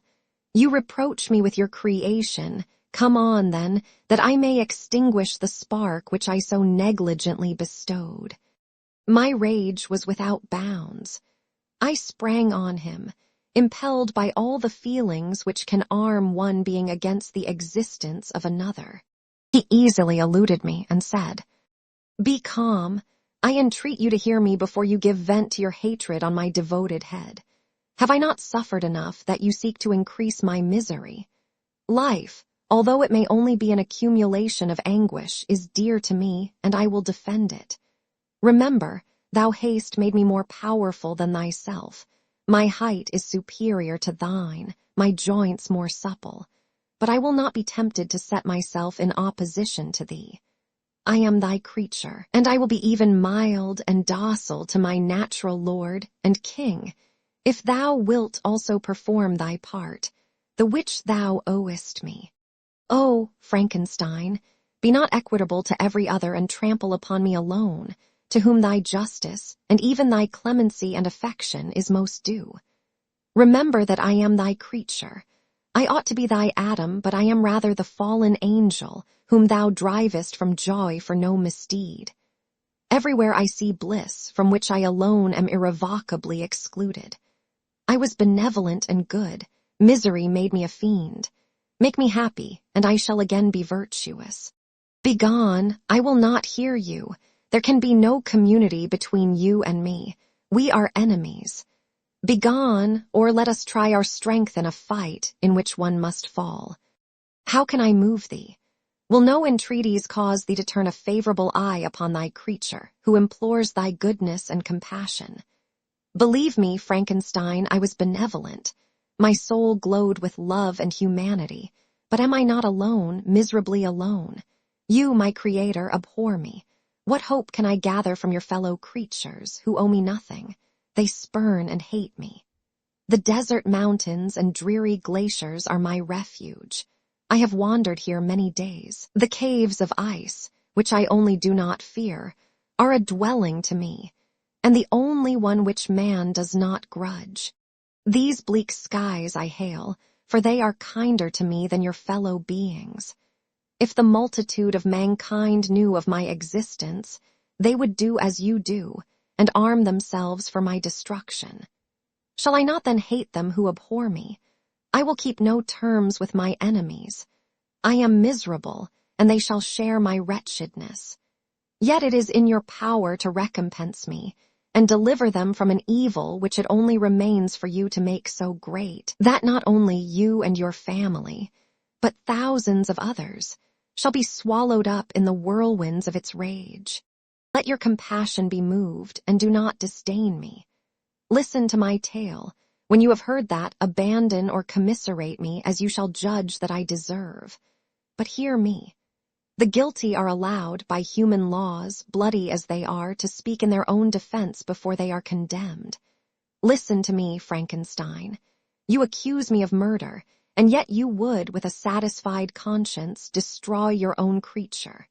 you reproach me with your creation. Come on, then, that I may extinguish the spark which I so negligently bestowed. My rage was without bounds. I sprang on him, impelled by all the feelings which can arm one being against the existence of another. He easily eluded me and said, "Be calm. I entreat you to hear me before you give vent to your hatred on my devoted head. Have I not suffered enough that you seek to increase my misery? Life, although it may only be an accumulation of anguish, is dear to me, and I will defend it. Remember, thou hast made me more powerful than thyself. My height is superior to thine, my joints more supple. But I will not be tempted to set myself in opposition to thee. I am thy creature, and I will be even mild and docile to my natural lord and king, if thou wilt also perform thy part, the which thou owest me. O, Frankenstein, be not equitable to every other and trample upon me alone, to whom thy justice and even thy clemency and affection is most due. Remember that I am thy creature. I ought to be thy Adam, but I am rather the fallen angel, whom thou drivest from joy for no misdeed. Everywhere I see bliss, from which I alone am irrevocably excluded. I was benevolent and good. Misery made me a fiend. Make me happy, and I shall again be virtuous. Begone, I will not hear you. There can be no community between you and me. We are enemies. Begone, or let us try our strength in a fight in which one must fall. How can I move thee? Will no entreaties cause thee to turn a favorable eye upon thy creature, who implores thy goodness and compassion? Believe me, Frankenstein, I was benevolent. My soul glowed with love and humanity. But am I not alone, miserably alone? You, my creator, abhor me. What hope can I gather from your fellow creatures, who owe me nothing? They spurn and hate me. The desert mountains and dreary glaciers are my refuge. I have wandered here many days. The caves of ice, which I only do not fear, are a dwelling to me, and the only one which man does not grudge. These bleak skies I hail, for they are kinder to me than your fellow beings. If the multitude of mankind knew of my existence, they would do as you do, and arm themselves for my destruction. Shall I not then hate them who abhor me? I will keep no terms with my enemies. I am miserable, and they shall share my wretchedness. Yet it is in your power to recompense me, and deliver them from an evil which it only remains for you to make so great, that not only you and your family, but thousands of others, shall be swallowed up in the whirlwinds of its rage. Let your compassion be moved, and do not disdain me. Listen to my tale. When you have heard that, abandon or commiserate me as you shall judge that I deserve. But hear me. The guilty are allowed, by human laws, bloody as they are, to speak in their own defense before they are condemned. Listen to me, Frankenstein. You accuse me of murder, and yet you would, with a satisfied conscience, destroy your own creature.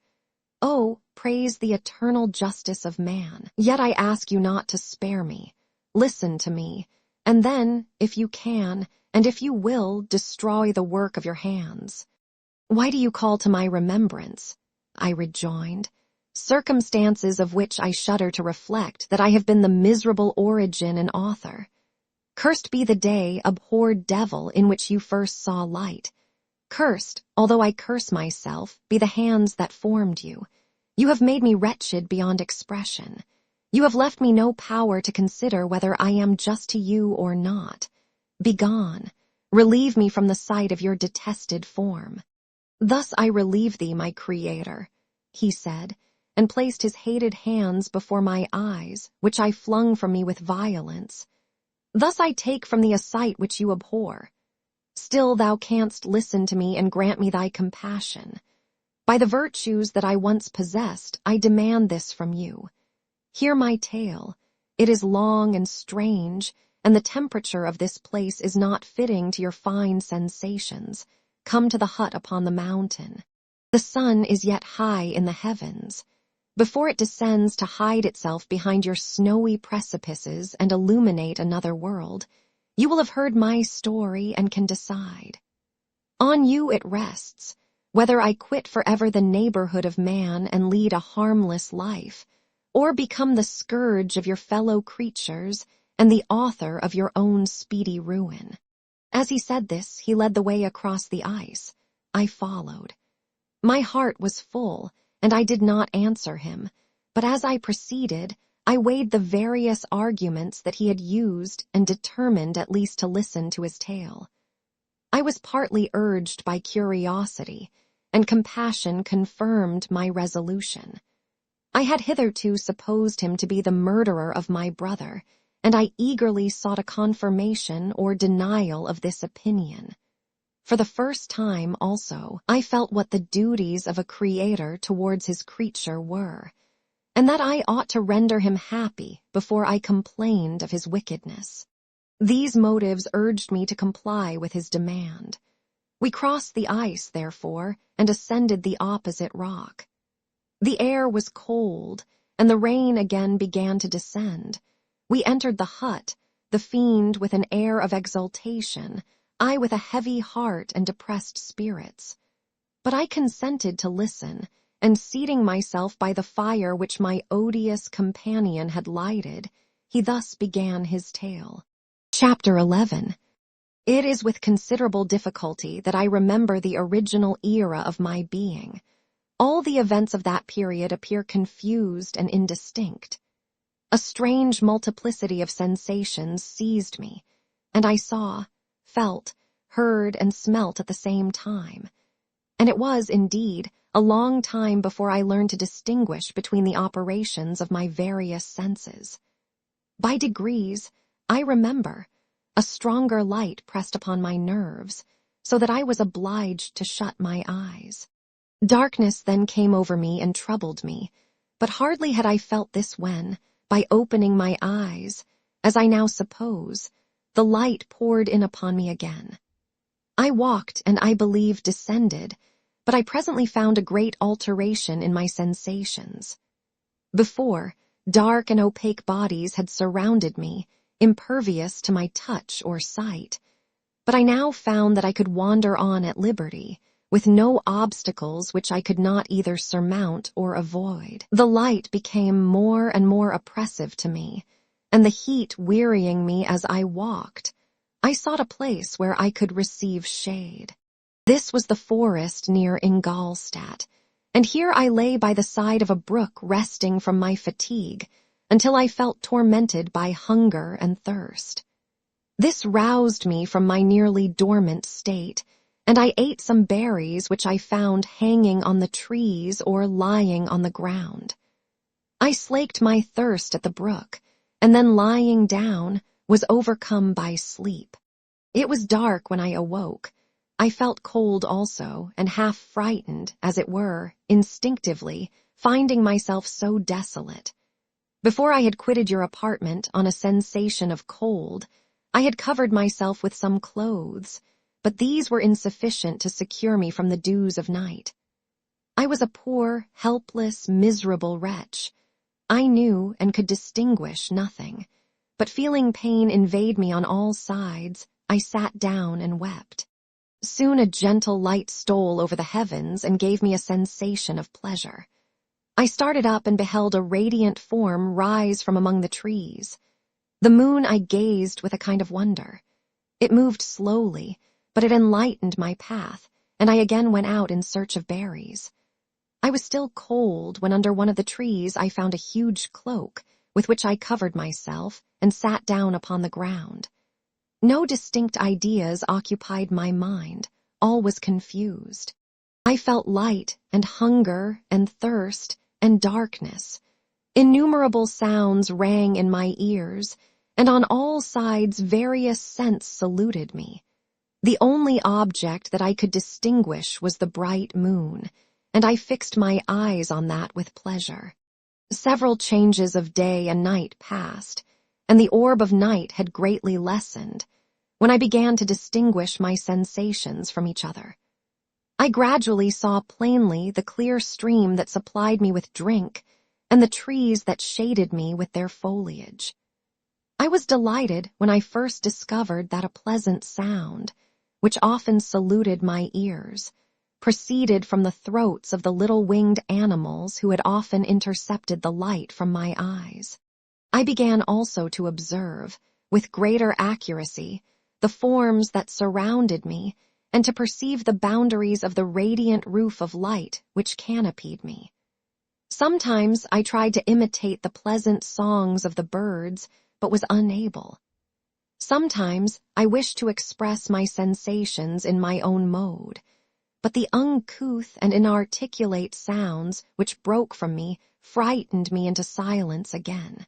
Oh, praise the eternal justice of man. Yet I ask you not to spare me. Listen to me, and then, if you can, and if you will, destroy the work of your hands. Why do you call to my remembrance? I rejoined. Circumstances of which I shudder to reflect that I have been the miserable origin and author. Cursed be the day, abhorred devil, in which you first saw light. Cursed, although I curse myself, be the hands that formed you. You have made me wretched beyond expression. You have left me no power to consider whether I am just to you or not. Begone. Relieve me from the sight of your detested form. Thus I relieve thee, my creator, he said, and placed his hated hands before my eyes, which I flung from me with violence. Thus I take from thee a sight which you abhor. Still thou canst listen to me and grant me thy compassion. By the virtues that I once possessed, I demand this from you. Hear my tale. It is long and strange, and the temperature of this place is not fitting to your fine sensations. Come to the hut upon the mountain. The sun is yet high in the heavens. Before it descends to hide itself behind your snowy precipices and illuminate another world, you will have heard my story and can decide. On you it rests, whether I quit forever the neighborhood of man and lead a harmless life, or become the scourge of your fellow creatures and the author of your own speedy ruin. As he said this, he led the way across the ice. I followed. My heart was full, and I did not answer him, but as I proceeded, I weighed the various arguments that he had used and determined at least to listen to his tale. I was partly urged by curiosity, and compassion confirmed my resolution. I had hitherto supposed him to be the murderer of my brother, and I eagerly sought a confirmation or denial of this opinion. For the first time, also, I felt what the duties of a creator towards his creature were, and that I ought to render him happy before I complained of his wickedness. These motives urged me to comply with his demand. We crossed the ice, therefore, and ascended the opposite rock. The air was cold, and the rain again began to descend. We entered the hut, the fiend with an air of exultation, I with a heavy heart and depressed spirits. But I consented to listen, and seating myself by the fire which my odious companion had lighted, he thus began his tale. Chapter 11. It is with considerable difficulty that I remember the original era of my being. All the events of that period appear confused and indistinct. A strange multiplicity of sensations seized me, and I saw, felt, heard, and smelt at the same time. And it was, indeed, a long time before I learned to distinguish between the operations of my various senses. By degrees, I remember, a stronger light pressed upon my nerves, so that I was obliged to shut my eyes. Darkness then came over me and troubled me, but hardly had I felt this when, by opening my eyes, as I now suppose, the light poured in upon me again. I walked and I believe descended, but I presently found a great alteration in my sensations. Before, dark and opaque bodies had surrounded me, impervious to my touch or sight, but I now found that I could wander on at liberty, with no obstacles which I could not either surmount or avoid. The light became more and more oppressive to me, and the heat wearying me as I walked, I sought a place where I could receive shade. This was the forest near Ingolstadt, and here I lay by the side of a brook resting from my fatigue, until I felt tormented by hunger and thirst. This roused me from my nearly dormant state, and I ate some berries which I found hanging on the trees or lying on the ground. I slaked my thirst at the brook, and then lying down, was overcome by sleep. It was dark when I awoke. I felt cold also, and half frightened, as it were, instinctively, finding myself so desolate. Before I had quitted your apartment on a sensation of cold, I had covered myself with some clothes, but these were insufficient to secure me from the dews of night. I was a poor, helpless, miserable wretch. I knew and could distinguish nothing, but feeling pain invade me on all sides, I sat down and wept. Soon a gentle light stole over the heavens and gave me a sensation of pleasure. I started up and beheld a radiant form rise from among the trees. The moon I gazed with a kind of wonder. It moved slowly, but it enlightened my path, and I again went out in search of berries. I was still cold when under one of the trees I found a huge cloak, with which I covered myself and sat down upon the ground. No distinct ideas occupied my mind, all was confused. I felt light and hunger and thirst and darkness. Innumerable sounds rang in my ears, and on all sides various scents saluted me. The only object that I could distinguish was the bright moon, and I fixed my eyes on that with pleasure. Several changes of day and night passed, and the orb of night had greatly lessened, when I began to distinguish my sensations from each other. I gradually saw plainly the clear stream that supplied me with drink and the trees that shaded me with their foliage. I was delighted when I first discovered that a pleasant sound, which often saluted my ears, proceeded from the throats of the little winged animals who had often intercepted the light from my eyes. I began also to observe, with greater accuracy, the forms that surrounded me, and to perceive the boundaries of the radiant roof of light which canopied me. Sometimes I tried to imitate the pleasant songs of the birds, but was unable. Sometimes I wished to express my sensations in my own mode, but the uncouth and inarticulate sounds which broke from me frightened me into silence again.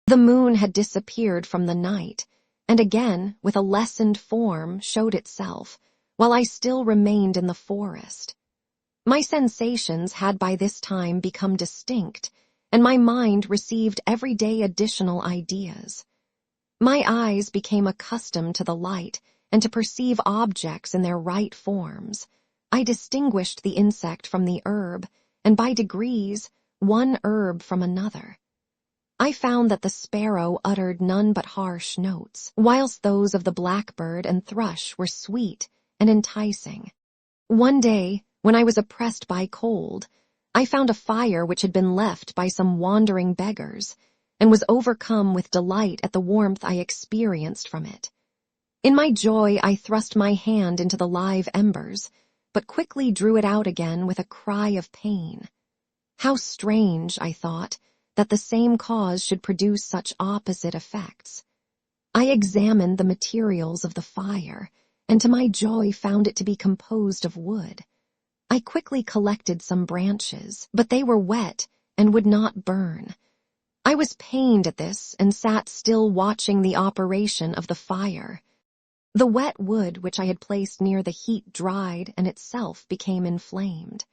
The moon had disappeared from the night, and again, with a lessened form, showed itself, while I still remained in the forest. My sensations had by this time become distinct, and my mind received every day additional ideas. My eyes became accustomed to the light and to perceive objects in their right forms. I distinguished the insect from the herb, and by degrees, one herb from another. I found that the sparrow uttered none but harsh notes, whilst those of the blackbird and thrush were sweet and enticing. One day, when I was oppressed by cold, I found a fire which had been left by some wandering beggars, and was overcome with delight at the warmth I experienced from it. In my joy I thrust my hand into the live embers, but quickly drew it out again with a cry of pain. How strange, I thought, that the same cause should produce such opposite effects. I examined the materials of the fire, and to my joy found it to be composed of wood. I quickly collected some branches, but they were wet and would not burn. I was pained at this and sat still watching the operation of the fire. The wet wood which I had placed near the heat dried and itself became inflamed.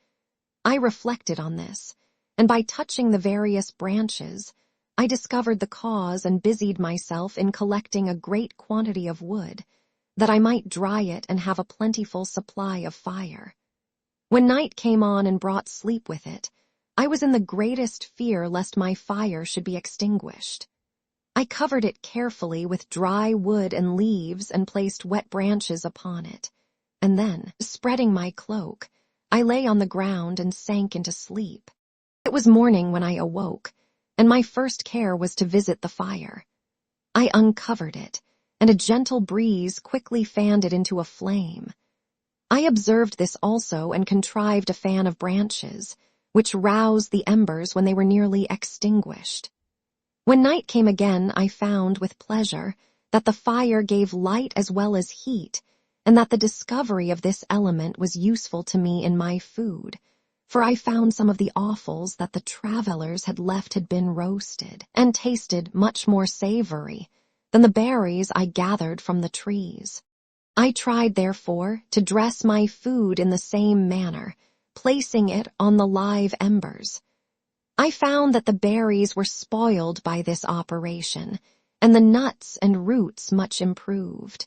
I reflected on this, and by touching the various branches, I discovered the cause and busied myself in collecting a great quantity of wood, that I might dry it and have a plentiful supply of fire. When night came on and brought sleep with it, I was in the greatest fear lest my fire should be extinguished. I covered it carefully with dry wood and leaves and placed wet branches upon it, and then, spreading my cloak, I lay on the ground and sank into sleep. It was morning when I awoke, and my first care was to visit the fire. I uncovered it, and a gentle breeze quickly fanned it into a flame. I observed this also and contrived a fan of branches, which roused the embers when they were nearly extinguished. When night came again, I found, with pleasure, that the fire gave light as well as heat, and that the discovery of this element was useful to me in my food, for I found some of the offals that the travelers had left had been roasted, and tasted much more savory than the berries I gathered from the trees. I tried, therefore, to dress my food in the same manner, placing it on the live embers. I found that the berries were spoiled by this operation, and the nuts and roots much improved.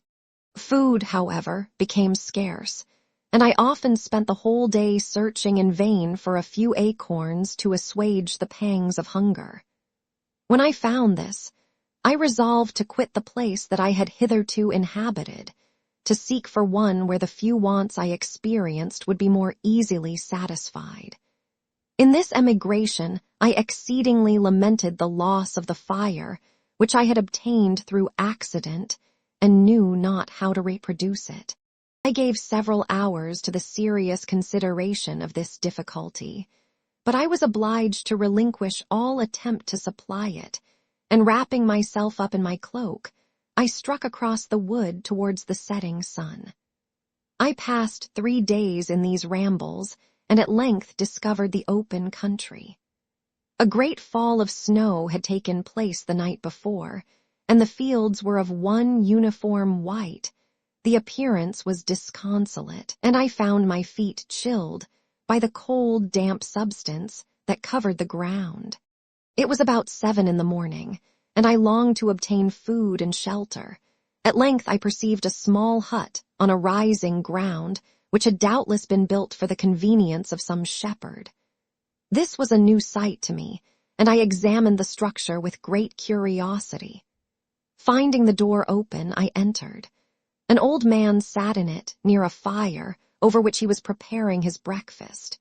Food, however, became scarce, and I often spent the whole day searching in vain for a few acorns to assuage the pangs of hunger. When I found this, I resolved to quit the place that I had hitherto inhabited, to seek for one where the few wants I experienced would be more easily satisfied. In this emigration, I exceedingly lamented the loss of the fire, which I had obtained through accident, and knew not how to reproduce it. I gave several hours to the serious consideration of this difficulty, but I was obliged to relinquish all attempt to supply it, and wrapping myself up in my cloak, I struck across the wood towards the setting sun. I passed 3 days in these rambles, and at length discovered the open country. A great fall of snow had taken place the night before, and the fields were of one uniform white. The appearance was disconsolate, and I found my feet chilled by the cold, damp substance that covered the ground. It was about 7 in the morning, and I longed to obtain food and shelter. At length I perceived a small hut on a rising ground, which had doubtless been built for the convenience of some shepherd. This was a new sight to me, and I examined the structure with great curiosity. Finding the door open, I entered. An old man sat in it, near a fire, over which he was preparing his breakfast.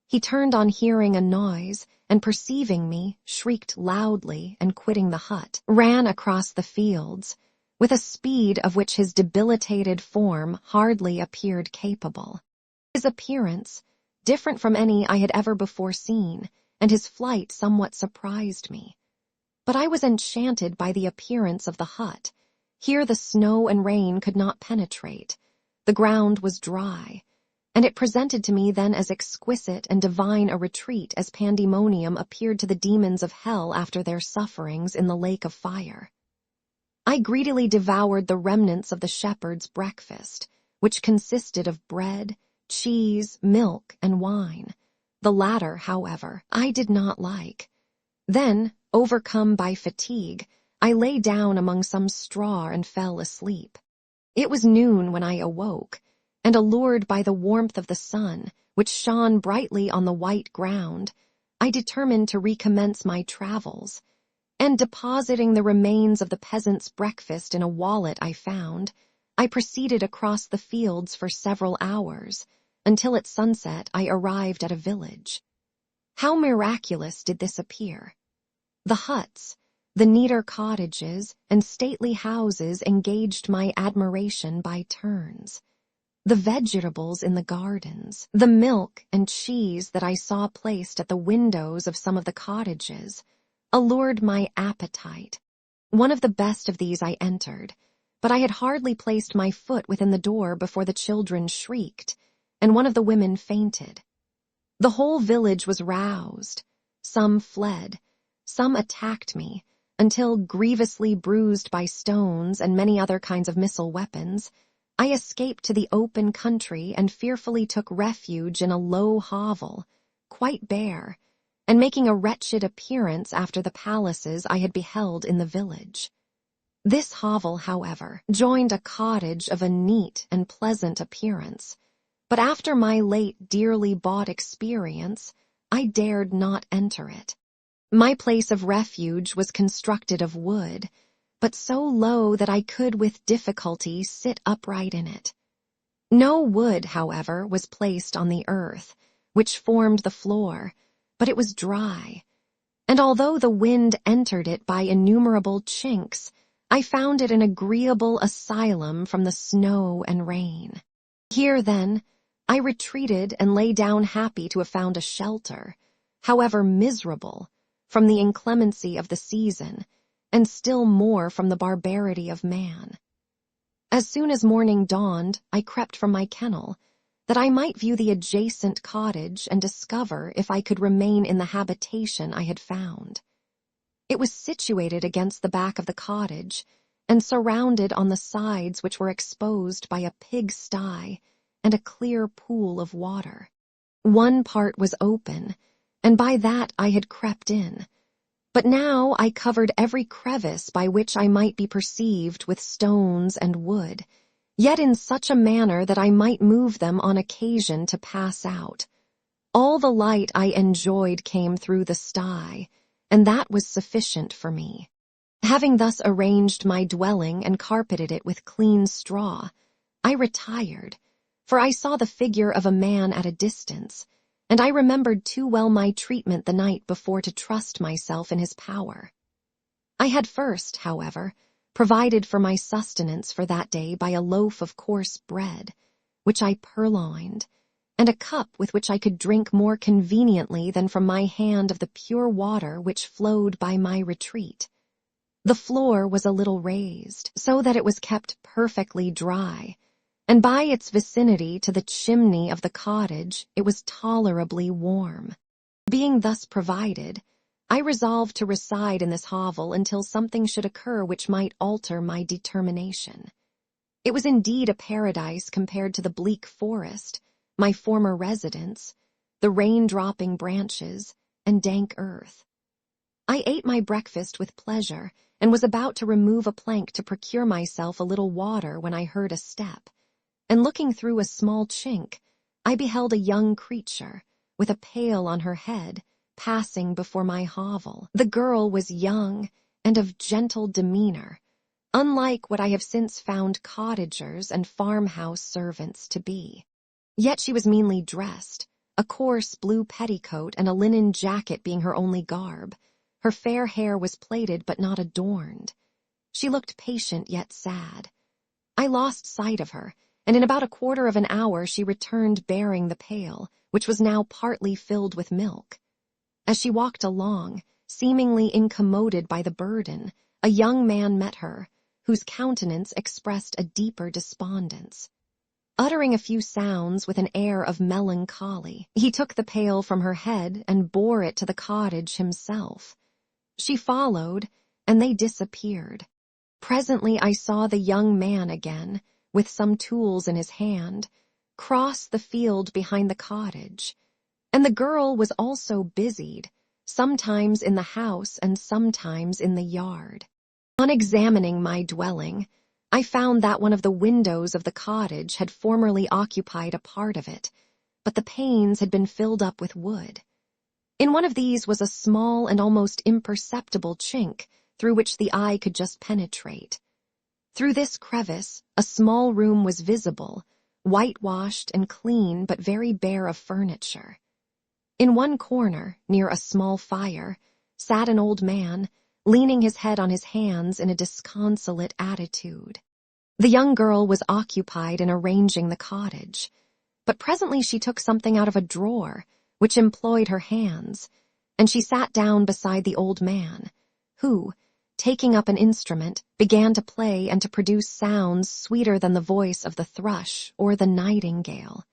He turned on hearing a noise, and perceiving me, shrieked loudly, and quitting the hut, ran across the fields, with a speed of which his debilitated form hardly appeared capable. His appearance, different from any I had ever before seen, and his flight somewhat surprised me. But I was enchanted by the appearance of the hut. Here the snow and rain could not penetrate. The ground was dry, and it presented to me then as exquisite and divine a retreat as pandemonium appeared to the demons of hell after their sufferings in the lake of fire. I greedily devoured the remnants of the shepherd's breakfast, which consisted of bread, cheese, milk, and wine. The latter, however, I did not like. Then, overcome by fatigue, I lay down among some straw and fell asleep. It was noon when I awoke, and allured by the warmth of the sun, which shone brightly on the white ground, I determined to recommence my travels, and depositing the remains of the peasant's breakfast in a wallet I found, I proceeded across the fields for several hours, until at sunset I arrived at a village. How miraculous did this appear! The huts, the neater cottages, and stately houses engaged my admiration by turns. The vegetables in the gardens, the milk and cheese that I saw placed at the windows of some of the cottages, allured my appetite. One of the best of these I entered, but I had hardly placed my foot within the door before the children shrieked, and one of the women fainted. The whole village was roused. Some fled, some attacked me, until, grievously bruised by stones and many other kinds of missile weapons, I escaped to the open country and fearfully took refuge in a low hovel, quite bare, and making a wretched appearance after the palaces I had beheld in the village. This hovel, however, joined a cottage of a neat and pleasant appearance, but after my late dearly bought experience, I dared not enter it. My place of refuge was constructed of wood, but so low that I could with difficulty sit upright in it. No wood, however, was placed on the earth, which formed the floor, but it was dry, and although the wind entered it by innumerable chinks, I found it an agreeable asylum from the snow and rain. Here, then, I retreated and lay down happy to have found a shelter, however miserable, from the inclemency of the season, and still more from the barbarity of man. As soon as morning dawned, I crept from my kennel, that I might view the adjacent cottage and discover if I could remain in the habitation I had found. It was situated against the back of the cottage, and surrounded on the sides which were exposed by a pig-sty and a clear pool of water. One part was open, and by that I had crept in. But now I covered every crevice by which I might be perceived with stones and wood, yet in such a manner that I might move them on occasion to pass out. All the light I enjoyed came through the sty, and that was sufficient for me. Having thus arranged my dwelling and carpeted it with clean straw, I retired, for I saw the figure of a man at a distance, and I remembered too well my treatment the night before to trust myself in his power. I had first, however, provided for my sustenance for that day by a loaf of coarse bread, which I purloined, and a cup with which I could drink more conveniently than from my hand of the pure water which flowed by my retreat. The floor was a little raised, so that it was kept perfectly dry, and by its vicinity to the chimney of the cottage it was tolerably warm. Being thus provided, I resolved to reside in this hovel until something should occur which might alter my determination. It was indeed a paradise compared to the bleak forest, my former residence, the rain-dropping branches, and dank earth. I ate my breakfast with pleasure and was about to remove a plank to procure myself a little water when I heard a step, and looking through a small chink, I beheld a young creature, with a pail on her head, passing before my hovel. The girl was young and of gentle demeanor, unlike what I have since found cottagers and farmhouse servants to be. Yet she was meanly dressed, a coarse blue petticoat and a linen jacket being her only garb. Her fair hair was plaited but not adorned. She looked patient yet sad. I lost sight of her, and in about a quarter of an hour she returned bearing the pail, which was now partly filled with milk. As she walked along, seemingly incommoded by the burden, a young man met her, whose countenance expressed a deeper despondence. Uttering a few sounds with an air of melancholy, he took the pail from her head and bore it to the cottage himself. She followed, and they disappeared. Presently I saw the young man again, with some tools in his hand, cross the field behind the cottage, and the girl was also busied, sometimes in the house and sometimes in the yard. On examining my dwelling, I found that one of the windows of the cottage had formerly occupied a part of it, but the panes had been filled up with wood. In one of these was a small and almost imperceptible chink through which the eye could just penetrate. Through this crevice, a small room was visible, whitewashed and clean but very bare of furniture. In one corner, near a small fire, sat an old man, leaning his head on his hands in a disconsolate attitude. The young girl was occupied in arranging the cottage, but presently she took something out of a drawer, which employed her hands, and she sat down beside the old man, who, taking up an instrument, began to play and to produce sounds sweeter than the voice of the thrush or the nightingale.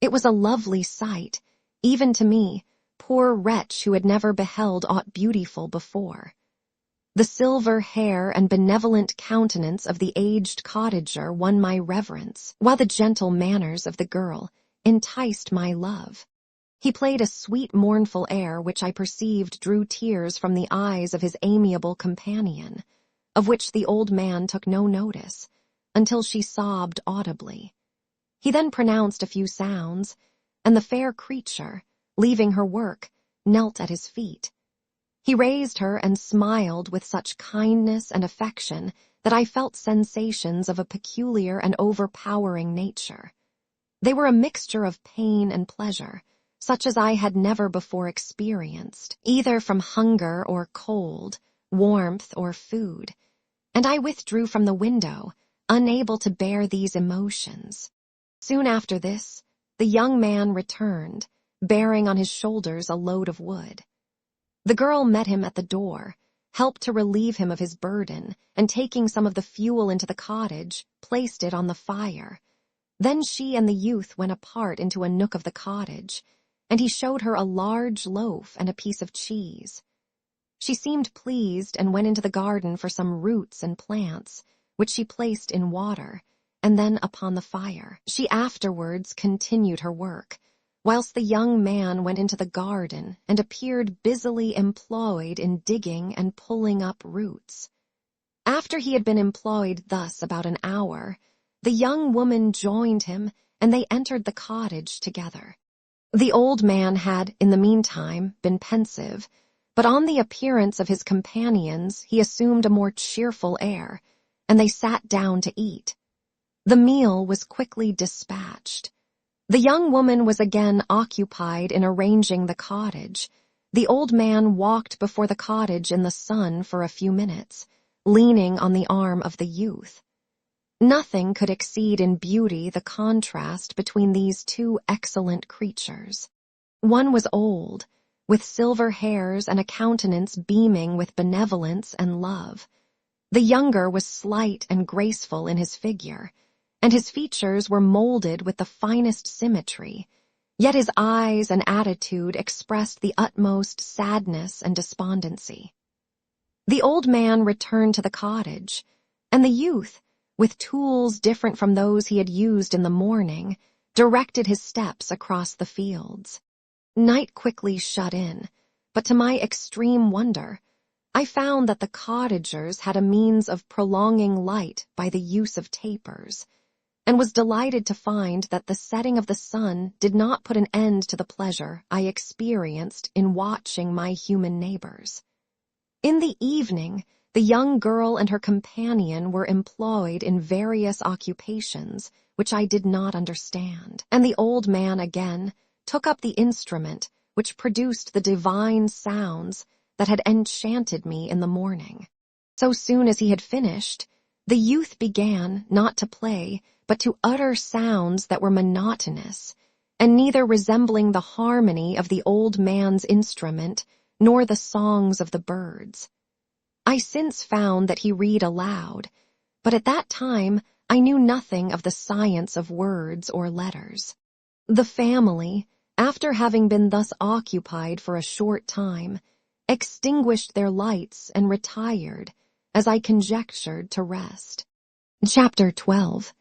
It was a lovely sight, even to me, poor wretch who had never beheld aught beautiful before. The silver hair and benevolent countenance of the aged cottager won my reverence, while the gentle manners of the girl enticed my love. He played a sweet mournful air which I perceived drew tears from the eyes of his amiable companion, of which the old man took no notice, until she sobbed audibly. He then pronounced a few sounds, and the fair creature, leaving her work, knelt at his feet. He raised her and smiled with such kindness and affection that I felt sensations of a peculiar and overpowering nature. They were a mixture of pain and pleasure, such as I had never before experienced, either from hunger or cold, warmth or food, and I withdrew from the window, unable to bear these emotions. Soon after this, the young man returned, bearing on his shoulders a load of wood. The girl met him at the door, helped to relieve him of his burden, and taking some of the fuel into the cottage, placed it on the fire. Then she and the youth went apart into a nook of the cottage, and he showed her a large loaf and a piece of cheese. She seemed pleased and went into the garden for some roots and plants, which she placed in water, and then upon the fire. She afterwards continued her work, whilst the young man went into the garden and appeared busily employed in digging and pulling up roots. After he had been employed thus about an hour, the young woman joined him, and they entered the cottage together. The old man had, in the meantime, been pensive, but on the appearance of his companions he assumed a more cheerful air, and they sat down to eat. The meal was quickly dispatched. The young woman was again occupied in arranging the cottage. The old man walked before the cottage in the sun for a few minutes, leaning on the arm of the youth. Nothing could exceed in beauty the contrast between these two excellent creatures. One was old, with silver hairs and a countenance beaming with benevolence and love. The younger was slight and graceful in his figure, and his features were molded with the finest symmetry, yet his eyes and attitude expressed the utmost sadness and despondency. The old man returned to the cottage, and the youth, with tools different from those he had used in the morning, directed his steps across the fields. Night quickly shut in, but to my extreme wonder, I found that the cottagers had a means of prolonging light by the use of tapers, and was delighted to find that the setting of the sun did not put an end to the pleasure I experienced in watching my human neighbors. In the evening, the young girl and her companion were employed in various occupations which I did not understand, and the old man again took up the instrument which produced the divine sounds that had enchanted me in the morning. So soon as he had finished, the youth began not to play, but to utter sounds that were monotonous, and neither resembling the harmony of the old man's instrument nor the songs of the birds. I since found that he read aloud, but at that time I knew nothing of the science of words or letters. The family, after having been thus occupied for a short time, extinguished their lights and retired, as I conjectured, to rest. Chapter 12.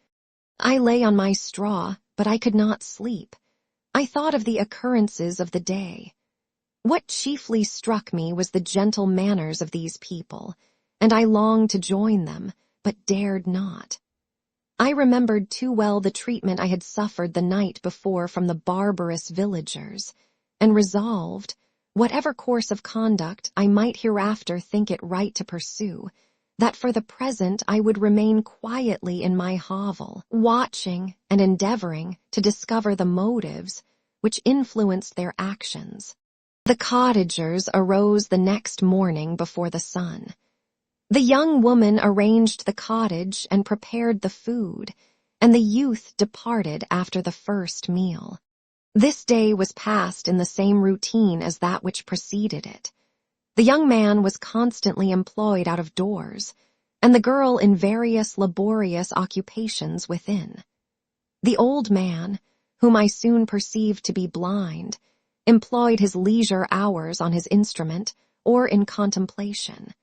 I lay on my straw, but I could not sleep. I thought of the occurrences of the day. What chiefly struck me was the gentle manners of these people, and I longed to join them, but dared not. I remembered too well the treatment I had suffered the night before from the barbarous villagers, and resolved, whatever course of conduct I might hereafter think it right to pursue, that for the present I would remain quietly in my hovel, watching and endeavoring to discover the motives which influenced their actions. The cottagers arose the next morning before the sun. The young woman arranged the cottage and prepared the food, and the youth departed after the first meal. This day was passed in the same routine as that which preceded it. The young man was constantly employed out of doors, and the girl in various laborious occupations within. The old man, whom I soon perceived to be blind, employed his leisure hours on his instrument or in contemplation.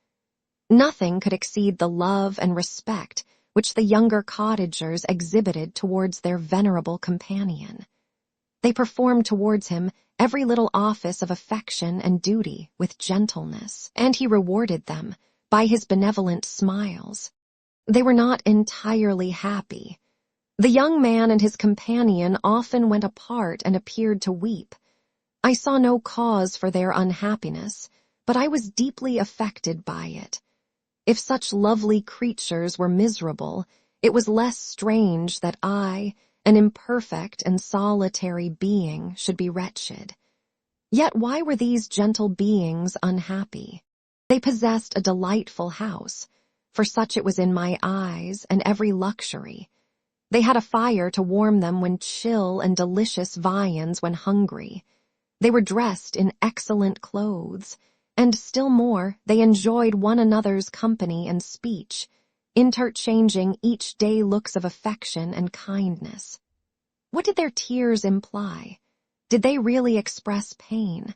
Nothing could exceed the love and respect which the younger cottagers exhibited towards their venerable companion. They performed towards him every little office of affection and duty with gentleness, and he rewarded them by his benevolent smiles. They were not entirely happy. The young man and his companion often went apart and appeared to weep. I saw no cause for their unhappiness, but I was deeply affected by it. If such lovely creatures were miserable, it was less strange that I, an imperfect and solitary being, should be wretched. Yet why were these gentle beings unhappy? They possessed a delightful house, for such it was in my eyes, and every luxury. They had a fire to warm them when chill and delicious viands when hungry. They were dressed in excellent clothes, and still more, they enjoyed one another's company and speech, interchanging each day looks of affection and kindness. What did their tears imply? Did they really express pain?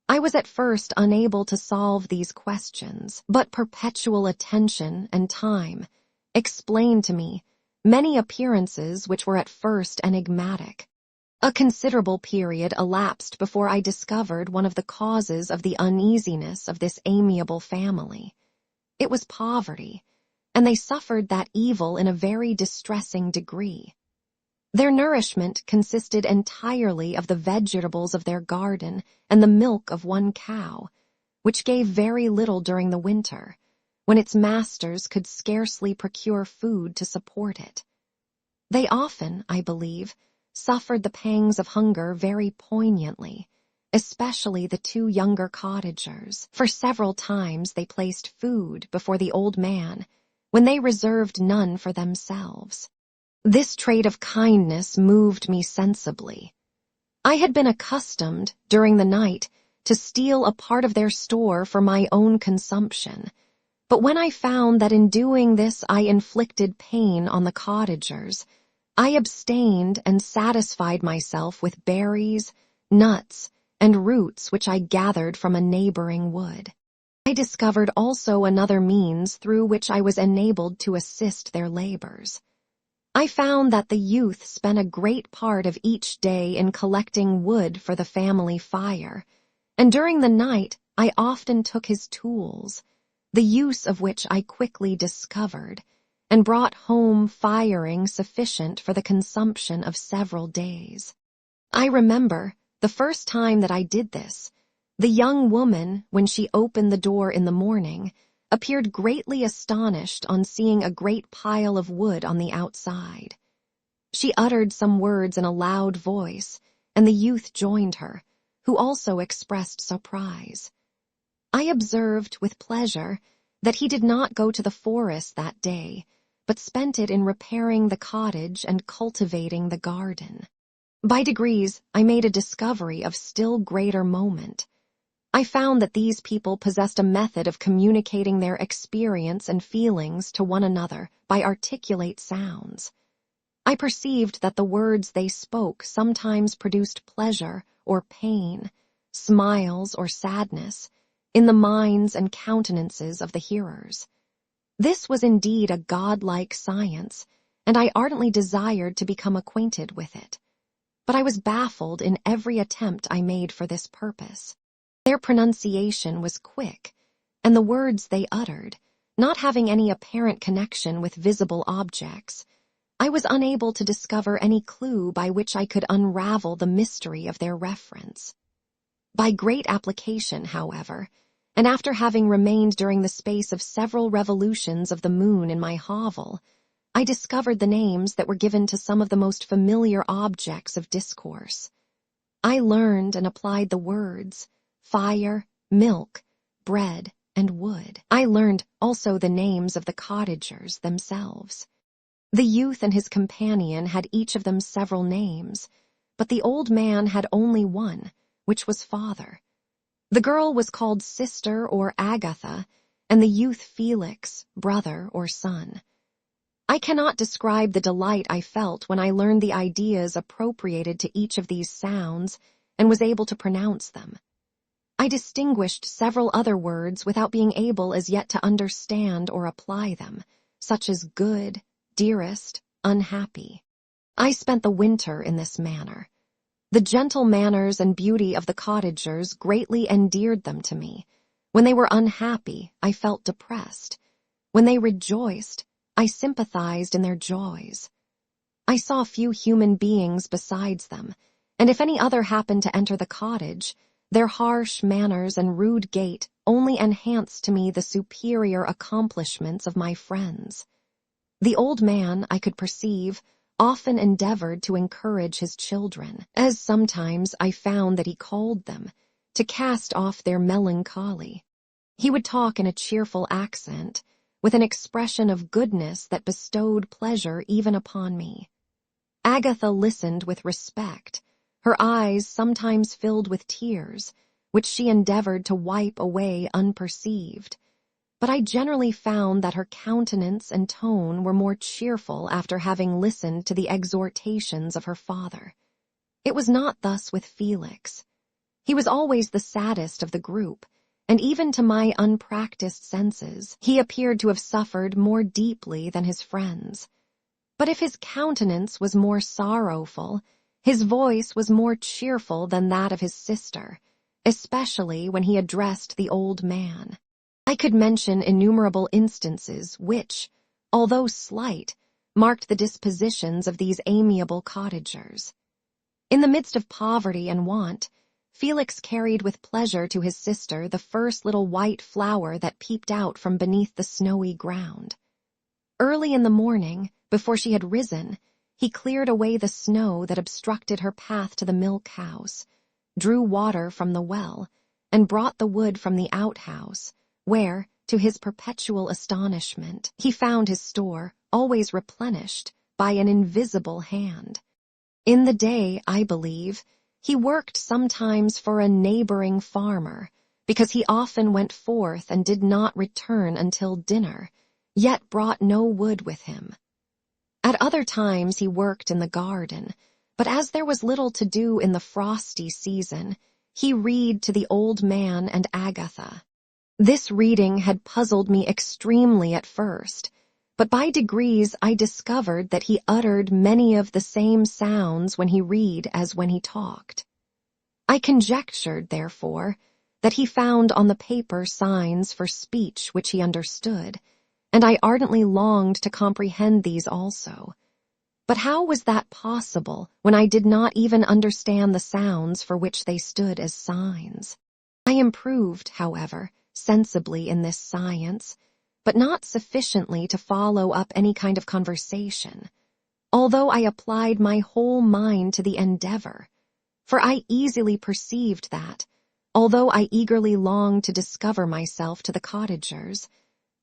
I was at first unable to solve these questions, but perpetual attention and time explained to me many appearances which were at first enigmatic. A considerable period elapsed before I discovered one of the causes of the uneasiness of this amiable family. It was poverty, and they suffered that evil in a very distressing degree. Their nourishment consisted entirely of the vegetables of their garden and the milk of one cow, which gave very little during the winter, when its masters could scarcely procure food to support it. They often, I believe, suffered the pangs of hunger very poignantly, especially the two younger cottagers, for several times they placed food before the old man when they reserved none for themselves. This trait of kindness moved me sensibly. I had been accustomed, during the night, to steal a part of their store for my own consumption, but when I found that in doing this I inflicted pain on the cottagers, I abstained and satisfied myself with berries, nuts, and roots which I gathered from a neighboring wood. I discovered also another means through which I was enabled to assist their labors. I found that the youth spent a great part of each day in collecting wood for the family fire, and during the night I often took his tools, the use of which I quickly discovered, and brought home firing sufficient for the consumption of several days. I remember the first time that I did this, the young woman, when she opened the door in the morning, appeared greatly astonished on seeing a great pile of wood on the outside. She uttered some words in a loud voice, and the youth joined her, who also expressed surprise. I observed with pleasure that he did not go to the forest that day, but spent it in repairing the cottage and cultivating the garden. By degrees, I made a discovery of still greater moment. I found that these people possessed a method of communicating their experience and feelings to one another by articulate sounds. I perceived that the words they spoke sometimes produced pleasure or pain, smiles or sadness, in the minds and countenances of the hearers. This was indeed a godlike science, and I ardently desired to become acquainted with it. But I was baffled in every attempt I made for this purpose. Their pronunciation was quick, and the words they uttered, not having any apparent connection with visible objects, I was unable to discover any clue by which I could unravel the mystery of their reference. By great application, however, and after having remained during the space of several revolutions of the moon in my hovel, I discovered the names that were given to some of the most familiar objects of discourse. I learned and applied the words fire, milk, bread, and wood. I learned also the names of the cottagers themselves. The youth and his companion had each of them several names, but the old man had only one, which was father. The girl was called sister or Agatha, and the youth Felix, brother or son. I cannot describe the delight I felt when I learned the ideas appropriated to each of these sounds and was able to pronounce them. I distinguished several other words without being able as yet to understand or apply them, such as good, dearest, unhappy. I spent the winter in this manner. The gentle manners and beauty of the cottagers greatly endeared them to me. When they were unhappy, I felt depressed. When they rejoiced, I sympathized in their joys. I saw few human beings besides them, and if any other happened to enter the cottage, their harsh manners and rude gait only enhanced to me the superior accomplishments of my friends. The old man, I could perceive, often endeavored to encourage his children, as sometimes I found that he called them, to cast off their melancholy. He would talk in a cheerful accent, with an expression of goodness that bestowed pleasure even upon me. Agatha listened with respect, her eyes sometimes filled with tears, which she endeavored to wipe away unperceived, but I generally found that her countenance and tone were more cheerful after having listened to the exhortations of her father. It was not thus with Felix. He was always the saddest of the group, and even to my unpracticed senses, he appeared to have suffered more deeply than his friends. But if his countenance was more sorrowful, his voice was more cheerful than that of his sister, especially when he addressed the old man. I could mention innumerable instances which, although slight, marked the dispositions of these amiable cottagers. In the midst of poverty and want, Felix carried with pleasure to his sister the first little white flower that peeped out from beneath the snowy ground. Early in the morning, before she had risen, he cleared away the snow that obstructed her path to the milk house, drew water from the well, and brought the wood from the outhouse, where, to his perpetual astonishment, he found his store always replenished by an invisible hand. In the day, I believe, he worked sometimes for a neighboring farmer, because he often went forth and did not return until dinner, yet brought no wood with him. At other times he worked in the garden, but as there was little to do in the frosty season, he read to the old man and Agatha. This reading had puzzled me extremely at first, but by degrees I discovered that he uttered many of the same sounds when he read as when he talked. I conjectured, therefore, that he found on the paper signs for speech which he understood, and I ardently longed to comprehend these also. But how was that possible when I did not even understand the sounds for which they stood as signs? I improved, however, sensibly in this science, but not sufficiently to follow up any kind of conversation, although I applied my whole mind to the endeavor, for I easily perceived that, although I eagerly longed to discover myself to the cottagers,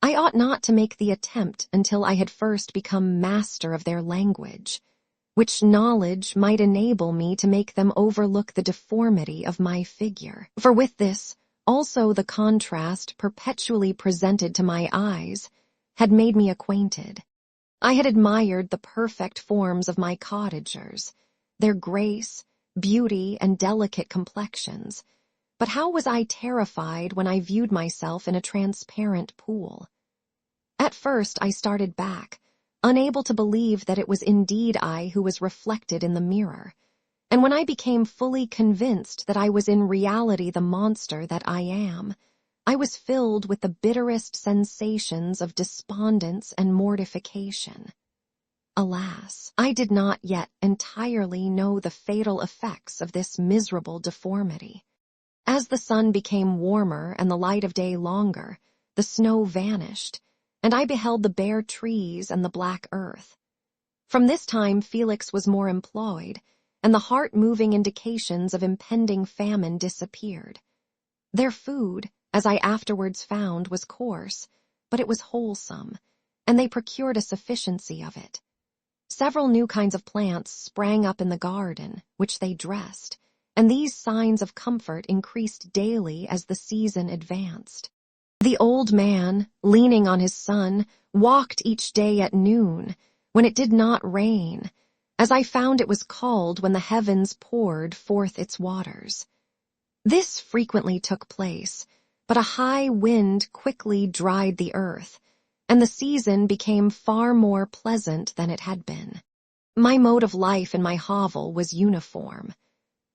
I ought not to make the attempt until I had first become master of their language, which knowledge might enable me to make them overlook the deformity of my figure. For with this, also the contrast perpetually presented to my eyes had made me acquainted. I had admired the perfect forms of my cottagers, their grace, beauty, and delicate complexions, but how was I terrified when I viewed myself in a transparent pool? At first I started back, unable to believe that it was indeed I who was reflected in the mirror, and when I became fully convinced that I was in reality the monster that I am, I was filled with the bitterest sensations of despondence and mortification. Alas, I did not yet entirely know the fatal effects of this miserable deformity. As the sun became warmer and the light of day longer, the snow vanished, and I beheld the bare trees and the black earth. From this time Felix was more employed, and the heart-moving indications of impending famine disappeared. Their food, as I afterwards found, was coarse, but it was wholesome, and they procured a sufficiency of it. Several new kinds of plants sprang up in the garden, which they dressed, and these signs of comfort increased daily as the season advanced. The old man, leaning on his son, walked each day at noon, when it did not rain, as I found it was called when the heavens poured forth its waters. This frequently took place, but a high wind quickly dried the earth, and the season became far more pleasant than it had been. My mode of life in my hovel was uniform.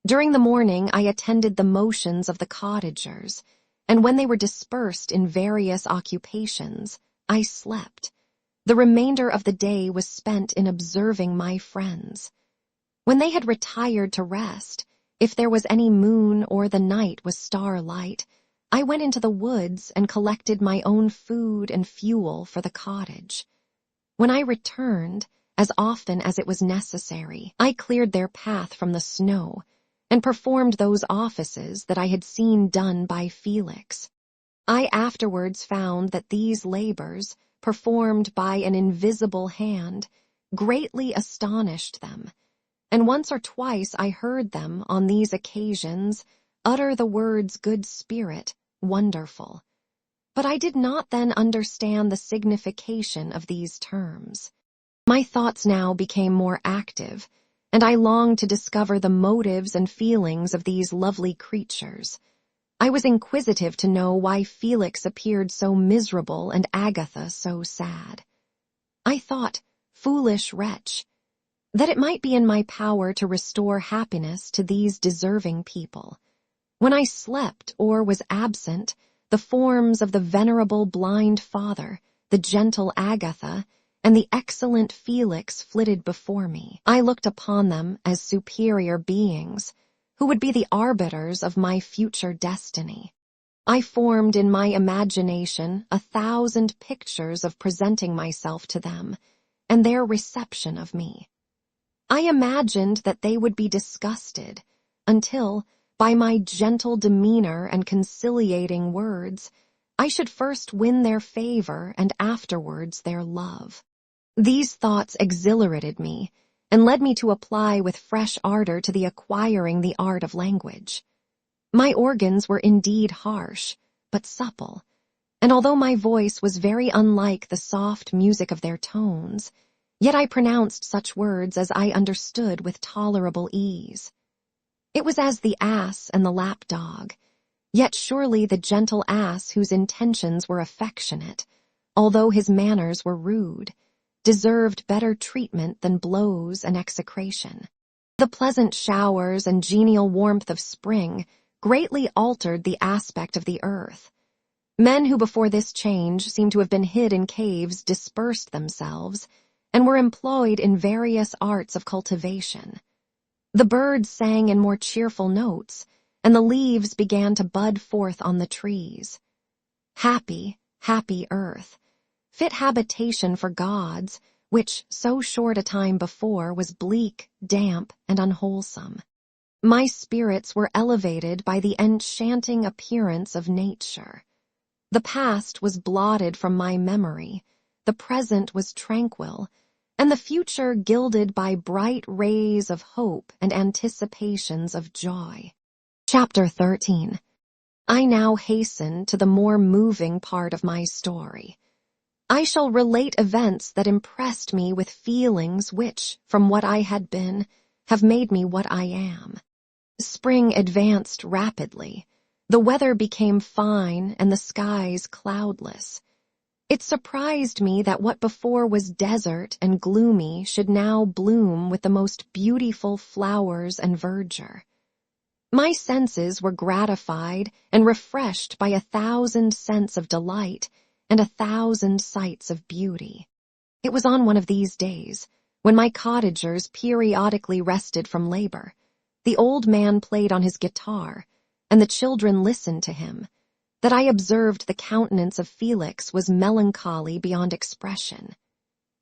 During the morning I attended the motions of the cottagers, and when they were dispersed in various occupations, I slept. The remainder of the day was spent in observing my friends. When they had retired to rest, if there was any moon or the night was starlight, I went into the woods and collected my own food and fuel for the cottage. When I returned, as often as it was necessary, I cleared their path from the snow, and performed those offices that I had seen done by Felix. I afterwards found that these labors, performed by an invisible hand, greatly astonished them, and once or twice I heard them, on these occasions, utter the words good spirit, wonderful. But I did not then understand the signification of these terms. My thoughts now became more active, and I longed to discover the motives and feelings of these lovely creatures. I was inquisitive to know why Felix appeared so miserable and Agatha so sad. I thought, foolish wretch, that it might be in my power to restore happiness to these deserving people. When I slept or was absent, the forms of the venerable blind father, the gentle Agatha, and the excellent Felix flitted before me. I looked upon them as superior beings, who would be the arbiters of my future destiny. I formed in my imagination 1,000 pictures of presenting myself to them, and their reception of me. I imagined that they would be disgusted, until, by my gentle demeanor and conciliating words, I should first win their favor and afterwards their love. These thoughts exhilarated me, and led me to apply with fresh ardor to the acquiring the art of language. My organs were indeed harsh, but supple, and although my voice was very unlike the soft music of their tones, yet I pronounced such words as I understood with tolerable ease. It was as the ass and the lapdog, yet surely the gentle ass whose intentions were affectionate, although his manners were rude, deserved better treatment than blows and execration. The pleasant showers and genial warmth of spring greatly altered the aspect of the earth. Men who before this change seemed to have been hid in caves dispersed themselves and were employed in various arts of cultivation. The birds sang in more cheerful notes, and the leaves began to bud forth on the trees. Happy, happy earth, fit habitation for gods, which so short a time before was bleak, damp, and unwholesome. My spirits were elevated by the enchanting appearance of nature. The past was blotted from my memory, the present was tranquil, and the future gilded by bright rays of hope and anticipations of joy. Chapter 13. I now hasten to the more moving part of my story. I shall relate events that impressed me with feelings which, from what I had been, have made me what I am. Spring advanced rapidly. The weather became fine and the skies cloudless. It surprised me that what before was desert and gloomy should now bloom with the most beautiful flowers and verdure. My senses were gratified and refreshed by 1,000 scents of delight and 1,000 sights of beauty. It was on one of these days, when my cottagers periodically rested from labor. The old man played on his guitar, and the children listened to him, that I observed the countenance of Felix was melancholy beyond expression.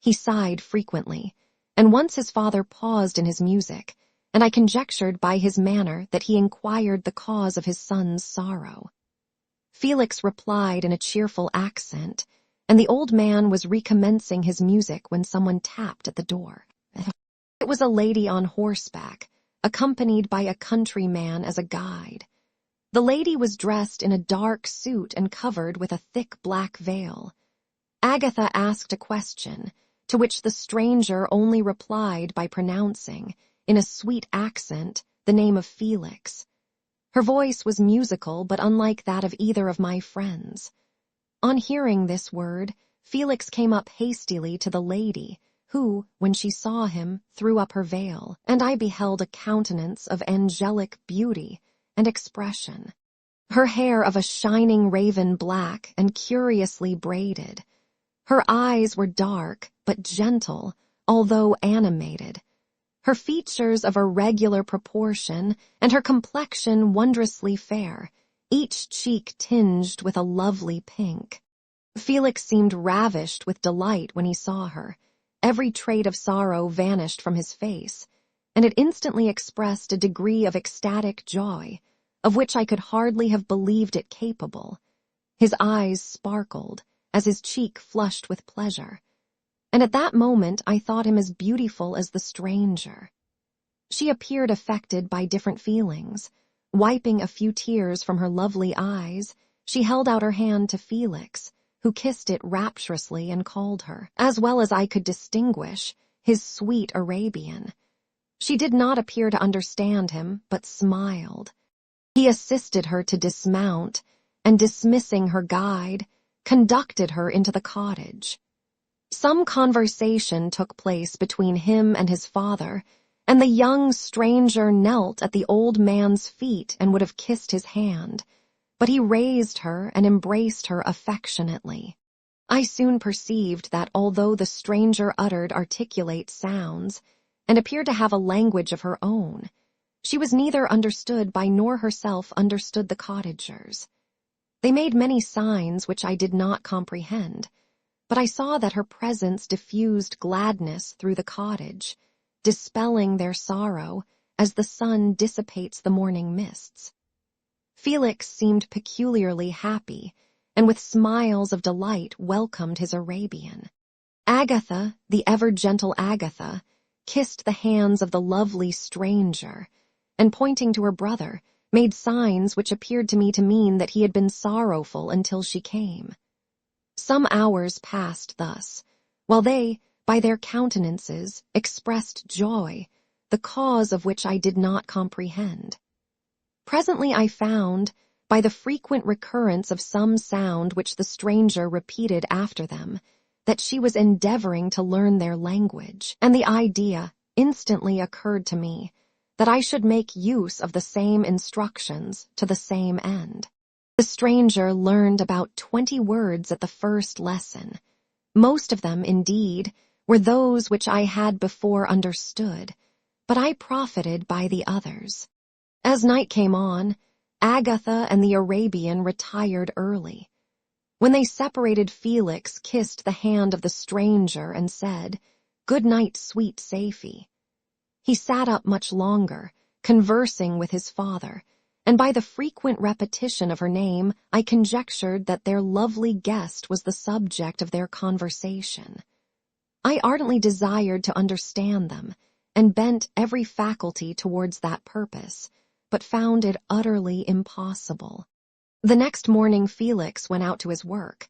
He sighed frequently, and once his father paused in his music, and I conjectured by his manner that he inquired the cause of his son's sorrow. Felix replied in a cheerful accent, and the old man was recommencing his music when someone tapped at the door. It was a lady on horseback, accompanied by a countryman as a guide. The lady was dressed in a dark suit and covered with a thick black veil. Agatha asked a question, to which the stranger only replied by pronouncing, in a sweet accent, the name of Felix. Her voice was musical but unlike that of either of my friends. On hearing this word, Felix came up hastily to the lady, who, when she saw him, threw up her veil, and I beheld a countenance of angelic beauty and expression. Her hair of a shining raven black and curiously braided. Her eyes were dark but gentle, although animated. Her features of a regular proportion, and her complexion wondrously fair, each cheek tinged with a lovely pink. Felix seemed ravished with delight when he saw her. Every trait of sorrow vanished from his face, and it instantly expressed a degree of ecstatic joy, of which I could hardly have believed it capable. His eyes sparkled, as his cheek flushed with pleasure, and at that moment I thought him as beautiful as the stranger. She appeared affected by different feelings. Wiping a few tears from her lovely eyes, she held out her hand to Felix, who kissed it rapturously and called her, as well as I could distinguish, his sweet Arabian. She did not appear to understand him, but smiled. He assisted her to dismount, and dismissing her guide, conducted her into the cottage. Some conversation took place between him and his father, and the young stranger knelt at the old man's feet and would have kissed his hand, but he raised her and embraced her affectionately. I soon perceived that although the stranger uttered articulate sounds, and appeared to have a language of her own, she was neither understood by nor herself understood the cottagers. They made many signs which I did not comprehend, but I saw that her presence diffused gladness through the cottage, dispelling their sorrow as the sun dissipates the morning mists. Felix seemed peculiarly happy, and with smiles of delight welcomed his Arabian. Agatha, the ever-gentle Agatha, kissed the hands of the lovely stranger, and pointing to her brother, made signs which appeared to me to mean that he had been sorrowful until she came. Some hours passed thus, while they, by their countenances, expressed joy, the cause of which I did not comprehend. Presently I found, by the frequent recurrence of some sound which the stranger repeated after them, that she was endeavoring to learn their language, and the idea instantly occurred to me that I should make use of the same instructions to the same end. The stranger learned about 20 words at the first lesson. Most of them, indeed, were those which I had before understood, but I profited by the others. As night came on, Agatha and the Arabian retired early. When they separated, Felix kissed the hand of the stranger and said, "Good night, sweet Safie." He sat up much longer, conversing with his father, and by the frequent repetition of her name, I conjectured that their lovely guest was the subject of their conversation. I ardently desired to understand them, and bent every faculty towards that purpose, but found it utterly impossible. The next morning Felix went out to his work,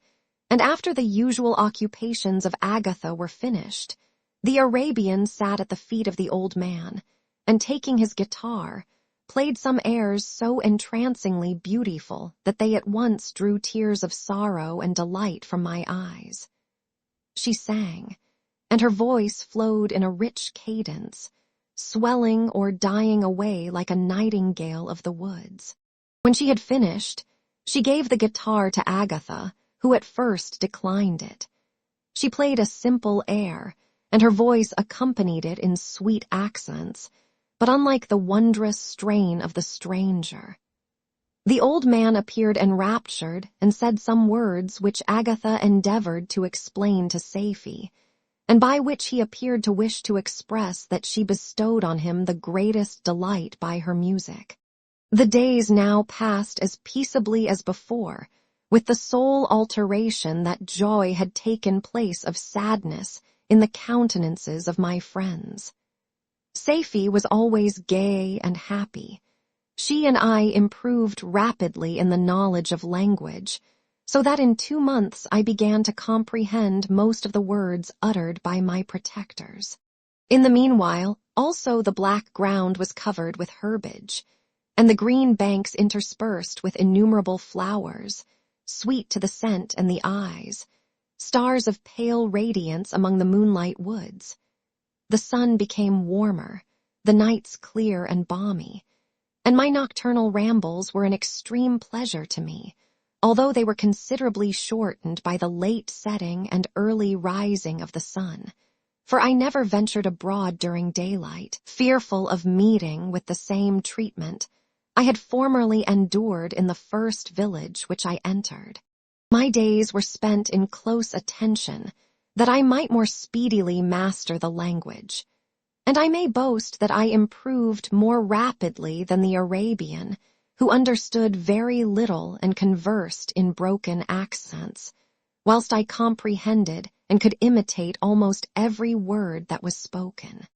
and after the usual occupations of Agatha were finished, the Arabian sat at the feet of the old man, and taking his guitar, played some airs so entrancingly beautiful that they at once drew tears of sorrow and delight from my eyes. She sang, and her voice flowed in a rich cadence, swelling or dying away like a nightingale of the woods. When she had finished, she gave the guitar to Agatha, who at first declined it. She played a simple air, and her voice accompanied it in sweet accents, but unlike the wondrous strain of the stranger. The old man appeared enraptured and said some words which Agatha endeavored to explain to Safie, and by which he appeared to wish to express that she bestowed on him the greatest delight by her music. The days now passed as peaceably as before, with the sole alteration that joy had taken place of sadness in the countenances of my friends. Safie was always gay and happy. She and I improved rapidly in the knowledge of language, so that in 2 months I began to comprehend most of the words uttered by my protectors. In the meanwhile, also the black ground was covered with herbage, and the green banks interspersed with innumerable flowers, sweet to the scent and the eyes, stars of pale radiance among the moonlight woods. The sun became warmer, the nights clear and balmy, and my nocturnal rambles were an extreme pleasure to me, although they were considerably shortened by the late setting and early rising of the sun, for I never ventured abroad during daylight, fearful of meeting with the same treatment I had formerly endured in the first village which I entered. My days were spent in close attention, that I might more speedily master the language, and I may boast that I improved more rapidly than the Arabian, who understood very little and conversed in broken accents, whilst I comprehended and could imitate almost every word that was spoken.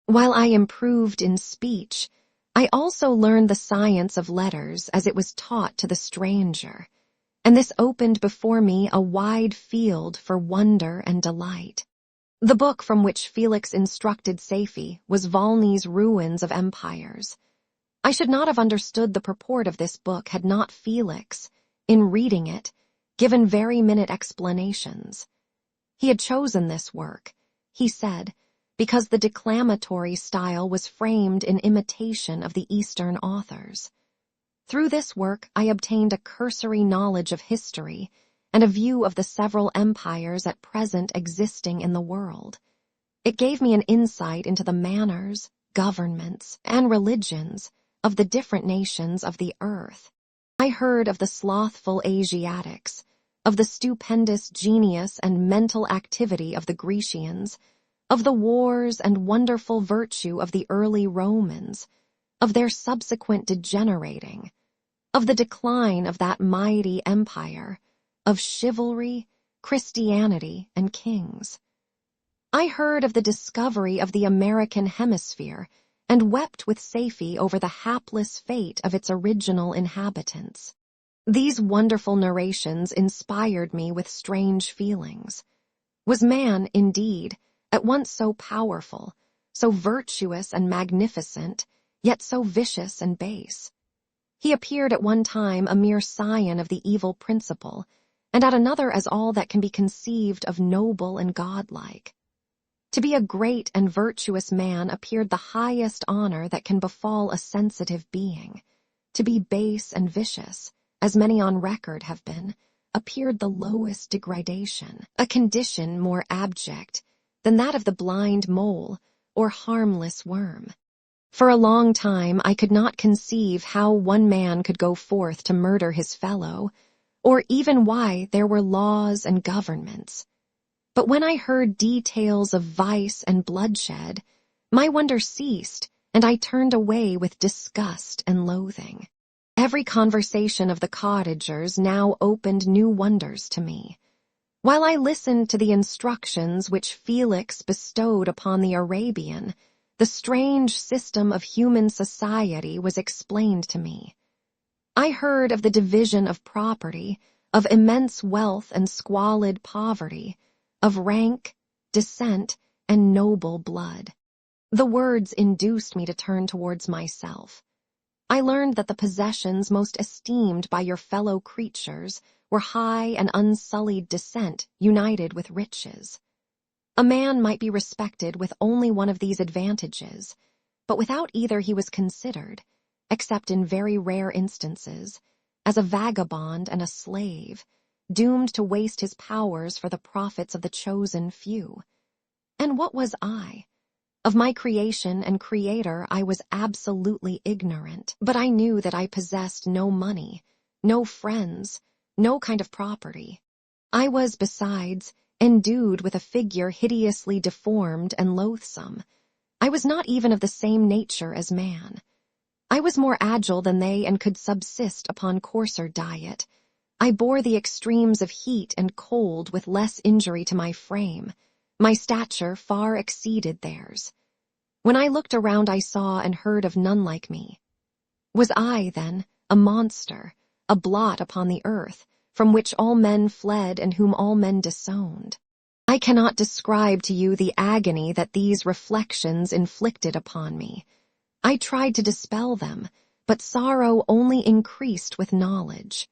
While I improved in speech, I also learned the science of letters as it was taught to the stranger, and this opened before me a wide field for wonder and delight. The book from which Felix instructed Safie was Volney's Ruins of Empires. I should not have understood the purport of this book had not Felix, in reading it, given very minute explanations. He had chosen this work, he said, because the declamatory style was framed in imitation of the Eastern authors. Through this work I obtained a cursory knowledge of history and a view of the several empires at present existing in the world. It gave me an insight into the manners, governments, and religions of the different nations of the earth. I heard of the slothful Asiatics, of the stupendous genius and mental activity of the Grecians, of the wars and wonderful virtue of the early Romans, of their subsequent degenerating, of the decline of that mighty empire, of chivalry, Christianity, and kings. I heard of the discovery of the American hemisphere and wept with Safie over the hapless fate of its original inhabitants. These wonderful narrations inspired me with strange feelings. Was man, indeed, at once so powerful, so virtuous and magnificent, yet so vicious and base? He appeared at one time a mere scion of the evil principle, and at another as all that can be conceived of noble and godlike. To be a great and virtuous man appeared the highest honor that can befall a sensitive being. To be base and vicious, as many on record have been, appeared the lowest degradation, a condition more abject than that of the blind mole or harmless worm. For a long time I could not conceive how one man could go forth to murder his fellow, or even why there were laws and governments. But when I heard details of vice and bloodshed, my wonder ceased, and I turned away with disgust and loathing. Every conversation of the cottagers now opened new wonders to me. While I listened to the instructions which Felix bestowed upon the Arabian, the strange system of human society was explained to me. I heard of the division of property, of immense wealth and squalid poverty, of rank, descent, and noble blood. The words induced me to turn towards myself. I learned that the possessions most esteemed by your fellow creatures were high and unsullied descent united with riches. A man might be respected with only one of these advantages, but without either he was considered, except in very rare instances, as a vagabond and a slave, doomed to waste his powers for the profits of the chosen few. And what was I? Of my creation and creator I was absolutely ignorant, but I knew that I possessed no money, no friends, no kind of property. I was, besides, endued with a figure hideously deformed and loathsome. I was not even of the same nature as man. I was more agile than they and could subsist upon coarser diet. I bore the extremes of heat and cold with less injury to my frame. My stature far exceeded theirs. When I looked around I saw and heard of none like me. Was I, then, a monster, a blot upon the earth, from which all men fled and whom all men disowned? I cannot describe to you the agony that these reflections inflicted upon me. I tried to dispel them, but sorrow only increased with knowledge.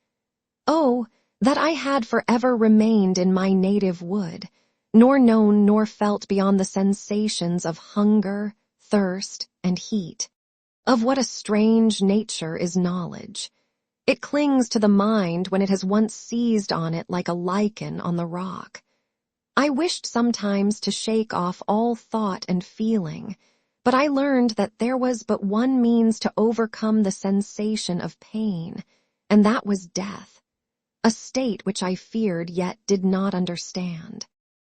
Oh, that I had forever remained in my native wood, nor known nor felt beyond the sensations of hunger, thirst, and heat. Of what a strange nature is knowledge! It clings to the mind when it has once seized on it like a lichen on the rock. I wished sometimes to shake off all thought and feeling, but I learned that there was but one means to overcome the sensation of pain, and that was death, a state which I feared yet did not understand.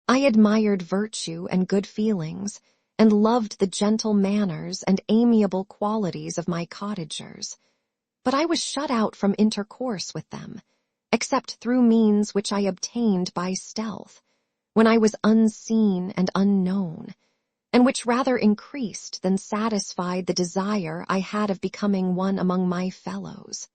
I admired virtue and good feelings, and loved the gentle manners and amiable qualities of my cottagers, but I was shut out from intercourse with them, except through means which I obtained by stealth, when I was unseen and unknown, and which rather increased than satisfied the desire I had of becoming one among my fellows.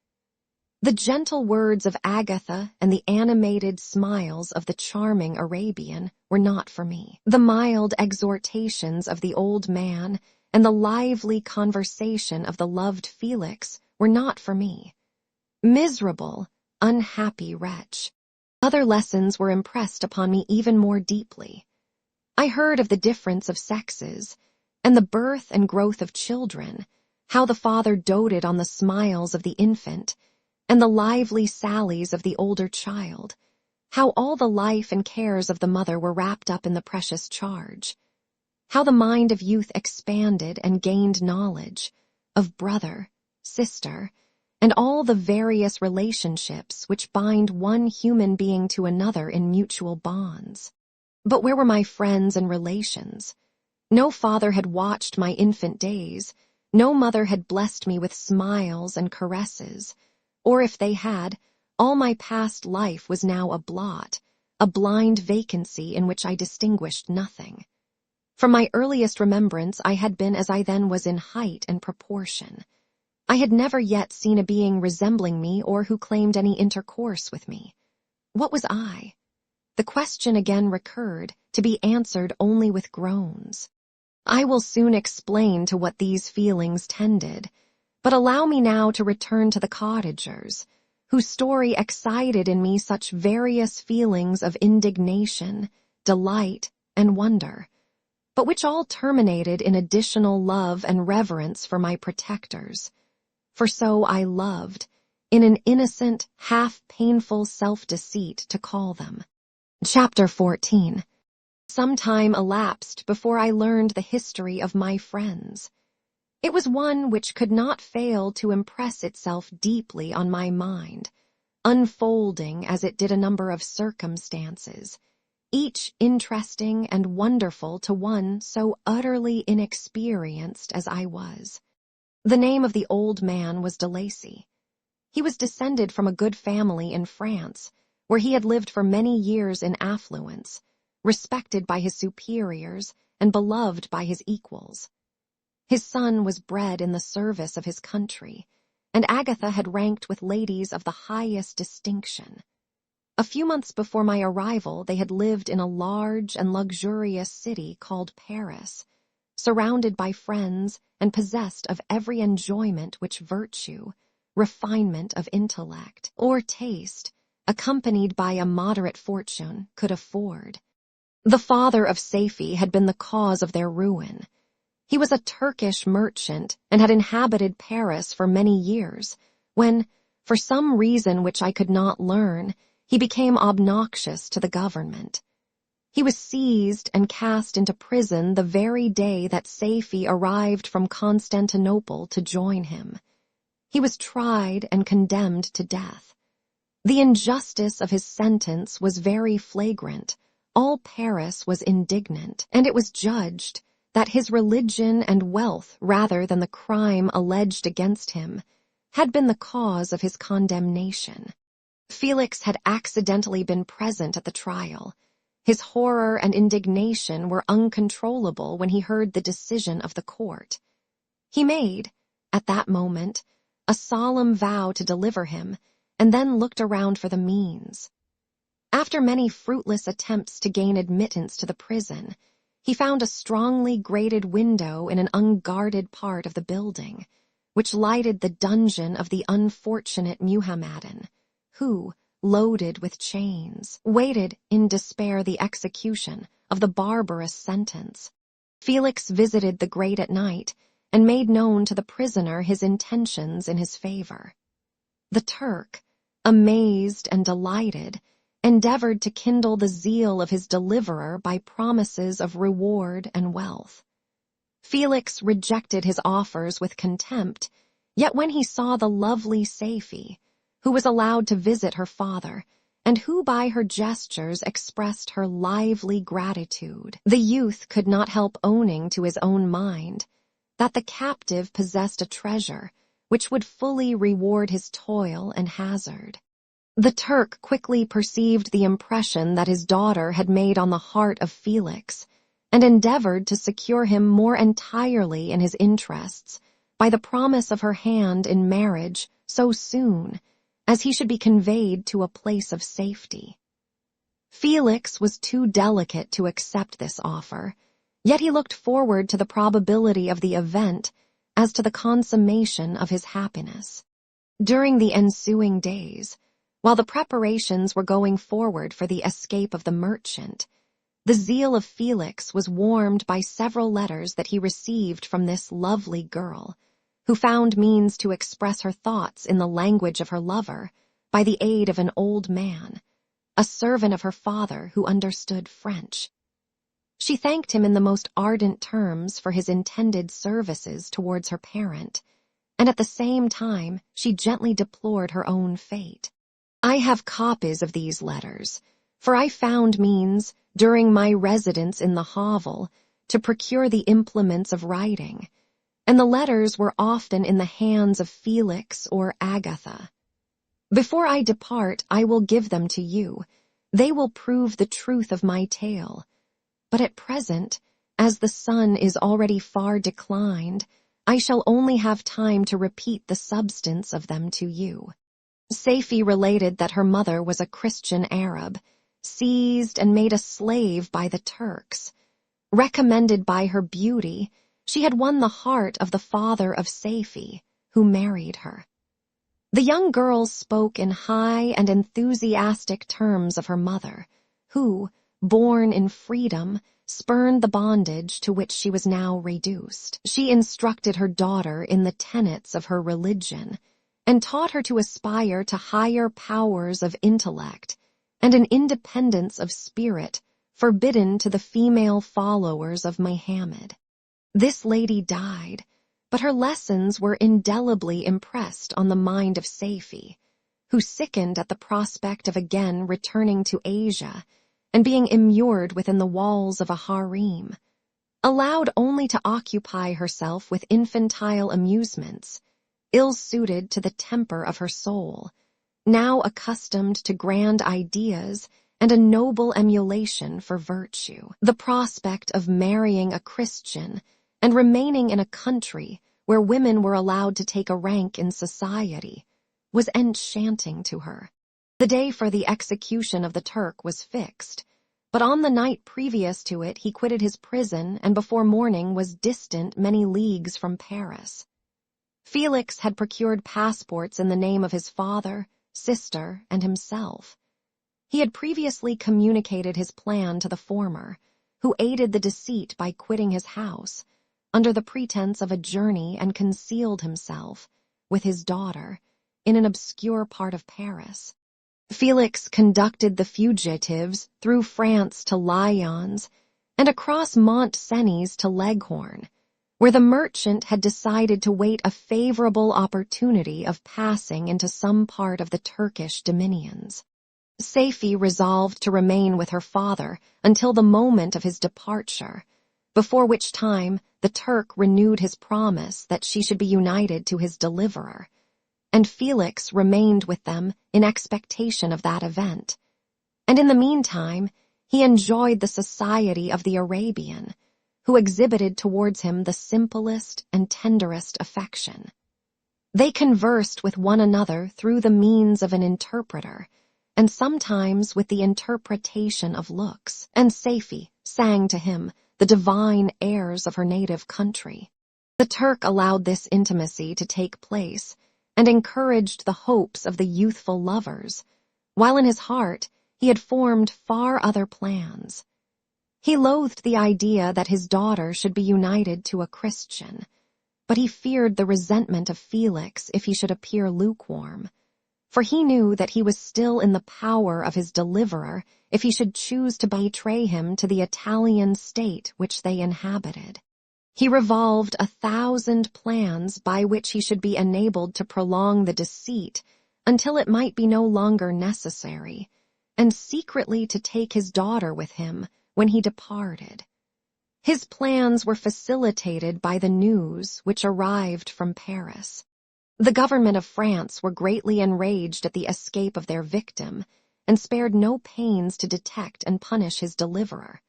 The gentle words of Agatha and the animated smiles of the charming Arabian were not for me. The mild exhortations of the old man and the lively conversation of the loved Felix were not for me. Miserable, unhappy wretch! Other lessons were impressed upon me even more deeply. I heard of the difference of sexes, and the birth and growth of children, how the father doted on the smiles of the infant, and the lively sallies of the older child, how all the life and cares of the mother were wrapped up in the precious charge, how the mind of youth expanded and gained knowledge of brother, sister, and all the various relationships which bind one human being to another in mutual bonds. But where were my friends and relations? No father had watched my infant days, no mother had blessed me with smiles and caresses, or if they had, all my past life was now a blot, a blind vacancy in which I distinguished nothing. From my earliest remembrance I had been as I then was in height and proportion. I had never yet seen a being resembling me or who claimed any intercourse with me. What was I? The question again recurred, to be answered only with groans. I will soon explain to what these feelings tended, but allow me now to return to the cottagers, whose story excited in me such various feelings of indignation, delight, and wonder. but which all terminated in additional love and reverence for my protectors. For so I loved, in an innocent, half-painful self-deceit to call them. Chapter 14. Some time elapsed before I learned the history of my friends. It was one which could not fail to impress itself deeply on my mind, unfolding as it did a number of circumstances, each interesting and wonderful to one so utterly inexperienced as I was. The name of the old man was de Lacy. He was descended from a good family in France, where he had lived for many years in affluence, respected by his superiors and beloved by his equals. His son was bred in the service of his country, and Agatha had ranked with ladies of the highest distinction. A few months before my arrival, they had lived in a large and luxurious city called Paris, surrounded by friends and possessed of every enjoyment which virtue, refinement of intellect, or taste, accompanied by a moderate fortune, could afford. The father of Safie had been the cause of their ruin. He was a Turkish merchant and had inhabited Paris for many years, when, for some reason which I could not learn, he became obnoxious to the government. He was seized and cast into prison the very day that Safie arrived from Constantinople to join him. He was tried and condemned to death. The injustice of his sentence was very flagrant. All Paris was indignant, and it was judged that his religion and wealth, rather than the crime alleged against him, had been the cause of his condemnation. Felix had accidentally been present at the trial. His horror and indignation were uncontrollable when he heard the decision of the court. He made, at that moment, a solemn vow to deliver him, and then looked around for the means. After many fruitless attempts to gain admittance to the prison, he found a strongly grated window in an unguarded part of the building, which lighted the dungeon of the unfortunate Muhammadan, who, loaded with chains, waited in despair the execution of the barbarous sentence. Felix visited the grate at night and made known to the prisoner his intentions in his favor. The Turk, amazed and delighted, endeavored to kindle the zeal of his deliverer by promises of reward and wealth. Felix rejected his offers with contempt, yet when he saw the lovely Safie, who was allowed to visit her father, and who by her gestures expressed her lively gratitude, the youth could not help owning to his own mind that the captive possessed a treasure which would fully reward his toil and hazard. The Turk quickly perceived the impression that his daughter had made on the heart of Felix, and endeavored to secure him more entirely in his interests by the promise of her hand in marriage so soon as he should be conveyed to a place of safety. Felix was too delicate to accept this offer, yet he looked forward to the probability of the event as to the consummation of his happiness. During the ensuing days, while the preparations were going forward for the escape of the merchant, the zeal of Felix was warmed by several letters that he received from this lovely girl, who found means to express her thoughts in the language of her lover by the aid of an old man, a servant of her father who understood French. She thanked him in the most ardent terms for his intended services towards her parent, and at the same time she gently deplored her own fate. I have copies of these letters, for I found means, during my residence in the hovel, to procure the implements of writing, and the letters were often in the hands of Felix or Agatha. Before I depart, I will give them to you. They will prove the truth of my tale. But at present, as the sun is already far declined, I shall only have time to repeat the substance of them to you. Safie related that her mother was a Christian Arab, seized and made a slave by the Turks. Recommended by her beauty, she had won the heart of the father of Safie, who married her. The young girl spoke in high and enthusiastic terms of her mother, who, born in freedom, spurned the bondage to which she was now reduced. She instructed her daughter in the tenets of her religion and taught her to aspire to higher powers of intellect and an independence of spirit forbidden to the female followers of Muhammad. This lady died, but her lessons were indelibly impressed on the mind of Saifi, who sickened at the prospect of again returning to Asia and being immured within the walls of a harem. Allowed only to occupy herself with infantile amusements, ill-suited to the temper of her soul, now accustomed to grand ideas and a noble emulation for virtue. The prospect of marrying a Christian and remaining in a country where women were allowed to take a rank in society was enchanting to her. The day for the execution of the Turk was fixed, but on the night previous to it he quitted his prison and before morning was distant many leagues from Paris. Felix had procured passports in the name of his father, sister, and himself. He had previously communicated his plan to the former, who aided the deceit by quitting his house, under the pretense of a journey, and concealed himself, with his daughter, in an obscure part of Paris. Felix conducted the fugitives through France to Lyons and across Mont-Cenis to Leghorn, where the merchant had decided to wait a favorable opportunity of passing into some part of the Turkish dominions. Saifi resolved to remain with her father until the moment of his departure, before which time the Turk renewed his promise that she should be united to his deliverer, and Felix remained with them in expectation of that event. And in the meantime, he enjoyed the society of the Arabian, who exhibited towards him the simplest and tenderest affection. They conversed with one another through the means of an interpreter, and sometimes with the interpretation of looks, and Saifi sang to him the divine airs of her native country. The Turk allowed this intimacy to take place, and encouraged the hopes of the youthful lovers, while in his heart he had formed far other plans. He loathed the idea that his daughter should be united to a Christian, but he feared the resentment of Felix if he should appear lukewarm, for he knew that he was still in the power of his deliverer if he should choose to betray him to the Italian state which they inhabited. He revolved 1,000 plans by which he should be enabled to prolong the deceit until it might be no longer necessary, and secretly to take his daughter with him when he departed. His plans were facilitated by the news which arrived from Paris. The government of France were greatly enraged at the escape of their victim, and spared no pains to detect and punish his deliverer.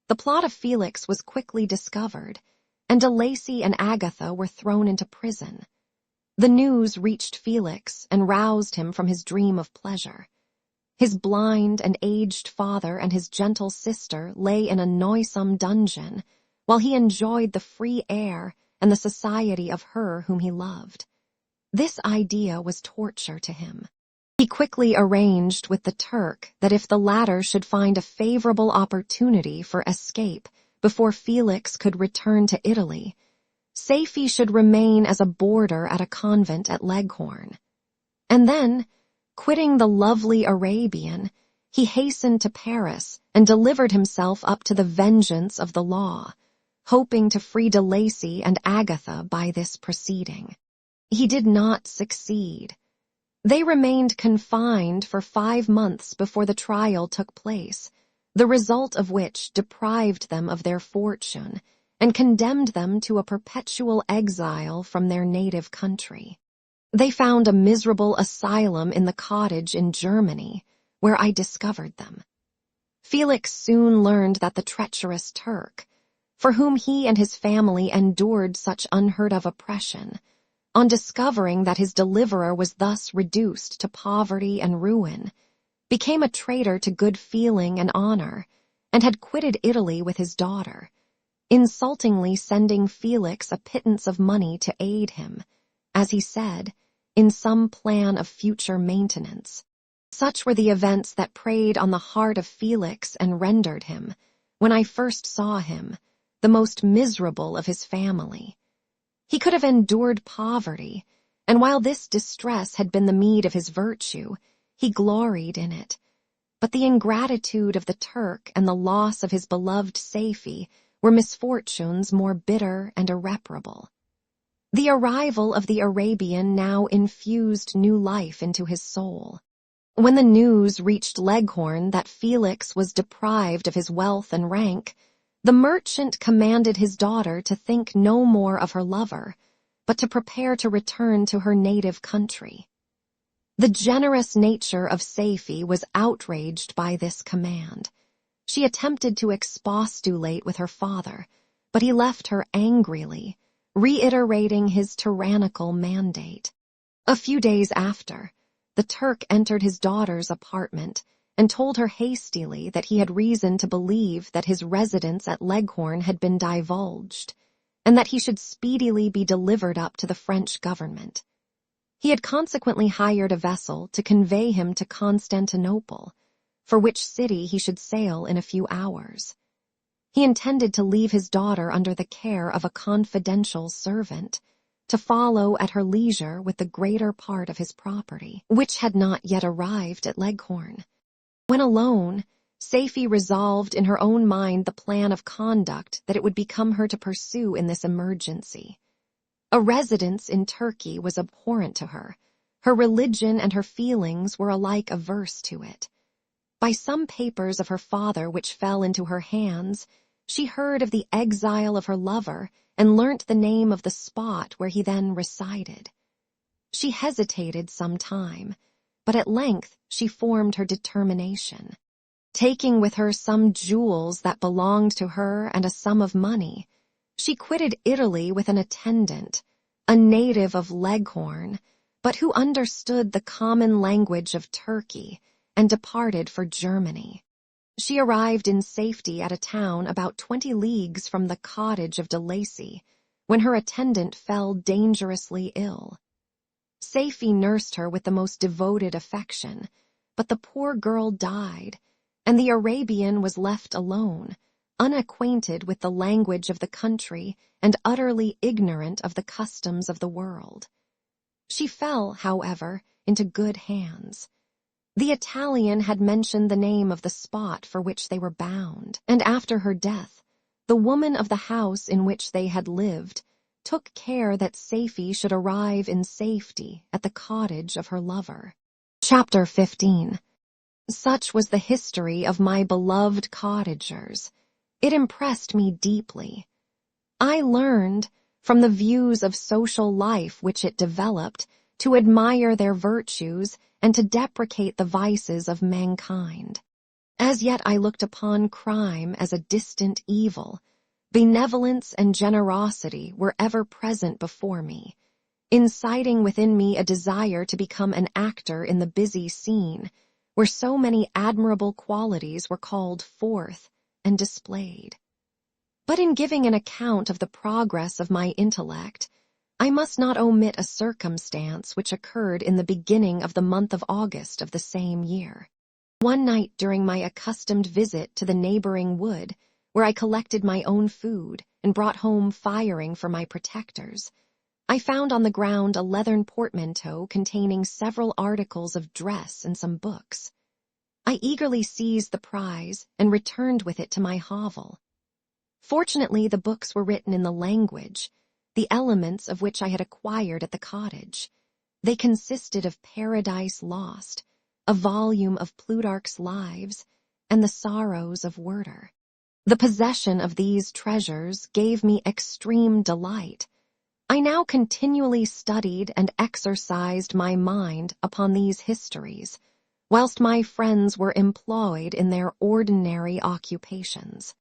The plot of Felix was quickly discovered, and De Lacy and Agatha were thrown into prison. The news reached Felix and roused him from his dream of pleasure. His blind and aged father and his gentle sister lay in a noisome dungeon, while he enjoyed the free air and the society of her whom he loved. This idea was torture to him. He quickly arranged with the Turk that if the latter should find a favorable opportunity for escape before Felix could return to Italy, Saifi should remain as a boarder at a convent at Leghorn. And then, quitting the lovely Arabian, he hastened to Paris and delivered himself up to the vengeance of the law, hoping to free De Lacy and Agatha by this proceeding. He did not succeed. They remained confined for 5 months before the trial took place, the result of which deprived them of their fortune and condemned them to a perpetual exile from their native country. They found a miserable asylum in the cottage in Germany, where I discovered them. Felix soon learned that the treacherous Turk, for whom he and his family endured such unheard-of oppression, on discovering that his deliverer was thus reduced to poverty and ruin, became a traitor to good feeling and honor, and had quitted Italy with his daughter, insultingly sending Felix a pittance of money to aid him, as he said, in some plan of future maintenance. Such were the events that preyed on the heart of Felix and rendered him, when I first saw him, the most miserable of his family. He could have endured poverty, and while this distress had been the meed of his virtue, he gloried in it. But the ingratitude of the Turk and the loss of his beloved Safie were misfortunes more bitter and irreparable. The arrival of the Arabian now infused new life into his soul. When the news reached Leghorn that Felix was deprived of his wealth and rank, the merchant commanded his daughter to think no more of her lover, but to prepare to return to her native country. The generous nature of Safie was outraged by this command. She attempted to expostulate with her father, but he left her angrily, reiterating his tyrannical mandate. A few days after, the Turk entered his daughter's apartment and told her hastily that he had reason to believe that his residence at Leghorn had been divulged, and that he should speedily be delivered up to the French government. He had consequently hired a vessel to convey him to Constantinople, for which city he should sail in a few hours. He intended to leave his daughter under the care of a confidential servant, to follow at her leisure with the greater part of his property, which had not yet arrived at Leghorn. When alone, Safie resolved in her own mind the plan of conduct that it would become her to pursue in this emergency. A residence in Turkey was abhorrent to her. Her religion and her feelings were alike averse to it. By some papers of her father which fell into her hands, she heard of the exile of her lover and learnt the name of the spot where he then resided. She hesitated some time, but at length she formed her determination. Taking with her some jewels that belonged to her and a sum of money, she quitted Italy with an attendant, a native of Leghorn, but who understood the common language of Turkey, and departed for Germany. She arrived in safety at a town about 20 leagues from the cottage of de Lacy, when her attendant fell dangerously ill. Safie nursed her with the most devoted affection, but the poor girl died, and the Arabian was left alone, unacquainted with the language of the country and utterly ignorant of the customs of the world. She fell, however, into good hands. The Italian had mentioned the name of the spot for which they were bound, and after her death, the woman of the house in which they had lived took care that Safie should arrive in safety at the cottage of her lover. Chapter 15. Such was the history of my beloved cottagers. It impressed me deeply. I learned, from the views of social life which it developed, to admire their virtues and to deprecate the vices of mankind. As yet I looked upon crime as a distant evil. Benevolence and generosity were ever present before me, inciting within me a desire to become an actor in the busy scene, where so many admirable qualities were called forth and displayed. But in giving an account of the progress of my intellect, I must not omit a circumstance which occurred in the beginning of the month of August of the same year. One night during my accustomed visit to the neighboring wood, where I collected my own food and brought home firing for my protectors, I found on the ground a leathern portmanteau containing several articles of dress and some books. I eagerly seized the prize and returned with it to my hovel. Fortunately, the books were written in the language, the elements of which I had acquired at the cottage. They consisted of Paradise Lost, a volume of Plutarch's Lives, and the Sorrows of Werther. The possession of these treasures gave me extreme delight. I now continually studied and exercised my mind upon these histories, whilst my friends were employed in their ordinary occupations.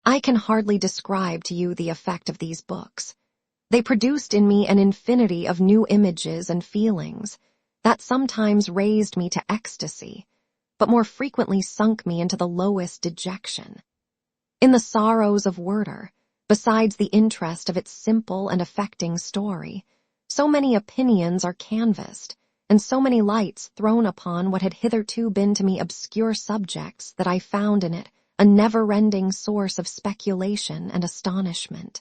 I can hardly describe to you the effect of these books. They produced in me an infinity of new images and feelings that sometimes raised me to ecstasy, but more frequently sunk me into the lowest dejection. In the Sorrows of Werther, besides the interest of its simple and affecting story, so many opinions are canvassed, and so many lights thrown upon what had hitherto been to me obscure subjects that I found in it a never-ending source of speculation and astonishment.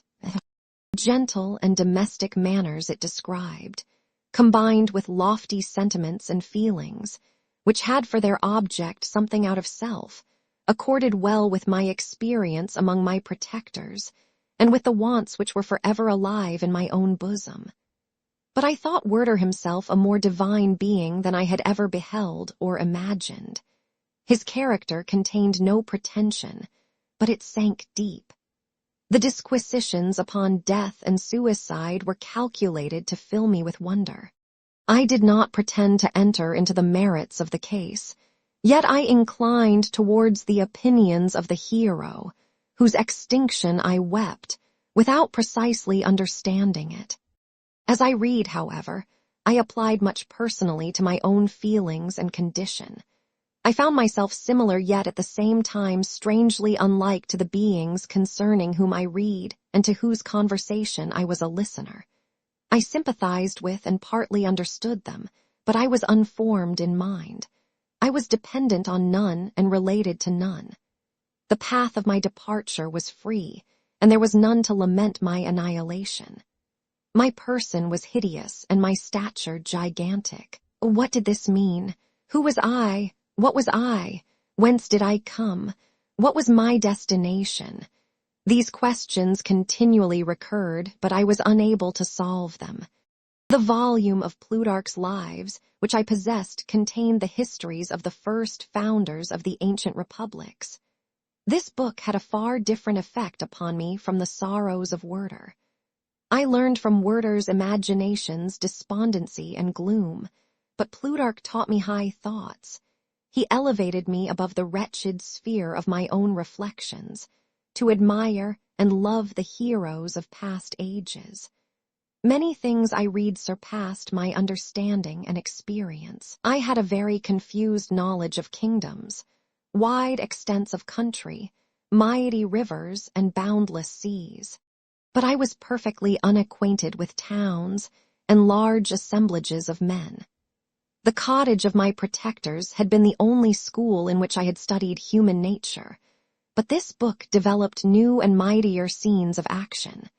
Gentle and domestic manners it described, combined with lofty sentiments and feelings, which had for their object something out of self, accorded well with my experience among my protectors, and with the wants which were forever alive in my own bosom. But I thought Werther himself a more divine being than I had ever beheld or imagined. His character contained no pretension, but it sank deep. The disquisitions upon death and suicide were calculated to fill me with wonder. I did not pretend to enter into the merits of the case, yet I inclined towards the opinions of the hero, whose extinction I wept, without precisely understanding it. As I read, however, I applied much personally to my own feelings and condition. I found myself similar yet at the same time strangely unlike to the beings concerning whom I read and to whose conversation I was a listener. I sympathized with and partly understood them, but I was unformed in mind. I was dependent on none and related to none. The path of my departure was free, and there was none to lament my annihilation. My person was hideous and my stature gigantic. What did this mean? Who was I? What was I? Whence did I come? What was my destination? These questions continually recurred, but I was unable to solve them. The volume of Plutarch's Lives, which I possessed, contained the histories of the first founders of the ancient republics. This book had a far different effect upon me from the sorrows of Werther. I learned from Werther's imaginations despondency and gloom, but Plutarch taught me high thoughts. He elevated me above the wretched sphere of my own reflections, to admire and love the heroes of past ages. Many things I read surpassed my understanding and experience. I had a very confused knowledge of kingdoms, wide extents of country, mighty rivers, and boundless seas. But I was perfectly unacquainted with towns and large assemblages of men. The cottage of my protectors had been the only school in which I had studied human nature, but this book developed new and mightier scenes of action.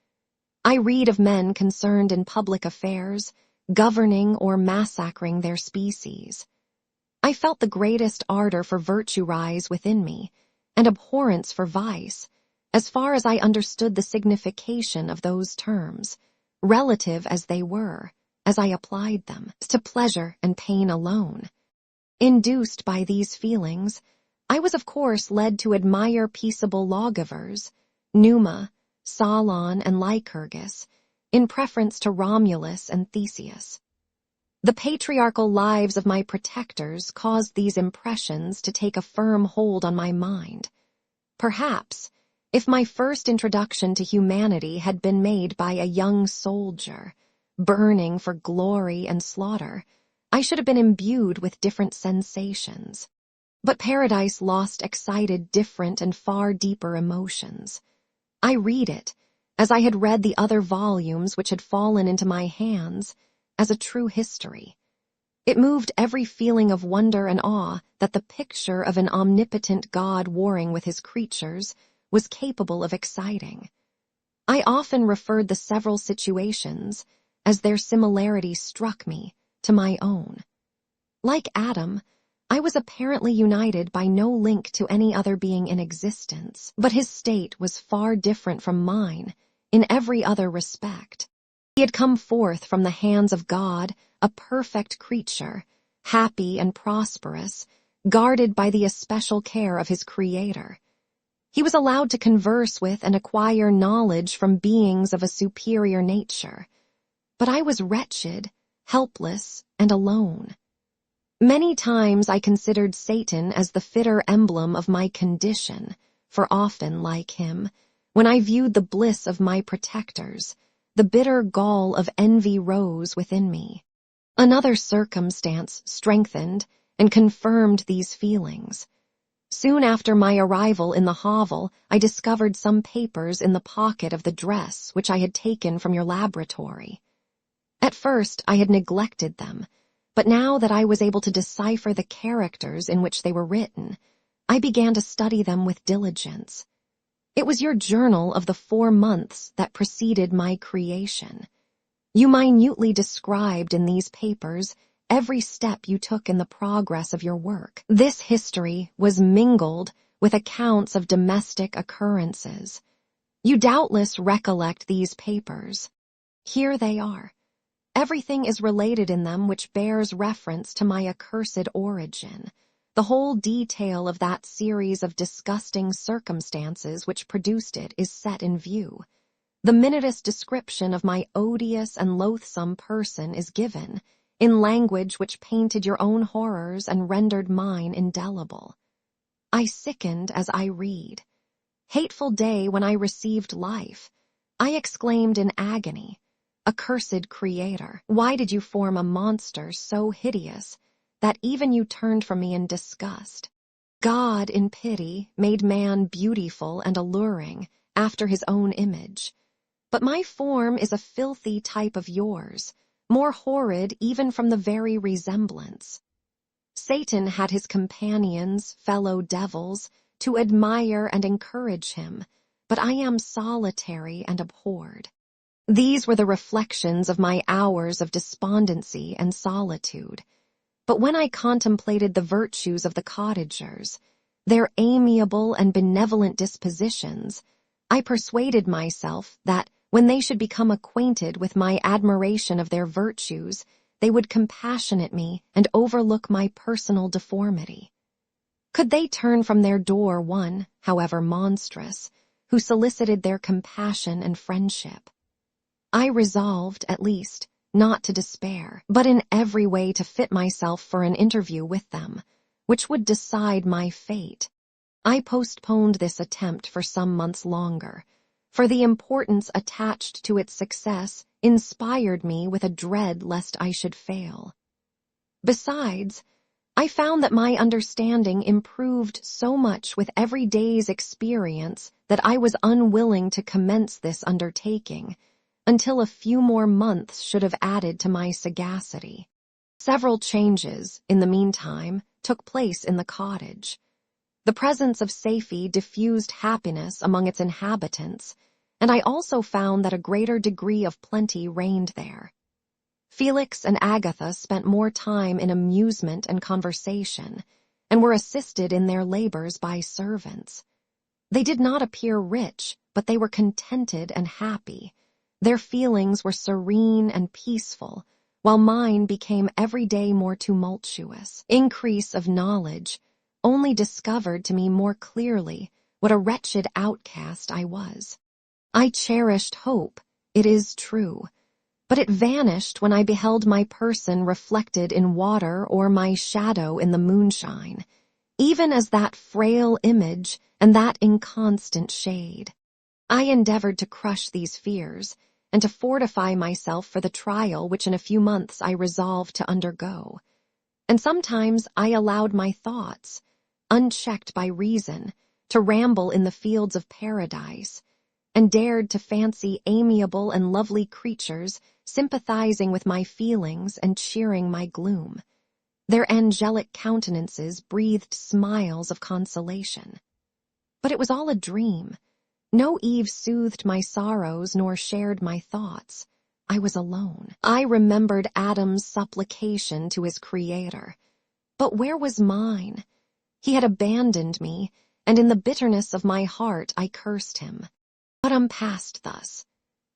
I read of men concerned in public affairs, governing or massacring their species. I felt the greatest ardor for virtue rise within me, and abhorrence for vice, as far as I understood the signification of those terms, relative as they were, as I applied them, to pleasure and pain alone. Induced by these feelings, I was of course led to admire peaceable lawgivers, Numa, Solon, and Lycurgus, in preference to Romulus and Theseus. The patriarchal lives of my protectors caused these impressions to take a firm hold on my mind. Perhaps, if my first introduction to humanity had been made by a young soldier, burning for glory and slaughter, I should have been imbued with different sensations. But Paradise Lost excited different and far deeper emotions. I read it, as I had read the other volumes which had fallen into my hands, as a true history. It moved every feeling of wonder and awe that the picture of an omnipotent God warring with his creatures was capable of exciting. I often referred the several situations, as their similarity struck me, to my own. Like Adam, I was apparently united by no link to any other being in existence, but his state was far different from mine in every other respect. He had come forth from the hands of God, a perfect creature, happy and prosperous, guarded by the especial care of his Creator. He was allowed to converse with and acquire knowledge from beings of a superior nature. But I was wretched, helpless, and alone. Many times I considered Satan as the fitter emblem of my condition, for often, like him, when I viewed the bliss of my protectors, the bitter gall of envy rose within me. Another circumstance strengthened and confirmed these feelings. Soon after my arrival in the hovel, I discovered some papers in the pocket of the dress which I had taken from your laboratory. At first I had neglected them, but now that I was able to decipher the characters in which they were written, I began to study them with diligence. It was your journal of the 4 months that preceded my creation. You minutely described in these papers every step you took in the progress of your work. This history was mingled with accounts of domestic occurrences. You doubtless recollect these papers. Here they are. Everything is related in them which bears reference to my accursed origin. The whole detail of that series of disgusting circumstances which produced it is set in view. The minutest description of my odious and loathsome person is given, in language which painted your own horrors and rendered mine indelible. I sickened as I read. Hateful day when I received life, I exclaimed in agony, accursed Creator, why did you form a monster so hideous that even you turned from me in disgust? God, in pity, made man beautiful and alluring after his own image. But my form is a filthy type of yours, more horrid even from the very resemblance. Satan had his companions, fellow devils, to admire and encourage him, but I am solitary and abhorred. These were the reflections of my hours of despondency and solitude. But when I contemplated the virtues of the cottagers, their amiable and benevolent dispositions, I persuaded myself that when they should become acquainted with my admiration of their virtues, they would compassionate me and overlook my personal deformity. Could they turn from their door one, however monstrous, who solicited their compassion and friendship? I resolved, at least, not to despair, but in every way to fit myself for an interview with them, which would decide my fate. I postponed this attempt for some months longer, for the importance attached to its success inspired me with a dread lest I should fail. Besides, I found that my understanding improved so much with every day's experience that I was unwilling to commence this undertaking, until a few more months should have added to my sagacity. Several changes, in the meantime, took place in the cottage. The presence of Safie diffused happiness among its inhabitants, and I also found that a greater degree of plenty reigned there. Felix and Agatha spent more time in amusement and conversation, and were assisted in their labors by servants. They did not appear rich, but they were contented and happy. Their feelings were serene and peaceful, while mine became every day more tumultuous. Increase of knowledge only discovered to me more clearly what a wretched outcast I was. I cherished hope, it is true, but it vanished when I beheld my person reflected in water or my shadow in the moonshine, even as that frail image and that inconstant shade. I endeavored to crush these fears, and to fortify myself for the trial which in a few months I resolved to undergo. And sometimes I allowed my thoughts, unchecked by reason, to ramble in the fields of paradise, and dared to fancy amiable and lovely creatures sympathizing with my feelings and cheering my gloom. Their angelic countenances breathed smiles of consolation. But it was all a dream. No Eve soothed my sorrows nor shared my thoughts. I was alone. I remembered Adam's supplication to his Creator. But where was mine? He had abandoned me, and in the bitterness of my heart I cursed him. Autumn passed thus.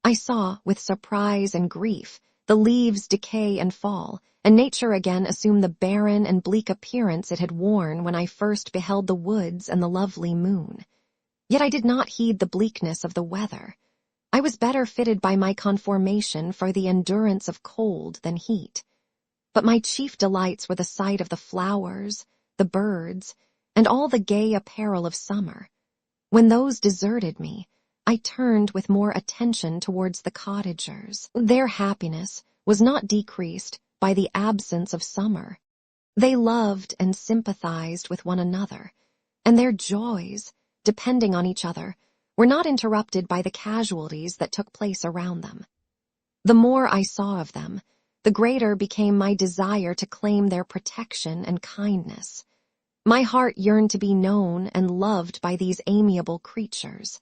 I saw, with surprise and grief, the leaves decay and fall, and nature again assume the barren and bleak appearance it had worn when I first beheld the woods and the lovely moon. Yet I did not heed the bleakness of the weather. I was better fitted by my conformation for the endurance of cold than heat. But my chief delights were the sight of the flowers, the birds, and all the gay apparel of summer. When those deserted me, I turned with more attention towards the cottagers. Their happiness was not decreased by the absence of summer. They loved and sympathized with one another, and their joys, depending on each other, were not interrupted by the casualties that took place around them. The more I saw of them, the greater became my desire to claim their protection and kindness. My heart yearned to be known and loved by these amiable creatures.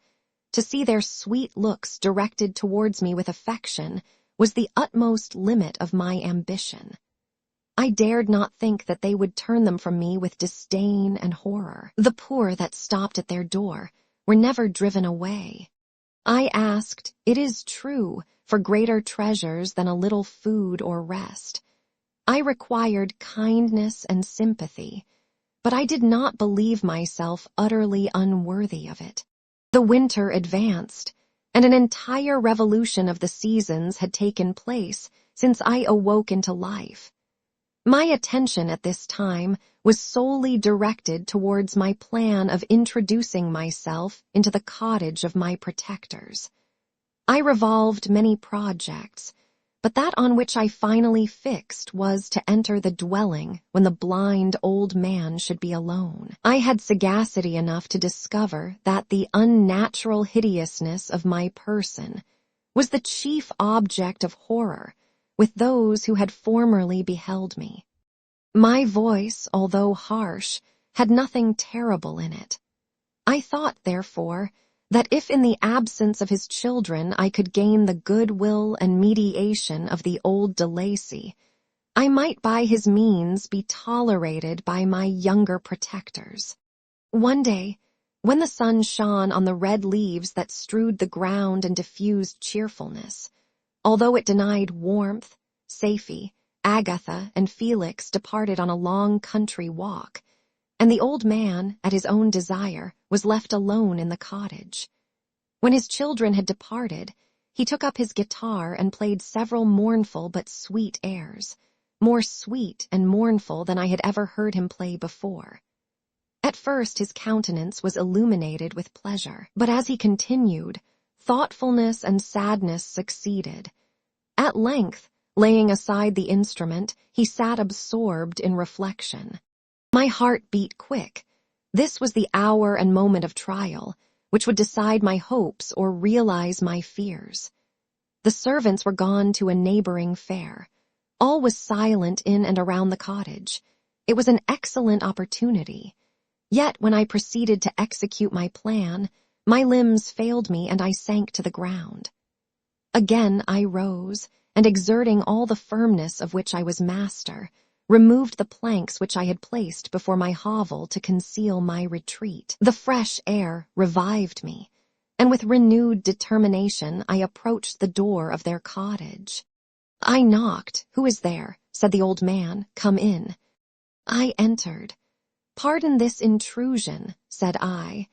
To see their sweet looks directed towards me with affection was the utmost limit of my ambition. I dared not think that they would turn them from me with disdain and horror. The poor that stopped at their door were never driven away. I asked, it is true, for greater treasures than a little food or rest. I required kindness and sympathy, but I did not believe myself utterly unworthy of it. The winter advanced, and an entire revolution of the seasons had taken place since I awoke into life. My attention at this time was solely directed towards my plan of introducing myself into the cottage of my protectors. I revolved many projects, but that on which I finally fixed was to enter the dwelling when the blind old man should be alone. I had sagacity enough to discover that the unnatural hideousness of my person was the chief object of horror with those who had formerly beheld me. My voice, although harsh, had nothing terrible in it. I thought, therefore, that if in the absence of his children I could gain the goodwill and mediation of the old de Lacy, I might by his means be tolerated by my younger protectors. One day, when the sun shone on the red leaves that strewed the ground and diffused cheerfulness, although it denied warmth, Safie, Agatha, and Felix departed on a long country walk, and the old man, at his own desire, was left alone in the cottage. When his children had departed, he took up his guitar and played several mournful but sweet airs, more sweet and mournful than I had ever heard him play before. At first his countenance was illuminated with pleasure, but as he continued, thoughtfulness and sadness succeeded. At length, laying aside the instrument, he sat absorbed in reflection. My heart beat quick. This was the hour and moment of trial, which would decide my hopes or realize my fears. The servants were gone to a neighboring fair. All was silent in and around the cottage. It was an excellent opportunity. Yet when I proceeded to execute my plan, my limbs failed me and I sank to the ground. Again I rose, and exerting all the firmness of which I was master, removed the planks which I had placed before my hovel to conceal my retreat. The fresh air revived me, and with renewed determination I approached the door of their cottage. I knocked. "Who is there?" said the old man. "Come in." I entered. "Pardon this intrusion," said I.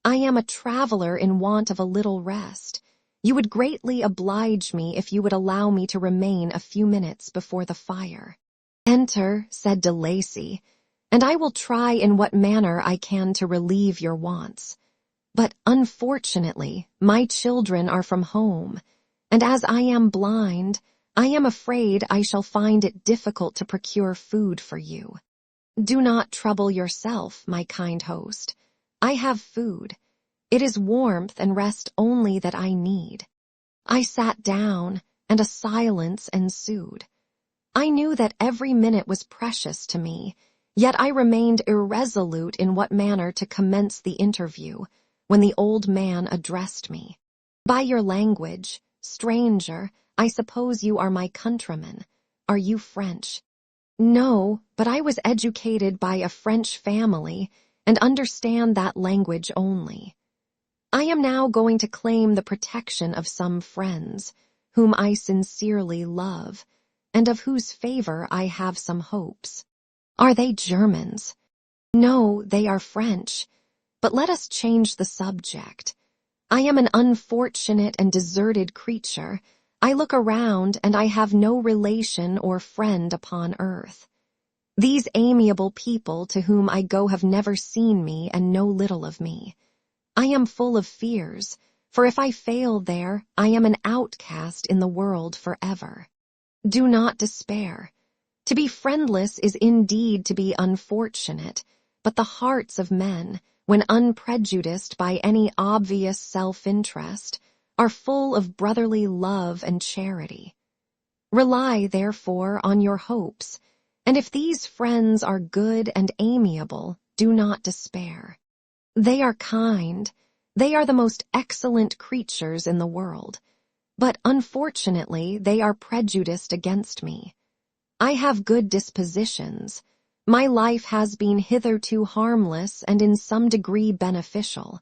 "I am a traveler in want of a little rest. You would greatly oblige me if you would allow me to remain a few minutes before the fire." "Enter," said de Lacy, "and I will try in what manner I can to relieve your wants. But unfortunately, my children are from home, and as I am blind, I am afraid I shall find it difficult to procure food for you. Do not trouble yourself, my kind host. I have food. It is warmth and rest only that I need." I sat down, and a silence ensued. I knew that every minute was precious to me, yet I remained irresolute in what manner to commence the interview, when the old man addressed me. "By your language, stranger, I suppose you are my countryman. Are you French?" "No, but I was educated by a French family, and understand that language only. I am now going to claim the protection of some friends, whom I sincerely love, and of whose favor I have some hopes." "Are they Germans?" "No, they are French. But let us change the subject. I am an unfortunate and deserted creature. I look around, and I have no relation or friend upon earth. These amiable people to whom I go have never seen me and know little of me. I am full of fears, for if I fail there, I am an outcast in the world forever. Do not despair. To be friendless is indeed to be unfortunate, but the hearts of men, when unprejudiced by any obvious self-interest, are full of brotherly love and charity. Rely, therefore, on your hopes, and if these friends are good and amiable, do not despair. They are kind. They are the most excellent creatures in the world. But unfortunately, they are prejudiced against me. I have good dispositions. My life has been hitherto harmless and in some degree beneficial.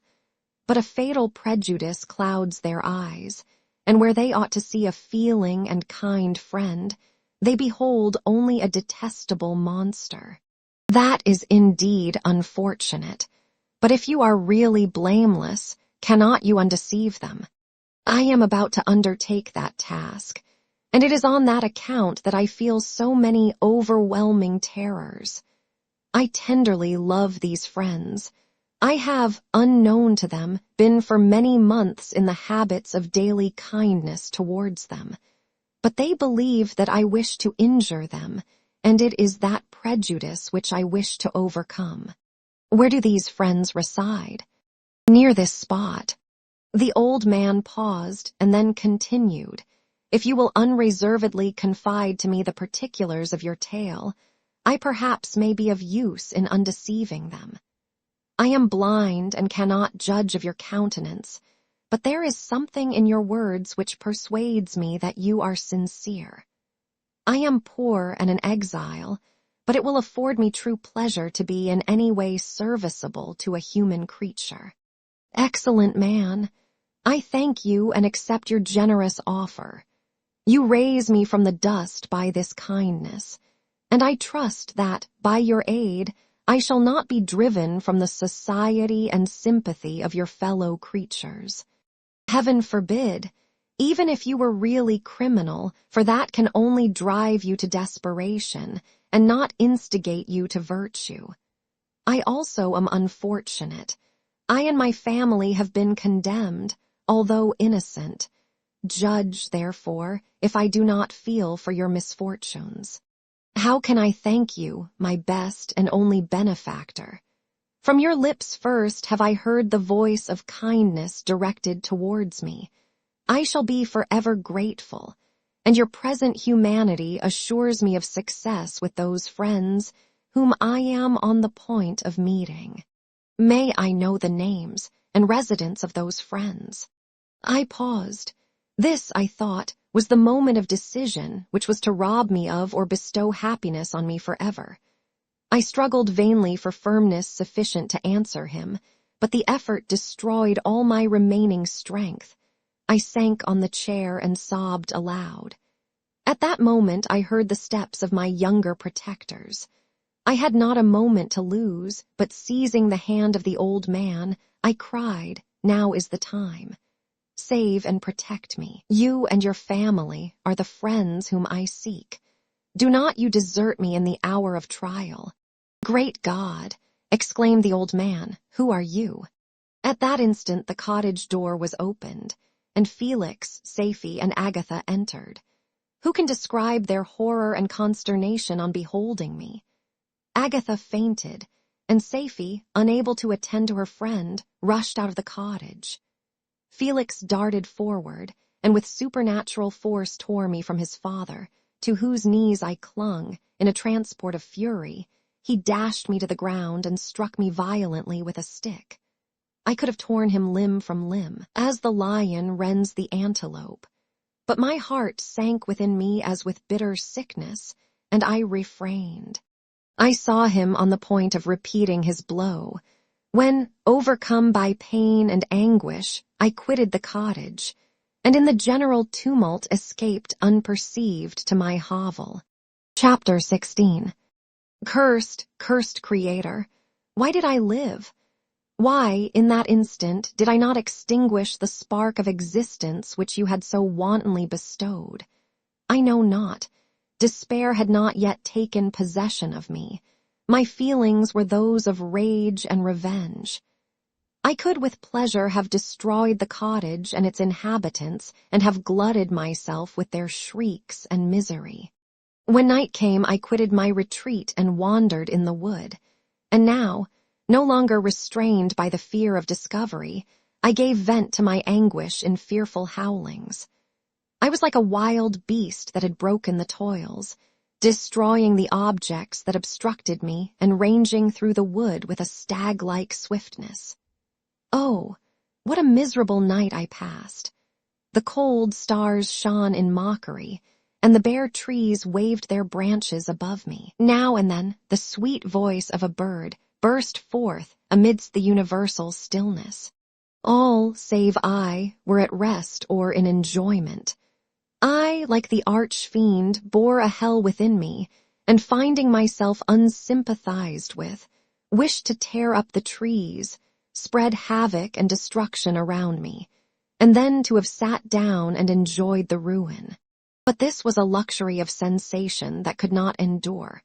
But a fatal prejudice clouds their eyes, and where they ought to see a feeling and kind friend, they behold only a detestable monster. That is indeed unfortunate. But if you are really blameless, cannot you undeceive them? I am about to undertake that task, and it is on that account that I feel so many overwhelming terrors. I tenderly love these friends. I have, unknown to them, been for many months in the habits of daily kindness towards them. But they believe that I wish to injure them, and it is that prejudice which I wish to overcome. Where do these friends reside? Near this spot. The old man paused and then continued. If you will unreservedly confide to me the particulars of your tale, I perhaps may be of use in undeceiving them. I am blind and cannot judge of your countenance, but there is something in your words which persuades me that you are sincere. I am poor and an exile, but it will afford me true pleasure to be in any way serviceable to a human creature. Excellent man, I thank you and accept your generous offer. You raise me from the dust by this kindness, and I trust that, by your aid, I shall not be driven from the society and sympathy of your fellow creatures. Heaven forbid, even if you were really criminal, for that can only drive you to desperation and not instigate you to virtue. I also am unfortunate. I and my family have been condemned, although innocent. Judge, therefore, if I do not feel for your misfortunes. How can I thank you, my best and only benefactor? From your lips first have I heard the voice of kindness directed towards me. I shall be forever grateful, and your present humanity assures me of success with those friends whom I am on the point of meeting. May I know the names and residence of those friends? I paused. This, I thought, was the moment of decision which was to rob me of or bestow happiness on me forever. I struggled vainly for firmness sufficient to answer him, but the effort destroyed all my remaining strength. I sank on the chair and sobbed aloud. At that moment I heard the steps of my younger protectors. I had not a moment to lose, but seizing the hand of the old man, I cried, "Now is the time. Save and protect me. You and your family are the friends whom I seek. Do not you desert me in the hour of trial." "Great God!" exclaimed the old man, "who are you?" At that instant the cottage door was opened, and Felix, Safie, and Agatha entered. Who can describe their horror and consternation on beholding me? Agatha fainted, and Safie, unable to attend to her friend, rushed out of the cottage. Felix darted forward, and with supernatural force tore me from his father, to whose knees I clung, in a transport of fury. He dashed me to the ground and struck me violently with a stick. I could have torn him limb from limb, as the lion rends the antelope. But my heart sank within me as with bitter sickness, and I refrained. I saw him on the point of repeating his blow, when, overcome by pain and anguish, I quitted the cottage, and in the general tumult escaped unperceived to my hovel. Chapter 16. Cursed, cursed Creator, why did I live? Why, in that instant, did I not extinguish the spark of existence which you had so wantonly bestowed? I know not. Despair had not yet taken possession of me. My feelings were those of rage and revenge. I could with pleasure have destroyed the cottage and its inhabitants and have glutted myself with their shrieks and misery. When night came, I quitted my retreat and wandered in the wood. And now, no longer restrained by the fear of discovery, I gave vent to my anguish in fearful howlings. I was like a wild beast that had broken the toils. destroying the objects that obstructed me and ranging through the wood with a stag-like swiftness. Oh, what a miserable night I passed. The cold stars shone in mockery, and the bare trees waved their branches above me. Now and then, the sweet voice of a bird burst forth amidst the universal stillness. All, save I, were at rest or in enjoyment. I, like the arch-fiend, bore a hell within me, and finding myself unsympathized with, wished to tear up the trees, spread havoc and destruction around me, and then to have sat down and enjoyed the ruin. But this was a luxury of sensation that could not endure.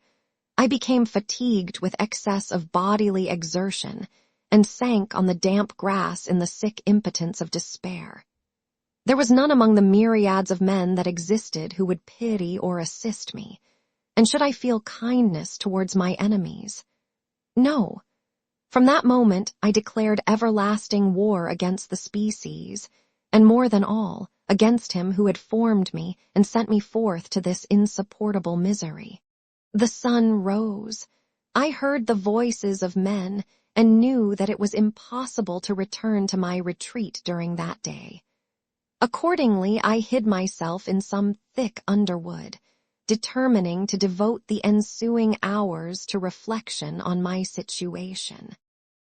I became fatigued with excess of bodily exertion, and sank on the damp grass in the sick impotence of despair. There was none among the myriads of men that existed who would pity or assist me, and should I feel kindness towards my enemies? No. From that moment I declared everlasting war against the species, and more than all, against him who had formed me and sent me forth to this insupportable misery. The sun rose. I heard the voices of men, and knew that it was impossible to return to my retreat during that day. Accordingly, I hid myself in some thick underwood, determining to devote the ensuing hours to reflection on my situation.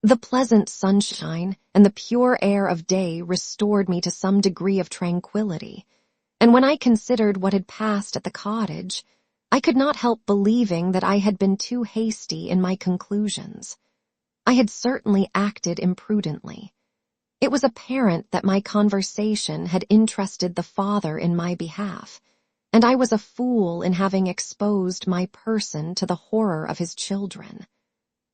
The pleasant sunshine and the pure air of day restored me to some degree of tranquility, and when I considered what had passed at the cottage, I could not help believing that I had been too hasty in my conclusions. I had certainly acted imprudently. It was apparent that my conversation had interested the father in my behalf, and I was a fool in having exposed my person to the horror of his children.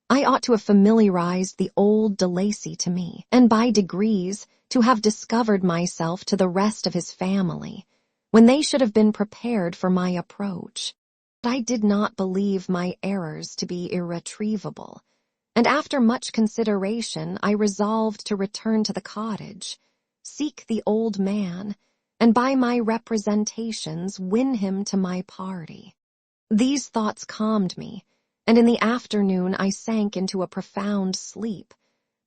I ought to have familiarized the old de Lacy to me, and by degrees to have discovered myself to the rest of his family, when they should have been prepared for my approach. But I did not believe my errors to be irretrievable, and after much consideration I resolved to return to the cottage, seek the old man, and by my representations win him to my party. These thoughts calmed me, and in the afternoon I sank into a profound sleep,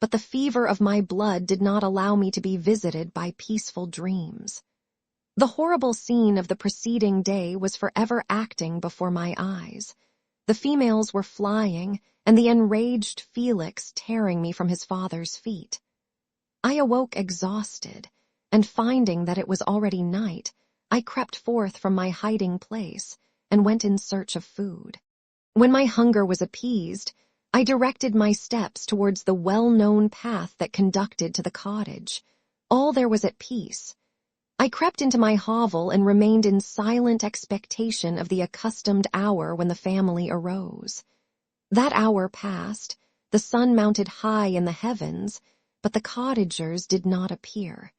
but the fever of my blood did not allow me to be visited by peaceful dreams. The horrible scene of the preceding day was forever acting before my eyes. The females were flying, and the enraged Felix tearing me from his father's feet. I awoke exhausted, and finding that it was already night, I crept forth from my hiding place and went in search of food. When my hunger was appeased, I directed my steps towards the well-known path that conducted to the cottage. All there was at peace. I crept into my hovel and remained in silent expectation of the accustomed hour when the family arose. That hour passed, the sun mounted high in the heavens, but the cottagers did not appear.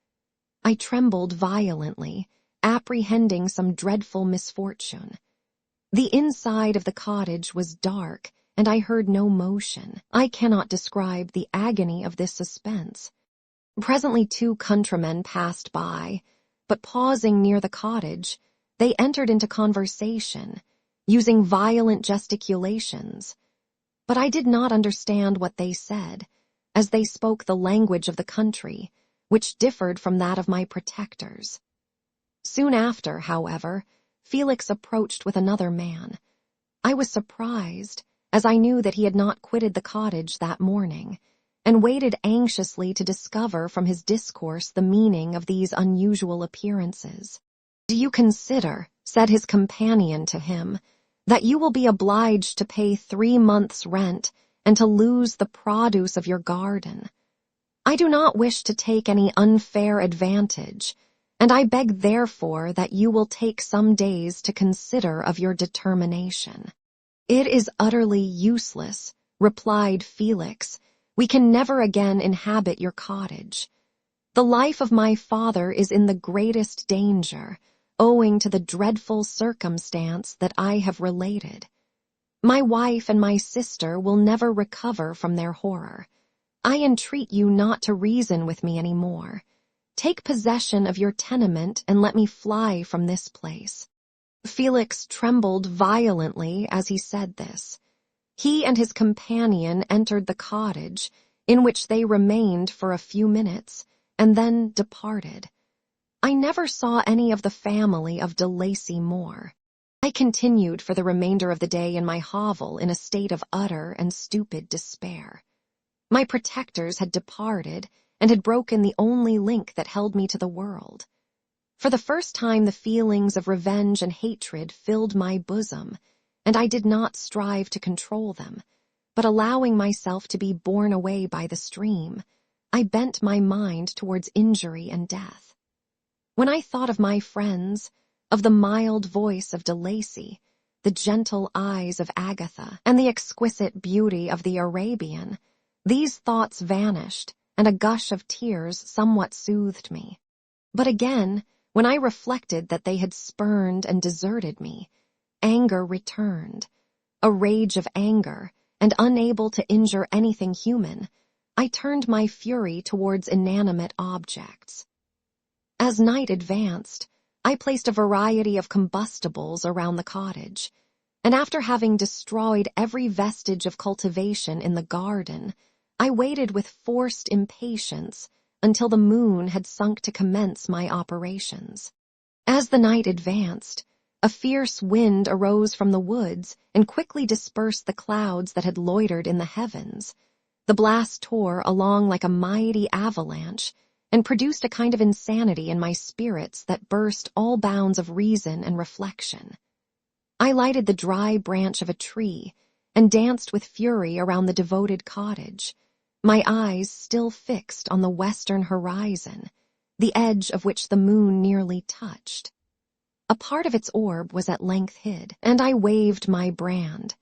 I trembled violently, apprehending some dreadful misfortune. The inside of the cottage was dark, and I heard no motion. I cannot describe the agony of this suspense. Presently 2 countrymen passed by, but pausing near the cottage, they entered into conversation, using violent gesticulations. But I did not understand what they said, as they spoke the language of the country, which differed from that of my protectors. Soon after, however, Felix approached with another man. I was surprised, as I knew that he had not quitted the cottage that morning, and waited anxiously to discover from his discourse the meaning of these unusual appearances. "Do you consider," said his companion to him, "that you will be obliged to pay 3 months' rent and to lose the produce of your garden? I do not wish to take any unfair advantage, and I beg therefore that you will take some days to consider of your determination." "It is utterly useless," replied Felix. "We can never again inhabit your cottage. The life of my father is in the greatest danger, owing to the dreadful circumstance that I have related. My wife and my sister will never recover from their horror. I entreat you not to reason with me any more. Take possession of your tenement and let me fly from this place." Felix trembled violently as he said this. He and his companion entered the cottage, in which they remained for a few minutes, and then departed. I never saw any of the family of de Lacy more. I continued for the remainder of the day in my hovel in a state of utter and stupid despair. My protectors had departed and had broken the only link that held me to the world. For the first time the feelings of revenge and hatred filled my bosom, and I did not strive to control them, but allowing myself to be borne away by the stream, I bent my mind towards injury and death. When I thought of my friends, of the mild voice of de Lacy, the gentle eyes of Agatha, and the exquisite beauty of the Arabian, these thoughts vanished, and a gush of tears somewhat soothed me. But again, when I reflected that they had spurned and deserted me, anger returned, a rage of anger, and unable to injure anything human, I turned my fury towards inanimate objects. As night advanced, I placed a variety of combustibles around the cottage, and after having destroyed every vestige of cultivation in the garden, I waited with forced impatience until the moon had sunk to commence my operations. As the night advanced, a fierce wind arose from the woods and quickly dispersed the clouds that had loitered in the heavens. The blast tore along like a mighty avalanche and produced a kind of insanity in my spirits that burst all bounds of reason and reflection. I lighted the dry branch of a tree and danced with fury around the devoted cottage, my eyes still fixed on the western horizon, the edge of which the moon nearly touched. A part of its orb was at length hid, and I waved my brand.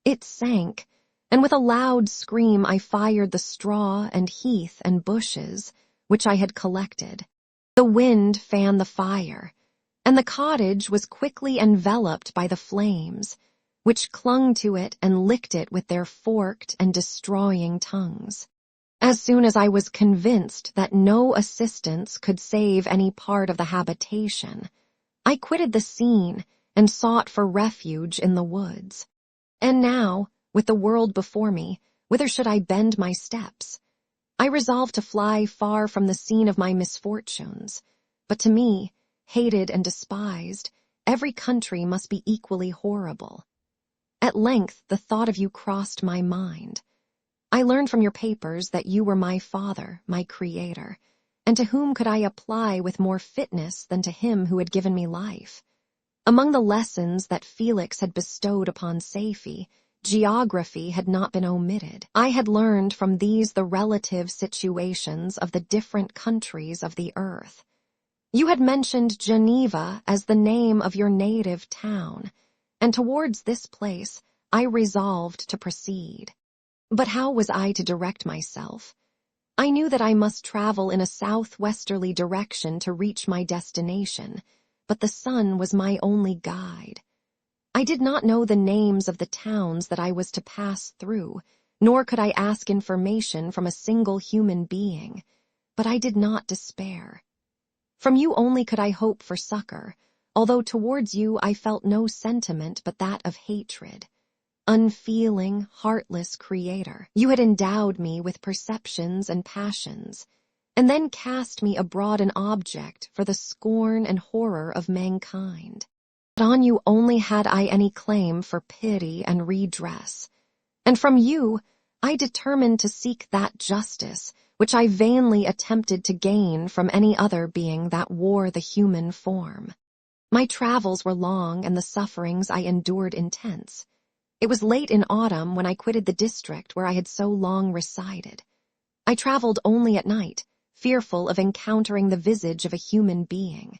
It sank, and with a loud scream I fired the straw and heath and bushes which I had collected. The wind fanned the fire, and the cottage was quickly enveloped by the flames, which clung to it and licked it with their forked and destroying tongues. As soon as I was convinced that no assistance could save any part of the habitation, I quitted the scene and sought for refuge in the woods. And now, with the world before me, whither should I bend my steps? I resolved to fly far from the scene of my misfortunes, but to me, hated and despised, every country must be equally horrible. At length the thought of you crossed my mind. I learned from your papers that you were my father, my creator, and to whom could I apply with more fitness than to him who had given me life? Among the lessons that Felix had bestowed upon Safie, geography had not been omitted. I had learned from these the relative situations of the different countries of the earth. You had mentioned Geneva as the name of your native town, and towards this place I resolved to proceed. But how was I to direct myself? I knew that I must travel in a southwesterly direction to reach my destination, but the sun was my only guide. I did not know the names of the towns that I was to pass through, nor could I ask information from a single human being, but I did not despair. From you only could I hope for succor, although towards you I felt no sentiment but that of hatred. Unfeeling, heartless creator, you had endowed me with perceptions and passions, and then cast me abroad an object for the scorn and horror of mankind. But on you only had I any claim for pity and redress, and from you I determined to seek that justice which I vainly attempted to gain from any other being that wore the human form. My travels were long and the sufferings I endured intense. It was late in autumn when I quitted the district where I had so long resided. I traveled only at night, fearful of encountering the visage of a human being.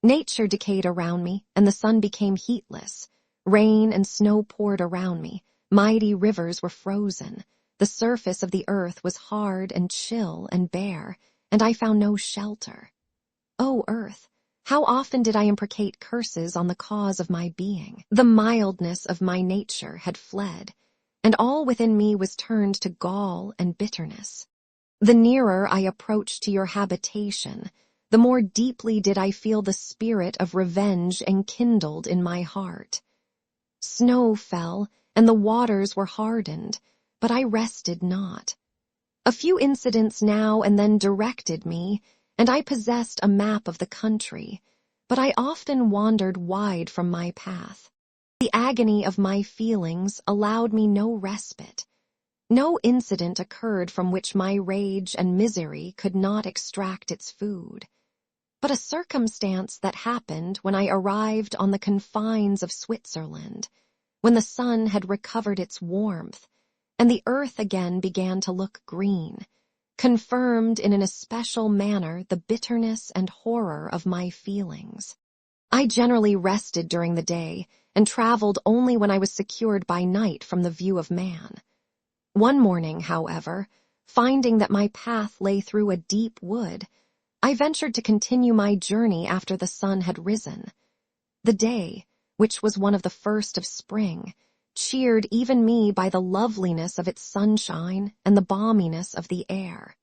Nature decayed around me, and the sun became heatless. Rain and snow poured around me. Mighty rivers were frozen. The surface of the earth was hard and chill and bare, and I found no shelter. O earth, how often did I imprecate curses on the cause of my being? The mildness of my nature had fled, and all within me was turned to gall and bitterness. The nearer I approached to your habitation, the more deeply did I feel the spirit of revenge enkindled in my heart. Snow fell, and the waters were hardened, but I rested not. A few incidents now and then directed me, and I possessed a map of the country, but I often wandered wide from my path. The agony of my feelings allowed me no respite. No incident occurred from which my rage and misery could not extract its food. But a circumstance that happened when I arrived on the confines of Switzerland, when the sun had recovered its warmth, and the earth again began to look green, confirmed in an especial manner the bitterness and horror of my feelings. I generally rested during the day, and traveled only when I was secured by night from the view of man. One morning, however, finding that my path lay through a deep wood, I ventured to continue my journey after the sun had risen. The day, which was one of the first of spring, cheered even me by the loveliness of its sunshine and the balminess of the air.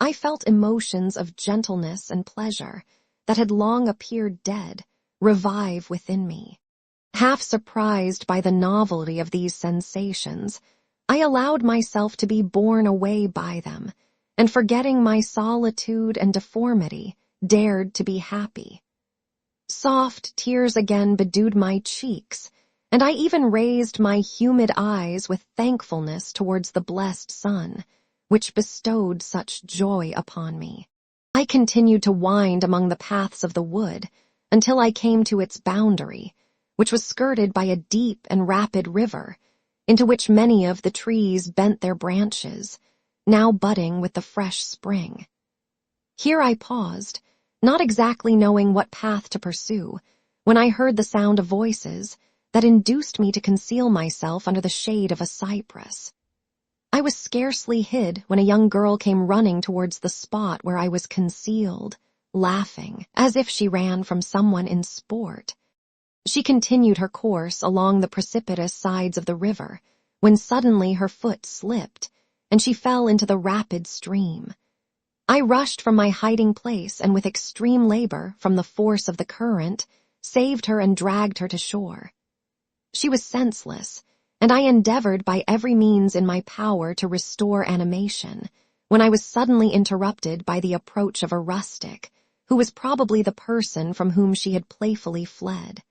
I felt emotions of gentleness and pleasure that had long appeared dead revive within me. Half surprised by the novelty of these sensations, I allowed myself to be borne away by them, and forgetting my solitude and deformity, dared to be happy. Soft tears again bedewed my cheeks, and I even raised my humid eyes with thankfulness towards the blessed sun, which bestowed such joy upon me. I continued to wind among the paths of the wood until I came to its boundary, which was skirted by a deep and rapid river, into which many of the trees bent their branches, now budding with the fresh spring. Here I paused, not exactly knowing what path to pursue, when I heard the sound of voices that induced me to conceal myself under the shade of a cypress. I was scarcely hid when a young girl came running towards the spot where I was concealed, laughing, as if she ran from someone in sport. She continued her course along the precipitous sides of the river, when suddenly her foot slipped, and she fell into the rapid stream. I rushed from my hiding place and with extreme labor, from the force of the current, saved her and dragged her to shore. She was senseless, and I endeavored by every means in my power to restore animation, when I was suddenly interrupted by the approach of a rustic, who was probably the person from whom she had playfully fled.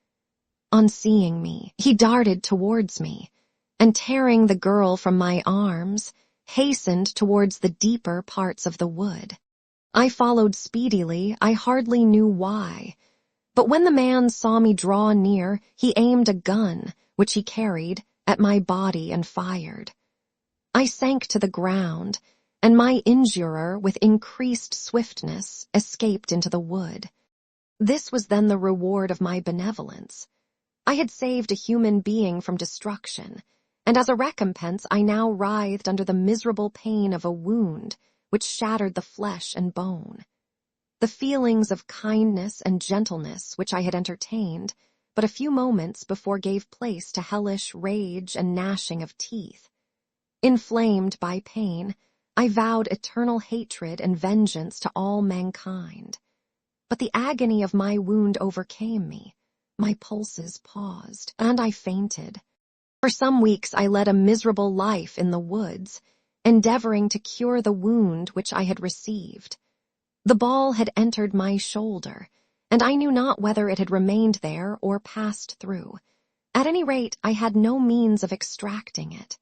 On seeing me, he darted towards me, and tearing the girl from my arms, hastened towards the deeper parts of the wood. I followed speedily, I hardly knew why, but when the man saw me draw near, he aimed a gun, which he carried, at my body and fired. I sank to the ground, and my injurer, with increased swiftness, escaped into the wood. This was then the reward of my benevolence. I had saved a human being from destruction, and as a recompense I now writhed under the miserable pain of a wound which shattered the flesh and bone. The feelings of kindness and gentleness which I had entertained but a few moments before gave place to hellish rage and gnashing of teeth. Inflamed by pain, I vowed eternal hatred and vengeance to all mankind. But the agony of my wound overcame me. My pulses paused, and I fainted. For some weeks I led a miserable life in the woods, endeavoring to cure the wound which I had received. The ball had entered my shoulder, and I knew not whether it had remained there or passed through. At any rate, I had no means of extracting it.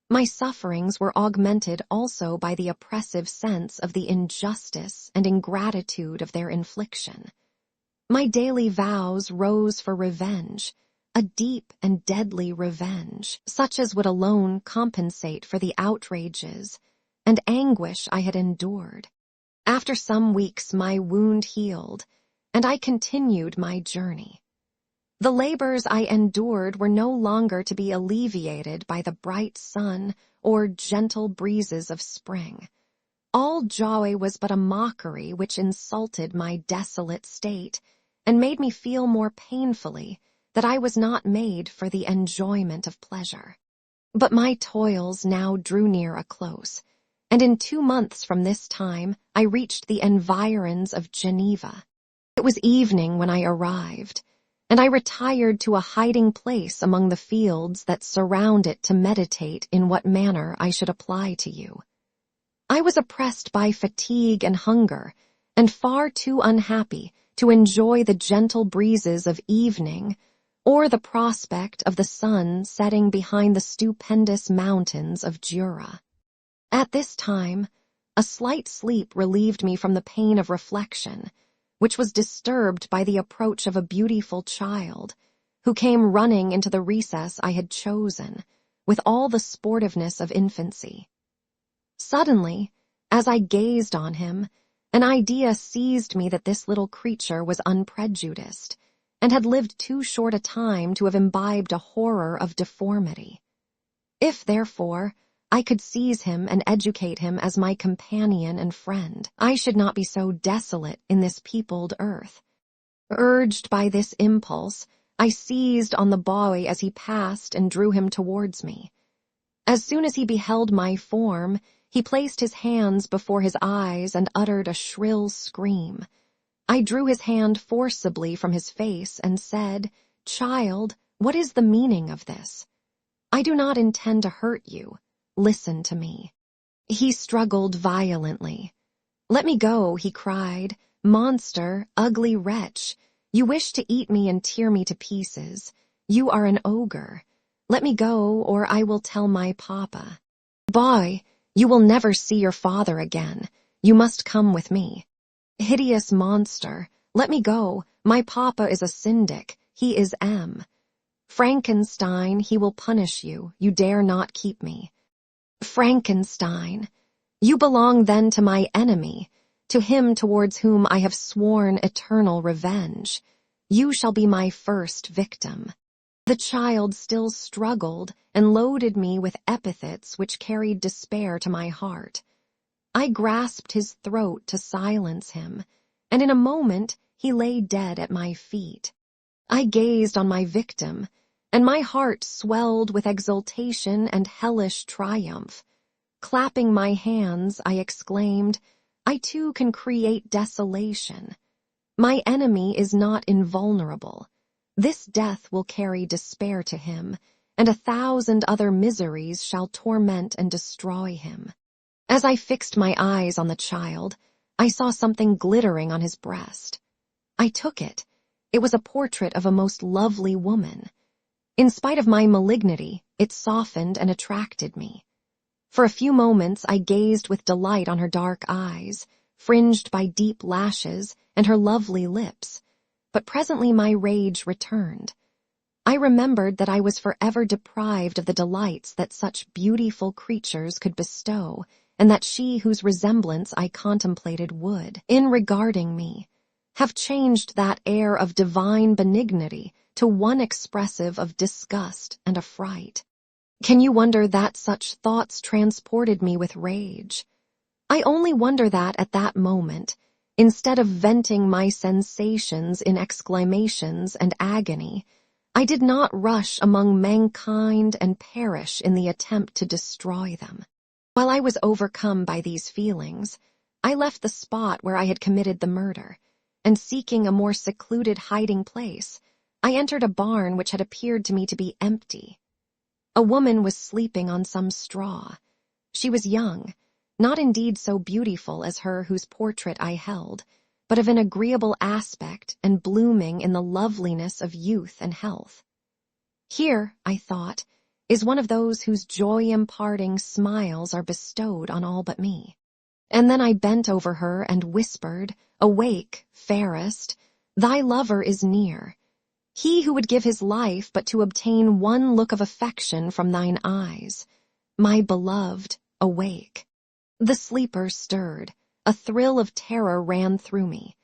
My sufferings were augmented also by the oppressive sense of the injustice and ingratitude of their infliction. My daily vows rose for revenge, a deep and deadly revenge, such as would alone compensate for the outrages and anguish I had endured. After some weeks my wound healed, and I continued my journey. The labors I endured were no longer to be alleviated by the bright sun or gentle breezes of spring. All joy was but a mockery which insulted my desolate state, and made me feel more painfully that I was not made for the enjoyment of pleasure. But my toils now drew near a close, and in 2 months from this time I reached the environs of Geneva. It was evening when I arrived, and I retired to a hiding place among the fields that surround it to meditate in what manner I should apply to you. I was oppressed by fatigue and hunger, and far too unhappy to enjoy the gentle breezes of evening or the prospect of the sun setting behind the stupendous mountains of Jura. At this time, a slight sleep relieved me from the pain of reflection, which was disturbed by the approach of a beautiful child, who came running into the recess I had chosen, with all the sportiveness of infancy. Suddenly, as I gazed on him, an idea seized me that this little creature was unprejudiced, and had lived too short a time to have imbibed a horror of deformity. If, therefore, I could seize him and educate him as my companion and friend, I should not be so desolate in this peopled earth. Urged by this impulse, I seized on the boy as he passed and drew him towards me. As soon as he beheld my form, he placed his hands before his eyes and uttered a shrill scream. I drew his hand forcibly from his face and said, "Child, what is the meaning of this? I do not intend to hurt you. Listen to me." He struggled violently. "Let me go," he cried. "Monster, ugly wretch, you wish to eat me and tear me to pieces. You are an ogre. Let me go, or I will tell my papa. Boy, you will never see your father again. You must come with me. Hideous monster, let me go. My papa is a syndic. He is M. Frankenstein, he will punish you. You dare not keep me. Frankenstein, you belong then to my enemy, to him towards whom I have sworn eternal revenge. You shall be my first victim." The child still struggled and loaded me with epithets which carried despair to my heart. I grasped his throat to silence him, and in a moment he lay dead at my feet. I gazed on my victim, and my heart swelled with exultation and hellish triumph. Clapping my hands, I exclaimed, "I too can create desolation. My enemy is not invulnerable. This death will carry despair to him, and 1,000 other miseries shall torment and destroy him." As I fixed my eyes on the child, I saw something glittering on his breast. I took it. It was a portrait of a most lovely woman. In spite of my malignity, it softened and attracted me. For a few moments I gazed with delight on her dark eyes, fringed by deep lashes, and her lovely lips, but presently my rage returned. I remembered that I was forever deprived of the delights that such beautiful creatures could bestow, and that she whose resemblance I contemplated would, in regarding me, have changed that air of divine benignity to one expressive of disgust and affright. Can you wonder that such thoughts transported me with rage? I only wonder that at that moment, instead of venting my sensations in exclamations and agony, I did not rush among mankind and perish in the attempt to destroy them. While I was overcome by these feelings, I left the spot where I had committed the murder, and seeking a more secluded hiding place, I entered a barn which had appeared to me to be empty. A woman was sleeping on some straw. She was young, not indeed so beautiful as her whose portrait I held, but of an agreeable aspect and blooming in the loveliness of youth and health. Here, I thought, is one of those whose joy-imparting smiles are bestowed on all but me. And then I bent over her and whispered, "Awake, fairest, thy lover is near. He who would give his life but to obtain one look of affection from thine eyes. My beloved, awake." The sleeper stirred. A thrill of terror ran through me.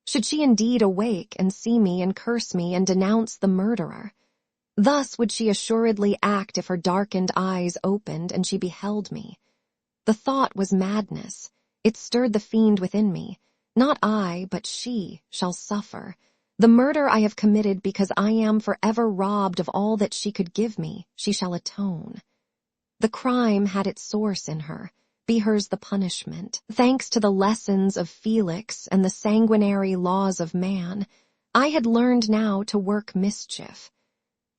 Should she indeed awake and see me and curse me and denounce the murderer? Thus would she assuredly act if her darkened eyes opened and she beheld me. The thought was madness. It stirred the fiend within me. Not I, but she, shall suffer. The murder I have committed because I am forever robbed of all that she could give me, she shall atone. The crime had its source in her, be hers the punishment. Thanks to the lessons of Felix and the sanguinary laws of man, I had learned now to work mischief.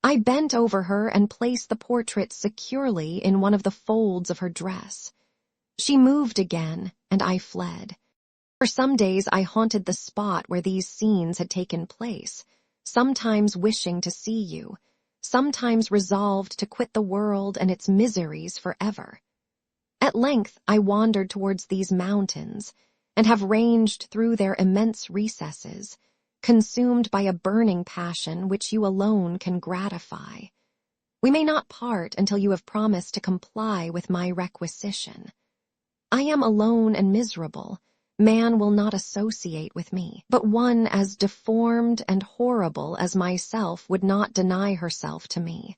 I bent over her and placed the portrait securely in one of the folds of her dress. She moved again, and I fled. For some days I haunted the spot where these scenes had taken place, sometimes wishing to see you, sometimes resolved to quit the world and its miseries forever. At length I wandered towards these mountains, and have ranged through their immense recesses, consumed by a burning passion which you alone can gratify. We may not part until you have promised to comply with my requisition. I am alone and miserable. Man will not associate with me, but one as deformed and horrible as myself would not deny herself to me.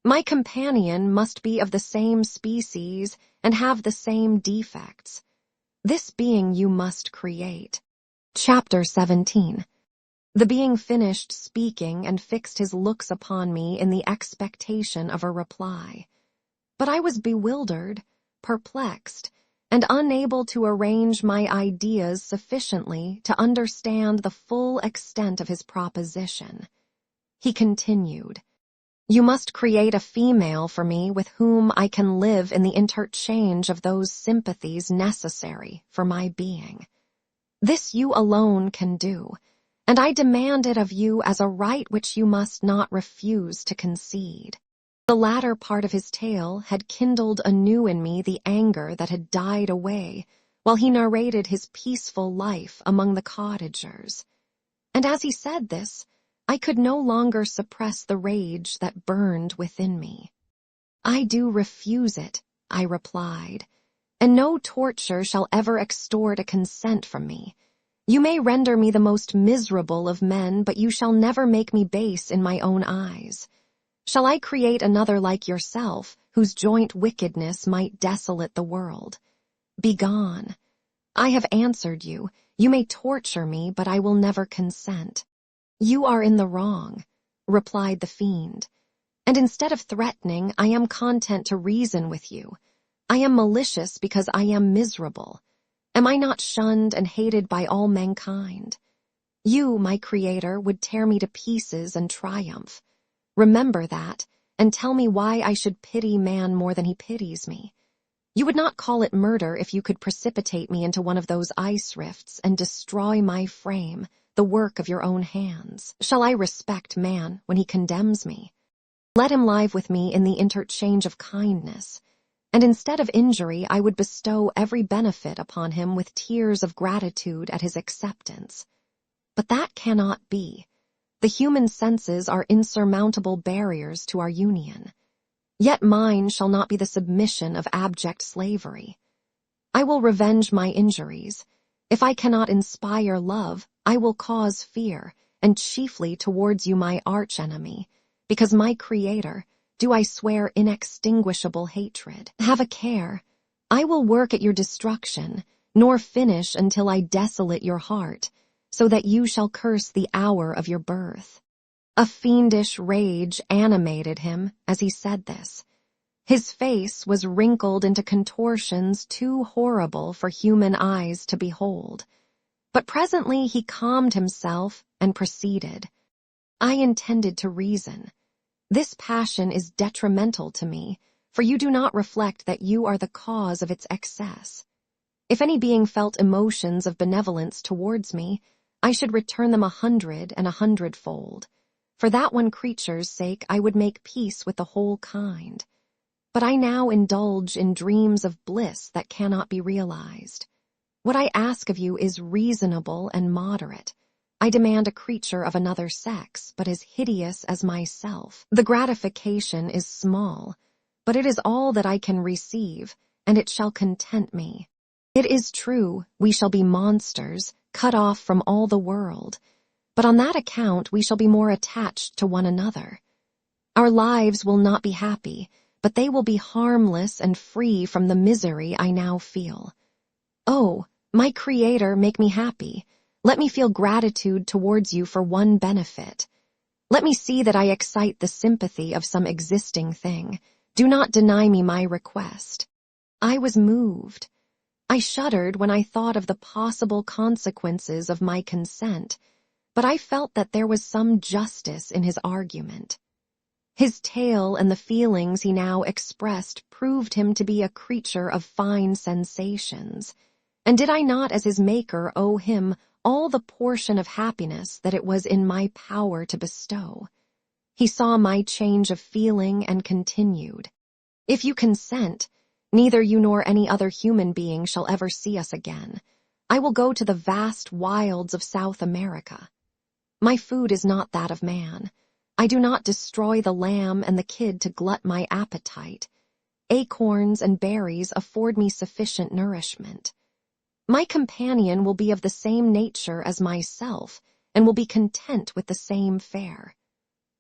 My companion must be of the same species and have the same defects. This being you must create. Chapter 17. The being finished speaking and fixed his looks upon me in the expectation of a reply. But I was bewildered, perplexed, and unable to arrange my ideas sufficiently to understand the full extent of his proposition. He continued, "You must create a female for me with whom I can live in the interchange of those sympathies necessary for my being. This you alone can do, and I demand it of you as a right which you must not refuse to concede." The latter part of his tale had kindled anew in me the anger that had died away while he narrated his peaceful life among the cottagers. And as he said this, I could no longer suppress the rage that burned within me. "I do refuse it," I replied, "and no torture shall ever extort a consent from me. You may render me the most miserable of men, but you shall never make me base in my own eyes. Shall I create another like yourself, whose joint wickedness might desolate the world? Begone. I have answered you. You may torture me, but I will never consent." "You are in the wrong," replied the fiend, "and instead of threatening, I am content to reason with you. I am malicious because I am miserable. Am I not shunned and hated by all mankind? You, my creator, would tear me to pieces and triumph. Remember that, and tell me why I should pity man more than he pities me. You would not call it murder if you could precipitate me into one of those ice rifts and destroy my frame, the work of your own hands. Shall I respect man when he condemns me? Let him live with me in the interchange of kindness, and instead of injury I would bestow every benefit upon him with tears of gratitude at his acceptance. But that cannot be. The human senses are insurmountable barriers to our union. Yet mine shall not be the submission of abject slavery. I will revenge my injuries. If I cannot inspire love, I will cause fear, and chiefly towards you my archenemy, because my Creator, do I swear inextinguishable hatred. Have a care. I will work at your destruction, nor finish until I desolate your heart, so that you shall curse the hour of your birth." A fiendish rage animated him as he said this. His face was wrinkled into contortions too horrible for human eyes to behold. But presently he calmed himself and proceeded. "I intended to reason. This passion is detrimental to me, for you do not reflect that you are the cause of its excess. If any being felt emotions of benevolence towards me, I should return them 100 and 100-fold. For that one creature's sake I would make peace with the whole kind. But I now indulge in dreams of bliss that cannot be realized. What I ask of you is reasonable and moderate. I demand a creature of another sex, but as hideous as myself. The gratification is small, but it is all that I can receive, and it shall content me. It is true, we shall be monsters, cut off from all the world, but on that account we shall be more attached to one another. Our lives will not be happy, but they will be harmless and free from the misery I now feel. Oh, my Creator, make me happy. Let me feel gratitude towards you for one benefit. Let me see that I excite the sympathy of some existing thing. Do not deny me my request." I was moved. I shuddered when I thought of the possible consequences of my consent, but I felt that there was some justice in his argument. His tale and the feelings he now expressed proved him to be a creature of fine sensations, and did I not as his maker owe him all the portion of happiness that it was in my power to bestow? He saw my change of feeling and continued, "If you consent, neither you nor any other human being shall ever see us again. I will go to the vast wilds of South America. My food is not that of man. I do not destroy the lamb and the kid to glut my appetite. Acorns and berries afford me sufficient nourishment. My companion will be of the same nature as myself, and will be content with the same fare.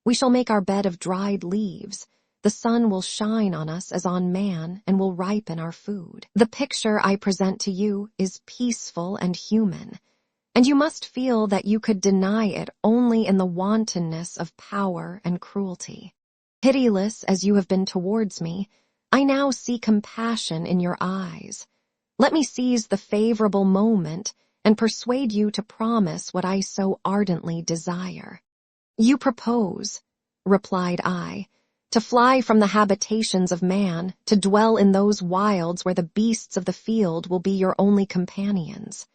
We shall make our bed of dried leaves. The sun will shine on us as on man, and will ripen our food. The picture I present to you is peaceful and human, and you must feel that you could deny it only in the wantonness of power and cruelty. Pitiless as you have been towards me, I now see compassion in your eyes. Let me seize the favorable moment and persuade you to promise what I so ardently desire." "You propose," replied I, "to fly from the habitations of man, to dwell in those wilds where the beasts of the field will be your only companions.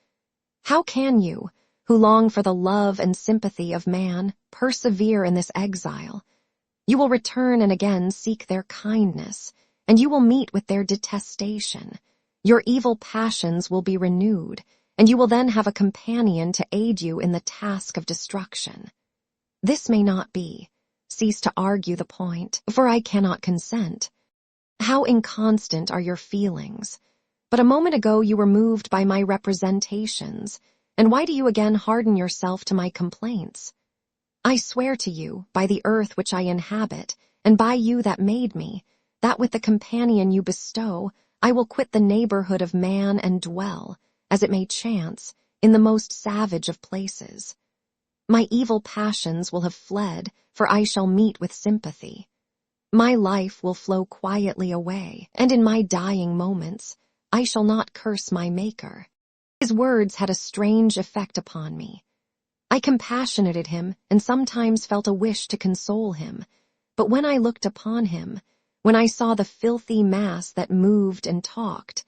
How can you, who long for the love and sympathy of man, persevere in this exile? You will return and again seek their kindness, and you will meet with their detestation. Your evil passions will be renewed, and you will then have a companion to aid you in the task of destruction. This may not be. Cease to argue the point, for I cannot consent. How inconstant are your feelings! But a moment ago you were moved by my representations, and why do you again harden yourself to my complaints? I swear to you, by the earth which I inhabit, and by you that made me, that with the companion you bestow, I will quit the neighborhood of man and dwell, as it may chance, in the most savage of places. My evil passions will have fled, for I shall meet with sympathy. My life will flow quietly away, and in my dying moments, I shall not curse my Maker." His words had a strange effect upon me. I compassionated him and sometimes felt a wish to console him, but when I looked upon him, when I saw the filthy mass that moved and talked,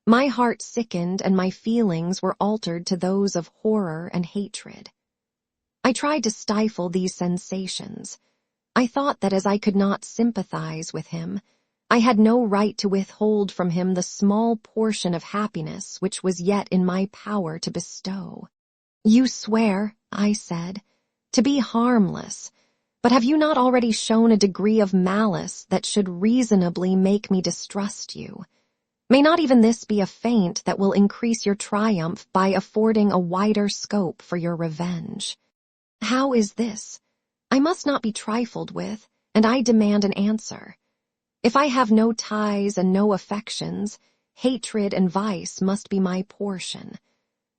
my heart sickened and my feelings were altered to those of horror and hatred. I tried to stifle these sensations. I thought that as I could not sympathize with him, I had no right to withhold from him the small portion of happiness which was yet in my power to bestow. "You swear," I said, "to be harmless, but have you not already shown a degree of malice that should reasonably make me distrust you? May not even this be a feint that will increase your triumph by affording a wider scope for your revenge? How is this? I must not be trifled with, and I demand an answer. If I have no ties and no affections, hatred and vice must be my portion.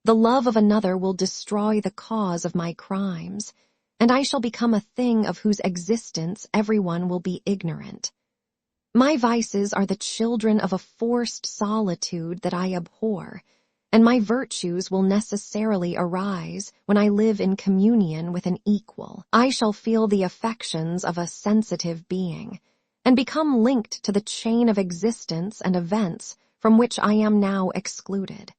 The love of another will destroy the cause of my crimes, and I shall become a thing of whose existence everyone will be ignorant. My vices are the children of a forced solitude that I abhor, and my virtues will necessarily arise when I live in communion with an equal. I shall feel the affections of a sensitive being, and become linked to the chain of existence and events from which I am now excluded."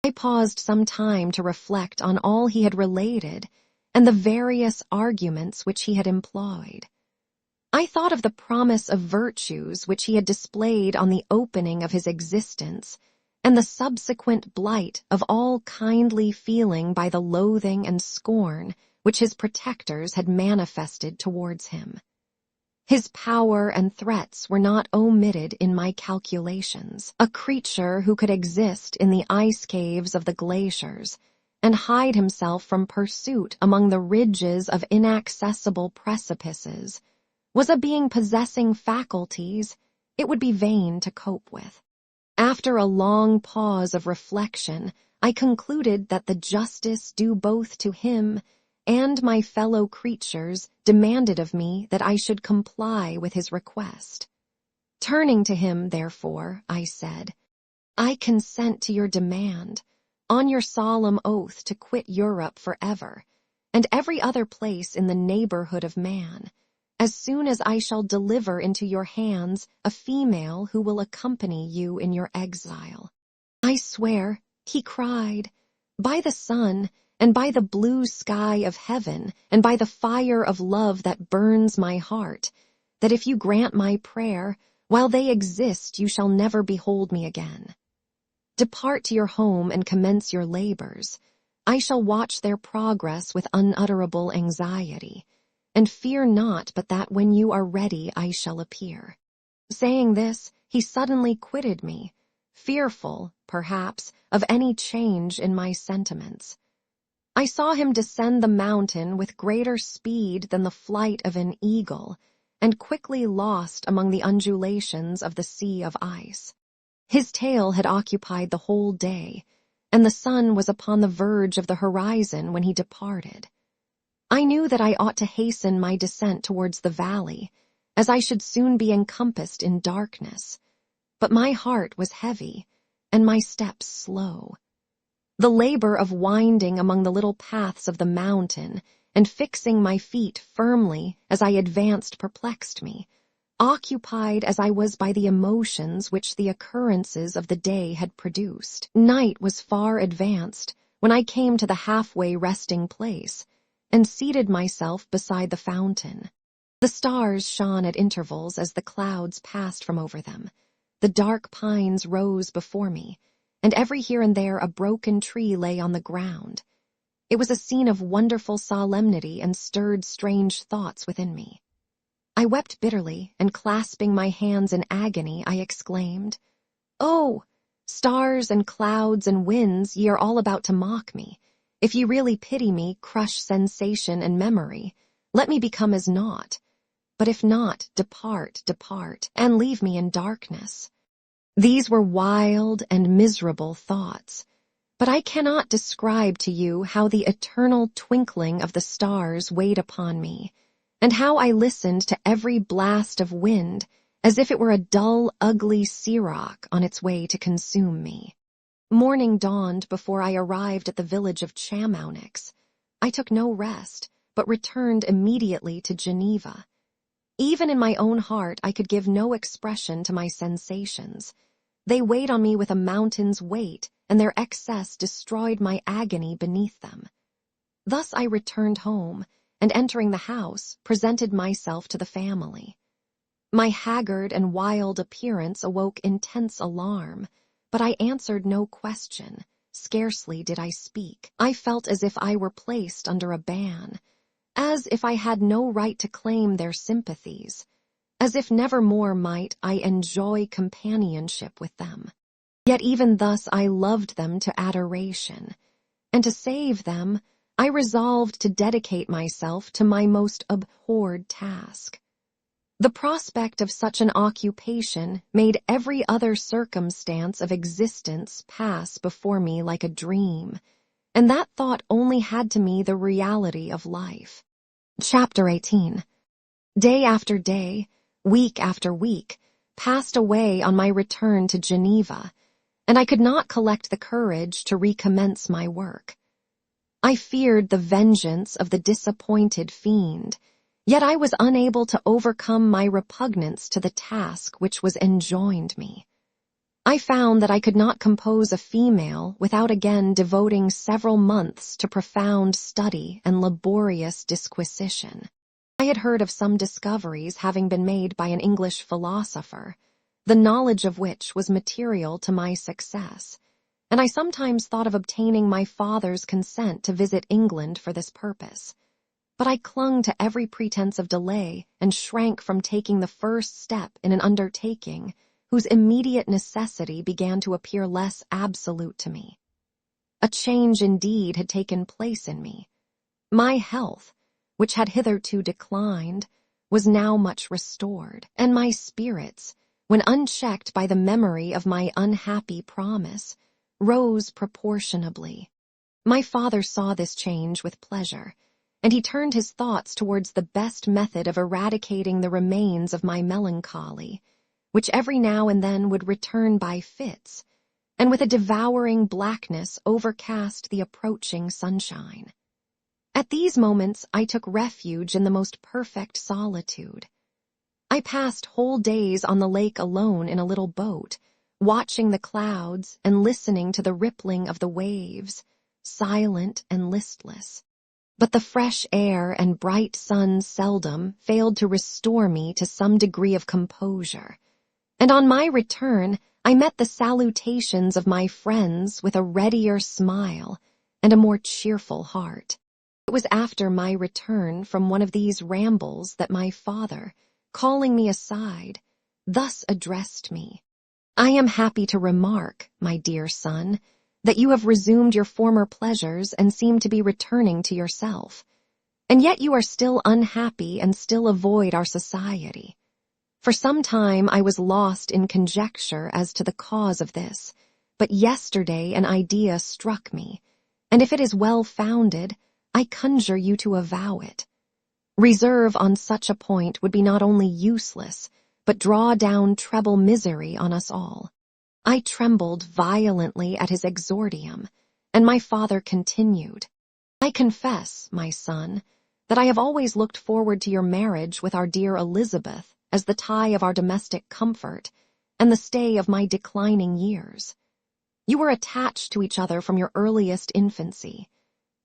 I paused some time to reflect on all he had related and the various arguments which he had employed. I thought of the promise of virtues which he had displayed on the opening of his existence, and the subsequent blight of all kindly feeling by the loathing and scorn which his protectors had manifested towards him. His power and threats were not omitted in my calculations. A creature who could exist in the ice caves of the glaciers and hide himself from pursuit among the ridges of inaccessible precipices was a being possessing faculties it would be vain to cope with. After a long pause of reflection, I concluded that the justice due both to him and my fellow creatures demanded of me that I should comply with his request. Turning to him, therefore, I said, I consent to your demand, on your solemn oath to quit Europe forever, and every other place in the neighborhood of man, as soon as I shall deliver into your hands a female who will accompany you in your exile. I swear, he cried, by the sun, and by the blue sky of heaven, and by the fire of love that burns my heart, that if you grant my prayer, while they exist you shall never behold me again. Depart to your home and commence your labors. I shall watch their progress with unutterable anxiety, and fear not but that when you are ready I shall appear. Saying this, he suddenly quitted me, fearful, perhaps, of any change in my sentiments. I saw him descend the mountain with greater speed than the flight of an eagle, and quickly lost among the undulations of the sea of ice. His tale had occupied the whole day, and the sun was upon the verge of the horizon when he departed. I knew that I ought to hasten my descent towards the valley, as I should soon be encompassed in darkness, but my heart was heavy, and my steps slow. The labor of winding among the little paths of the mountain and fixing my feet firmly as I advanced perplexed me, occupied as I was by the emotions which the occurrences of the day had produced. Night was far advanced when I came to the halfway resting place and seated myself beside the fountain. The stars shone at intervals as the clouds passed from over them. The dark pines rose before me, and every here and there a broken tree lay on the ground. It was a scene of wonderful solemnity and stirred strange thoughts within me. I wept bitterly, and clasping my hands in agony, I exclaimed, "Oh, stars and clouds and winds, ye are all about to mock me. If ye really pity me, crush sensation and memory. Let me become as naught. But if not, depart, depart, and leave me in darkness." These were wild and miserable thoughts, but I cannot describe to you how the eternal twinkling of the stars weighed upon me, and how I listened to every blast of wind as if it were a dull, ugly siroc on its way to consume me. Morning dawned before I arrived at the village of Chamounix. I took no rest, but returned immediately to Geneva. Even in my own heart I could give no expression to my sensations. They weighed on me with a mountain's weight, and their excess destroyed my agony beneath them. Thus I returned home, and entering the house, presented myself to the family. My haggard and wild appearance awoke intense alarm, but I answered no question. Scarcely did I speak. I felt as if I were placed under a ban, as if I had no right to claim their sympathies, as if never more might I enjoy companionship with them. Yet even thus I loved them to adoration, and to save them, I resolved to dedicate myself to my most abhorred task. The prospect of such an occupation made every other circumstance of existence pass before me like a dream, and that thought only had to me the reality of life. Chapter 18. Day after day, week after week, passed away on my return to Geneva, and I could not collect the courage to recommence my work. I feared the vengeance of the disappointed fiend, yet I was unable to overcome my repugnance to the task which was enjoined me. I found that I could not compose a female without again devoting several months to profound study and laborious disquisition. I had heard of some discoveries having been made by an English philosopher, the knowledge of which was material to my success, and I sometimes thought of obtaining my father's consent to visit England for this purpose. But I clung to every pretense of delay and shrank from taking the first step in an undertaking whose immediate necessity began to appear less absolute to me. A change indeed had taken place in me. My health, which had hitherto declined, was now much restored, and my spirits, when unchecked by the memory of my unhappy promise, rose proportionably. My father saw this change with pleasure, and he turned his thoughts towards the best method of eradicating the remains of my melancholy, which every now and then would return by fits, and with a devouring blackness overcast the approaching sunshine. At these moments I took refuge in the most perfect solitude. I passed whole days on the lake alone in a little boat, watching the clouds and listening to the rippling of the waves, silent and listless. But the fresh air and bright sun seldom failed to restore me to some degree of composure, and on my return I met the salutations of my friends with a readier smile and a more cheerful heart. It was after my return from one of these rambles that my father, calling me aside, thus addressed me. "I am happy to remark, my dear son, that you have resumed your former pleasures and seem to be returning to yourself. And yet you are still unhappy and still avoid our society. For some time I was lost in conjecture as to the cause of this, but yesterday an idea struck me, and if it is well-founded, I conjure you to avow it. Reserve on such a point would be not only useless, but draw down treble misery on us all." I trembled violently at his exordium, and my father continued, "I confess, my son, that I have always looked forward to your marriage with our dear Elizabeth as the tie of our domestic comfort and the stay of my declining years. You were attached to each other from your earliest infancy.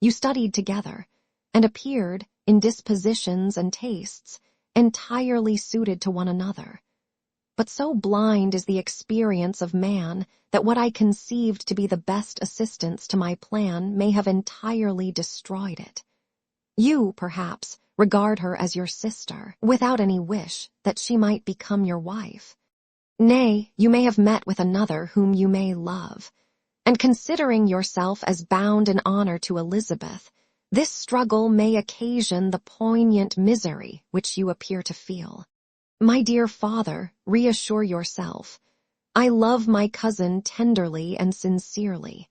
You studied together, and appeared, in dispositions and tastes, entirely suited to one another. But so blind is the experience of man that what I conceived to be the best assistance to my plan may have entirely destroyed it. You, perhaps, regard her as your sister, without any wish that she might become your wife. Nay, you may have met with another whom you may love, and considering yourself as bound in honor to Elizabeth, this struggle may occasion the poignant misery which you appear to feel. My dear father, reassure yourself. I love my cousin tenderly and sincerely.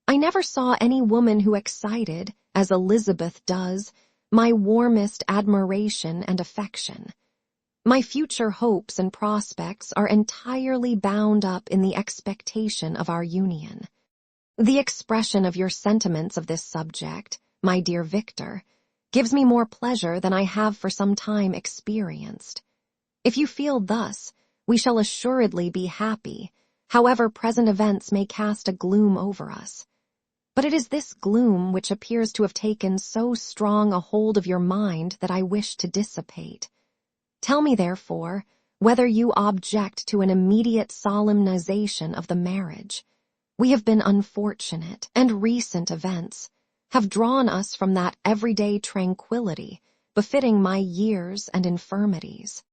I never saw any woman who excited, as Elizabeth does, my warmest admiration and affection. My future hopes and prospects are entirely bound up in the expectation of our union. The expression of your sentiments of this subject, my dear Victor, gives me more pleasure than I have for some time experienced. If you feel thus, we shall assuredly be happy, however present events may cast a gloom over us. But it is this gloom which appears to have taken so strong a hold of your mind that I wish to dissipate. Tell me, therefore, whether you object to an immediate solemnization of the marriage. We have been unfortunate, and recent events have drawn us from that everyday tranquillity befitting my years and infirmities.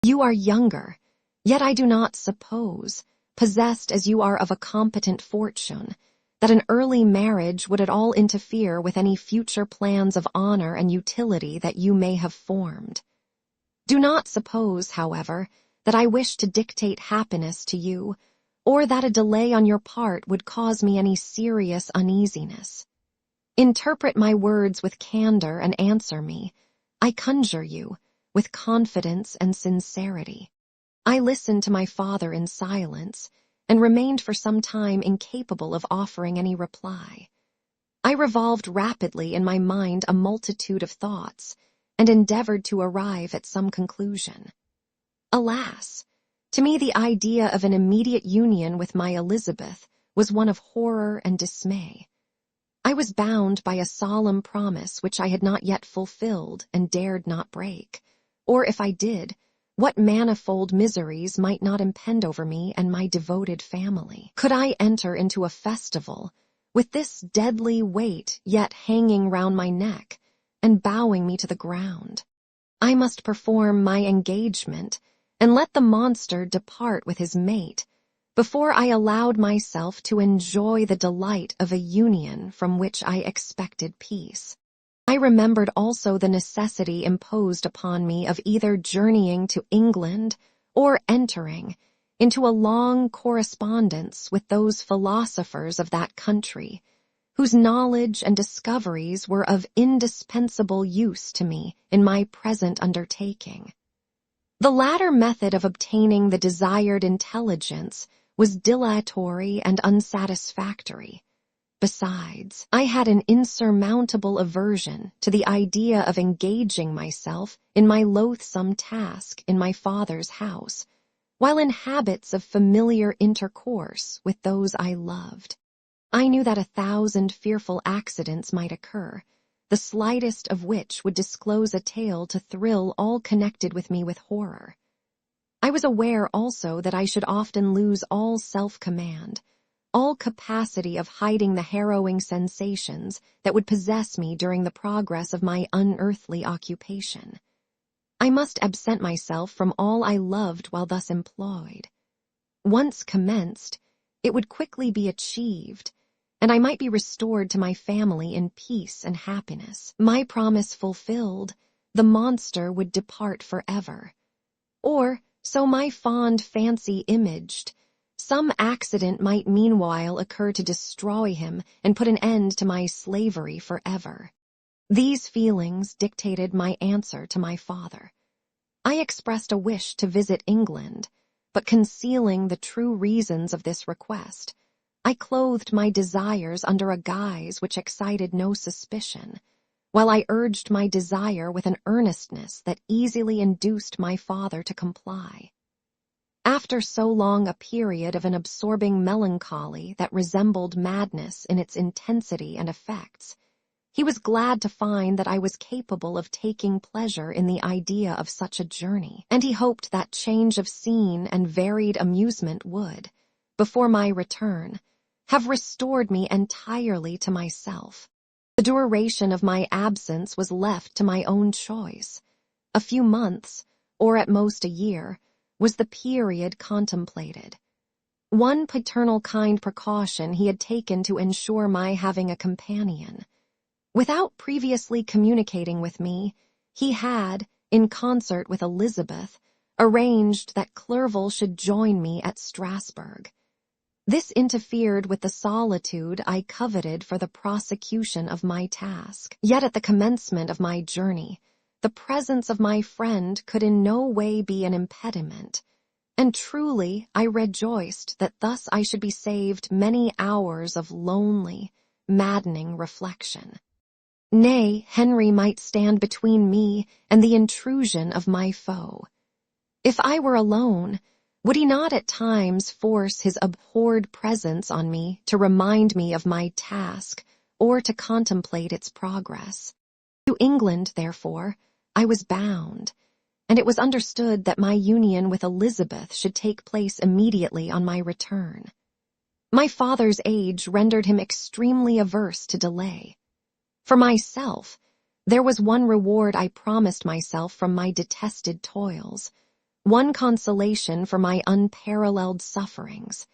You are younger, yet I do not suppose, possessed as you are of a competent fortune, that an early marriage would at all interfere with any future plans of honor and utility that you may have formed. Do not suppose, however, that I wish to dictate happiness to you, or that a delay on your part would cause me any serious uneasiness. Interpret my words with candor and answer me, I conjure you, with confidence and sincerity. I listened to my father in silence, and remained for some time incapable of offering any reply. I revolved rapidly in my mind a multitude of thoughts, and endeavored to arrive at some conclusion. Alas! To me the idea of an immediate union with my Elizabeth was one of horror and dismay. I was bound by a solemn promise which I had not yet fulfilled and dared not break. Or if I did, what manifold miseries might not impend over me and my devoted family? Could I enter into a festival, with this deadly weight yet hanging round my neck, and bowing me to the ground? I must perform my engagement, and let the monster depart with his mate, before I allowed myself to enjoy the delight of a union from which I expected peace. I remembered also the necessity imposed upon me of either journeying to England or entering into a long correspondence with those philosophers of that country, whose knowledge and discoveries were of indispensable use to me in my present undertaking. The latter method of obtaining the desired intelligence was dilatory and unsatisfactory. Besides, I had an insurmountable aversion to the idea of engaging myself in my loathsome task in my father's house, while in habits of familiar intercourse with those I loved. I knew that 1,000 fearful accidents might occur, the slightest of which would disclose a tale to thrill all connected with me with horror. I was aware also that I should often lose all self-command, all capacity of hiding the harrowing sensations that would possess me during the progress of my unearthly occupation. I must absent myself from all I loved while thus employed. Once commenced, it would quickly be achieved, and I might be restored to my family in peace and happiness. My promise fulfilled, the monster would depart forever. Or, so my fond fancy imaged, some accident might meanwhile occur to destroy him and put an end to my slavery forever. These feelings dictated my answer to my father. I expressed a wish to visit England, but concealing the true reasons of this request, I clothed my desires under a guise which excited no suspicion, while I urged my desire with an earnestness that easily induced my father to comply. After so long a period of an absorbing melancholy that resembled madness in its intensity and effects, he was glad to find that I was capable of taking pleasure in the idea of such a journey, and he hoped that change of scene and varied amusement would, before my return, have restored me entirely to myself. The duration of my absence was left to my own choice. A few months, or at most a year, was the period contemplated. One paternal kind precaution he had taken to ensure my having a companion. Without previously communicating with me, he had, in concert with Elizabeth, arranged that Clerval should join me at Strasbourg. This interfered with the solitude I coveted for the prosecution of my task. Yet at the commencement of my journey, the presence of my friend could in no way be an impediment, and truly I rejoiced that thus I should be saved many hours of lonely, maddening reflection. Nay, Henry might stand between me and the intrusion of my foe. If I were alone, would he not at times force his abhorred presence on me to remind me of my task or to contemplate its progress? To England, therefore, I was bound, and it was understood that my union with Elizabeth should take place immediately on my return. My father's age rendered him extremely averse to delay. For myself, there was one reward I promised myself from my detested toils, one consolation for my unparalleled sufferings.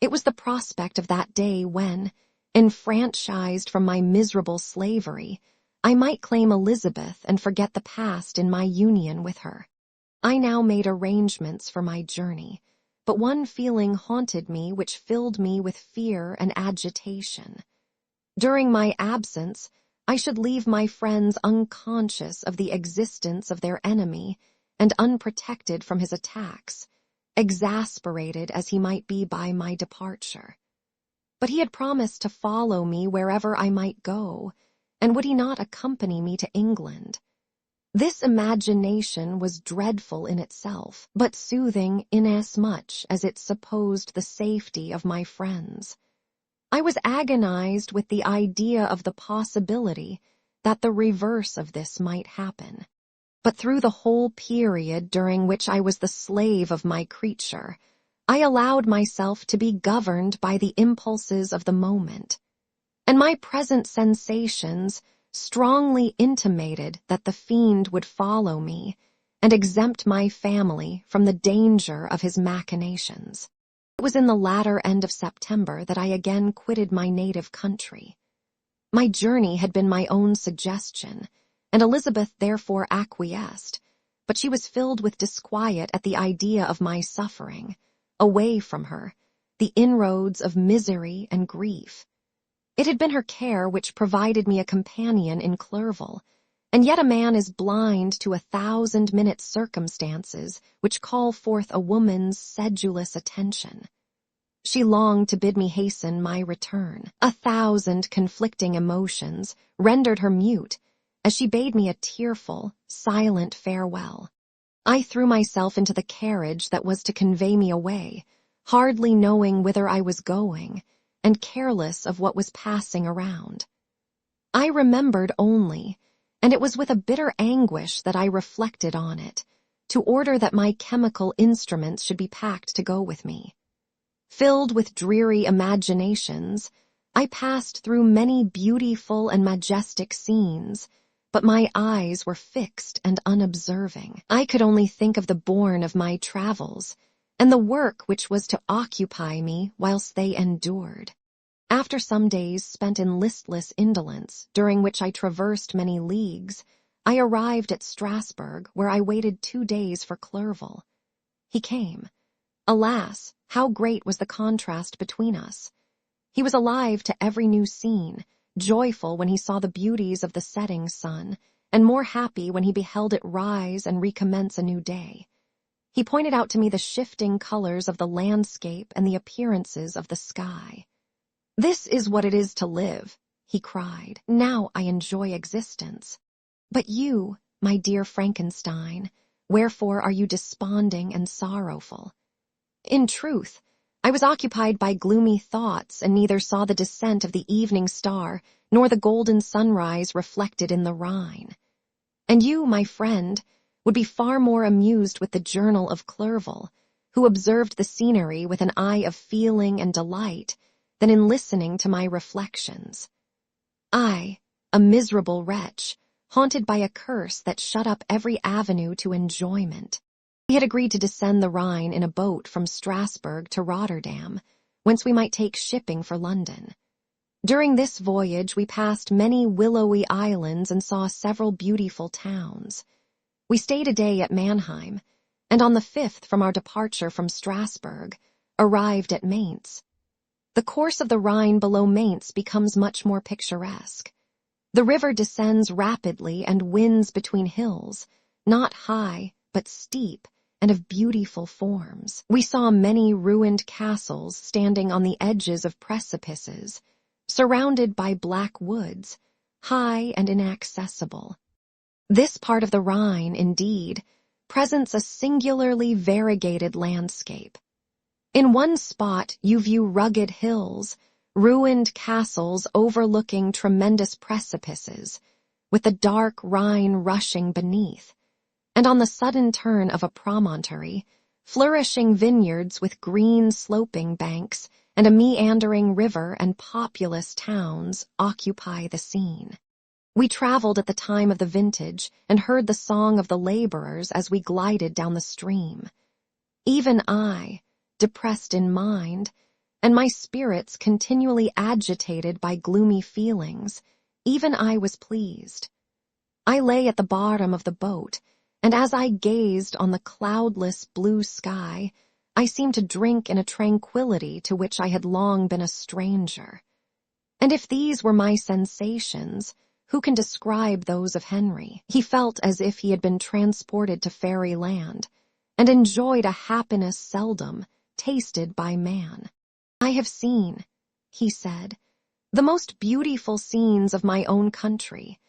It was the prospect of that day when, enfranchised from my miserable slavery, I might claim Elizabeth and forget the past in my union with her. I now made arrangements for my journey, but one feeling haunted me which filled me with fear and agitation. During my absence, I should leave my friends unconscious of the existence of their enemy and unprotected from his attacks, exasperated as he might be by my departure. But he had promised to follow me wherever I might go, and would he not accompany me to England? This imagination was dreadful in itself, but soothing inasmuch as it supposed the safety of my friends. I was agonized with the idea of the possibility that the reverse of this might happen. But through the whole period during which I was the slave of my creature, I allowed myself to be governed by the impulses of the moment, and my present sensations strongly intimated that the fiend would follow me and exempt my family from the danger of his machinations. It was in the latter end of September that I again quitted my native country. My journey had been my own suggestion, and Elizabeth therefore acquiesced, but she was filled with disquiet at the idea of my suffering, away from her, the inroads of misery and grief. It had been her care which provided me a companion in Clerval, and yet a man is blind to 1,000-minute circumstances which call forth a woman's sedulous attention. She longed to bid me hasten my return. 1,000 conflicting emotions rendered her mute as she bade me a tearful, silent farewell. I threw myself into the carriage that was to convey me away, hardly knowing whither I was going, and careless of what was passing around. I remembered only, and it was with a bitter anguish that I reflected on it, to order that my chemical instruments should be packed to go with me. Filled with dreary imaginations, I passed through many beautiful and majestic scenes, but my eyes were fixed and unobserving. I could only think of the bourne of my travels, and the work which was to occupy me whilst they endured. After some days spent in listless indolence, during which I traversed many leagues, I arrived at Strasbourg, where I waited 2 days for Clerval. He came. Alas, how great was the contrast between us! He was alive to every new scene, joyful when he saw the beauties of the setting sun, and more happy when he beheld it rise and recommence a new day. He pointed out to me the shifting colors of the landscape and the appearances of the sky. "This is what it is to live," he cried. "Now I enjoy existence. But you, my dear Frankenstein, wherefore are you desponding and sorrowful?" In truth, I was occupied by gloomy thoughts and neither saw the descent of the evening star nor the golden sunrise reflected in the Rhine. And you, my friend, would be far more amused with the journal of Clerval, who observed the scenery with an eye of feeling and delight, than in listening to my reflections. I, a miserable wretch, haunted by a curse that shut up every avenue to enjoyment. We had agreed to descend the Rhine in a boat from Strasbourg to Rotterdam, whence we might take shipping for London. During this voyage we passed many willowy islands and saw several beautiful towns. We stayed a day at Mannheim, and on the 5th from our departure from Strasbourg, arrived at Mainz. The course of the Rhine below Mainz becomes much more picturesque. The river descends rapidly and winds between hills, not high, but steep, and of beautiful forms. We saw many ruined castles standing on the edges of precipices, surrounded by black woods, high and inaccessible. This part of the Rhine, indeed, presents a singularly variegated landscape. In one spot you view rugged hills, ruined castles overlooking tremendous precipices, with the dark Rhine rushing beneath, and on the sudden turn of a promontory, flourishing vineyards with green sloping banks and a meandering river and populous towns occupy the scene. We traveled at the time of the vintage and heard the song of the laborers as we glided down the stream. Even I, depressed in mind, and my spirits continually agitated by gloomy feelings, even I was pleased. I lay at the bottom of the boat, and as I gazed on the cloudless blue sky, I seemed to drink in a tranquility to which I had long been a stranger. And if these were my sensations, who can describe those of Henry? He felt as if he had been transported to fairyland, and enjoyed a happiness seldom tasted by man. "I have seen," he said, "the most beautiful scenes of my own country.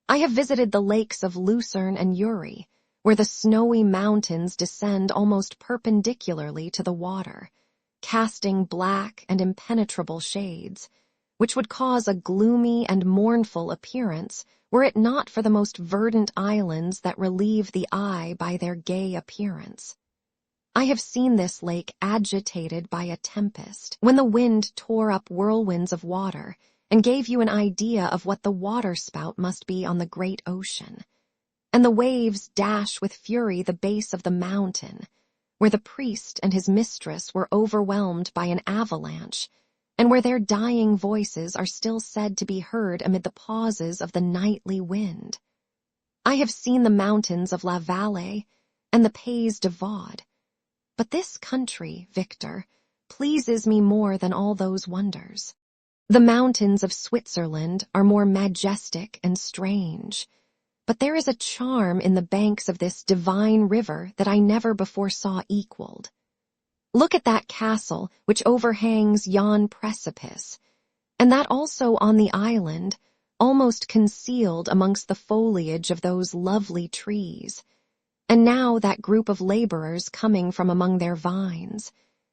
I have visited the lakes of Lucerne and Uri, where the snowy mountains descend almost perpendicularly to the water, casting black and impenetrable shades, which would cause a gloomy and mournful appearance were it not for the most verdant islands that relieve the eye by their gay appearance. I have seen this lake agitated by a tempest, when the wind tore up whirlwinds of water and gave you an idea of what the waterspout must be on the great ocean. And the waves dash with fury the base of the mountain, where the priest and his mistress were overwhelmed by an avalanche, and where their dying voices are still said to be heard amid the pauses of the nightly wind. I have seen the mountains of La Vallee and the Pays de Vaud. But this country, Victor, pleases me more than all those wonders. The mountains of Switzerland are more majestic and strange, but there is a charm in the banks of this divine river that I never before saw equaled. Look at that castle which overhangs yon precipice, and that also on the island, almost concealed amongst the foliage of those lovely trees. And now that group of laborers coming from among their vines,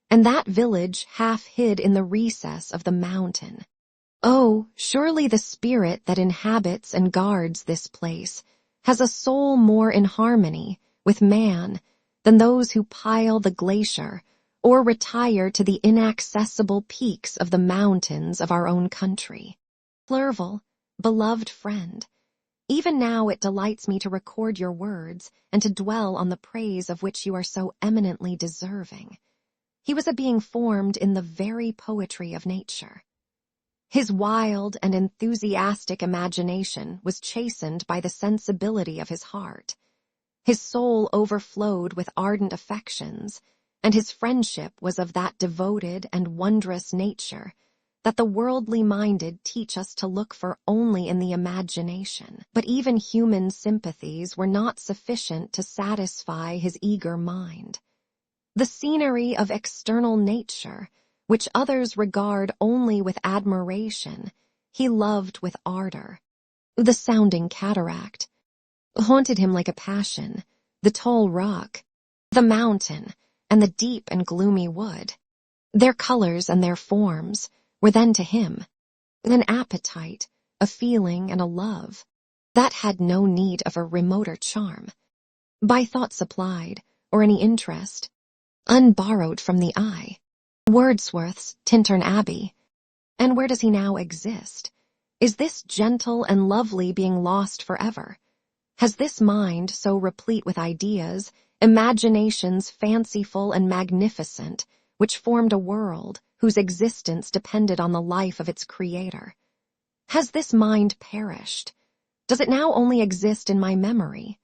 and that village half hid in the recess of the mountain. Oh, surely the spirit that inhabits and guards this place has a soul more in harmony with man than those who pile the glacier or retire to the inaccessible peaks of the mountains of our own country. Clerval, beloved friend, even now it delights me to record your words and to dwell on the praise of which you are so eminently deserving. He was a being formed in the very poetry of nature. His wild and enthusiastic imagination was chastened by the sensibility of his heart. His soul overflowed with ardent affections, and his friendship was of that devoted and wondrous nature that the worldly minded teach us to look for only in the imagination. But even human sympathies were not sufficient to satisfy his eager mind. The scenery of external nature, which others regard only with admiration, he loved with ardor. The sounding cataract haunted him like a passion, the tall rock, the mountain, and the deep and gloomy wood. Their colors and their forms were then to him an appetite, a feeling, and a love that had no need of a remoter charm, by thought supplied, or any interest, unborrowed from the eye. Wordsworth's Tintern Abbey. And where does he now exist? Is this gentle and lovely being lost forever? Has this mind, so replete with ideas, imaginations fanciful and magnificent, which formed a world whose existence depended on the life of its creator, has this mind perished? Does it now only exist in my memory?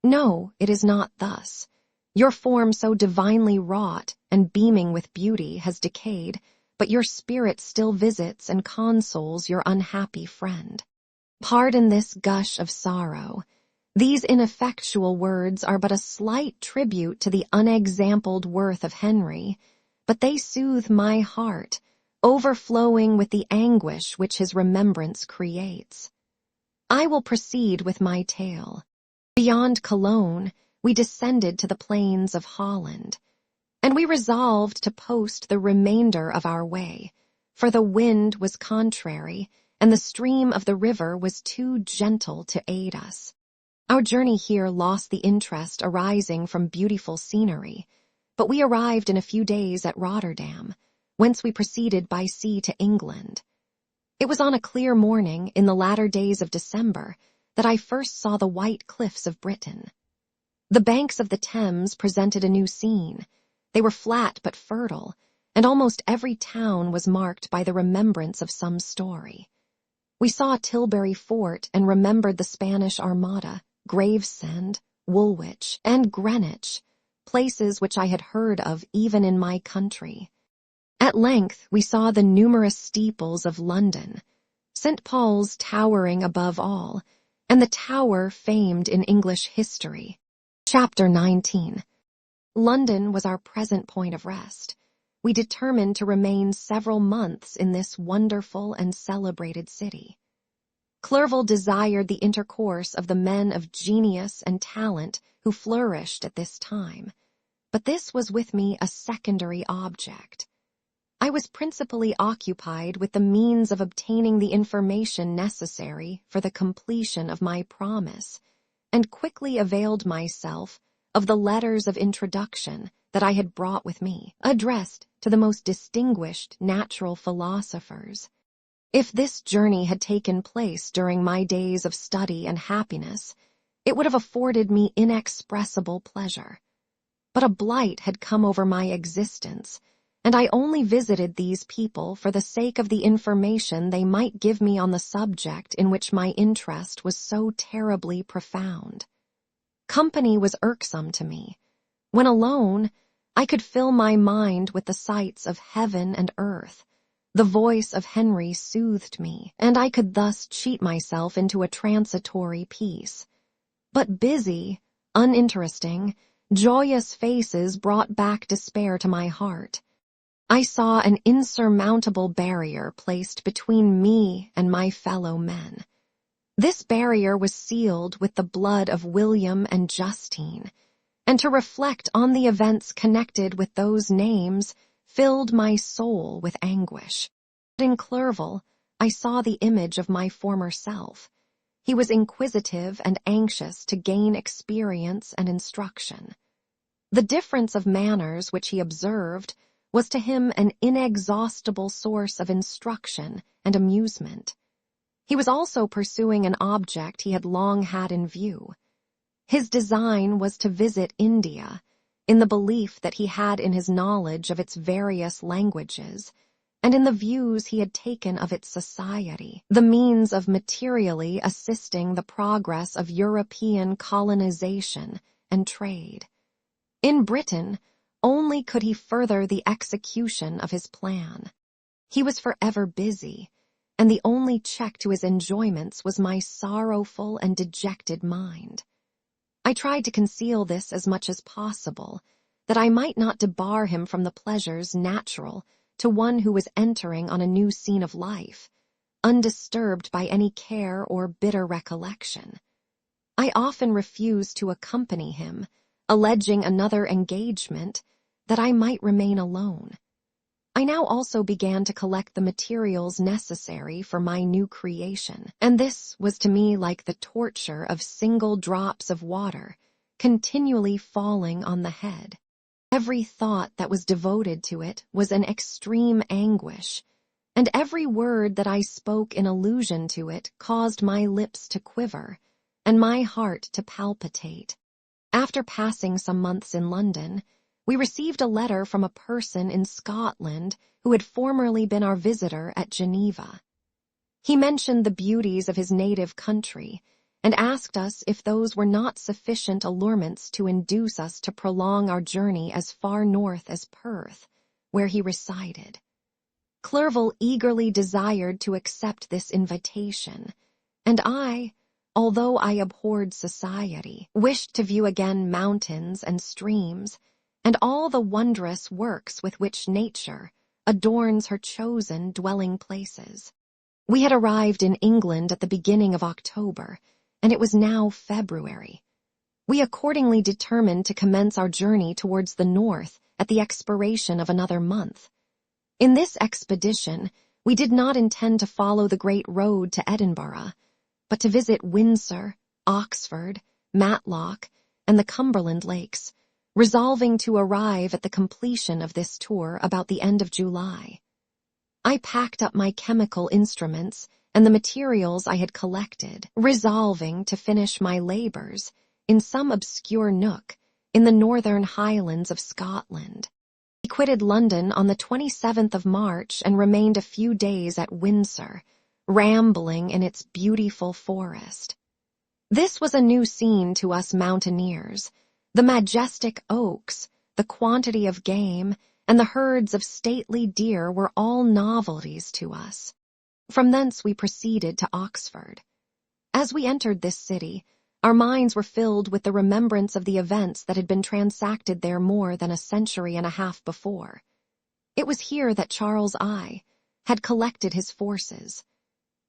No, it is not thus. Your form so divinely wrought and beaming with beauty has decayed, but your spirit still visits and consoles your unhappy friend. Pardon this gush of sorrow. These ineffectual words are but a slight tribute to the unexampled worth of Henry, but they soothe my heart, overflowing with the anguish which his remembrance creates. I will proceed with my tale. Beyond Cologne, we descended to the plains of Holland, and we resolved to post the remainder of our way, for the wind was contrary, and the stream of the river was too gentle to aid us. Our journey here lost the interest arising from beautiful scenery, but we arrived in a few days at Rotterdam, whence we proceeded by sea to England. It was on a clear morning in the latter days of December that I first saw the white cliffs of Britain. The banks of the Thames presented a new scene. They were flat but fertile, and almost every town was marked by the remembrance of some story. We saw Tilbury Fort and remembered the Spanish Armada, Gravesend, Woolwich, and Greenwich, places which I had heard of even in my country. At length we saw the numerous steeples of London, St. Paul's towering above all, and the tower famed in English history. Chapter 19. London was our present point of rest. We determined to remain several months in this wonderful and celebrated city. Clerval desired the intercourse of the men of genius and talent who flourished at this time, but this was with me a secondary object. I was principally occupied with the means of obtaining the information necessary for the completion of my promise, and quickly availed myself of the letters of introduction that I had brought with me, addressed to the most distinguished natural philosophers. If this journey had taken place during my days of study and happiness, it would have afforded me inexpressible pleasure. But a blight had come over my existence, and I only visited these people for the sake of the information they might give me on the subject in which my interest was so terribly profound. Company was irksome to me. When alone, I could fill my mind with the sights of heaven and earth. The voice of Henry soothed me, and I could thus cheat myself into a transitory peace. But busy, uninteresting, Joyous faces brought back despair to my heart. I saw an insurmountable barrier placed between me and my fellow men. This barrier was sealed with the blood of William and Justine, and to reflect on the events connected with those names filled my soul with anguish. In Clerval, I saw the image of my former self. He was inquisitive and anxious to gain experience and instruction. The difference of manners which he observed was to him an inexhaustible source of instruction and amusement. He was also pursuing an object he had long had in view. His design was to visit India, in the belief that he had in his knowledge of its various languages, and in the views he had taken of its society, the means of materially assisting the progress of European colonization and trade. In Britain, only could he further the execution of his plan. He was forever busy, and the only check to his enjoyments was my sorrowful and dejected mind. I tried to conceal this as much as possible, that I might not debar him from the pleasures natural to one who was entering on a new scene of life, undisturbed by any care or bitter recollection. I often refused to accompany him, alleging another engagement, that I might remain alone. I now also began to collect the materials necessary for my new creation, and this was to me like the torture of single drops of water continually falling on the head. Every thought that was devoted to it was an extreme anguish, and every word that I spoke in allusion to it caused my lips to quiver and my heart to palpitate. After passing some months in London, we received a letter from a person in Scotland who had formerly been our visitor at Geneva. He mentioned the beauties of his native country and asked us if those were not sufficient allurements to induce us to prolong our journey as far north as Perth, where he resided. Clerval eagerly desired to accept this invitation, and I, although I abhorred society, wished to view again mountains and streams, and all the wondrous works with which nature adorns her chosen dwelling places. We had arrived in England at the beginning of October, and it was now February. We accordingly determined to commence our journey towards the north at the expiration of another month. In this expedition, we did not intend to follow the great road to Edinburgh, but to visit Windsor, Oxford, Matlock, and the Cumberland Lakes, resolving to arrive at the completion of this tour about the end of July. I packed up my chemical instruments and the materials I had collected, resolving to finish my labors in some obscure nook in the northern highlands of Scotland. We quitted London on the 27th of March and remained a few days at Windsor, rambling in its beautiful forest. This was a new scene to us mountaineers. The majestic oaks, the quantity of game, and the herds of stately deer were all novelties to us. From thence we proceeded to Oxford. As we entered this city, our minds were filled with the remembrance of the events that had been transacted there more than a century and a half before. It was here that Charles I had collected his forces.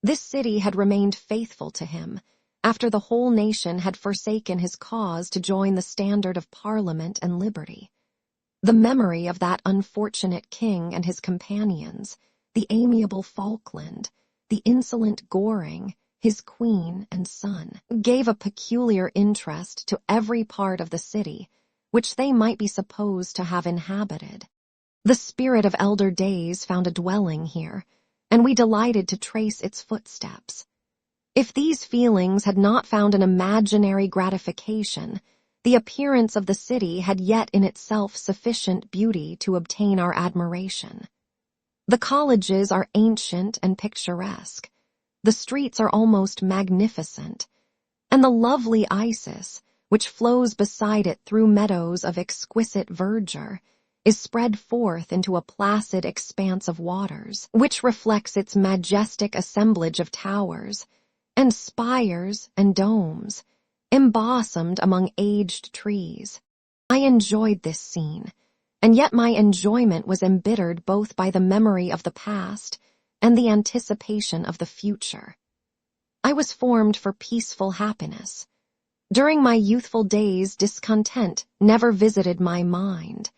This city had remained faithful to him, after the whole nation had forsaken his cause to join the standard of Parliament and liberty. The memory of that unfortunate king and his companions, the amiable Falkland, the insolent Goring, his queen and son, gave a peculiar interest to every part of the city, which they might be supposed to have inhabited. The spirit of elder days found a dwelling here, and we delighted to trace its footsteps. If these feelings had not found an imaginary gratification, the appearance of the city had yet in itself sufficient beauty to obtain our admiration. The colleges are ancient and picturesque, the streets are almost magnificent, and the lovely Isis, which flows beside it through meadows of exquisite verdure, is spread forth into a placid expanse of waters, which reflects its majestic assemblage of towers, and spires and domes, embosomed among aged trees. I enjoyed this scene, and yet my enjoyment was embittered both by the memory of the past and the anticipation of the future. I was formed for peaceful happiness. During my youthful days, discontent never visited my mind,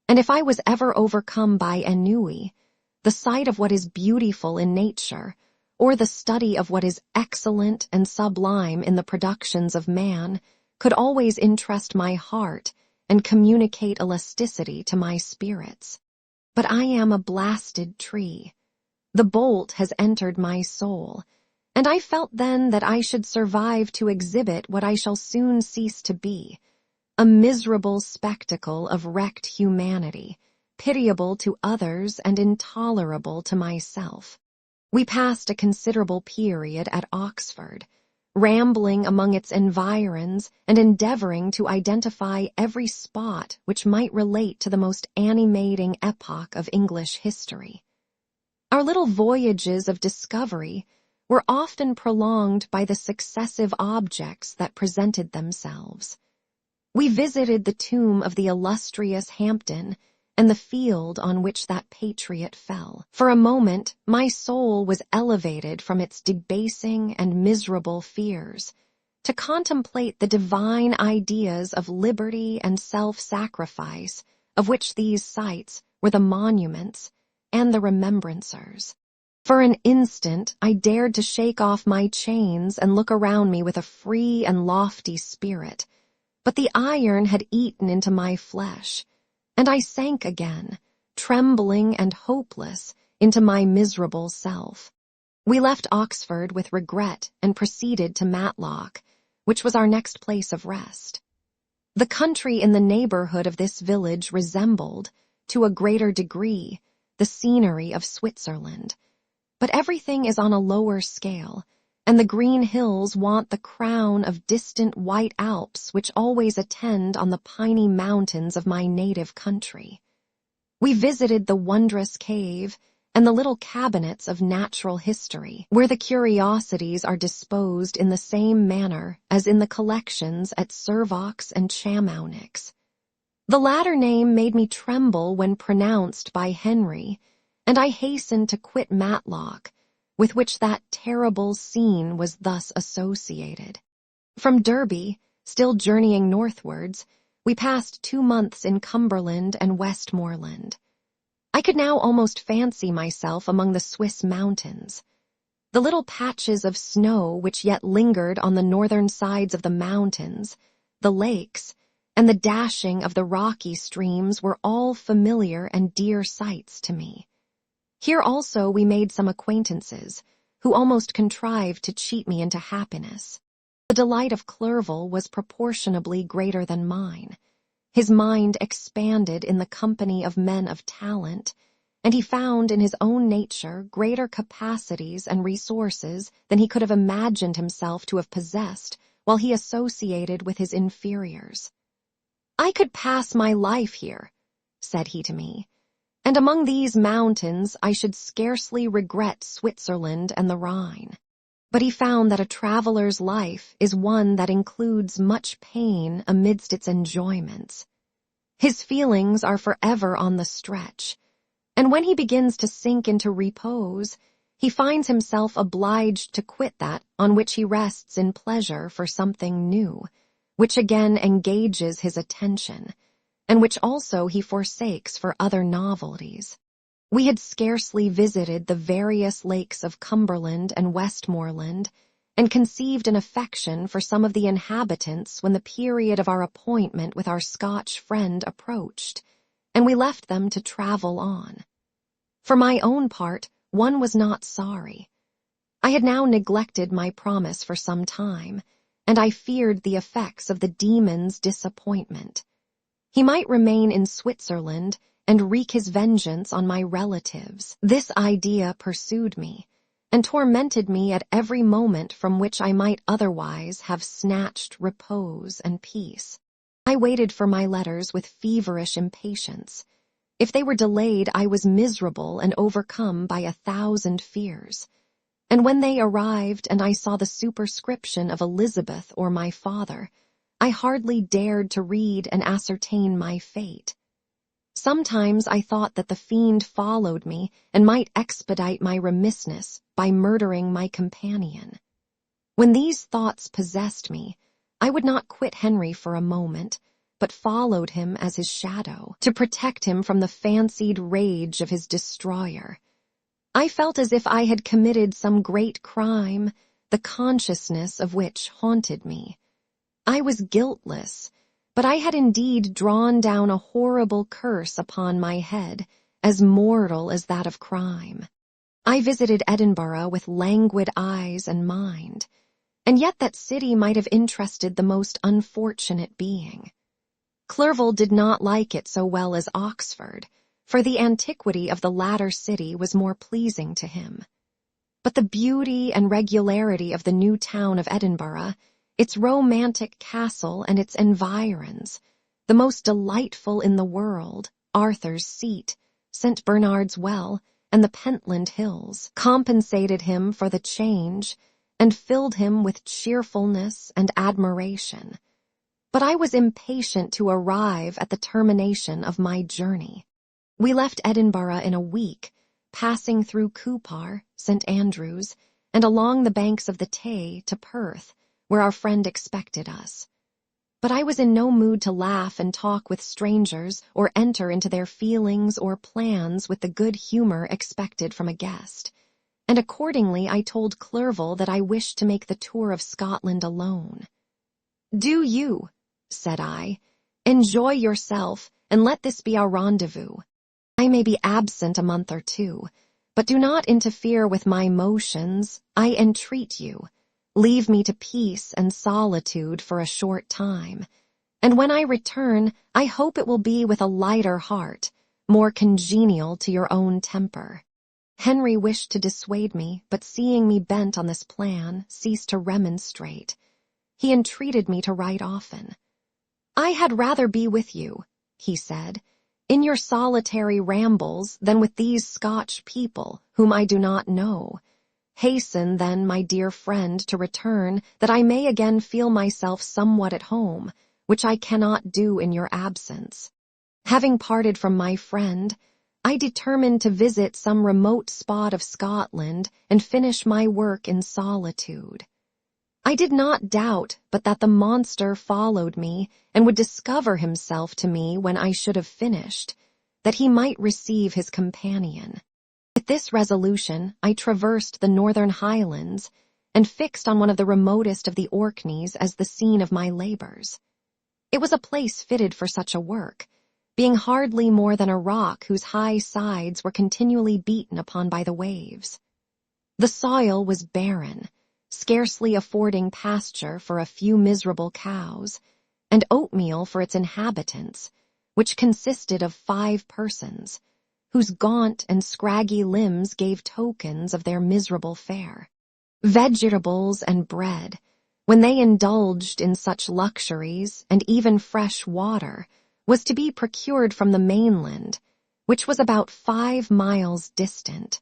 and if I was ever overcome by ennui, the sight of what is beautiful in nature, or the study of what is excellent and sublime in the productions of man, could always interest my heart and communicate elasticity to my spirits. But I am a blasted tree. The bolt has entered my soul, and I felt then that I should survive to exhibit what I shall soon cease to be, a miserable spectacle of wrecked humanity, pitiable to others and intolerable to myself. We passed a considerable period at Oxford, rambling among its environs and endeavoring to identify every spot which might relate to the most animating epoch of English history. Our little voyages of discovery were often prolonged by the successive objects that presented themselves. We visited the tomb of the illustrious Hampden and the field on which that patriot fell. For a moment, my soul was elevated from its debasing and miserable fears to contemplate the divine ideas of liberty and self-sacrifice of which these sites were the monuments and the remembrancers. For an instant, I dared to shake off my chains and look around me with a free and lofty spirit, but the iron had eaten into my flesh, and I sank again, trembling and hopeless, into my miserable self. We left Oxford with regret and proceeded to Matlock, which was our next place of rest. The country in the neighborhood of this village resembled, to a greater degree, the scenery of Switzerland, but everything is on a lower scale, and the green hills want the crown of distant white Alps which always attend on the piney mountains of my native country. We visited the wondrous cave and the little cabinets of natural history, where the curiosities are disposed in the same manner as in the collections at Servox and Chamounix. The latter name made me tremble when pronounced by Henry, and I hastened to quit Matlock, with which that terrible scene was thus associated. From Derby, still journeying northwards, we passed 2 months in Cumberland and Westmoreland. I could now almost fancy myself among the Swiss mountains. The little patches of snow which yet lingered on the northern sides of the mountains, the lakes, and the dashing of the rocky streams were all familiar and dear sights to me. Here also we made some acquaintances, who almost contrived to cheat me into happiness. The delight of Clerval was proportionably greater than mine. His mind expanded in the company of men of talent, and he found in his own nature greater capacities and resources than he could have imagined himself to have possessed while he associated with his inferiors. "I could pass my life here," said he to me, "and among these mountains I should scarcely regret Switzerland and the Rhine." But he found that a traveler's life is one that includes much pain amidst its enjoyments. His feelings are forever on the stretch, and when he begins to sink into repose, he finds himself obliged to quit that on which he rests in pleasure for something new, which again engages his attention, and which also he forsakes for other novelties. We had scarcely visited the various lakes of Cumberland and Westmoreland, and conceived an affection for some of the inhabitants when the period of our appointment with our Scotch friend approached, and we left them to travel on. For my own part, one was not sorry. I had now neglected my promise for some time, and I feared the effects of the demon's disappointment. He might remain in Switzerland and wreak his vengeance on my relatives. This idea pursued me, and tormented me at every moment from which I might otherwise have snatched repose and peace. I waited for my letters with feverish impatience. If they were delayed, I was miserable and overcome by 1,000 fears. And when they arrived and I saw the superscription of Elizabeth or my father, I hardly dared to read and ascertain my fate. Sometimes I thought that the fiend followed me and might expedite my remissness by murdering my companion. When these thoughts possessed me, I would not quit Henry for a moment, but followed him as his shadow, to protect him from the fancied rage of his destroyer. I felt as if I had committed some great crime, the consciousness of which haunted me. I was guiltless, but I had indeed drawn down a horrible curse upon my head, as mortal as that of crime. I visited Edinburgh with languid eyes and mind, and yet that city might have interested the most unfortunate being. Clerval did not like it so well as Oxford, for the antiquity of the latter city was more pleasing to him. But the beauty and regularity of the new town of Edinburgh, its romantic castle and its environs, the most delightful in the world, Arthur's Seat, St. Bernard's Well, and the Pentland Hills, compensated him for the change and filled him with cheerfulness and admiration. But I was impatient to arrive at the termination of my journey. We left Edinburgh in a week, passing through Coupar, St. Andrews, and along the banks of the Tay to Perth, where our friend expected us. But I was in no mood to laugh and talk with strangers or enter into their feelings or plans with the good humor expected from a guest, and accordingly I told Clerval that I wished to make the tour of Scotland alone. "Do you," said I, "enjoy yourself, and let this be our rendezvous. I may be absent a month or two, but do not interfere with my motions, I entreat you. Leave me to peace and solitude for a short time, and when I return, I hope it will be with a lighter heart, more congenial to your own temper." Henry wished to dissuade me, but seeing me bent on this plan, ceased to remonstrate. He entreated me to write often. "I had rather be with you," he said, "in your solitary rambles than with these Scotch people, whom I do not know. Hasten, then, my dear friend, to return, that I may again feel myself somewhat at home, which I cannot do in your absence." Having parted from my friend, I determined to visit some remote spot of Scotland and finish my work in solitude. I did not doubt but that the monster followed me and would discover himself to me when I should have finished, that he might receive his companion. With this resolution, I traversed the northern highlands and fixed on one of the remotest of the Orkneys as the scene of my labors. It was a place fitted for such a work, being hardly more than a rock whose high sides were continually beaten upon by the waves. The soil was barren, scarcely affording pasture for a few miserable cows, and oatmeal for its inhabitants, which consisted of 5 persons, whose gaunt and scraggy limbs gave tokens of their miserable fare. Vegetables and bread, when they indulged in such luxuries, and even fresh water, was to be procured from the mainland, which was about 5 miles distant.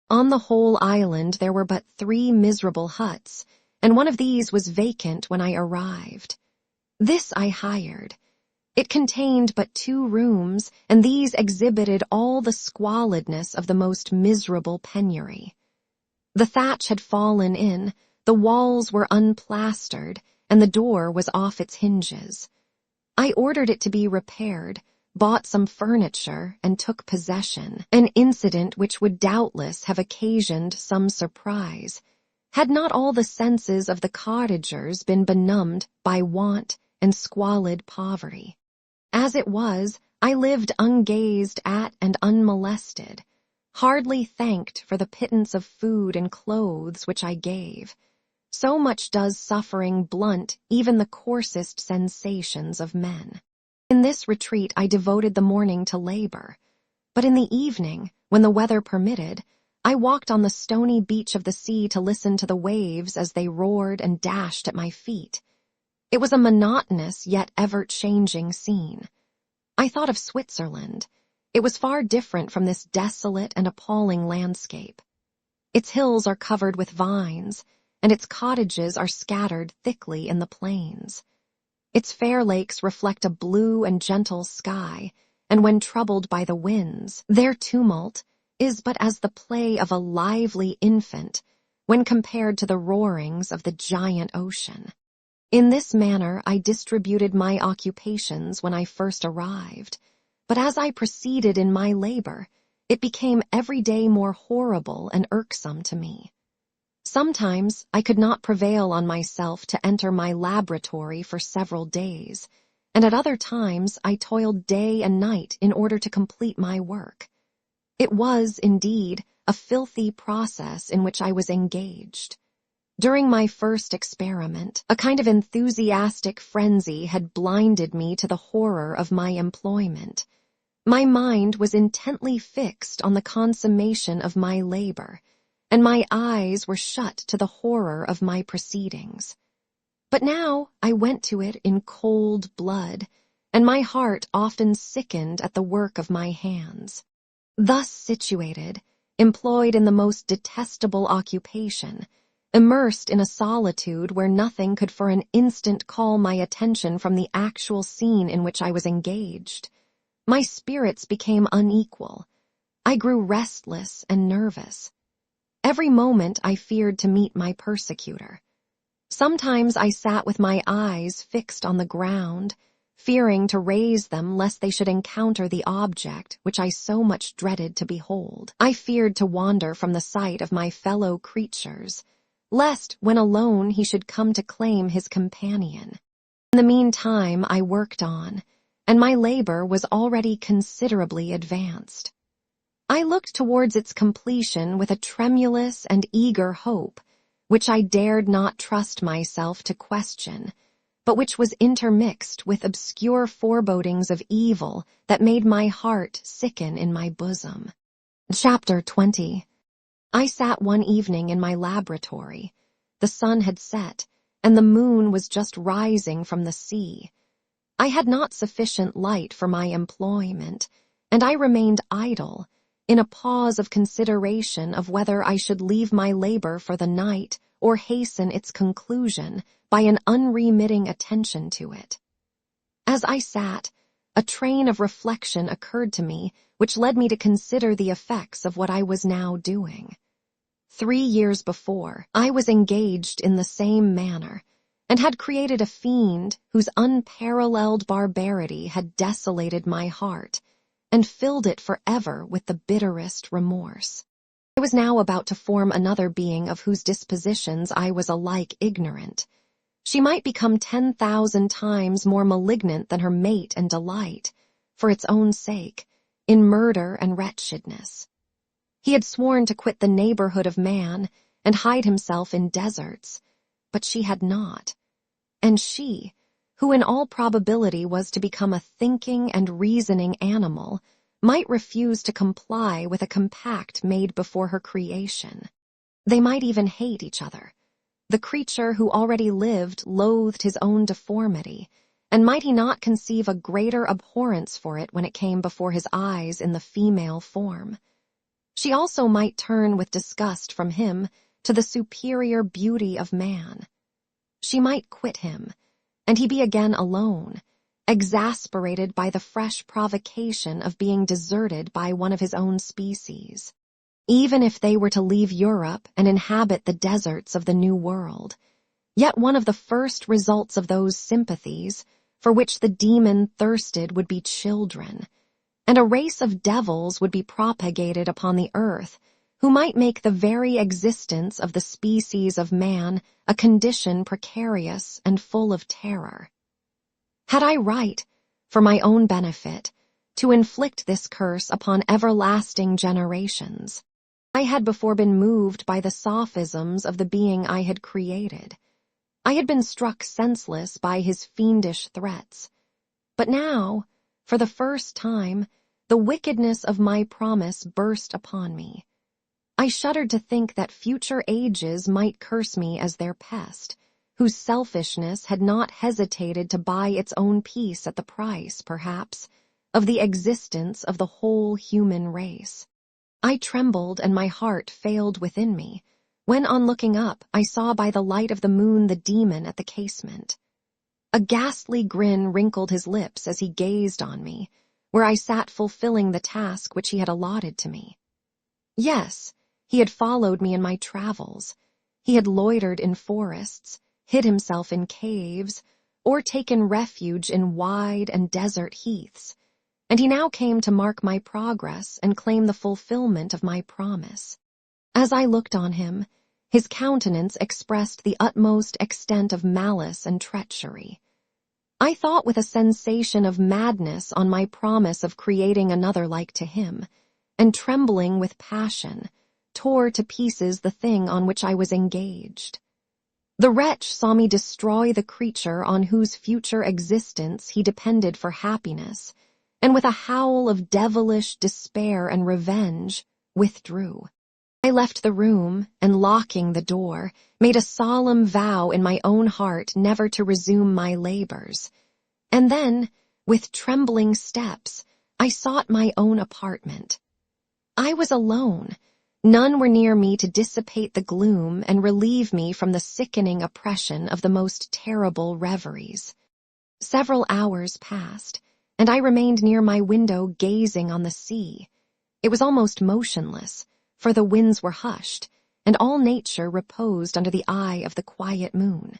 On the whole island there were but 3 miserable huts, and one of these was vacant when I arrived. This I hired. It contained but 2 rooms, and these exhibited all the squalidness of the most miserable penury. The thatch had fallen in, the walls were unplastered, and the door was off its hinges. I ordered it to be repaired, bought some furniture, and took possession, an incident which would doubtless have occasioned some surprise, had not all the senses of the cottagers been benumbed by want and squalid poverty. As it was, I lived ungazed at and unmolested, hardly thanked for the pittance of food and clothes which I gave. So much does suffering blunt even the coarsest sensations of men. In this retreat I devoted the morning to labor, but in the evening, when the weather permitted, I walked on the stony beach of the sea to listen to the waves as they roared and dashed at my feet. It was a monotonous yet ever-changing scene. I thought of Switzerland. It was far different from this desolate and appalling landscape. Its hills are covered with vines, and its cottages are scattered thickly in the plains. Its fair lakes reflect a blue and gentle sky, and when troubled by the winds, their tumult is but as the play of a lively infant when compared to the roarings of the giant ocean. In this manner I distributed my occupations when I first arrived, but as I proceeded in my labor, it became every day more horrible and irksome to me. Sometimes I could not prevail on myself to enter my laboratory for several days, and at other times I toiled day and night in order to complete my work. It was, indeed, a filthy process in which I was engaged. During my first experiment, a kind of enthusiastic frenzy had blinded me to the horror of my employment. My mind was intently fixed on the consummation of my labor, and my eyes were shut to the horror of my proceedings. But now I went to it in cold blood, and my heart often sickened at the work of my hands. Thus situated, employed in the most detestable occupation, immersed in a solitude where nothing could for an instant call my attention from the actual scene in which I was engaged, my spirits became unequal. I grew restless and nervous. Every moment I feared to meet my persecutor. Sometimes I sat with my eyes fixed on the ground, fearing to raise them lest they should encounter the object which I so much dreaded to behold. I feared to wander from the sight of my fellow creatures, lest when alone he should come to claim his companion. In the meantime I worked on, and my labor was already considerably advanced. I looked towards its completion with a tremulous and eager hope, which I dared not trust myself to question, but which was intermixed with obscure forebodings of evil that made my heart sicken in my bosom. Chapter 20. I sat one evening in my laboratory. The sun had set, and the moon was just rising from the sea. I had not sufficient light for my employment, and I remained idle, in a pause of consideration of whether I should leave my labor for the night or hasten its conclusion by an unremitting attention to it. As I sat, a train of reflection occurred to me which led me to consider the effects of what I was now doing. 3 years before, I was engaged in the same manner, and had created a fiend whose unparalleled barbarity had desolated my heart, and filled it forever with the bitterest remorse. I was now about to form another being of whose dispositions I was alike ignorant. She might become 10,000 times more malignant than her mate and delight, for its own sake, in murder and wretchedness. He had sworn to quit the neighborhood of man and hide himself in deserts, but she had not. And she, who in all probability was to become a thinking and reasoning animal, might refuse to comply with a compact made before her creation. They might even hate each other. The creature who already lived loathed his own deformity, and might he not conceive a greater abhorrence for it when it came before his eyes in the female form? She also might turn with disgust from him to the superior beauty of man. She might quit him, and he be again alone, exasperated by the fresh provocation of being deserted by one of his own species. Even if they were to leave Europe and inhabit the deserts of the New World, yet one of the first results of those sympathies for which the demon thirsted would be children, and a race of devils would be propagated upon the earth who might make the very existence of the species of man a condition precarious and full of terror. Had I right, for my own benefit, to inflict this curse upon everlasting generations? I had before been moved by the sophisms of the being I had created. I had been struck senseless by his fiendish threats. But now, for the first time, the wickedness of my promise burst upon me. I shuddered to think that future ages might curse me as their pest, whose selfishness had not hesitated to buy its own peace at the price, perhaps, of the existence of the whole human race. I trembled and my heart failed within me, when on looking up I saw by the light of the moon the demon at the casement. A ghastly grin wrinkled his lips as he gazed on me, where I sat fulfilling the task which he had allotted to me. Yes, he had followed me in my travels. He had loitered in forests, hid himself in caves, or taken refuge in wide and desert heaths, and he now came to mark my progress and claim the fulfillment of my promise. As I looked on him, his countenance expressed the utmost extent of malice and treachery. I thought with a sensation of madness on my promise of creating another like to him, and trembling with passion, tore to pieces the thing on which I was engaged. The wretch saw me destroy the creature on whose future existence he depended for happiness, and with a howl of devilish despair and revenge, withdrew. I left the room, and locking the door, made a solemn vow in my own heart never to resume my labors. And then, with trembling steps, I sought my own apartment. I was alone. None were near me to dissipate the gloom and relieve me from the sickening oppression of the most terrible reveries. Several hours passed, and I remained near my window gazing on the sea. It was almost motionless, for the winds were hushed, and all nature reposed under the eye of the quiet moon.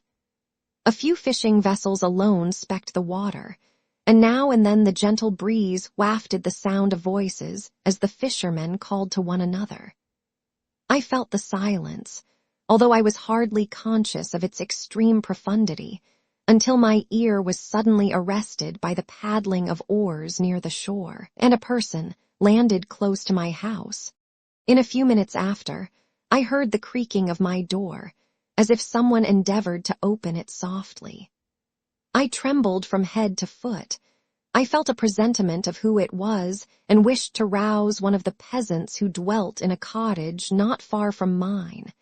A few fishing vessels alone specked the water, and now and then the gentle breeze wafted the sound of voices as the fishermen called to one another. I felt the silence, although I was hardly conscious of its extreme profundity, until my ear was suddenly arrested by the paddling of oars near the shore, and a person landed close to my house. In a few minutes after, I heard the creaking of my door, as if someone endeavored to open it softly. I trembled from head to foot. I felt a presentiment of who it was, and wished to rouse one of the peasants who dwelt in a cottage not far from mine.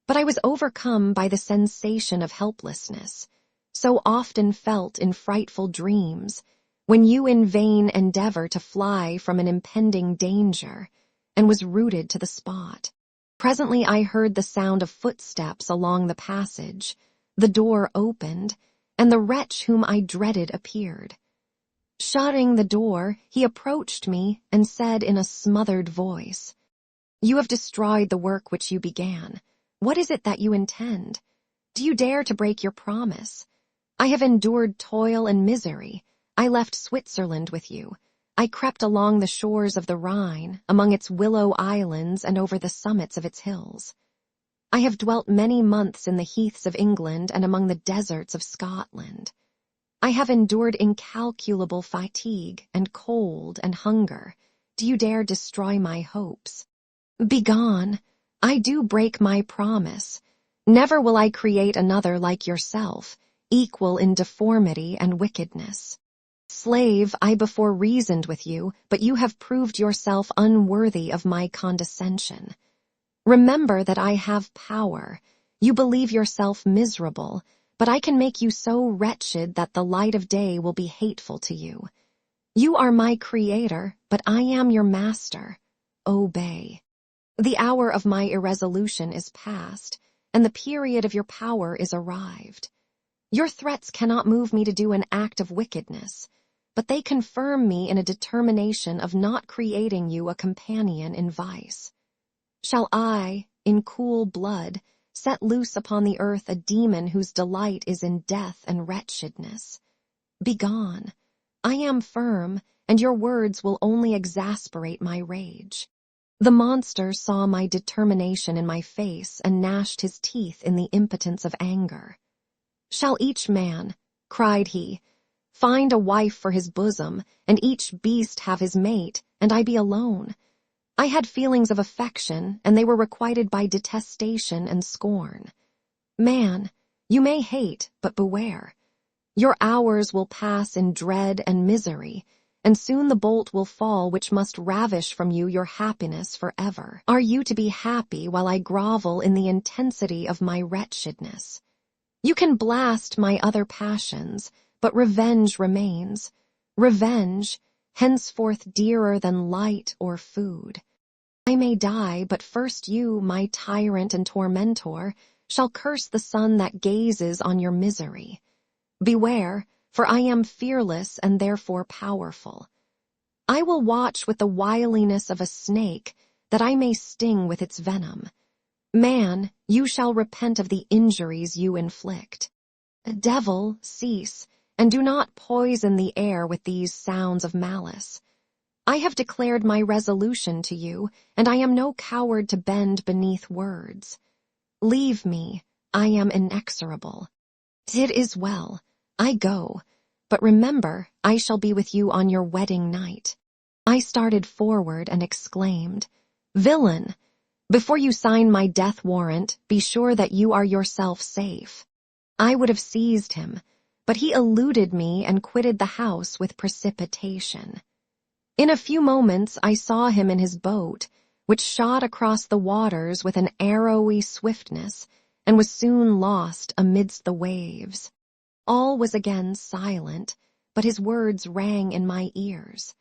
But I was overcome by the sensation of helplessness, so often felt in frightful dreams, when you in vain endeavor to fly from an impending danger, and was rooted to the spot. Presently I heard the sound of footsteps along the passage, the door opened, and the wretch whom I dreaded appeared. Shutting the door, he approached me and said in a smothered voice, "You have destroyed the work which you began. What is it that you intend? Do you dare to break your promise? I have endured toil and misery. I left Switzerland with you. I crept along the shores of the Rhine, among its willow islands and over the summits of its hills. I have dwelt many months in the heaths of England and among the deserts of Scotland. I have endured incalculable fatigue and cold and hunger. Do you dare destroy my hopes? Begone! I do break my promise. Never will I create another like yourself, equal in deformity and wickedness. Slave, I before reasoned with you, but you have proved yourself unworthy of my condescension. Remember that I have power. You believe yourself miserable, but I can make you so wretched that the light of day will be hateful to you. You are my creator, but I am your master. Obey. The hour of my irresolution is past, and the period of your power is arrived. Your threats cannot move me to do an act of wickedness, but they confirm me in a determination of not creating you a companion in vice. Shall I, in cool blood, set loose upon the earth a demon whose delight is in death and wretchedness? Begone. I am firm, and your words will only exasperate my rage. The monster saw my determination in my face and gnashed his teeth in the impotence of anger. Shall each man, cried he, find a wife for his bosom, and each beast have his mate, and I be alone? I had feelings of affection, and they were requited by detestation and scorn. Man, you may hate, but beware. Your hours will pass in dread and misery, and soon the bolt will fall which must ravish from you your happiness forever. Are you to be happy while I grovel in the intensity of my wretchedness? You can blast my other passions, but revenge remains. Revenge, henceforth dearer than light or food. I may die, but first you, my tyrant and tormentor, shall curse the sun that gazes on your misery. Beware, for I am fearless and therefore powerful. I will watch with the wiliness of a snake, that I may sting with its venom. Man, you shall repent of the injuries you inflict. Devil, cease, and do not poison the air with these sounds of malice. I have declared my resolution to you, and I am no coward to bend beneath words. Leave me, I am inexorable. It is well, I go, but remember, I shall be with you on your wedding night. I started forward and exclaimed, Villain! Before you sign my death warrant, be sure that you are yourself safe. I would have seized him, but he eluded me and quitted the house with precipitation. In a few moments I saw him in his boat, which shot across the waters with an arrowy swiftness, and was soon lost amidst the waves. All was again silent, but his words rang in my ears.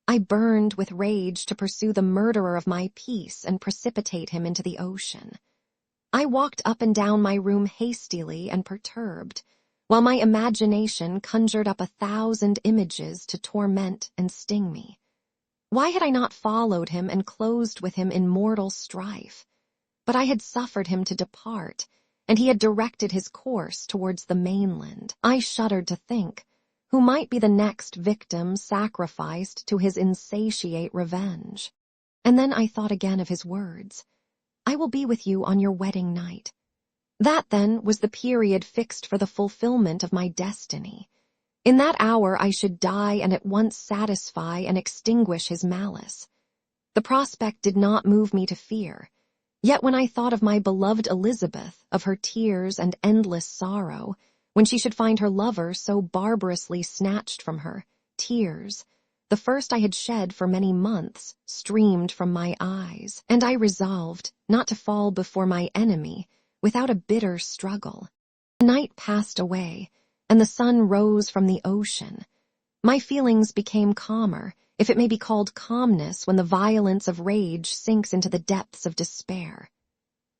I burned with rage to pursue the murderer of my peace and precipitate him into the ocean. I walked up and down my room hastily and perturbed, while my imagination conjured up 1,000 images to torment and sting me. Why had I not followed him and closed with him in mortal strife? But I had suffered him to depart, and he had directed his course towards the mainland. I shuddered to think, who might be the next victim sacrificed to his insatiate revenge. And then I thought again of his words, I will be with you on your wedding night. That, then, was the period fixed for the fulfillment of my destiny. In that hour I should die and at once satisfy and extinguish his malice. The prospect did not move me to fear. Yet when I thought of my beloved Elizabeth, of her tears and endless sorrow, when she should find her lover so barbarously snatched from her, tears, the first I had shed for many months, streamed from my eyes, and I resolved not to fall before my enemy without a bitter struggle. The night passed away, and the sun rose from the ocean. My feelings became calmer, if it may be called calmness when the violence of rage sinks into the depths of despair.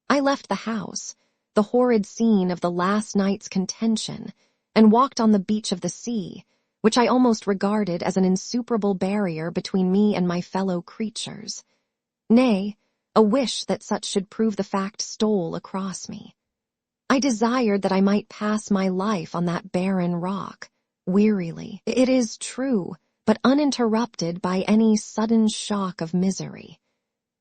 I left the house, the horrid scene of the last night's contention, and walked on the beach of the sea, which I almost regarded as an insuperable barrier between me and my fellow creatures. Nay, a wish that such should prove the fact stole across me. I desired that I might pass my life on that barren rock, wearily, it is true, but uninterrupted by any sudden shock of misery.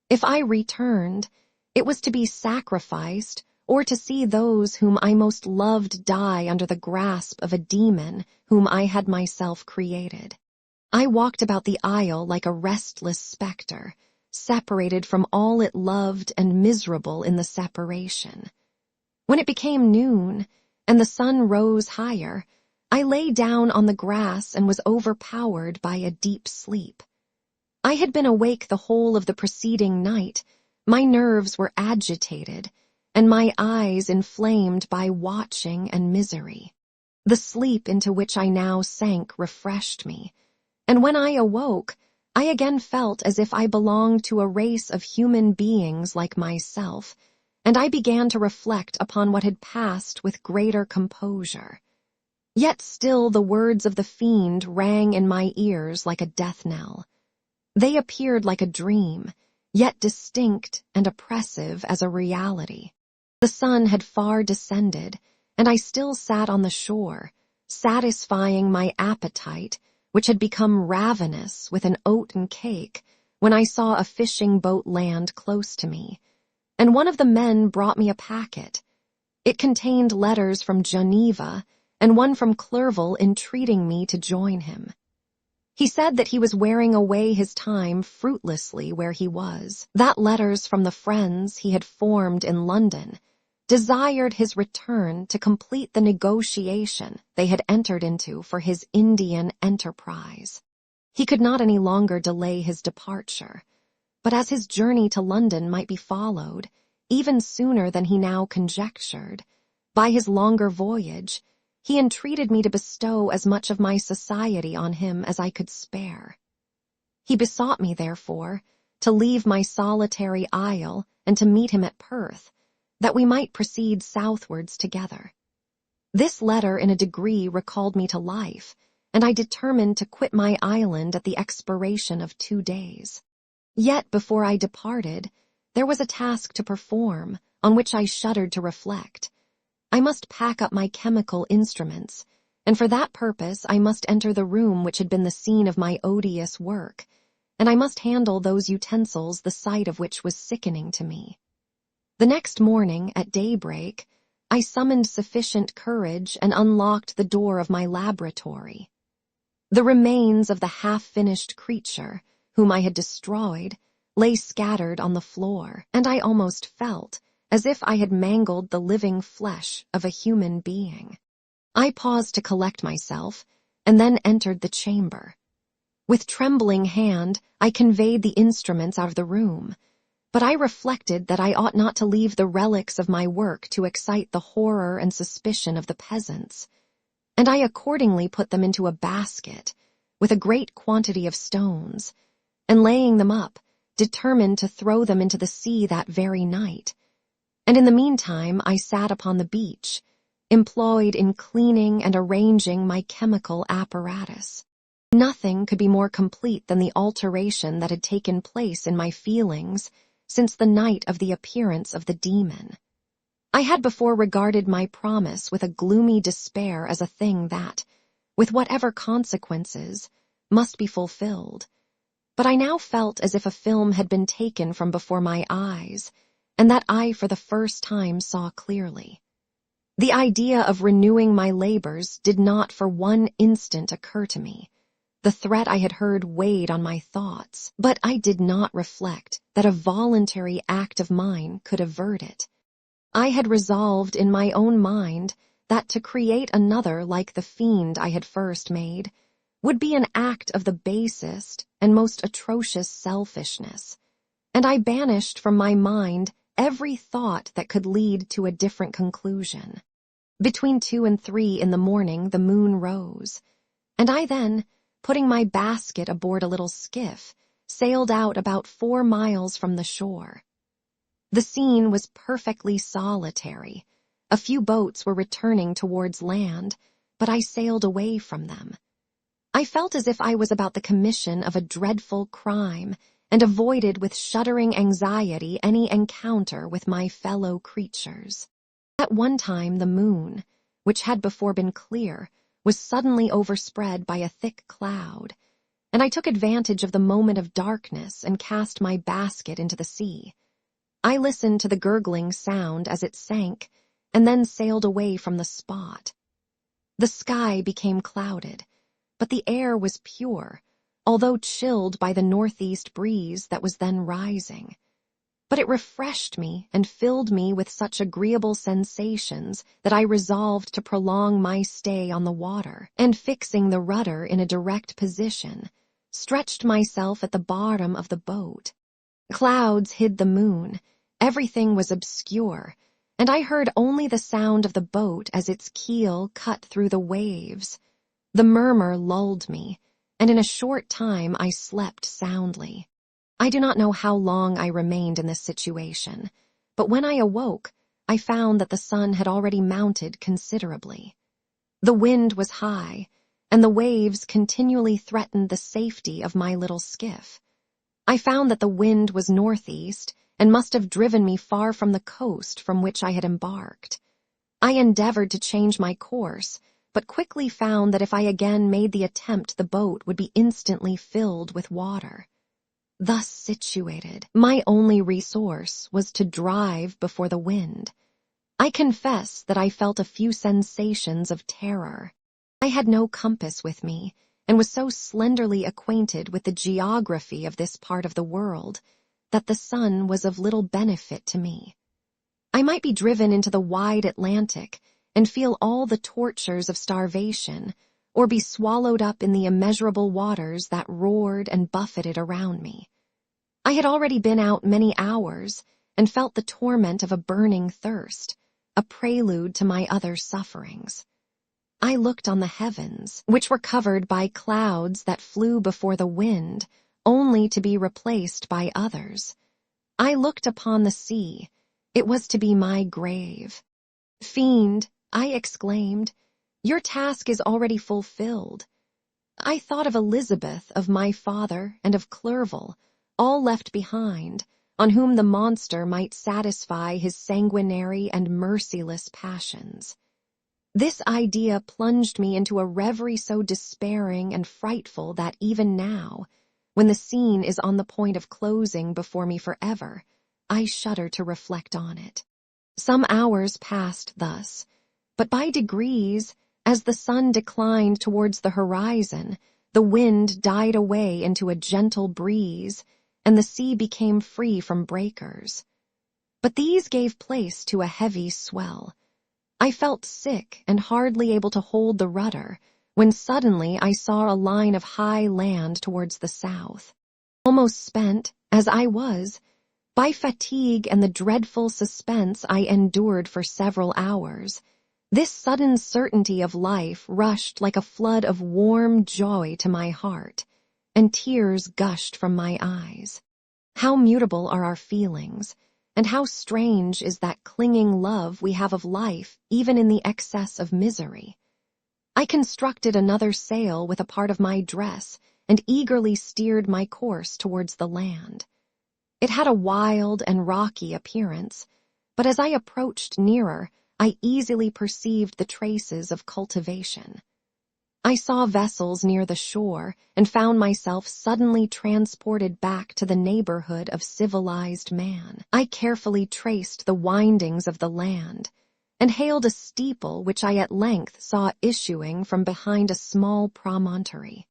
If I returned, it was to be sacrificed or to see those whom I most loved die under the grasp of a demon whom I had myself created. I walked about the isle like a restless spectre, separated from all it loved and miserable in the separation. When it became noon, and the sun rose higher, I lay down on the grass and was overpowered by a deep sleep. I had been awake the whole of the preceding night, my nerves were agitated, and my eyes inflamed by watching and misery. The sleep into which I now sank refreshed me, and when I awoke, I again felt as if I belonged to a race of human beings like myself, and I began to reflect upon what had passed with greater composure. Yet still the words of the fiend rang in my ears like a death knell. They appeared like a dream, yet distinct and oppressive as a reality. The sun had far descended, and I still sat on the shore, satisfying my appetite, which had become ravenous with an oaten cake, when I saw a fishing boat land close to me, and one of the men brought me a packet. It contained letters from Geneva and one from Clerval entreating me to join him. He said that he was wearing away his time fruitlessly where he was, that letters from the friends he had formed in London desired his return to complete the negotiation they had entered into for his Indian enterprise. He could not any longer delay his departure, but as his journey to London might be followed, even sooner than he now conjectured, by his longer voyage, he entreated me to bestow as much of my society on him as I could spare. He besought me, therefore, to leave my solitary isle and to meet him at Perth, that we might proceed southwards together. This letter in a degree recalled me to life, and I determined to quit my island at the expiration of 2 days. Yet before I departed, there was a task to perform on which I shuddered to reflect. I must pack up my chemical instruments, and for that purpose I must enter the room which had been the scene of my odious work, and I must handle those utensils the sight of which was sickening to me. The next morning, at daybreak, I summoned sufficient courage and unlocked the door of my laboratory. The remains of the half-finished creature, whom I had destroyed, lay scattered on the floor, and I almost felt as if I had mangled the living flesh of a human being. I paused to collect myself, and then entered the chamber. With trembling hand, I conveyed the instruments out of the room, but I reflected that I ought not to leave the relics of my work to excite the horror and suspicion of the peasants, and I accordingly put them into a basket with a great quantity of stones, and laying them up, determined to throw them into the sea that very night. And in the meantime I sat upon the beach, employed in cleaning and arranging my chemical apparatus. Nothing could be more complete than the alteration that had taken place in my feelings since the night of the appearance of the demon. I had before regarded my promise with a gloomy despair as a thing that, with whatever consequences, must be fulfilled. But I now felt as if a film had been taken from before my eyes, and that I for the first time saw clearly. The idea of renewing my labors did not for one instant occur to me. The threat I had heard weighed on my thoughts, but I did not reflect that a voluntary act of mine could avert it. I had resolved in my own mind that to create another like the fiend I had first made would be an act of the basest and most atrocious selfishness, and I banished from my mind every thought that could lead to a different conclusion. Between 2 and 3 in the morning the moon rose, and I then, putting my basket aboard a little skiff, sailed out about 4 miles from the shore. The scene was perfectly solitary. A few boats were returning towards land, but I sailed away from them. I felt as if I was about the commission of a dreadful crime, and avoided with shuddering anxiety any encounter with my fellow creatures. At one time the moon, which had before been clear, was suddenly overspread by a thick cloud, and I took advantage of the moment of darkness and cast my basket into the sea. I listened to the gurgling sound as it sank, and then sailed away from the spot. The sky became clouded, but the air was pure, although chilled by the northeast breeze that was then rising. But it refreshed me and filled me with such agreeable sensations that I resolved to prolong my stay on the water, and fixing the rudder in a direct position, stretched myself at the bottom of the boat. Clouds hid the moon, everything was obscure, and I heard only the sound of the boat as its keel cut through the waves. The murmur lulled me, and in a short time I slept soundly. I do not know how long I remained in this situation, but when I awoke, I found that the sun had already mounted considerably. The wind was high, and the waves continually threatened the safety of my little skiff. I found that the wind was northeast, and must have driven me far from the coast from which I had embarked. I endeavored to change my course, but quickly found that if I again made the attempt the boat would be instantly filled with water. Thus situated, my only resource was to drive before the wind. I confess that I felt a few sensations of terror. I had no compass with me, and was so slenderly acquainted with the geography of this part of the world that the sun was of little benefit to me. I might be driven into the wide Atlantic and feel all the tortures of starvation, or be swallowed up in the immeasurable waters that roared and buffeted around me. I had already been out many hours, and felt the torment of a burning thirst, a prelude to my other sufferings. I looked on the heavens, which were covered by clouds that flew before the wind, only to be replaced by others. I looked upon the sea. It was to be my grave. Fiend, I exclaimed. "Your task is already fulfilled." I thought of Elizabeth, of my father, and of Clerval, all left behind, on whom the monster might satisfy his sanguinary and merciless passions. This idea plunged me into a reverie so despairing and frightful that even now, when the scene is on the point of closing before me forever, I shudder to reflect on it. Some hours passed thus, but by degrees, as the sun declined towards the horizon, the wind died away into a gentle breeze, and the sea became free from breakers. But these gave place to a heavy swell. I felt sick and hardly able to hold the rudder, when suddenly I saw a line of high land towards the south. Almost spent, as I was, by fatigue and the dreadful suspense I endured for several hours, this sudden certainty of life rushed like a flood of warm joy to my heart, and tears gushed from my eyes. How mutable are our feelings, and how strange is that clinging love we have of life even in the excess of misery. I constructed another sail with a part of my dress and eagerly steered my course towards the land. It had a wild and rocky appearance, but as I approached nearer, I easily perceived the traces of cultivation. I saw vessels near the shore and found myself suddenly transported back to the neighborhood of civilized man. I carefully traced the windings of the land and hailed a steeple which I at length saw issuing from behind a small promontory.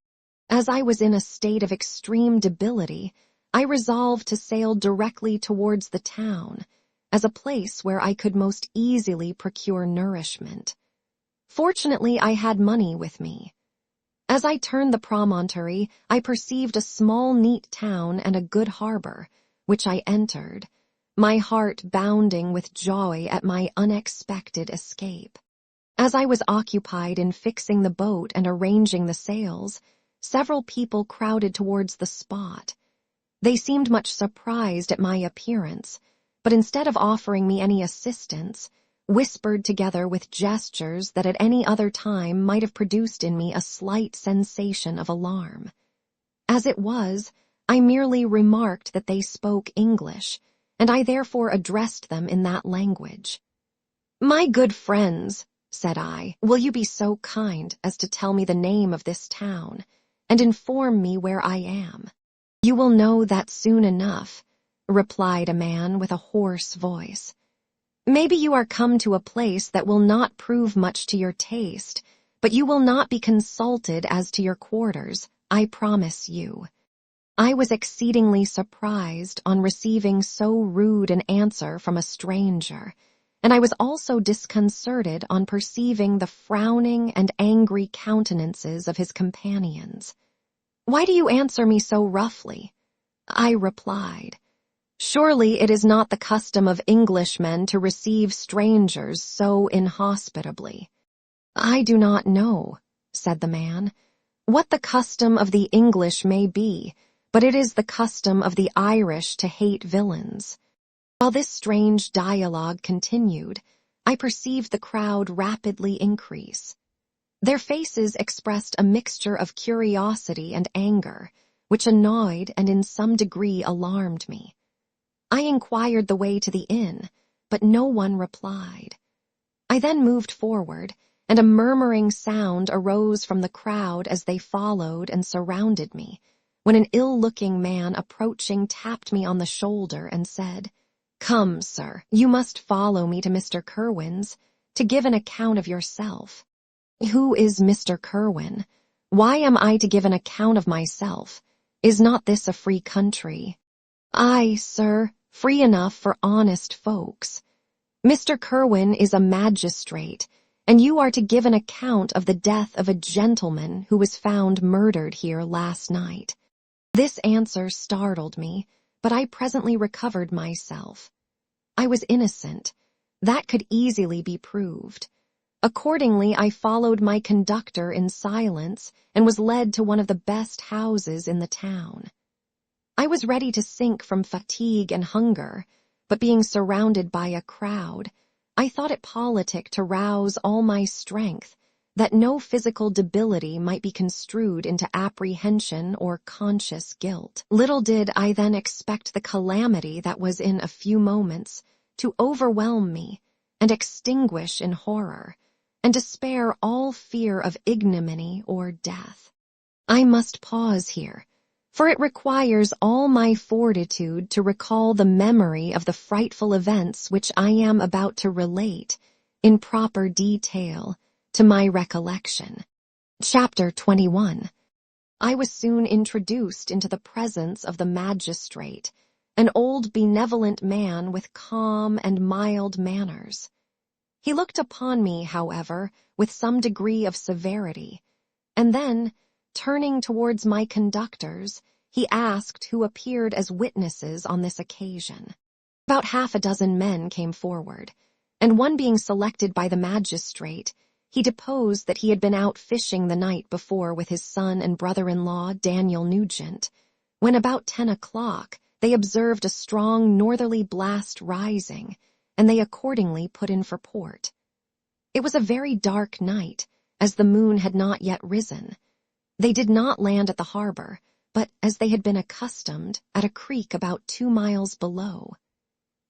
As I was in a state of extreme debility, I resolved to sail directly towards the town, as a place where I could most easily procure nourishment. Fortunately, I had money with me. As I turned the promontory, I perceived a small, neat town and a good harbor, which I entered, my heart bounding with joy at my unexpected escape. As I was occupied in fixing the boat and arranging the sails, several people crowded towards the spot. They seemed much surprised at my appearance, but instead of offering me any assistance, whispered together with gestures that at any other time might have produced in me a slight sensation of alarm. As it was, I merely remarked that they spoke English, and I therefore addressed them in that language. "My good friends," said I, "will you be so kind as to tell me the name of this town, and inform me where I am?" "You will know that soon enough," replied a man with a hoarse voice. "Maybe you are come to a place that will not prove much to your taste, but you will not be consulted as to your quarters, I promise you." I was exceedingly surprised on receiving so rude an answer from a stranger, and I was also disconcerted on perceiving the frowning and angry countenances of his companions. "Why do you answer me so roughly?" I replied. "Surely it is not the custom of Englishmen to receive strangers so inhospitably." "I do not know," said the man, "what the custom of the English may be, but it is the custom of the Irish to hate villains." While this strange dialogue continued, I perceived the crowd rapidly increase. Their faces expressed a mixture of curiosity and anger, which annoyed and in some degree alarmed me. I inquired the way to the inn, but no one replied. I then moved forward, and a murmuring sound arose from the crowd as they followed and surrounded me, when an ill-looking man approaching tapped me on the shoulder and said, "Come, sir, you must follow me to Mr. Kerwin's, to give an account of yourself." "Who is Mr. Kerwin? Why am I to give an account of myself? Is not this a free country?" "Aye, sir, free enough for honest folks. Mr. Kerwin is a magistrate, and you are to give an account of the death of a gentleman who was found murdered here last night." This answer startled me, but I presently recovered myself. I was innocent. That could easily be proved. Accordingly, I followed my conductor in silence and was led to one of the best houses in the town. I was ready to sink from fatigue and hunger, but being surrounded by a crowd, I thought it politic to rouse all my strength, that no physical debility might be construed into apprehension or conscious guilt. Little did I then expect the calamity that was in a few moments to overwhelm me and extinguish in horror, and to spare all fear of ignominy or death. I must pause here, for it requires all my fortitude to recall the memory of the frightful events which I am about to relate in proper detail to my recollection. Chapter 21. I was soon introduced into the presence of the magistrate, an old benevolent man with calm and mild manners. He looked upon me, however, with some degree of severity, and then, turning towards my conductors, he asked who appeared as witnesses on this occasion. About 6 men came forward, and one being selected by the magistrate, he deposed that he had been out fishing the night before with his son and brother-in-law, Daniel Nugent, when about 10 o'clock they observed a strong northerly blast rising, and they accordingly put in for port. It was a very dark night, as the moon had not yet risen. They did not land at the harbor, but, as they had been accustomed, at a creek about 2 miles below.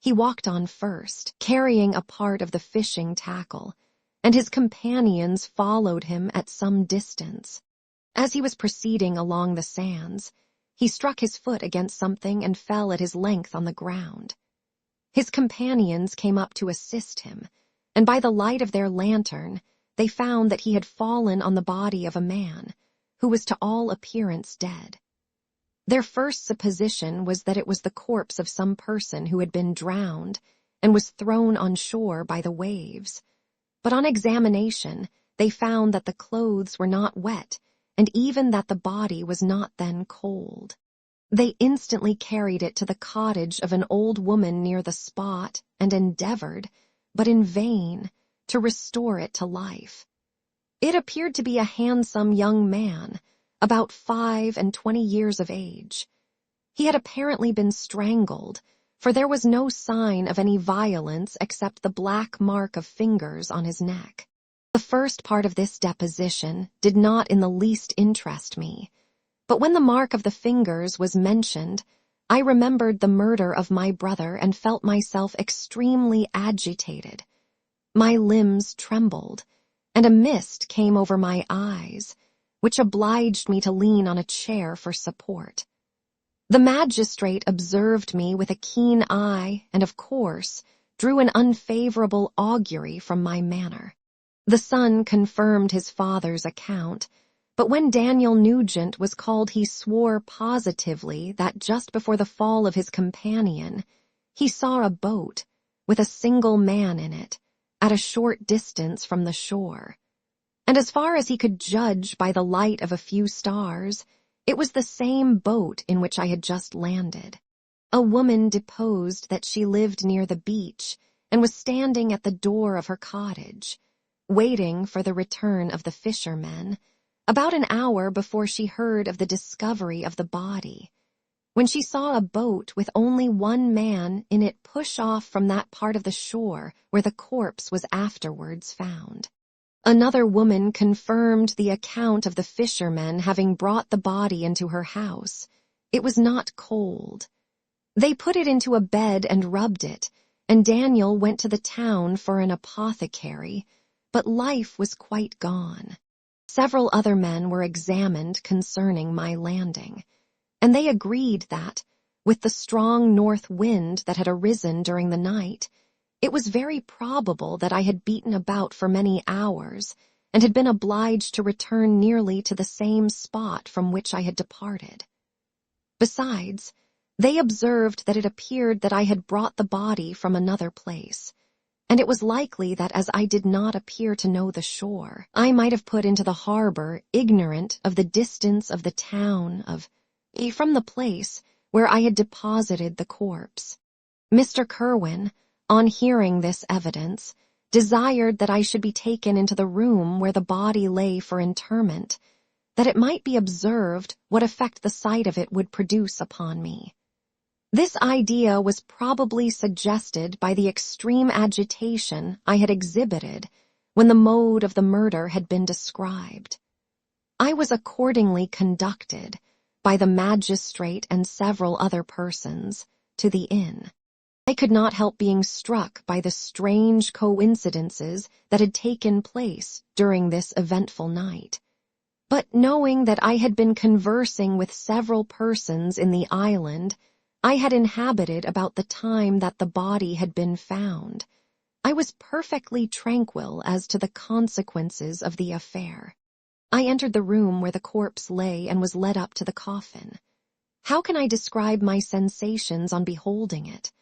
He walked on first, carrying a part of the fishing tackle, and his companions followed him at some distance. As he was proceeding along the sands, he struck his foot against something and fell at his length on the ground. His companions came up to assist him, and by the light of their lantern, they found that he had fallen on the body of a man, who was to all appearance dead. Their first supposition was that it was the corpse of some person who had been drowned and was thrown on shore by the waves. But on examination, they found that the clothes were not wet, and even that the body was not then cold. They instantly carried it to the cottage of an old woman near the spot and endeavored, but in vain, to restore it to life. It appeared to be a handsome young man, about 25 years of age. He had apparently been strangled, for there was no sign of any violence except the black mark of fingers on his neck. The first part of this deposition did not in the least interest me, but when the mark of the fingers was mentioned, I remembered the murder of my brother and felt myself extremely agitated. My limbs trembled, and a mist came over my eyes, which obliged me to lean on a chair for support. The magistrate observed me with a keen eye and, of course, drew an unfavorable augury from my manner. The son confirmed his father's account, but when Daniel Nugent was called he swore positively that just before the fall of his companion, he saw a boat, with a single man in it, at a short distance from the shore. And as far as he could judge by the light of a few stars, it was the same boat in which I had just landed. A woman deposed that she lived near the beach and was standing at the door of her cottage, waiting for the return of the fishermen, about an hour before she heard of the discovery of the body, when she saw a boat with only one man in it push off from that part of the shore where the corpse was afterwards found. Another woman confirmed the account of the fishermen having brought the body into her house. It was not cold. They put it into a bed and rubbed it, and Daniel went to the town for an apothecary, but life was quite gone. Several other men were examined concerning my landing, and they agreed that, with the strong north wind that had arisen during the night, it was very probable that I had beaten about for many hours and had been obliged to return nearly to the same spot from which I had departed. Besides, they observed that it appeared that I had brought the body from another place, and it was likely that as I did not appear to know the shore, I might have put into the harbor ignorant of the distance of the town from the place where I had deposited the corpse. Mr. Kerwin, on hearing this evidence, desired that I should be taken into the room where the body lay for interment, that it might be observed what effect the sight of it would produce upon me. This idea was probably suggested by the extreme agitation I had exhibited when the mode of the murder had been described. I was accordingly conducted by the magistrate and several other persons to the inn. I could not help being struck by the strange coincidences that had taken place during this eventful night. But knowing that I had been conversing with several persons in the island I had inhabited about the time that the body had been found, I was perfectly tranquil as to the consequences of the affair. I entered the room where the corpse lay and was led up to the coffin. How can I describe my sensations on beholding it?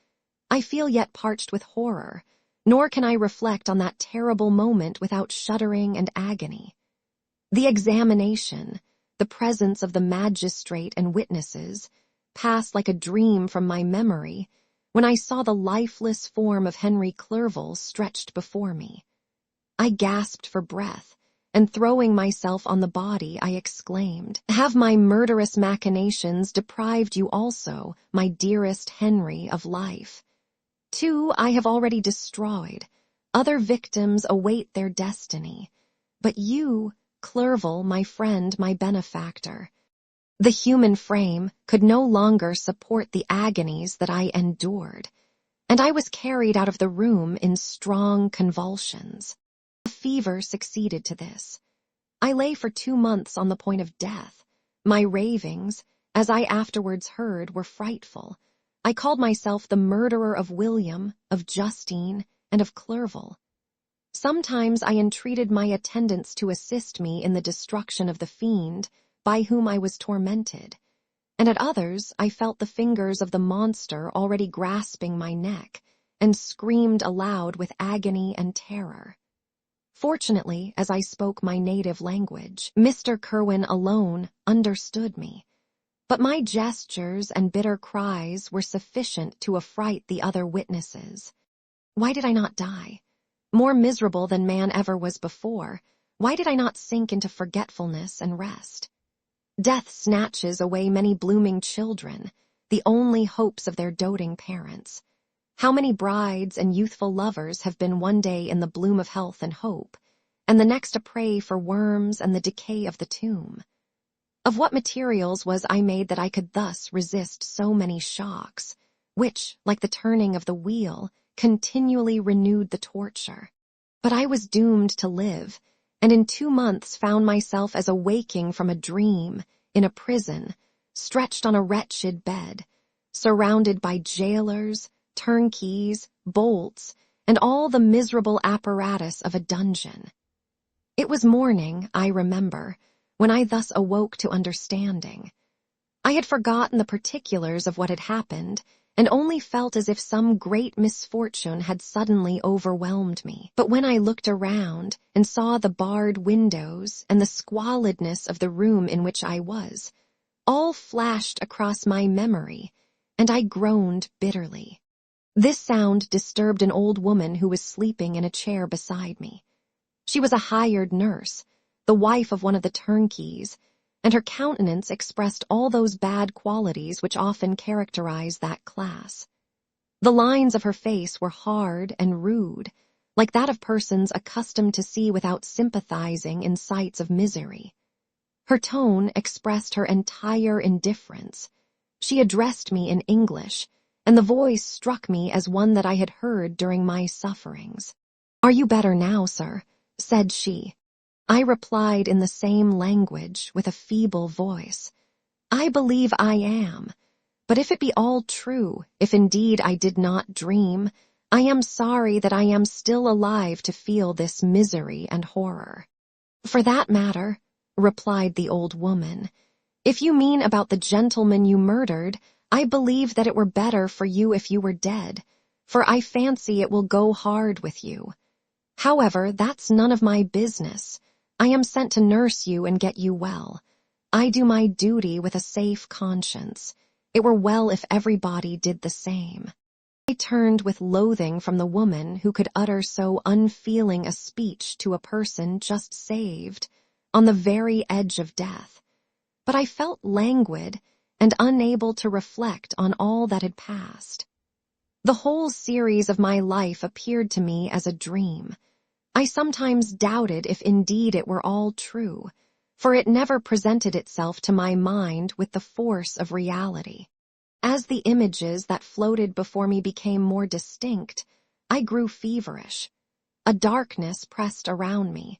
I feel yet parched with horror, nor can I reflect on that terrible moment without shuddering and agony. The examination, the presence of the magistrate and witnesses, passed like a dream from my memory when I saw the lifeless form of Henry Clerval stretched before me. I gasped for breath, and throwing myself on the body, I exclaimed, "Have my murderous machinations deprived you also, my dearest Henry, of life? 2 I have already destroyed. Other victims await their destiny. But you, Clerval, my friend, my benefactor." The human frame could no longer support the agonies that I endured, and I was carried out of the room in strong convulsions. A fever succeeded to this. I lay for 2 months on the point of death. My ravings, as I afterwards heard, were frightful. I called myself the murderer of William, of Justine, and of Clerval. Sometimes I entreated my attendants to assist me in the destruction of the fiend by whom I was tormented, and at others I felt the fingers of the monster already grasping my neck, and screamed aloud with agony and terror. Fortunately, as I spoke my native language, Mr. Kerwin alone understood me, but my gestures and bitter cries were sufficient to affright the other witnesses. Why did I not die? More miserable than man ever was before, why did I not sink into forgetfulness and rest? Death snatches away many blooming children, the only hopes of their doting parents. How many brides and youthful lovers have been one day in the bloom of health and hope, and the next a prey for worms and the decay of the tomb? Of what materials was I made that I could thus resist so many shocks, which, like the turning of the wheel, continually renewed the torture? But I was doomed to live, and in 2 months found myself as awaking from a dream, in a prison, stretched on a wretched bed, surrounded by jailers, turnkeys, bolts, and all the miserable apparatus of a dungeon. It was morning, I remember, when I thus awoke to understanding. I had forgotten the particulars of what had happened, and only felt as if some great misfortune had suddenly overwhelmed me. But when I looked around and saw the barred windows and the squalidness of the room in which I was, all flashed across my memory, and I groaned bitterly. This sound disturbed an old woman who was sleeping in a chair beside me. She was a hired nurse, the wife of one of the turnkeys, and her countenance expressed all those bad qualities which often characterize that class. The lines of her face were hard and rude, like that of persons accustomed to see without sympathizing in sights of misery. Her tone expressed her entire indifference. She addressed me in English, and the voice struck me as one that I had heard during my sufferings. "Are you better now, sir?" said she. I replied in the same language with a feeble voice. "I believe I am. But if it be all true, if indeed I did not dream, I am sorry that I am still alive to feel this misery and horror." "For that matter," replied the old woman, "if you mean about the gentleman you murdered, I believe that it were better for you if you were dead, for I fancy it will go hard with you. However, that's none of my business. I am sent to nurse you and get you well. I do my duty with a safe conscience. It were well if everybody did the same." I turned with loathing from the woman who could utter so unfeeling a speech to a person just saved, on the very edge of death. But I felt languid, and unable to reflect on all that had passed. The whole series of my life appeared to me as a dream. I sometimes doubted if indeed it were all true, for it never presented itself to my mind with the force of reality. As the images that floated before me became more distinct, I grew feverish. A darkness pressed around me.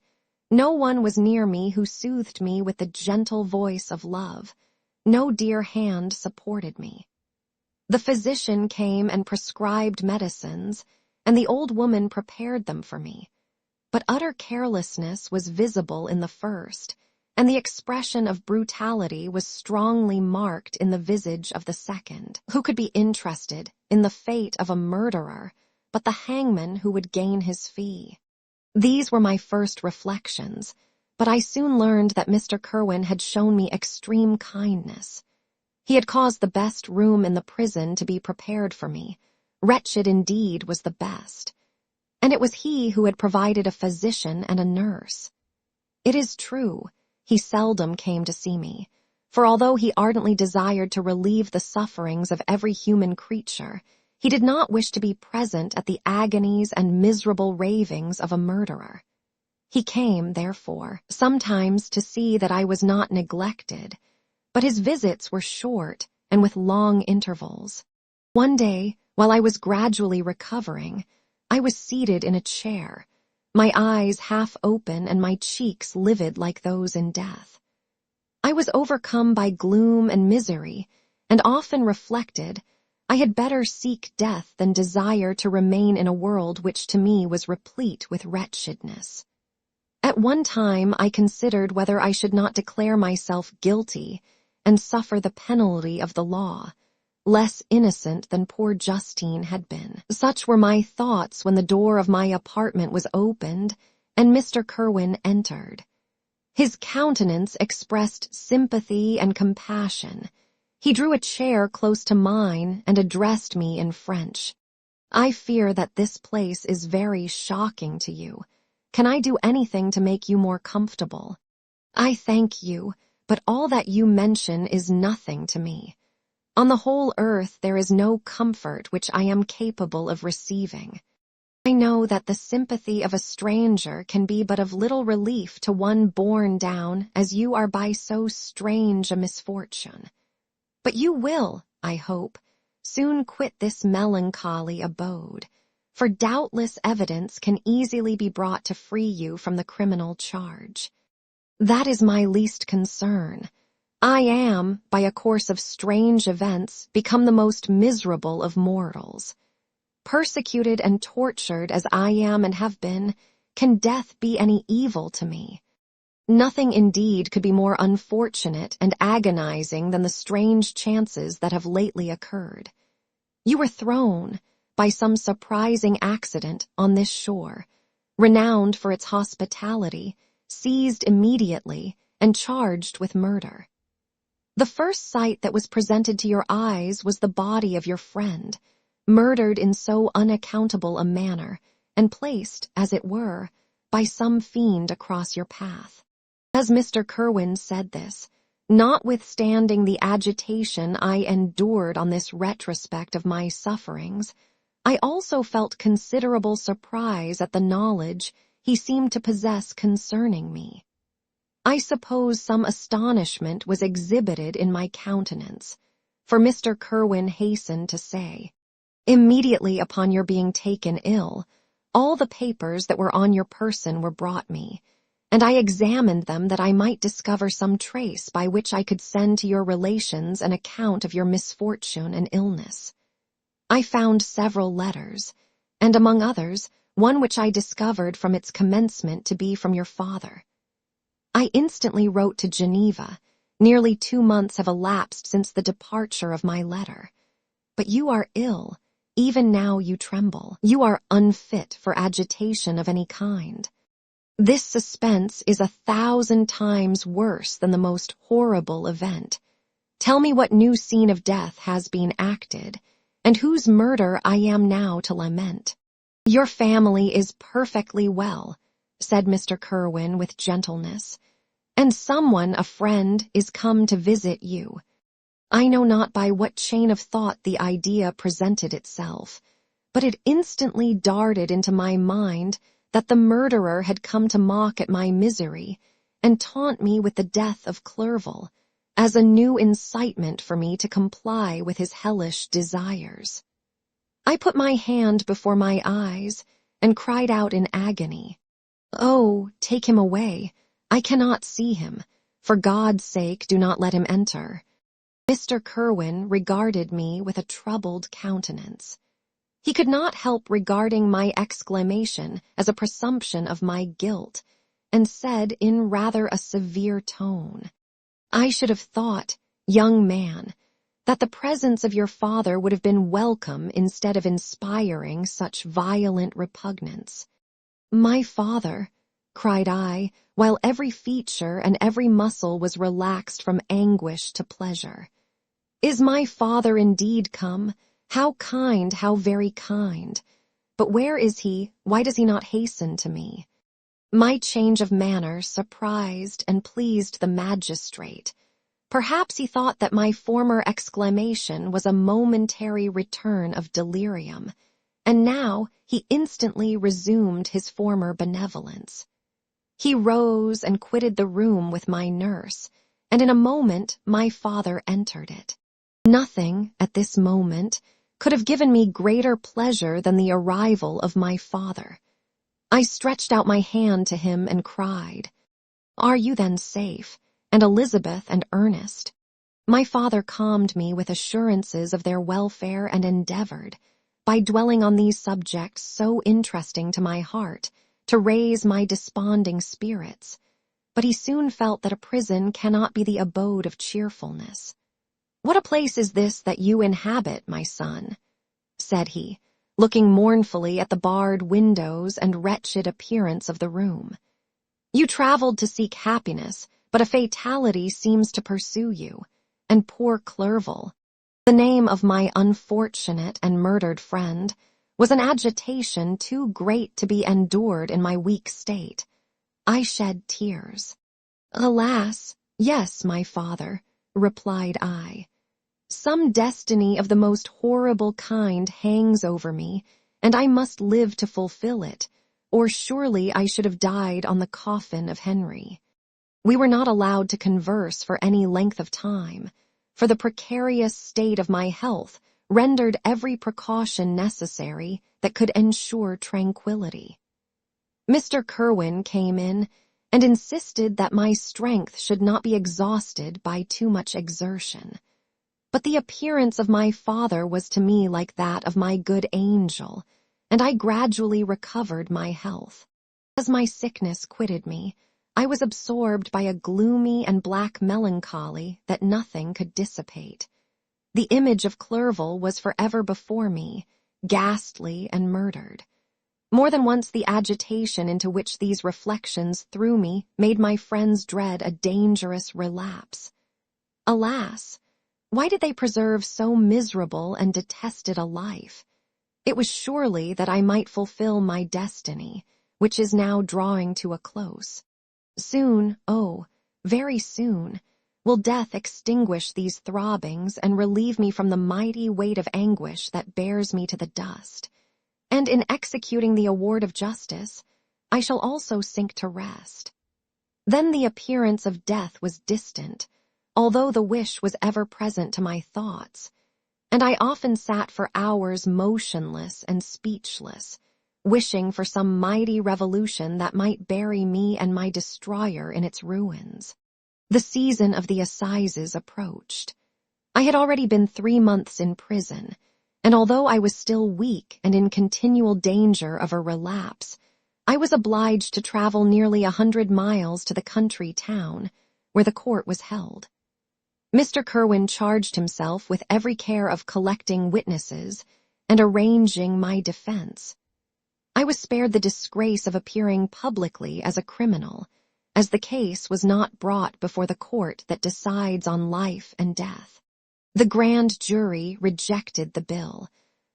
No one was near me who soothed me with the gentle voice of love. No dear hand supported me. The physician came and prescribed medicines, and the old woman prepared them for me. But utter carelessness was visible in the first, and the expression of brutality was strongly marked in the visage of the second. Who could be interested in the fate of a murderer but the hangman who would gain his fee? These were my first reflections, but I soon learned that Mr. Kerwin had shown me extreme kindness. He had caused the best room in the prison to be prepared for me. Wretched indeed was the best. And it was he who had provided a physician and a nurse. It is true, he seldom came to see me, for although he ardently desired to relieve the sufferings of every human creature, he did not wish to be present at the agonies and miserable ravings of a murderer. He came, therefore, sometimes to see that I was not neglected, but his visits were short and with long intervals. One day, while I was gradually recovering, I was seated in a chair, my eyes half open and my cheeks livid like those in death. I was overcome by gloom and misery, and often reflected, I had better seek death than desire to remain in a world which to me was replete with wretchedness. At one time I considered whether I should not declare myself guilty and suffer the penalty of the law, less innocent than poor Justine had been. Such were my thoughts when the door of my apartment was opened and Mr. Kerwin entered. His countenance expressed sympathy and compassion. He drew a chair close to mine and addressed me in French. "I fear that this place is very shocking to you. Can I do anything to make you more comfortable?" "I thank you, but all that you mention is nothing to me. On the whole earth there is no comfort which I am capable of receiving. I know that the sympathy of a stranger can be but of little relief to one borne down as you are by so strange a misfortune. But you will, I hope, soon quit this melancholy abode, for doubtless evidence can easily be brought to free you from the criminal charge. That is my least concern. I am, by a course of strange events, become the most miserable of mortals. Persecuted and tortured as I am and have been, can death be any evil to me? Nothing indeed could be more unfortunate and agonizing than the strange chances that have lately occurred. You were thrown, by some surprising accident, on this shore, renowned for its hospitality, seized immediately, and charged with murder. The first sight that was presented to your eyes was the body of your friend, murdered in so unaccountable a manner, and placed, as it were, by some fiend across your path. As Mr. Kerwin said this, notwithstanding the agitation I endured on this retrospect of my sufferings, I also felt considerable surprise at the knowledge he seemed to possess concerning me. I suppose some astonishment was exhibited in my countenance, for Mr. Kerwin hastened to say, "Immediately upon your being taken ill, all the papers that were on your person were brought me, and I examined them that I might discover some trace by which I could send to your relations an account of your misfortune and illness. I found several letters, and among others, one which I discovered from its commencement to be from your father. I instantly wrote to Geneva. Nearly 2 months have elapsed since the departure of my letter. But you are ill. Even now you tremble. You are unfit for agitation of any kind. This suspense is 1,000 times worse than the most horrible event. Tell me what new scene of death has been acted, and whose murder I am now to lament." "Your family is perfectly well," said Mr. Kerwin with gentleness, "and someone, a friend, is come to visit you. I know not by what chain of thought the idea presented itself, but it instantly darted into my mind that the murderer had come to mock at my misery and taunt me with the death of Clerval, as a new incitement for me to comply with his hellish desires. I put my hand before my eyes and cried out in agony, "Oh, take him away. I cannot see him. For God's sake, do not let him enter." Mr. Kerwin regarded me with a troubled countenance. He could not help regarding my exclamation as a presumption of my guilt, and said in rather a severe tone, "I should have thought, young man, that the presence of your father would have been welcome instead of inspiring such violent repugnance." "My father," cried I, while every feature and every muscle was relaxed from anguish to pleasure. "Is my father indeed come? How kind, how very kind. But where is he? Why does he not hasten to me?" My change of manner surprised and pleased the magistrate. Perhaps he thought that my former exclamation was a momentary return of delirium, and now he instantly resumed his former benevolence. He rose and quitted the room with my nurse, and in a moment my father entered it. Nothing, at this moment, could have given me greater pleasure than the arrival of my father. I stretched out my hand to him and cried, "Are you then safe, and Elizabeth and Ernest?" My father calmed me with assurances of their welfare and endeavored, by dwelling on these subjects so interesting to my heart, to raise my desponding spirits. But he soon felt that a prison cannot be the abode of cheerfulness. "What a place is this that you inhabit, my son?" said he, looking mournfully at the barred windows and wretched appearance of the room. "You traveled to seek happiness, but a fatality seems to pursue you, and poor Clerval, the name of my unfortunate and murdered friend, was an agitation too great to be endured in my weak state." I shed tears. "Alas, yes, my father," replied I. "Some destiny of the most horrible kind hangs over me, and I must live to fulfill it, or surely I should have died on the coffin of Henry." We were not allowed to converse for any length of time, for the precarious state of my health rendered every precaution necessary that could ensure tranquillity. Mr. Kerwin came in and insisted that my strength should not be exhausted by too much exertion. But the appearance of my father was to me like that of my good angel, and I gradually recovered my health. As my sickness quitted me, I was absorbed by a gloomy and black melancholy that nothing could dissipate. The image of Clerval was forever before me, ghastly and murdered. More than once the agitation into which these reflections threw me made my friends dread a dangerous relapse. Alas! Why did they preserve so miserable and detested a life? It was surely that I might fulfill my destiny, which is now drawing to a close. Soon, oh, very soon, will death extinguish these throbbings and relieve me from the mighty weight of anguish that bears me to the dust. And in executing the award of justice, I shall also sink to rest. Then the appearance of death was distant, although the wish was ever present to my thoughts, and I often sat for hours motionless and speechless, wishing for some mighty revolution that might bury me and my destroyer in its ruins. The season of the assizes approached. I had already been 3 months in prison, and although I was still weak and in continual danger of a relapse, I was obliged to travel nearly 100 miles to the country town, where the court was held. Mr. Kerwin charged himself with every care of collecting witnesses and arranging my defense. I was spared the disgrace of appearing publicly as a criminal, as the case was not brought before the court that decides on life and death. The grand jury rejected the bill,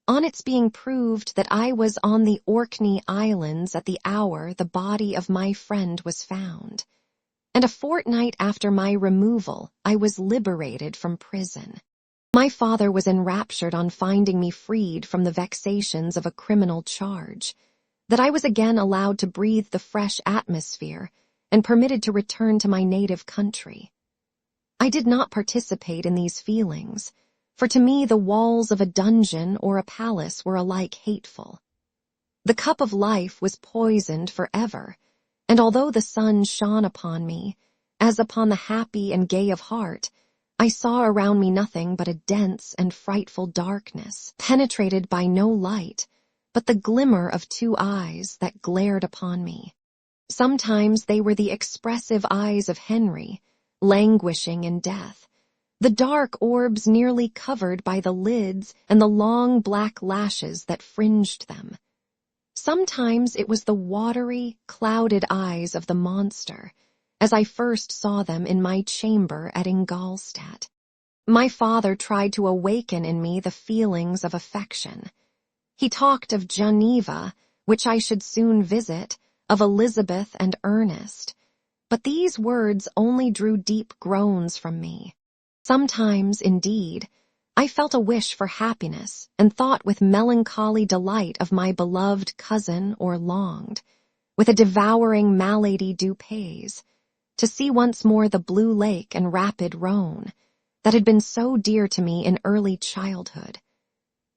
on its being proved that I was on the Orkney Islands at the hour the body of my friend was found, and a fortnight after my removal I was liberated from prison. My father was enraptured on finding me freed from the vexations of a criminal charge, that I was again allowed to breathe the fresh atmosphere and permitted to return to my native country. I did not participate in these feelings, for to me the walls of a dungeon or a palace were alike hateful. The cup of life was poisoned forever, and although the sun shone upon me, as upon the happy and gay of heart, I saw around me nothing but a dense and frightful darkness, penetrated by no light, but the glimmer of two eyes that glared upon me. Sometimes they were the expressive eyes of Henry, languishing in death, the dark orbs nearly covered by the lids and the long black lashes that fringed them. Sometimes it was the watery, clouded eyes of the monster, as I first saw them in my chamber at Ingolstadt. My father tried to awaken in me the feelings of affection. He talked of Geneva, which I should soon visit, of Elizabeth and Ernest, but these words only drew deep groans from me. Sometimes, indeed, I felt a wish for happiness and thought with melancholy delight of my beloved cousin, or longed, with a devouring malady du pays, to see once more the blue lake and rapid Rhone that had been so dear to me in early childhood.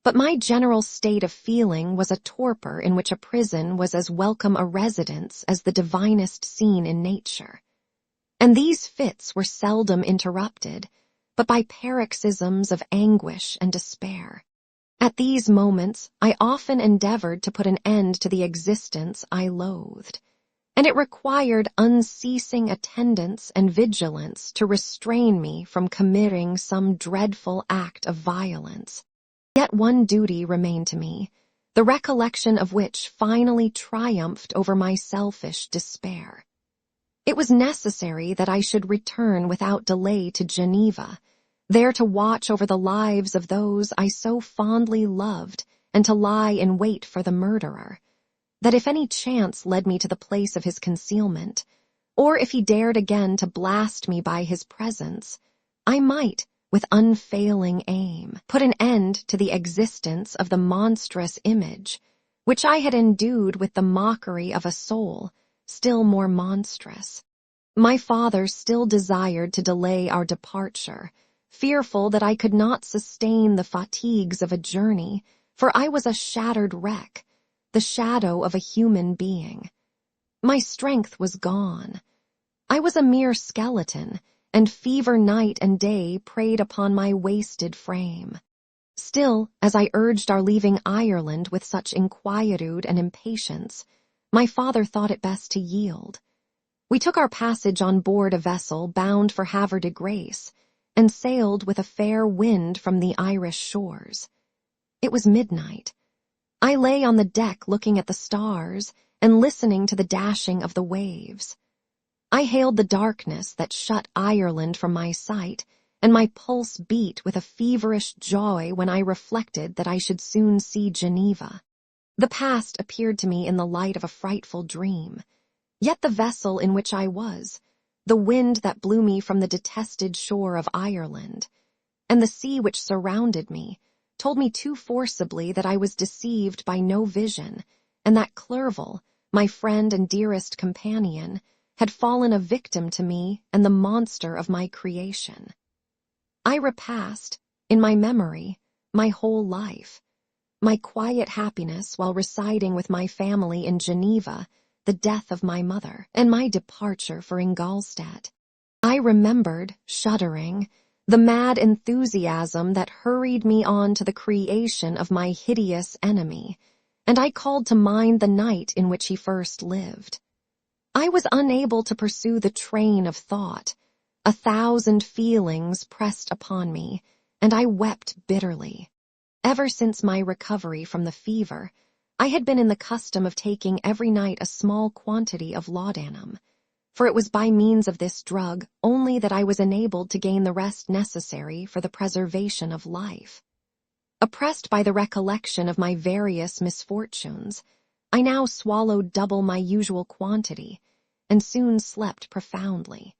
But my general state of feeling was a torpor in which a prison was as welcome a residence as the divinest scene in nature. And these fits were seldom interrupted, but by paroxysms of anguish and despair. At these moments, I often endeavored to put an end to the existence I loathed, and it required unceasing attendance and vigilance to restrain me from committing some dreadful act of violence. Yet one duty remained to me, the recollection of which finally triumphed over my selfish despair. It was necessary that I should return without delay to Geneva, there to watch over the lives of those I so fondly loved and to lie in wait for the murderer, that if any chance led me to the place of his concealment, or if he dared again to blast me by his presence, I might, with unfailing aim, put an end to the existence of the monstrous image, which I had endued with the mockery of a soul still more monstrous. My father still desired to delay our departure, fearful that I could not sustain the fatigues of a journey, for I was a shattered wreck, the shadow of a human being. My strength was gone. I was a mere skeleton, and fever night and day preyed upon my wasted frame. Still, as I urged our leaving Ireland with such inquietude and impatience, my father thought it best to yield. We took our passage on board a vessel bound for Havre de Grace, and sailed with a fair wind from the Irish shores. It was midnight. I lay on the deck looking at the stars and listening to the dashing of the waves. I hailed the darkness that shut Ireland from my sight, and my pulse beat with a feverish joy when I reflected that I should soon see Geneva. The past appeared to me in the light of a frightful dream, yet the vessel in which I was, the wind that blew me from the detested shore of Ireland, and the sea which surrounded me, told me too forcibly that I was deceived by no vision, and that Clerval, my friend and dearest companion, had fallen a victim to me and the monster of my creation. I repassed, in my memory, my whole life, my quiet happiness while residing with my family in Geneva, the death of my mother, and my departure for Ingolstadt. I remembered, shuddering, the mad enthusiasm that hurried me on to the creation of my hideous enemy, and I called to mind the night in which he first lived. I was unable to pursue the train of thought. 1,000 feelings pressed upon me, and I wept bitterly. Ever since my recovery from the fever, I had been in the custom of taking every night a small quantity of laudanum, for it was by means of this drug only that I was enabled to gain the rest necessary for the preservation of life. Oppressed by the recollection of my various misfortunes, I now swallowed double my usual quantity, and soon slept profoundly.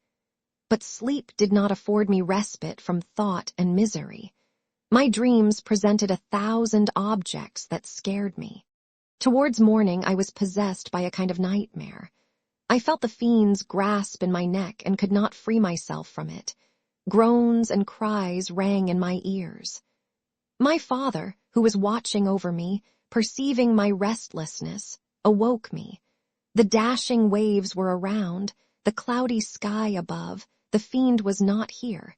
But sleep did not afford me respite from thought and misery. My dreams presented 1,000 objects that scared me. Towards morning, I was possessed by a kind of nightmare. I felt the fiend's grasp in my neck and could not free myself from it. Groans and cries rang in my ears. My father, who was watching over me, perceiving my restlessness, awoke me. The dashing waves were around, the cloudy sky above, the fiend was not here.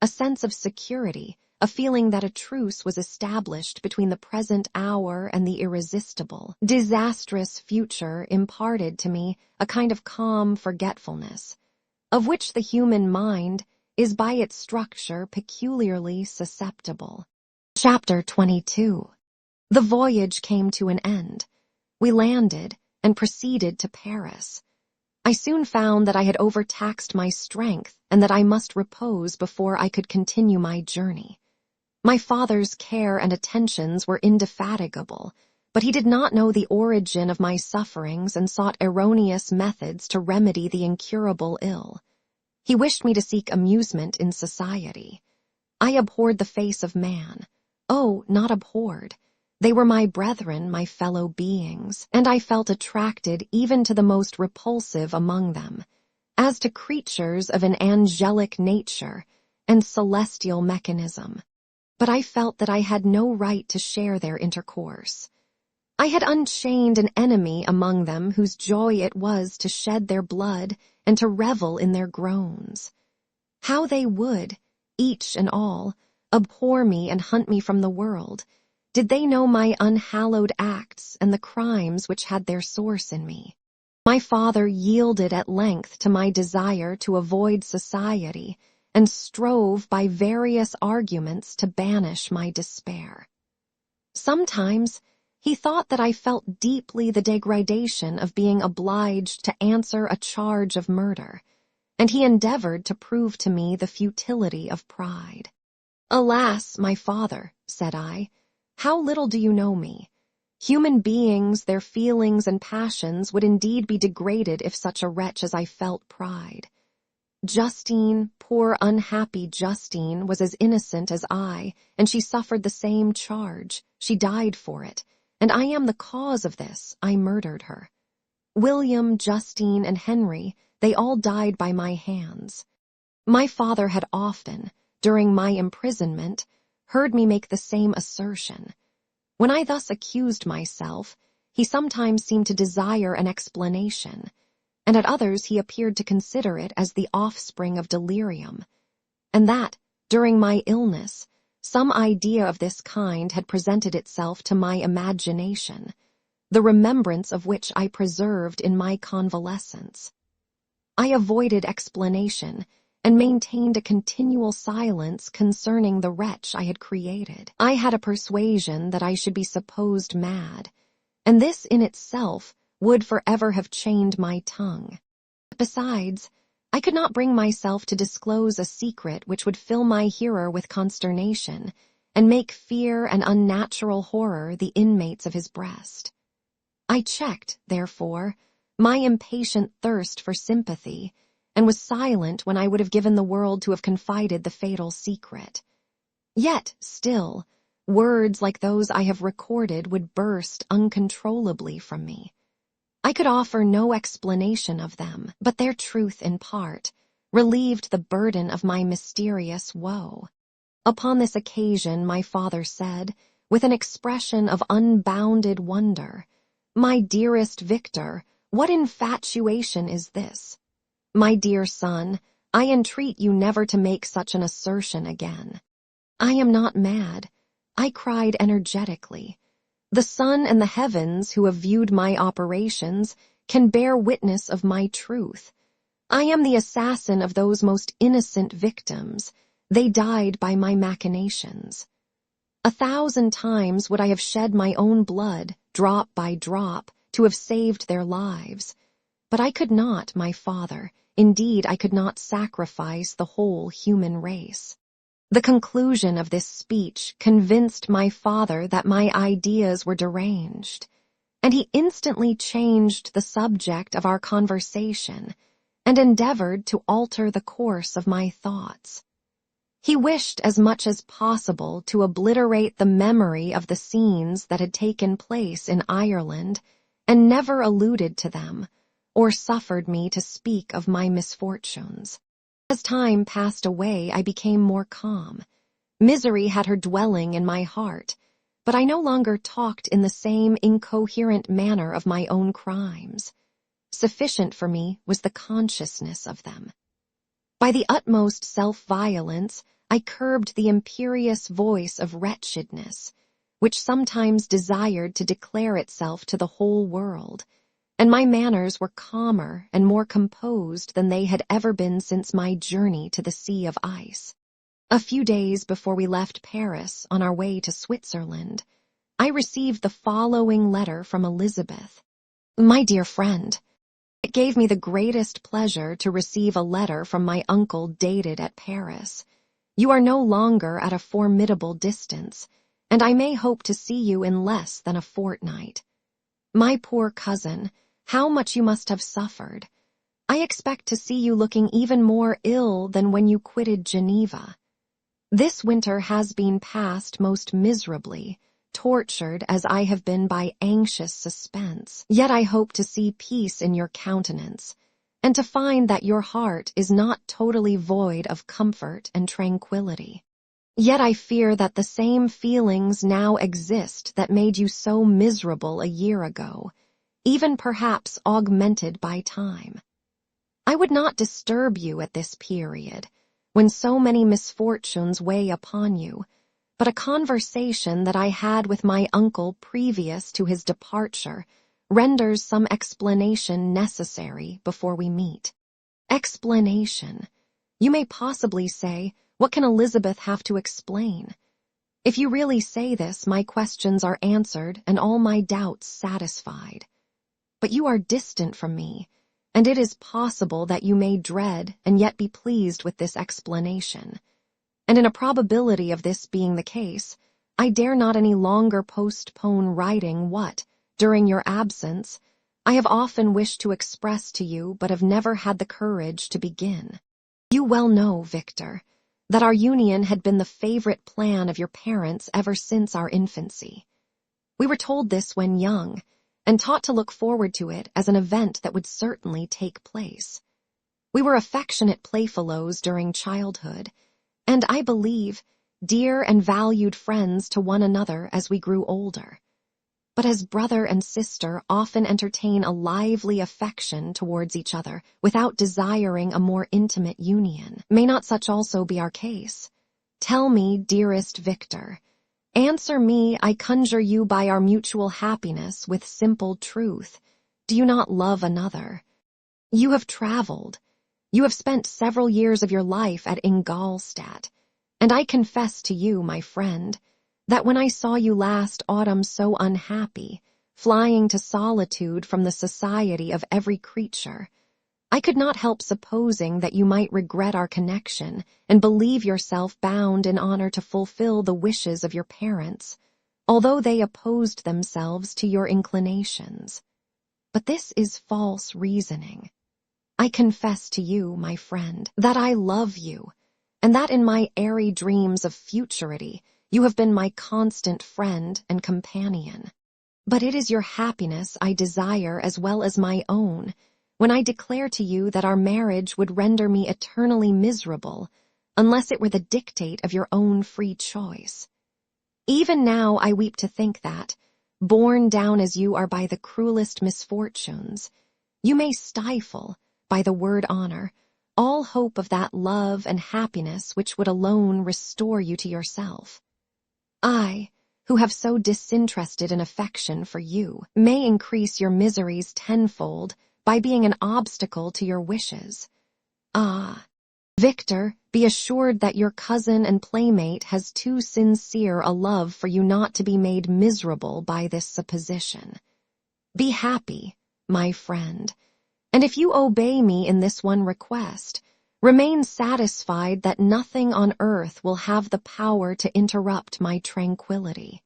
A sense of security, a feeling that a truce was established between the present hour and the irresistible, disastrous future imparted to me a kind of calm forgetfulness, of which the human mind is by its structure peculiarly susceptible. Chapter 22. The voyage came to an end. We landed and proceeded to Paris. I soon found that I had overtaxed my strength and that I must repose before I could continue my journey. My father's care and attentions were indefatigable, but he did not know the origin of my sufferings and sought erroneous methods to remedy the incurable ill. He wished me to seek amusement in society. I abhorred the face of man. Oh, not abhorred. They were my brethren, my fellow beings, and I felt attracted even to the most repulsive among them, as to creatures of an angelic nature and celestial mechanism. But I felt that I had no right to share their intercourse. I had unchained an enemy among them whose joy it was to shed their blood and to revel in their groans. How they would, each and all, abhor me and hunt me from the world, did they know my unhallowed acts and the crimes which had their source in me. My father yielded at length to my desire to avoid society and strove by various arguments to banish my despair. Sometimes he thought that I felt deeply the degradation of being obliged to answer a charge of murder, and he endeavored to prove to me the futility of pride. "Alas, my father," said I, "how little do you know me? Human beings, their feelings and passions would indeed be degraded if such a wretch as I felt pride. Justine, poor unhappy Justine, was as innocent as I, and she suffered the same charge. She died for it, and I am the cause of this. I murdered her. William, Justine, and Henry, they all died by my hands. My father had often, during my imprisonment, heard me make the same assertion. When I thus accused myself, he sometimes seemed to desire an explanation, and at others he appeared to consider it as the offspring of delirium, and that, during my illness, some idea of this kind had presented itself to my imagination, the remembrance of which I preserved in my convalescence. I avoided explanation, and maintained a continual silence concerning the wretch I had created. I had a persuasion that I should be supposed mad, and this in itself would forever have chained my tongue. Besides, I could not bring myself to disclose a secret which would fill my hearer with consternation, and make fear and unnatural horror the inmates of his breast. I checked, therefore, my impatient thirst for sympathy, and was silent when I would have given the world to have confided the fatal secret. Yet, still, words like those I have recorded would burst uncontrollably from me. I could offer no explanation of them, but their truth in part relieved the burden of my mysterious woe. Upon this occasion my father said, with an expression of unbounded wonder, "My dearest Victor, what infatuation is this? My dear son, I entreat you never to make such an assertion again." "I am not mad," I cried energetically. "The sun and the heavens, who have viewed my operations, can bear witness of my truth. I am the assassin of those most innocent victims. They died by my machinations. 1,000 times would I have shed my own blood, drop by drop, to have saved their lives. But I could not, my father. Indeed, I could not sacrifice the whole human race." The conclusion of this speech convinced my father that my ideas were deranged, and he instantly changed the subject of our conversation and endeavored to alter the course of my thoughts. He wished as much as possible to obliterate the memory of the scenes that had taken place in Ireland and never alluded to them or suffered me to speak of my misfortunes. As time passed away, I became more calm. Misery had her dwelling in my heart, but I no longer talked in the same incoherent manner of my own crimes. Sufficient for me was the consciousness of them. By the utmost self-violence, I curbed the imperious voice of wretchedness, which sometimes desired to declare itself to the whole world, and my manners were calmer and more composed than they had ever been since my journey to the Sea of Ice. A few days before we left Paris on our way to Switzerland, I received the following letter from Elizabeth. My dear friend, it gave me the greatest pleasure to receive a letter from my uncle dated at Paris. You are no longer at a formidable distance, and I may hope to see you in less than a fortnight. My poor cousin, how much you must have suffered. I expect to see you looking even more ill than when you quitted Geneva. This winter has been passed most miserably, tortured as I have been by anxious suspense. Yet I hope to see peace in your countenance, and to find that your heart is not totally void of comfort and tranquility. Yet I fear that the same feelings now exist that made you so miserable a year ago, even perhaps augmented by time. I would not disturb you at this period, when so many misfortunes weigh upon you, but a conversation that I had with my uncle previous to his departure renders some explanation necessary before we meet. Explanation. You may possibly say, what can Elizabeth have to explain? If you really say this, my questions are answered and all my doubts satisfied. But you are distant from me, and it is possible that you may dread and yet be pleased with this explanation. And in a probability of this being the case, I dare not any longer postpone writing what, during your absence, I have often wished to express to you but have never had the courage to begin. You well know, Victor, that our union had been the favorite plan of your parents ever since our infancy. We were told this when young, and taught to look forward to it as an event that would certainly take place. We were affectionate playfellows during childhood, and I believe, dear and valued friends to one another as we grew older. But as brother and sister often entertain a lively affection towards each other without desiring a more intimate union, may not such also be our case? Tell me, dearest Victor, answer me, I conjure you by our mutual happiness with simple truth. Do you not love another? You have traveled. You have spent several years of your life at Ingolstadt, and I confess to you, my friend, that when I saw you last autumn so unhappy, flying to solitude from the society of every creature, I could not help supposing that you might regret our connection and believe yourself bound in honor to fulfill the wishes of your parents, although they opposed themselves to your inclinations. But this is false reasoning. I confess to you, my friend, that I love you, and that in my airy dreams of futurity, you have been my constant friend and companion. But it is your happiness I desire as well as my own, when I declare to you that our marriage would render me eternally miserable, unless it were the dictate of your own free choice. Even now I weep to think that, borne down as you are by the cruelest misfortunes, you may stifle, by the word honor, all hope of that love and happiness which would alone restore you to yourself. I, who have so disinterested an affection for you, may increase your miseries tenfold by being an obstacle to your wishes. Ah, Victor, be assured that your cousin and playmate has too sincere a love for you not to be made miserable by this supposition. Be happy, my friend, and if you obey me in this one request, remain satisfied that nothing on earth will have the power to interrupt my tranquility.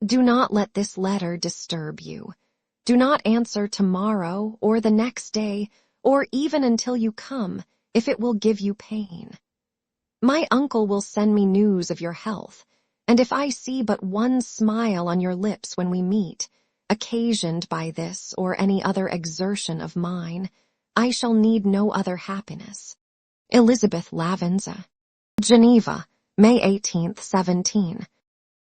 Do not let this letter disturb you. Do not answer tomorrow or the next day, or even until you come, if it will give you pain. My uncle will send me news of your health, and if I see but one smile on your lips when we meet, occasioned by this or any other exertion of mine, I shall need no other happiness. Elizabeth Lavenza. Geneva, May 18th, 17.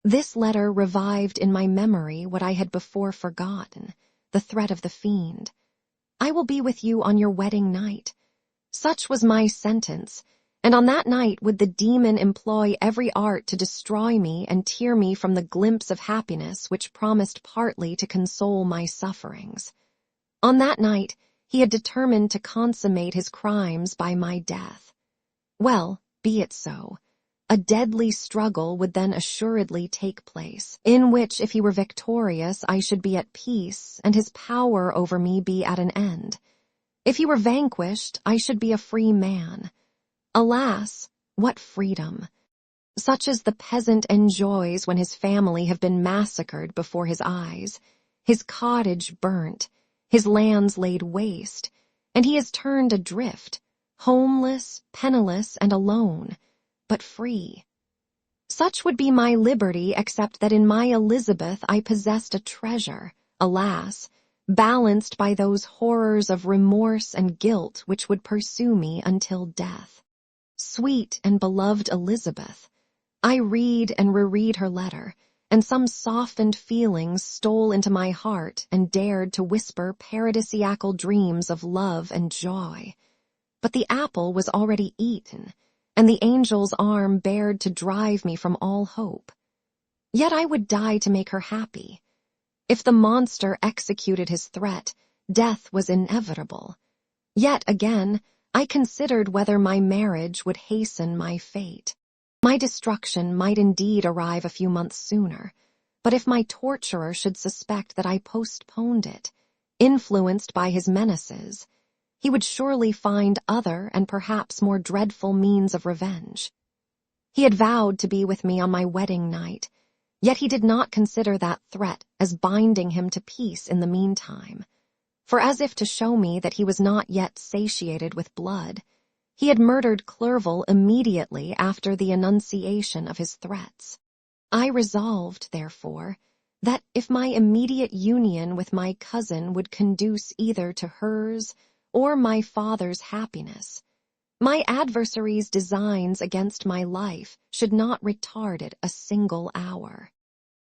This letter revived in my memory what I had before forgotten, the threat of the fiend. I will be with you on your wedding night. Such was my sentence, and on that night would the demon employ every art to destroy me and tear me from the glimpse of happiness which promised partly to console my sufferings. On that night he had determined to consummate his crimes by my death. Well, be it so. A deadly struggle would then assuredly take place, in which if he were victorious I should be at peace and his power over me be at an end. If he were vanquished, I should be a free man. Alas, what freedom! Such as the peasant enjoys when his family have been massacred before his eyes, his cottage burnt, his lands laid waste, and he is turned adrift, homeless, penniless, and alone, but free. Such would be my liberty, except that in my Elizabeth I possessed a treasure, alas, balanced by those horrors of remorse and guilt which would pursue me until death. Sweet and beloved Elizabeth, I read and reread her letter, and some softened feelings stole into my heart and dared to whisper paradisiacal dreams of love and joy. But the apple was already eaten, and the angel's arm bared to drive me from all hope. Yet I would die to make her happy. If the monster executed his threat, death was inevitable. Yet again, I considered whether my marriage would hasten my fate. My destruction might indeed arrive a few months sooner, but if my torturer should suspect that I postponed it, influenced by his menaces, he would surely find other and perhaps more dreadful means of revenge. He had vowed to be with me on my wedding night, yet he did not consider that threat as binding him to peace in the meantime, for as if to show me that he was not yet satiated with blood, he had murdered Clerval immediately after the enunciation of his threats. I resolved, therefore, that if my immediate union with my cousin would conduce either to hers or my father's happiness, my adversary's designs against my life should not retard it a single hour.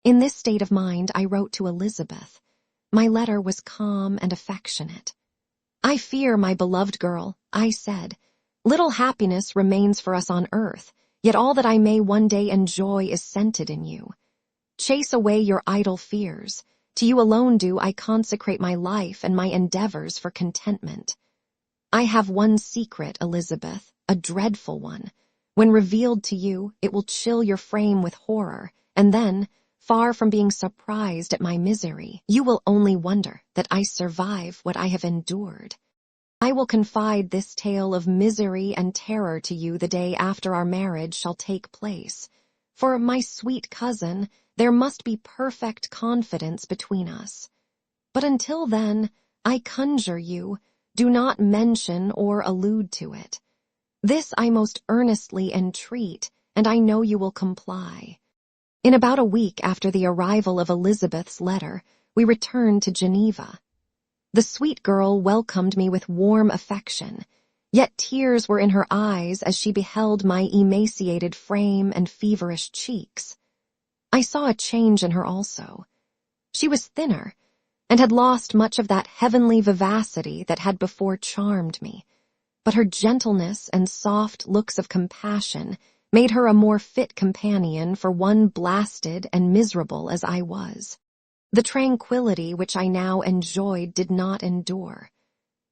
In this state of mind I wrote to Elizabeth. My letter was calm and affectionate. I fear, my beloved girl, I said, little happiness remains for us on earth, yet all that I may one day enjoy is scented in you. Chase away your idle fears. To you alone do I consecrate my life and my endeavors for contentment. I have one secret, Elizabeth, a dreadful one. When revealed to you, it will chill your frame with horror, and then, far from being surprised at my misery, you will only wonder that I survive what I have endured. I will confide this tale of misery and terror to you the day after our marriage shall take place. For, my sweet cousin, there must be perfect confidence between us. But until then, I conjure you, do not mention or allude to it. This I most earnestly entreat, and I know you will comply. In about a week after the arrival of Elizabeth's letter, we returned to Geneva. The sweet girl welcomed me with warm affection, yet tears were in her eyes as she beheld my emaciated frame and feverish cheeks. I saw a change in her also. She was thinner, and had lost much of that heavenly vivacity that had before charmed me, but her gentleness and soft looks of compassion made her a more fit companion for one blasted and miserable as I was. The tranquility which I now enjoyed did not endure.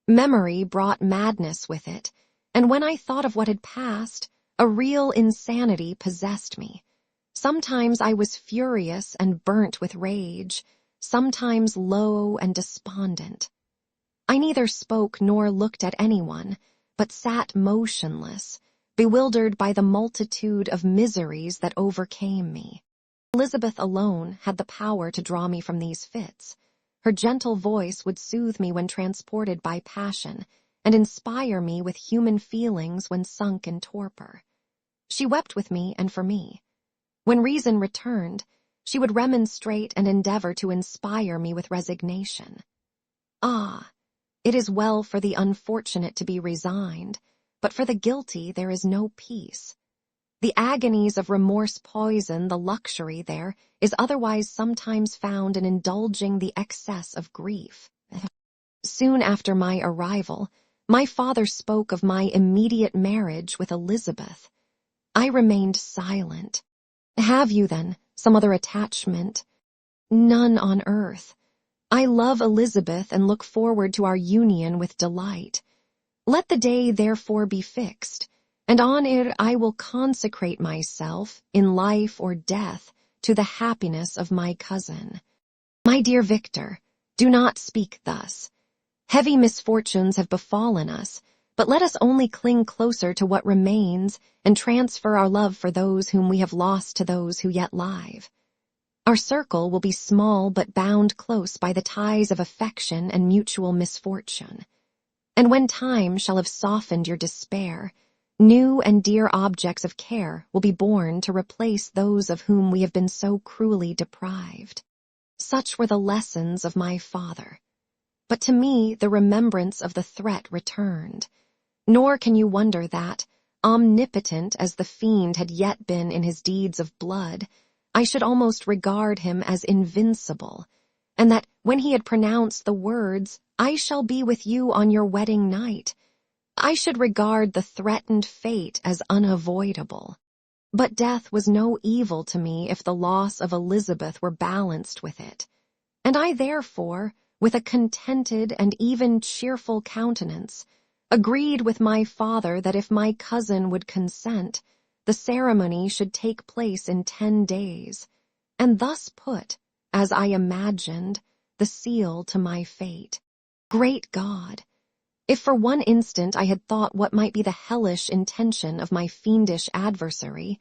Memory brought madness with it, and when I thought of what had passed, a real insanity possessed me. Sometimes I was furious and burnt with rage, sometimes low and despondent. I neither spoke nor looked at anyone, but sat motionless, bewildered by the multitude of miseries that overcame me. Elizabeth alone had the power to draw me from these fits. Her gentle voice would soothe me when transported by passion, and inspire me with human feelings when sunk in torpor. She wept with me and for me. When reason returned, she would remonstrate and endeavor to inspire me with resignation. Ah, it is well for the unfortunate to be resigned, but for the guilty there is no peace. The agonies of remorse poison the luxury there is otherwise sometimes found in indulging the excess of grief. Soon after my arrival, my father spoke of my immediate marriage with Elizabeth. I remained silent. Have you, then, some other attachment? None on earth. I love Elizabeth and look forward to our union with delight. Let the day therefore be fixed, and on it I will consecrate myself, in life or death, to the happiness of my cousin. My dear Victor, do not speak thus. Heavy misfortunes have befallen us, but let us only cling closer to what remains and transfer our love for those whom we have lost to those who yet live. Our circle will be small but bound close by the ties of affection and mutual misfortune. And when time shall have softened your despair, new and dear objects of care will be born to replace those of whom we have been so cruelly deprived. Such were the lessons of my father. But to me the remembrance of the threat returned. Nor can you wonder that, omnipotent as the fiend had yet been in his deeds of blood, I should almost regard him as invincible, and that when he had pronounced the words, "I shall be with you on your wedding night," I should regard the threatened fate as unavoidable. But death was no evil to me if the loss of Elizabeth were balanced with it, and I therefore, with a contented and even cheerful countenance, agreed with my father that if my cousin would consent, the ceremony should take place in 10 days, and thus put, as I imagined, the seal to my fate. Great God! If for one instant I had thought what might be the hellish intention of my fiendish adversary,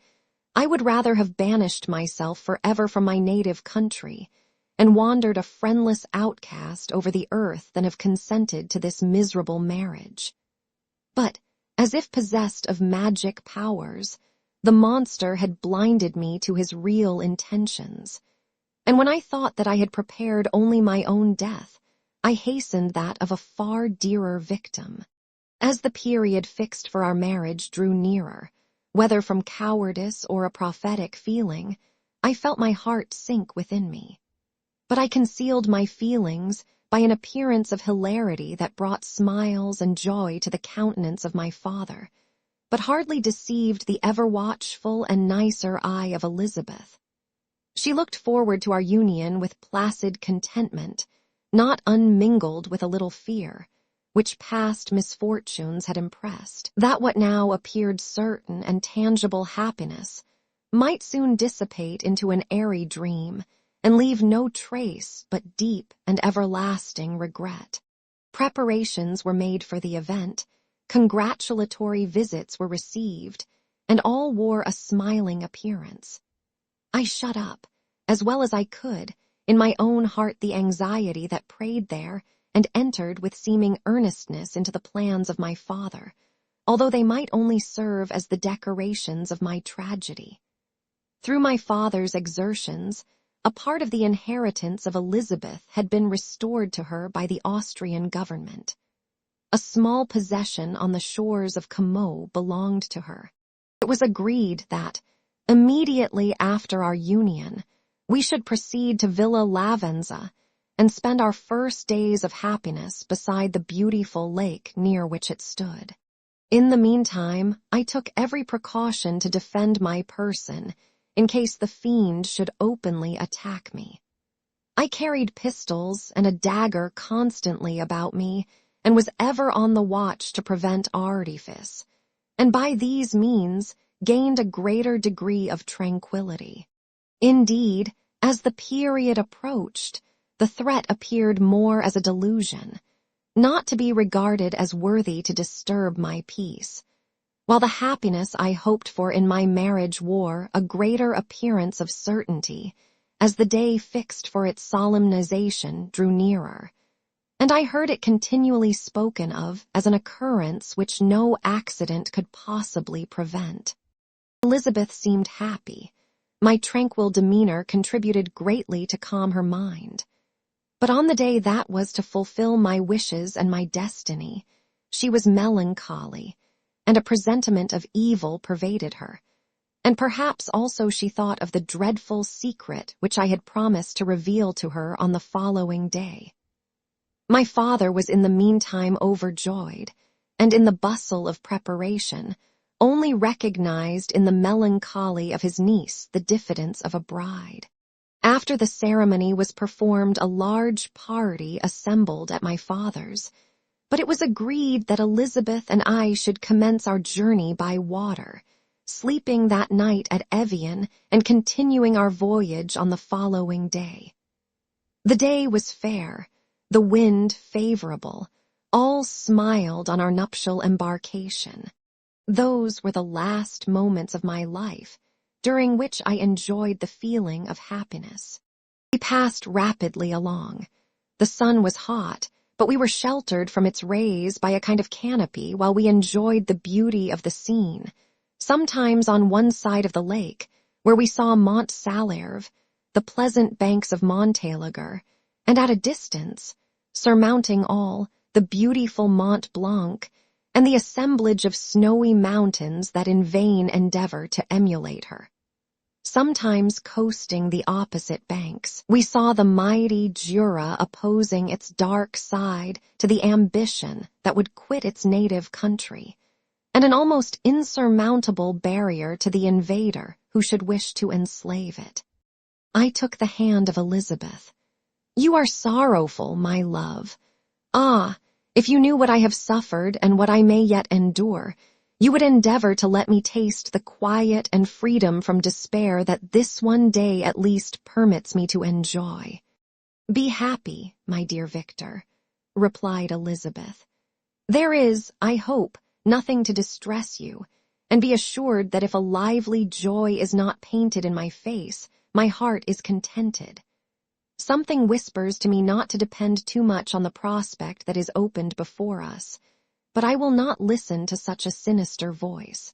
I would rather have banished myself forever from my native country, and wandered a friendless outcast over the earth than have consented to this miserable marriage. But, as if possessed of magic powers, the monster had blinded me to his real intentions, and when I thought that I had prepared only my own death, I hastened that of a far dearer victim. As the period fixed for our marriage drew nearer, whether from cowardice or a prophetic feeling, I felt my heart sink within me. But I concealed my feelings by an appearance of hilarity that brought smiles and joy to the countenance of my father, but hardly deceived the ever-watchful and nicer eye of Elizabeth. She looked forward to our union with placid contentment, not unmingled with a little fear, which past misfortunes had impressed, that what now appeared certain and tangible happiness might soon dissipate into an airy dream, and leave no trace but deep and everlasting regret. Preparations were made for the event, congratulatory visits were received, and all wore a smiling appearance. I shut up, as well as I could, in my own heart the anxiety that preyed there, and entered with seeming earnestness into the plans of my father, although they might only serve as the decorations of my tragedy. Through my father's exertions, a part of the inheritance of Elizabeth had been restored to her by the Austrian government. A small possession on the shores of Como belonged to her. It was agreed that, immediately after our union, we should proceed to Villa Lavenza and spend our first days of happiness beside the beautiful lake near which it stood. In the meantime, I took every precaution to defend my person in case the fiend should openly attack me. I carried pistols and a dagger constantly about me, and was ever on the watch to prevent artifice, and by these means gained a greater degree of tranquillity. Indeed, as the period approached, the threat appeared more as a delusion, not to be regarded as worthy to disturb my peace, while the happiness I hoped for in my marriage wore a greater appearance of certainty as the day fixed for its solemnization drew nearer, and I heard it continually spoken of as an occurrence which no accident could possibly prevent. Elizabeth seemed happy. My tranquil demeanor contributed greatly to calm her mind. But on the day that was to fulfill my wishes and my destiny, she was melancholy, and a presentiment of evil pervaded her. And perhaps also she thought of the dreadful secret which I had promised to reveal to her on the following day. My father was in the meantime overjoyed, and in the bustle of preparation, only recognized in the melancholy of his niece the diffidence of a bride. After the ceremony was performed, a large party assembled at my father's, but it was agreed that Elizabeth and I should commence our journey by water, sleeping that night at Evian and continuing our voyage on the following day. The day was fair, the wind favorable, all smiled on our nuptial embarkation. Those were the last moments of my life, during which I enjoyed the feeling of happiness. We passed rapidly along. The sun was hot, but we were sheltered from its rays by a kind of canopy while we enjoyed the beauty of the scene, sometimes on one side of the lake, where we saw Mont Salérve, the pleasant banks of Montélimar, and at a distance, surmounting all, the beautiful Mont Blanc, and the assemblage of snowy mountains that in vain endeavor to emulate her. Sometimes coasting the opposite banks, we saw the mighty Jura opposing its dark side to the ambition that would quit its native country, and an almost insurmountable barrier to the invader who should wish to enslave it. I took the hand of Elizabeth. "You are sorrowful, my love. Ah, if you knew what I have suffered and what I may yet endure, you would endeavor to let me taste the quiet and freedom from despair that this one day at least permits me to enjoy." "Be happy, my dear Victor," replied Elizabeth. "There is, I hope, nothing to distress you, and be assured that if a lively joy is not painted in my face, my heart is contented. Something whispers to me not to depend too much on the prospect that is opened before us, but I will not listen to such a sinister voice.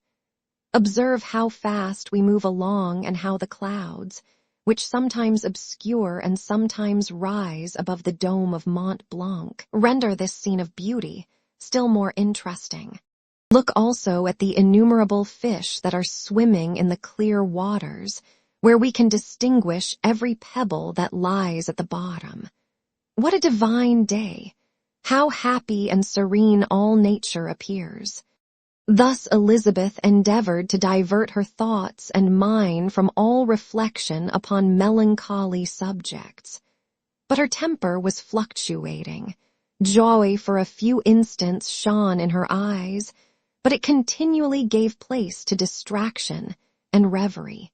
Observe how fast we move along and how the clouds, which sometimes obscure and sometimes rise above the dome of Mont Blanc, render this scene of beauty still more interesting. Look also at the innumerable fish that are swimming in the clear waters, where we can distinguish every pebble that lies at the bottom. What a divine day! How happy and serene all nature appears. Thus Elizabeth endeavored to divert her thoughts and mine from all reflection upon melancholy subjects. But her temper was fluctuating. Joy for a few instants shone in her eyes, but it continually gave place to distraction and reverie.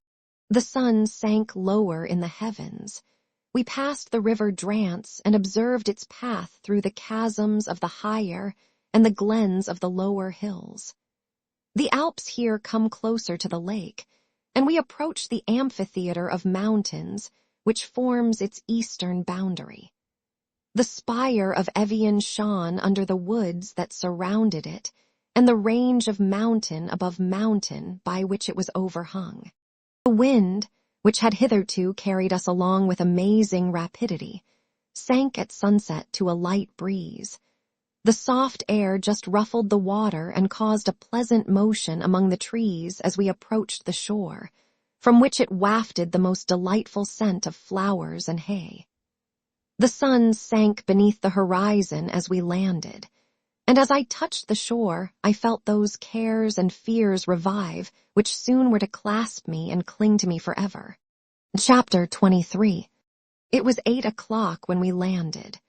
The sun sank lower in the heavens. We passed the river Drance and observed its path through the chasms of the higher and the glens of the lower hills. The Alps here come closer to the lake, and we approach the amphitheater of mountains which forms its eastern boundary. The spire of Evian shone under the woods that surrounded it, and the range of mountain above mountain by which it was overhung. The wind, which had hitherto carried us along with amazing rapidity, sank at sunset to a light breeze. The soft air just ruffled the water and caused a pleasant motion among the trees as we approached the shore, from which it wafted the most delightful scent of flowers and hay. The sun sank beneath the horizon as we landed, and as I touched the shore, I felt those cares and fears revive which soon were to clasp me and cling to me forever. Chapter 23. It was 8 o'clock when we landed.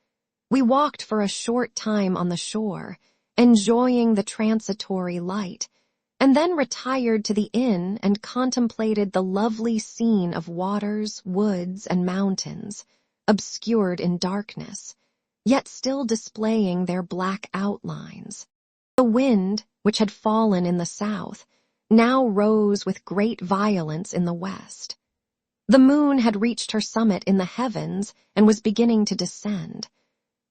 We walked for a short time on the shore, enjoying the transitory light, and then retired to the inn and contemplated the lovely scene of waters, woods, and mountains, obscured in darkness, yet still displaying their black outlines. The wind, which had fallen in the south, now rose with great violence in the west. The moon had reached her summit in the heavens and was beginning to descend.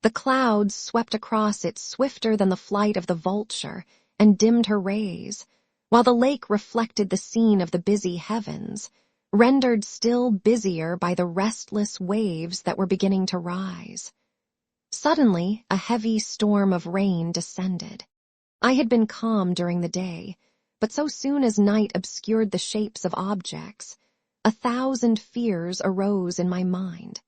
The clouds swept across it swifter than the flight of the vulture and dimmed her rays, while the lake reflected the scene of the busy heavens, rendered still busier by the restless waves that were beginning to rise. Suddenly, a heavy storm of rain descended. I had been calm during the day, but so soon as night obscured the shapes of objects, 1,000 fears arose in my mind.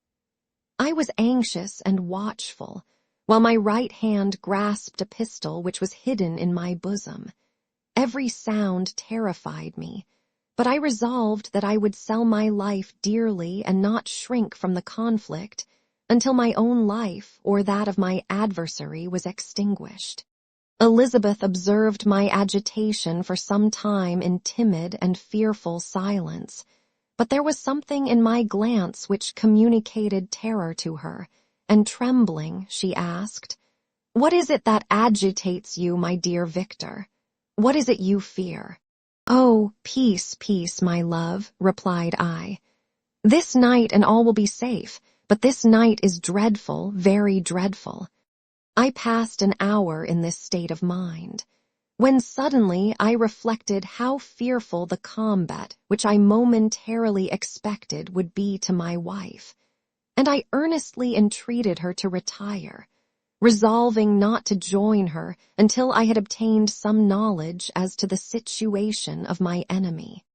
I was anxious and watchful, while my right hand grasped a pistol which was hidden in my bosom. Every sound terrified me, but I resolved that I would sell my life dearly and not shrink from the conflict until my own life or that of my adversary was extinguished. Elizabeth observed my agitation for some time in timid and fearful silence, but there was something in my glance which communicated terror to her, and trembling, she asked, "What is it that agitates you, my dear Victor? What is it you fear?" "Oh, peace, peace, my love," replied I. "This night and all will be safe, but this night is dreadful, very dreadful." I passed an hour in this state of mind, when suddenly I reflected how fearful the combat which I momentarily expected would be to my wife, and I earnestly entreated her to retire, resolving not to join her until I had obtained some knowledge as to the situation of my enemy.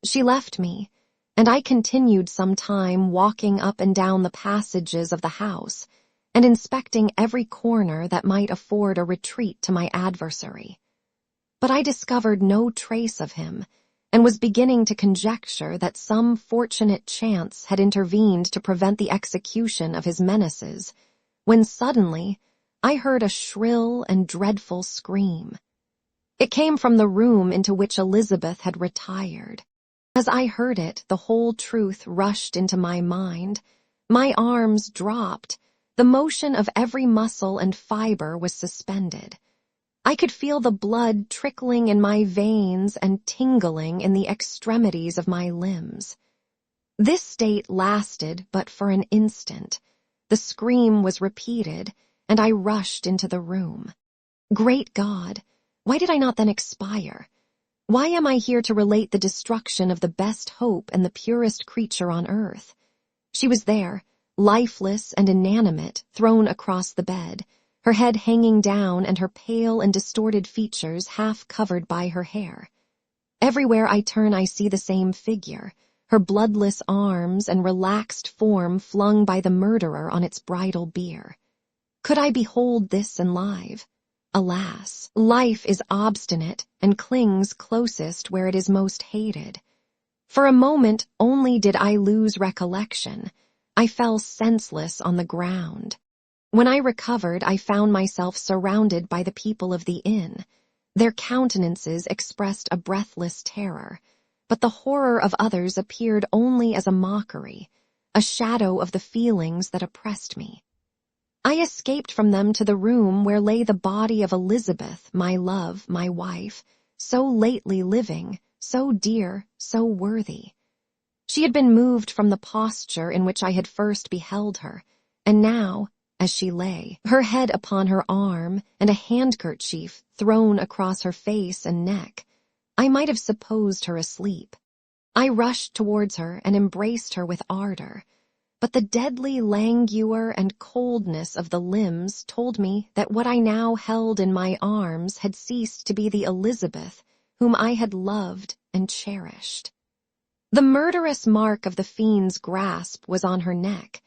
She left me, and I continued some time walking up and down the passages of the house and inspecting every corner that might afford a retreat to my adversary. But I discovered no trace of him, and was beginning to conjecture that some fortunate chance had intervened to prevent the execution of his menaces, when suddenly I heard a shrill and dreadful scream. It came from the room into which Elizabeth had retired. As I heard it, the whole truth rushed into my mind. My arms dropped. The motion of every muscle and fiber was suspended. I could feel the blood trickling in my veins and tingling in the extremities of my limbs. This state lasted but for an instant. The scream was repeated, and I rushed into the room. Great God! Why did I not then expire? Why am I here to relate the destruction of the best hope and the purest creature on earth? She was there, lifeless and inanimate, thrown across the bed, her head hanging down and her pale and distorted features half covered by her hair. Everywhere I turn I see the same figure, her bloodless arms and relaxed form flung by the murderer on its bridal bier. Could I behold this alive? Alas, life is obstinate and clings closest where it is most hated. For a moment only did I lose recollection. I fell senseless on the ground. When I recovered, I found myself surrounded by the people of the inn. Their countenances expressed a breathless terror, but the horror of others appeared only as a mockery, a shadow of the feelings that oppressed me. I escaped from them to the room where lay the body of Elizabeth, my love, my wife, so lately living, so dear, so worthy. She had been moved from the posture in which I had first beheld her, and now, as she lay, her head upon her arm and a handkerchief thrown across her face and neck, I might have supposed her asleep. I rushed towards her and embraced her with ardor, but the deadly languor and coldness of the limbs told me that what I now held in my arms had ceased to be the Elizabeth whom I had loved and cherished. The murderous mark of the fiend's grasp was on her neck,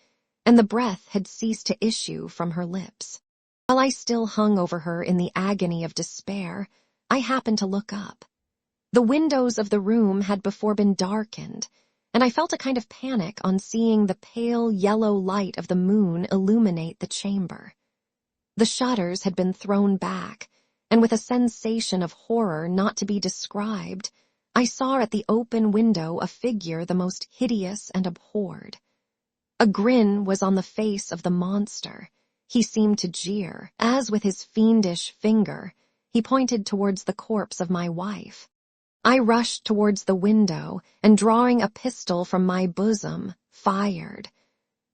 and the breath had ceased to issue from her lips. While I still hung over her in the agony of despair, I happened to look up. The windows of the room had before been darkened, and I felt a kind of panic on seeing the pale yellow light of the moon illuminate the chamber. The shutters had been thrown back, and with a sensation of horror not to be described, I saw at the open window a figure the most hideous and abhorred. A grin was on the face of the monster. He seemed to jeer, as with his fiendish finger he pointed towards the corpse of my wife. I rushed towards the window, and drawing a pistol from my bosom, fired.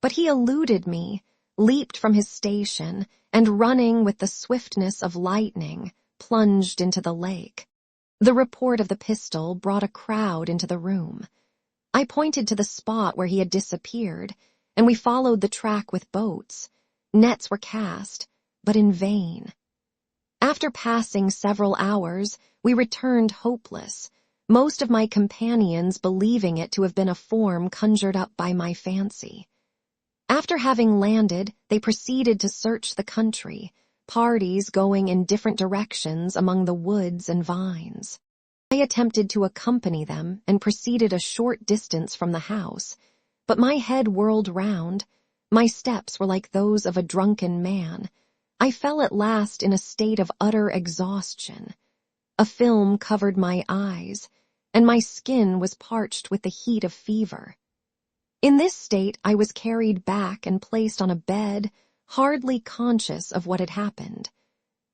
But he eluded me, leaped from his station, and running with the swiftness of lightning, plunged into the lake. The report of the pistol brought a crowd into the room. I pointed to the spot where he had disappeared, and we followed the track with boats. Nets were cast, but in vain. After passing several hours, we returned hopeless, most of my companions believing it to have been a form conjured up by my fancy. After having landed, they proceeded to search the country, parties going in different directions among the woods and vines. I attempted to accompany them and proceeded a short distance from the house, but my head whirled round. My steps were like those of a drunken man. I fell at last in a state of utter exhaustion. A film covered my eyes, and my skin was parched with the heat of fever. In this state I was carried back and placed on a bed, hardly conscious of what had happened.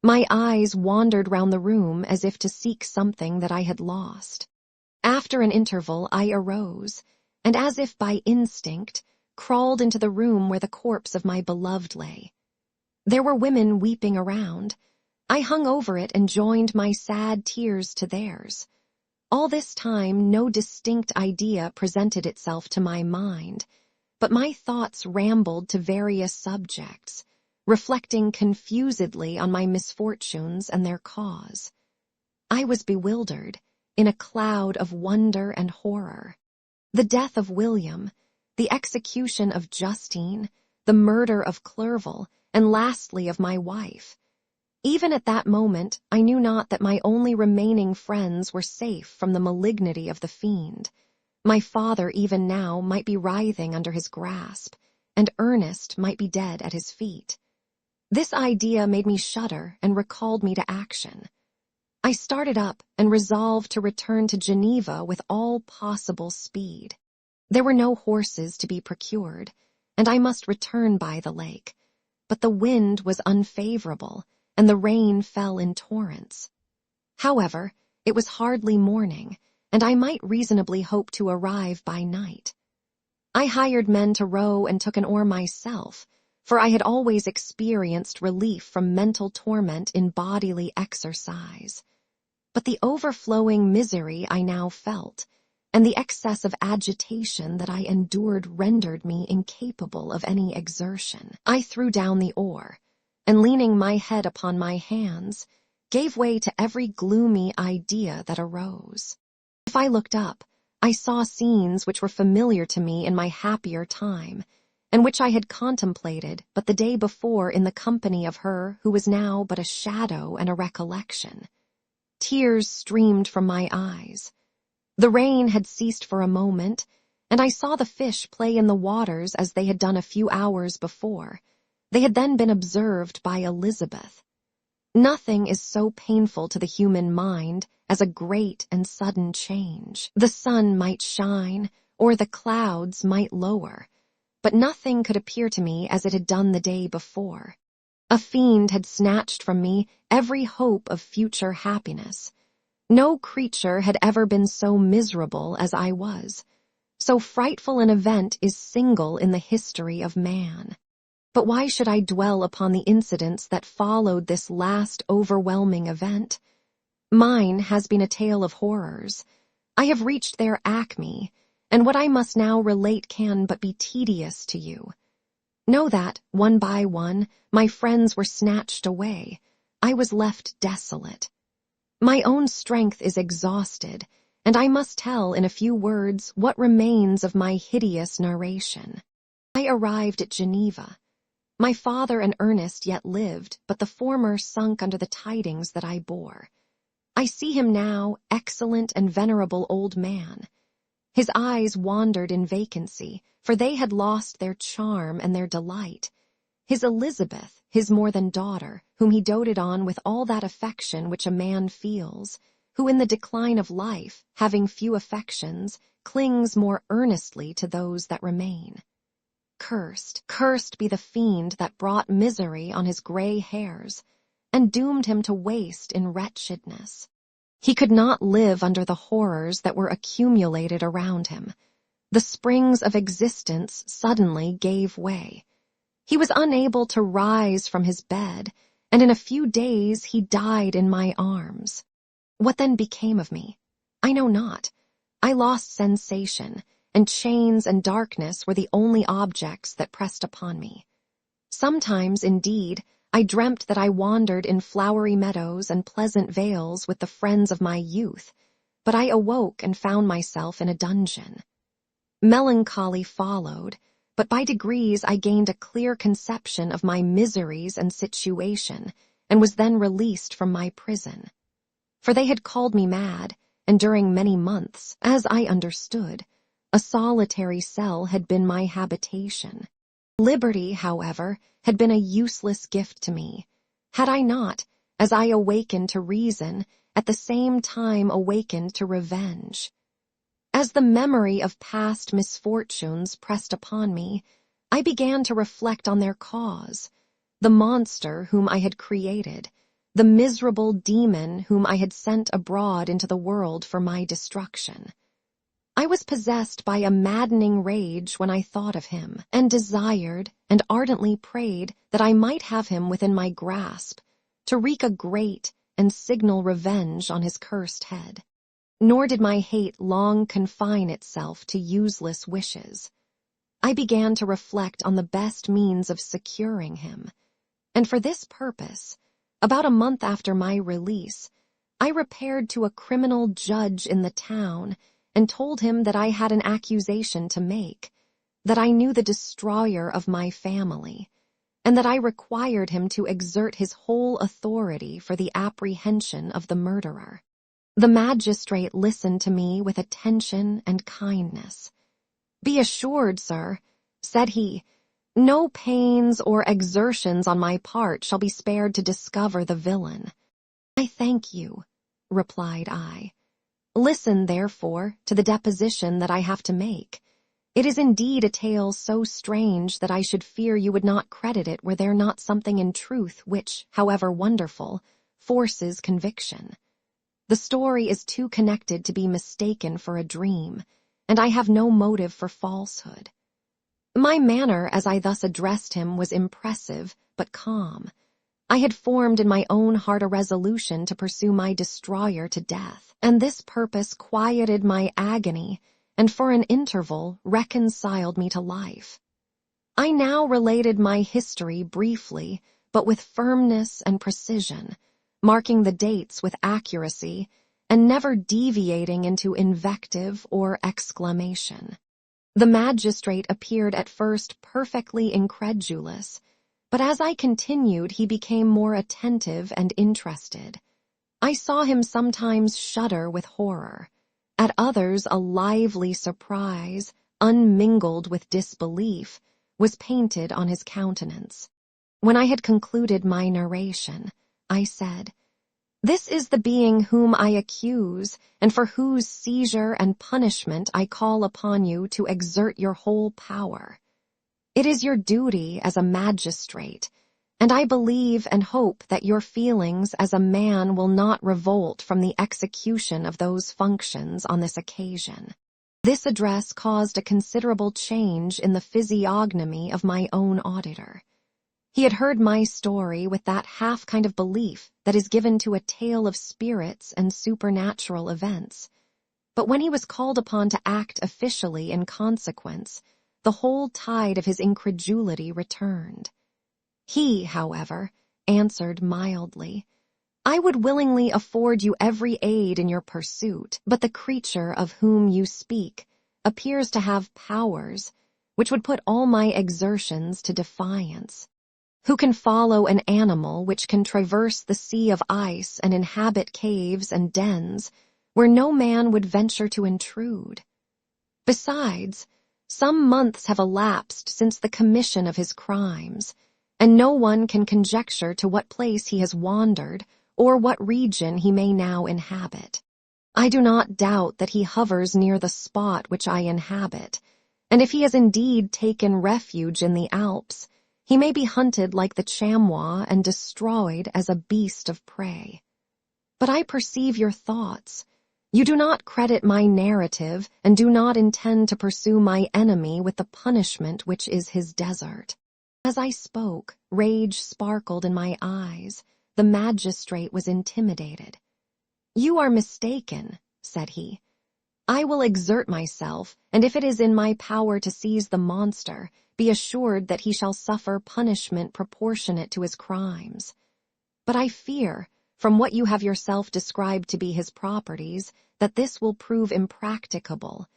My eyes wandered round the room as if to seek something that I had lost. After an interval I arose, and as if by instinct, crawled into the room where the corpse of my beloved lay. There were women weeping around. I hung over it and joined my sad tears to theirs. All this time no distinct idea presented itself to my mind, but my thoughts rambled to various subjects, reflecting confusedly on my misfortunes and their cause. I was bewildered, in a cloud of wonder and horror. The death of William, the execution of Justine, the murder of Clerval, and lastly of my wife. Even at that moment, I knew not that my only remaining friends were safe from the malignity of the fiend. My father even now might be writhing under his grasp, and Ernest might be dead at his feet. This idea made me shudder and recalled me to action. I started up and resolved to return to Geneva with all possible speed. There were no horses to be procured, and I must return by the lake. But the wind was unfavorable, and the rain fell in torrents. However, it was hardly morning, and I might reasonably hope to arrive by night. I hired men to row and took an oar myself, for I had always experienced relief from mental torment in bodily exercise. But the overflowing misery I now felt, and the excess of agitation that I endured rendered me incapable of any exertion. I threw down the oar, and leaning my head upon my hands, gave way to every gloomy idea that arose. If I looked up, I saw scenes which were familiar to me in my happier time, and which I had contemplated but the day before in the company of her who was now but a shadow and a recollection. Tears streamed from my eyes. The rain had ceased for a moment, and I saw the fish play in the waters as they had done a few hours before. They had then been observed by Elizabeth. Nothing is so painful to the human mind as a great and sudden change. The sun might shine, or the clouds might lower, but nothing could appear to me as it had done the day before. A fiend had snatched from me every hope of future happiness. No creature had ever been so miserable as I was. So frightful an event is single in the history of man. But why should I dwell upon the incidents that followed this last overwhelming event? Mine has been a tale of horrors. I have reached their acme, and what I must now relate can but be tedious to you. Know that, one by one, my friends were snatched away. I was left desolate. My own strength is exhausted, and I must tell in a few words what remains of my hideous narration. I arrived at Geneva. My father and Ernest yet lived, but the former sunk under the tidings that I bore. I see him now, excellent and venerable old man. His eyes wandered in vacancy, for they had lost their charm and their delight. His Elizabeth, his more than daughter, whom he doted on with all that affection which a man feels, who in the decline of life, having few affections, clings more earnestly to those that remain. Cursed be the fiend that brought misery on his gray hairs, and doomed him to waste in wretchedness. He could not live under the horrors that were accumulated around him. The springs of existence suddenly gave way. He was unable to rise from his bed, and in a few days he died in my arms. What then became of me? I know not. I lost sensation, and chains and darkness were the only objects that pressed upon me. Sometimes, indeed, I dreamt that I wandered in flowery meadows and pleasant vales with the friends of my youth, but I awoke and found myself in a dungeon. Melancholy followed, but by degrees I gained a clear conception of my miseries and situation, and was then released from my prison. For they had called me mad, and during many months, as I understood, a solitary cell had been my habitation. Liberty, however, had been a useless gift to me, had I not, as I awakened to reason, at the same time awakened to revenge. As the memory of past misfortunes pressed upon me, I began to reflect on their cause, the monster whom I had created, the miserable demon whom I had sent abroad into the world for my destruction. I was possessed by a maddening rage when I thought of him, and desired and ardently prayed that I might have him within my grasp, to wreak a great and signal revenge on his cursed head. Nor did my hate long confine itself to useless wishes. I began to reflect on the best means of securing him, and for this purpose, about a month after my release, I repaired to a criminal judge in the town and told him that I had an accusation to make, that I knew the destroyer of my family, and that I required him to exert his whole authority for the apprehension of the murderer. The magistrate listened to me with attention and kindness. "Be assured, sir," said he, "no pains or exertions on my part shall be spared to discover the villain." "I thank you," replied I. "Listen, therefore, to the deposition that I have to make. It is indeed a tale so strange that I should fear you would not credit it were there not something in truth which, however wonderful, forces conviction. The story is too connected to be mistaken for a dream, and I have no motive for falsehood." My manner as I thus addressed him was impressive but calm. I had formed in my own heart a resolution to pursue my destroyer to death, and this purpose quieted my agony and for an interval reconciled me to life. I now related my history briefly, but with firmness and precision, marking the dates with accuracy, and never deviating into invective or exclamation. The magistrate appeared at first perfectly incredulous, but as I continued he became more attentive and interested. I saw him sometimes shudder with horror, at others a lively surprise, unmingled with disbelief, was painted on his countenance. When I had concluded my narration, I said, "This is the being whom I accuse, and for whose seizure and punishment I call upon you to exert your whole power. It is your duty as a magistrate, and I believe and hope that your feelings as a man will not revolt from the execution of those functions on this occasion." This address caused a considerable change in the physiognomy of my own auditor. He had heard my story with that half kind of belief that is given to a tale of spirits and supernatural events. But when he was called upon to act officially in consequence, the whole tide of his incredulity returned. He, however, answered mildly, "I would willingly afford you every aid in your pursuit, but the creature of whom you speak appears to have powers which would put all my exertions to defiance. Who can follow an animal which can traverse the sea of ice and inhabit caves and dens where no man would venture to intrude? Besides, some months have elapsed since the commission of his crimes, and no one can conjecture to what place he has wandered or what region he may now inhabit. I do not doubt that he hovers near the spot which I inhabit, and if he has indeed taken refuge in the Alps, he may be hunted like the chamois and destroyed as a beast of prey. But I perceive your thoughts. You do not credit my narrative and do not intend to pursue my enemy with the punishment which is his desert." As I spoke, rage sparkled in my eyes. The magistrate was intimidated. "You are mistaken," said he. "I will exert myself, and if it is in my power to seize the monster, be assured that he shall suffer punishment proportionate to his crimes. But I fear, from what you have yourself described to be his properties, that this will prove impracticable,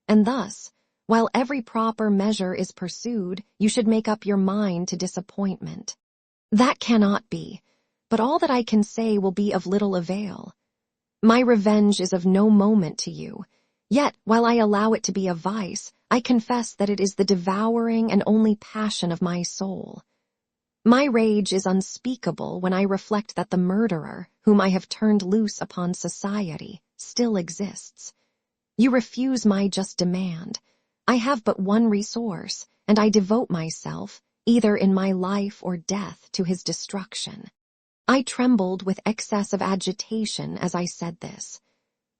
and thus, while every proper measure is pursued, you should make up your mind to disappointment. That cannot be, but all that I can say will be of little avail. My revenge is of no moment to you, yet, while I allow it to be a vice, I confess that it is the devouring and only passion of my soul. My rage is unspeakable when I reflect that the murderer, whom I have turned loose upon society, still exists. You refuse my just demand. I have but one resource, and I devote myself, either in my life or death, to his destruction." I trembled with excess of agitation as I said this.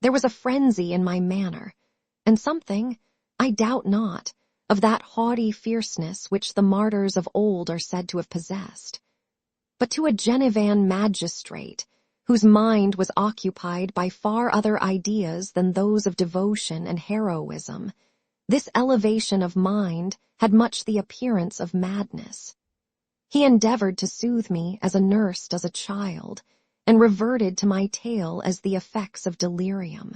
There was a frenzy in my manner, and something, I doubt not, of that haughty fierceness which the martyrs of old are said to have possessed. But to a Genevan magistrate, whose mind was occupied by far other ideas than those of devotion and heroism, this elevation of mind had much the appearance of madness. He endeavored to soothe me as a nurse does a child, and reverted to my tale as the effects of delirium.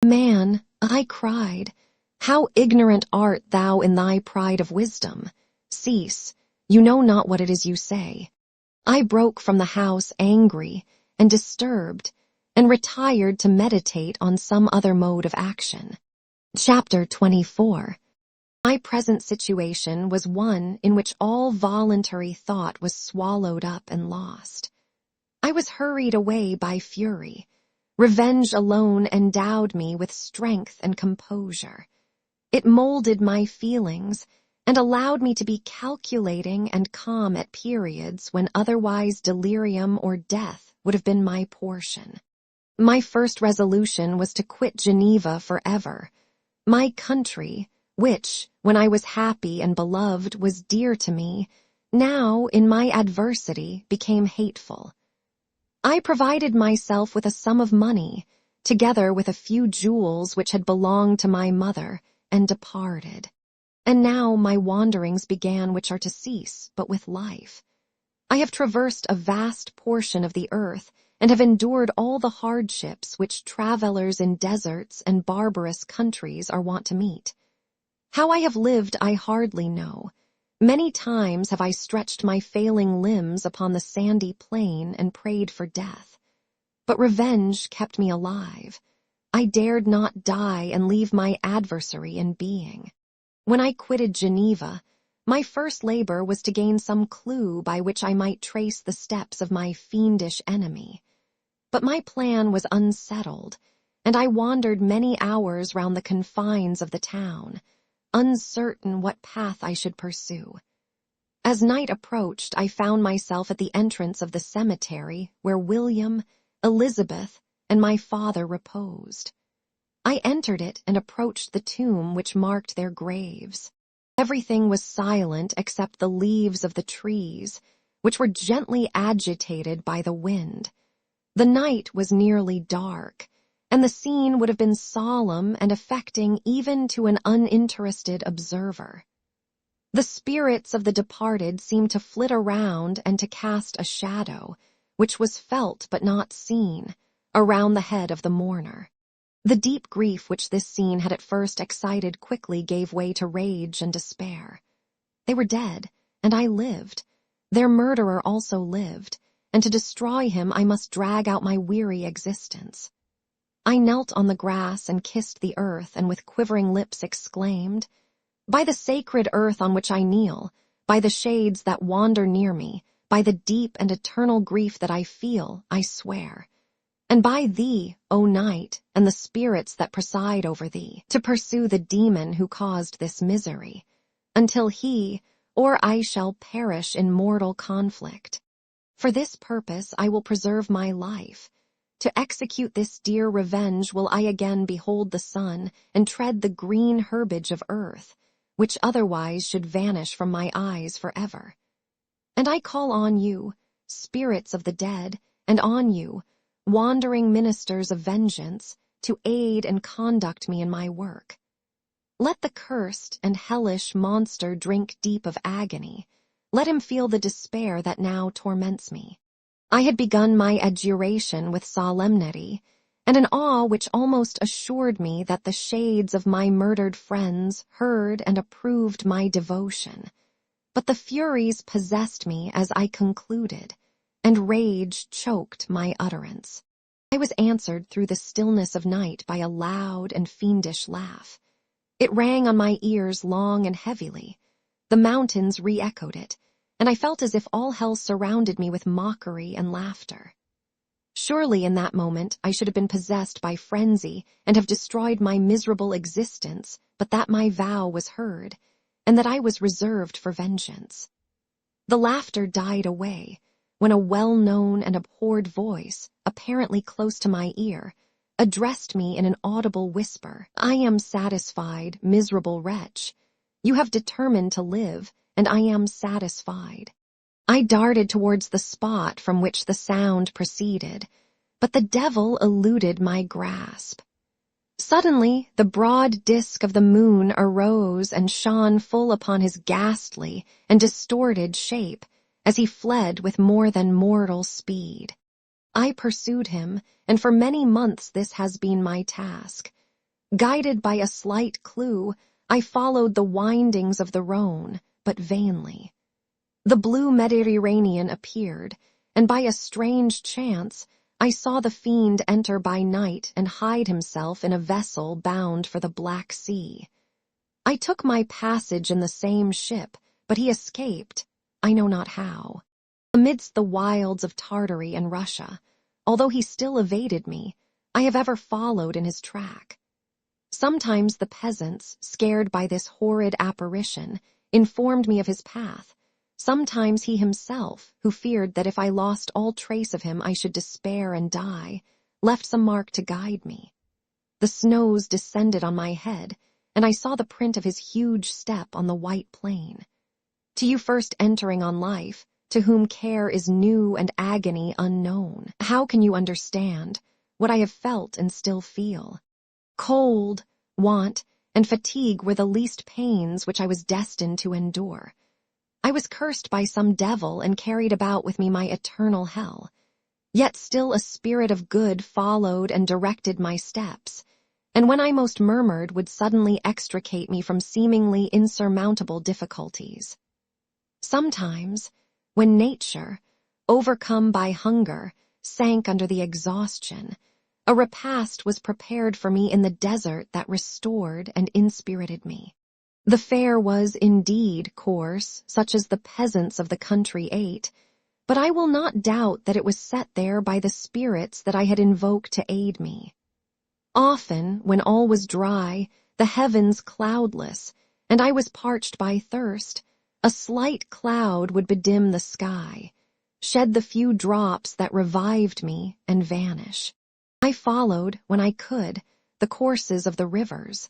"Man," I cried, "how ignorant art thou in thy pride of wisdom! Cease, you know not what it is you say." I broke from the house angry and disturbed, and retired to meditate on some other mode of action. Chapter 24. My present situation was one in which all voluntary thought was swallowed up and lost. I was hurried away by fury. Revenge alone endowed me with strength and composure. It molded my feelings and allowed me to be calculating and calm at periods when otherwise delirium or death would have been my portion. My first resolution was to quit Geneva forever, my country, which, when I was happy and beloved, was dear to me, now, in my adversity, became hateful. I provided myself with a sum of money, together with a few jewels which had belonged to my mother, and departed. And now my wanderings began which are to cease, but with life. I have traversed a vast portion of the earth, and have endured all the hardships which travellers in deserts and barbarous countries are wont to meet. How I have lived I hardly know. Many times have I stretched my failing limbs upon the sandy plain and prayed for death. But revenge kept me alive. I dared not die and leave my adversary in being. When I quitted Geneva, my first labor was to gain some clue by which I might trace the steps of my fiendish enemy. But my plan was unsettled, and I wandered many hours round the confines of the town, uncertain what path I should pursue. As night approached, I found myself at the entrance of the cemetery where William, Elizabeth, and my father reposed. I entered it and approached the tomb which marked their graves. Everything was silent except the leaves of the trees, which were gently agitated by the wind. The night was nearly dark, and the scene would have been solemn and affecting even to an uninterested observer. The spirits of the departed seemed to flit around and to cast a shadow, which was felt but not seen, around the head of the mourner. The deep grief which this scene had at first excited quickly gave way to rage and despair. They were dead, and I lived. Their murderer also lived, and to destroy him I must drag out my weary existence. I knelt on the grass and kissed the earth, and with quivering lips exclaimed, "By the sacred earth on which I kneel, by the shades that wander near me, by the deep and eternal grief that I feel, I swear, and by thee, O night, and the spirits that preside over thee, to pursue the demon who caused this misery, until he or I shall perish in mortal conflict. For this purpose I will preserve my life. To execute this dear revenge will I again behold the sun and tread the green herbage of earth, which otherwise should vanish from my eyes forever. And I call on you, spirits of the dead, and on you, wandering ministers of vengeance, to aid and conduct me in my work. Let the cursed and hellish monster drink deep of agony. Let him feel the despair that now torments me. I had begun my adjuration with solemnity, and an awe which almost assured me that the shades of my murdered friends heard and approved my devotion. But the furies possessed me as I concluded, and rage choked my utterance. I was answered through the stillness of night by a loud and fiendish laugh. It rang on my ears long and heavily. The mountains re-echoed it, and I felt as if all hell surrounded me with mockery and laughter. Surely in that moment I should have been possessed by frenzy and have destroyed my miserable existence, but that my vow was heard, and that I was reserved for vengeance. The laughter died away, when a well-known and abhorred voice, apparently close to my ear, addressed me in an audible whisper. "I am satisfied, miserable wretch. You have determined to live, and I am satisfied." I darted towards the spot from which the sound proceeded, but the devil eluded my grasp. Suddenly, the broad disk of the moon arose and shone full upon his ghastly and distorted shape as he fled with more than mortal speed. I pursued him, and for many months this has been my task. Guided by a slight clue, I followed the windings of the Rhone, but vainly. The blue Mediterranean appeared, and by a strange chance, I saw the fiend enter by night and hide himself in a vessel bound for the Black Sea. I took my passage in the same ship, but he escaped, I know not how. Amidst the wilds of Tartary and Russia, although he still evaded me, I have ever followed in his track. Sometimes the peasants, scared by this horrid apparition, informed me of his path. Sometimes he himself, who feared that if I lost all trace of him I should despair and die, left some mark to guide me. The snows descended on my head, and I saw the print of his huge step on the white plain. To you first entering on life, to whom care is new and agony unknown, how can you understand what I have felt and still feel? Cold, want, and fatigue were the least pains which I was destined to endure. I was cursed by some devil and carried about with me my eternal hell. Yet still a spirit of good followed and directed my steps, and when I most murmured would suddenly extricate me from seemingly insurmountable difficulties. Sometimes, when nature, overcome by hunger, sank under the exhaustion, a repast was prepared for me in the desert that restored and inspirited me. The fare was indeed coarse, such as the peasants of the country ate, but I will not doubt that it was set there by the spirits that I had invoked to aid me. Often, when all was dry, the heavens cloudless, and I was parched by thirst, a slight cloud would bedim the sky, shed the few drops that revived me, and vanish. I followed, when I could, the courses of the rivers,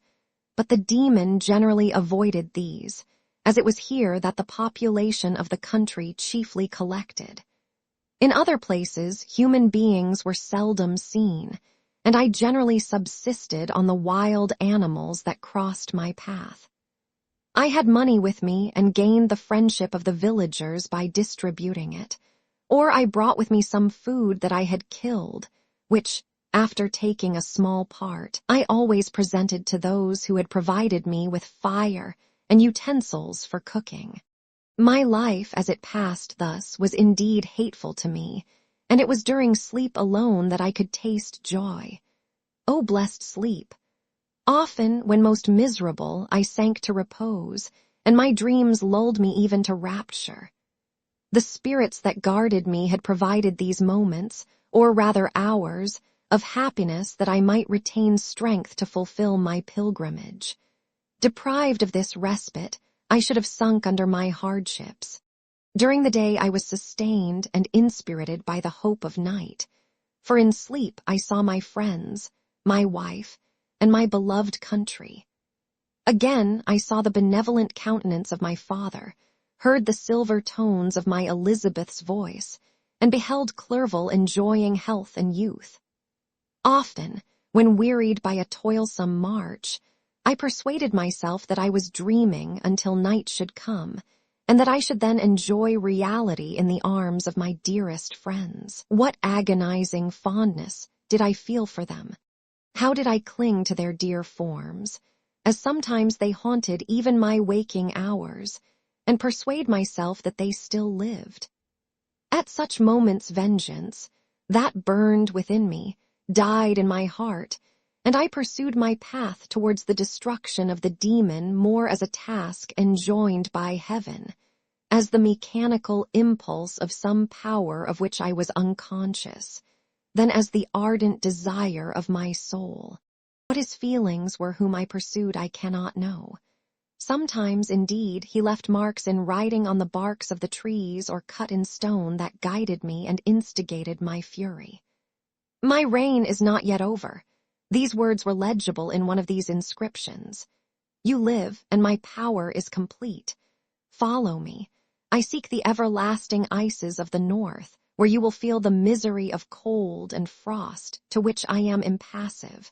but the demon generally avoided these, as it was here that the population of the country chiefly collected. In other places, human beings were seldom seen, and I generally subsisted on the wild animals that crossed my path. I had money with me and gained the friendship of the villagers by distributing it, or I brought with me some food that I had killed, which, after taking a small part, I always presented to those who had provided me with fire and utensils for cooking. My life as it passed thus was indeed hateful to me, and it was during sleep alone that I could taste joy. O blessed sleep! Often, when most miserable, I sank to repose, and my dreams lulled me even to rapture. The spirits that guarded me had provided these moments, or rather hours, of happiness that I might retain strength to fulfill my pilgrimage. Deprived of this respite, I should have sunk under my hardships. During the day I was sustained and inspirited by the hope of night, for in sleep I saw my friends, my wife, and my beloved country. Again I saw the benevolent countenance of my father, heard the silver tones of my Elizabeth's voice, and beheld Clerval enjoying health and youth. Often, when wearied by a toilsome march, I persuaded myself that I was dreaming until night should come, and that I should then enjoy reality in the arms of my dearest friends. What agonizing fondness did I feel for them! How did I cling to their dear forms, as sometimes they haunted even my waking hours, and persuade myself that they still lived. At such moments vengeance, that burned within me, died in my heart, and I pursued my path towards the destruction of the demon more as a task enjoined by heaven, as the mechanical impulse of some power of which I was unconscious, than as the ardent desire of my soul. What his feelings were whom I pursued I cannot know. Sometimes, indeed, he left marks in writing on the barks of the trees or cut in stone that guided me and instigated my fury. My reign is not yet over. These words were legible in one of these inscriptions. You live, and my power is complete. Follow me. I seek the everlasting ices of the north, where you will feel the misery of cold and frost, to which I am impassive.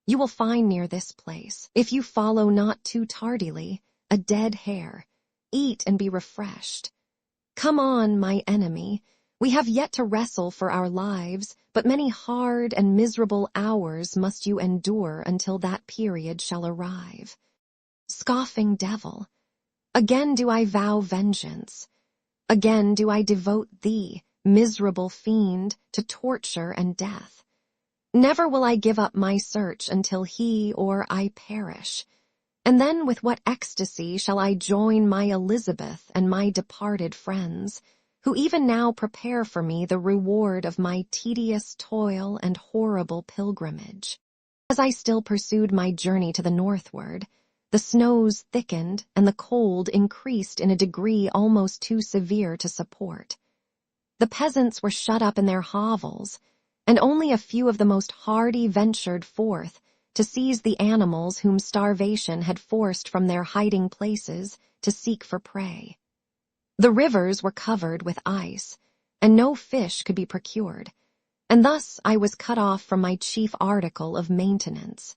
You will find near this place, if you follow not too tardily, a dead hare. Eat and be refreshed. Come on, my enemy. We have yet to wrestle for our lives, but many hard and miserable hours must you endure until that period shall arrive. Scoffing devil, again do I vow vengeance. Again do I devote thee, miserable fiend, to torture and death. Never will I give up my search until he or I perish. And then with what ecstasy shall I join my Elizabeth and my departed friends, who even now prepare for me the reward of my tedious toil and horrible pilgrimage. As I still pursued my journey to the northward, the snows thickened and the cold increased in a degree almost too severe to support. The peasants were shut up in their hovels, and only a few of the most hardy ventured forth to seize the animals whom starvation had forced from their hiding places to seek for prey. The rivers were covered with ice, and no fish could be procured, and thus I was cut off from my chief article of maintenance.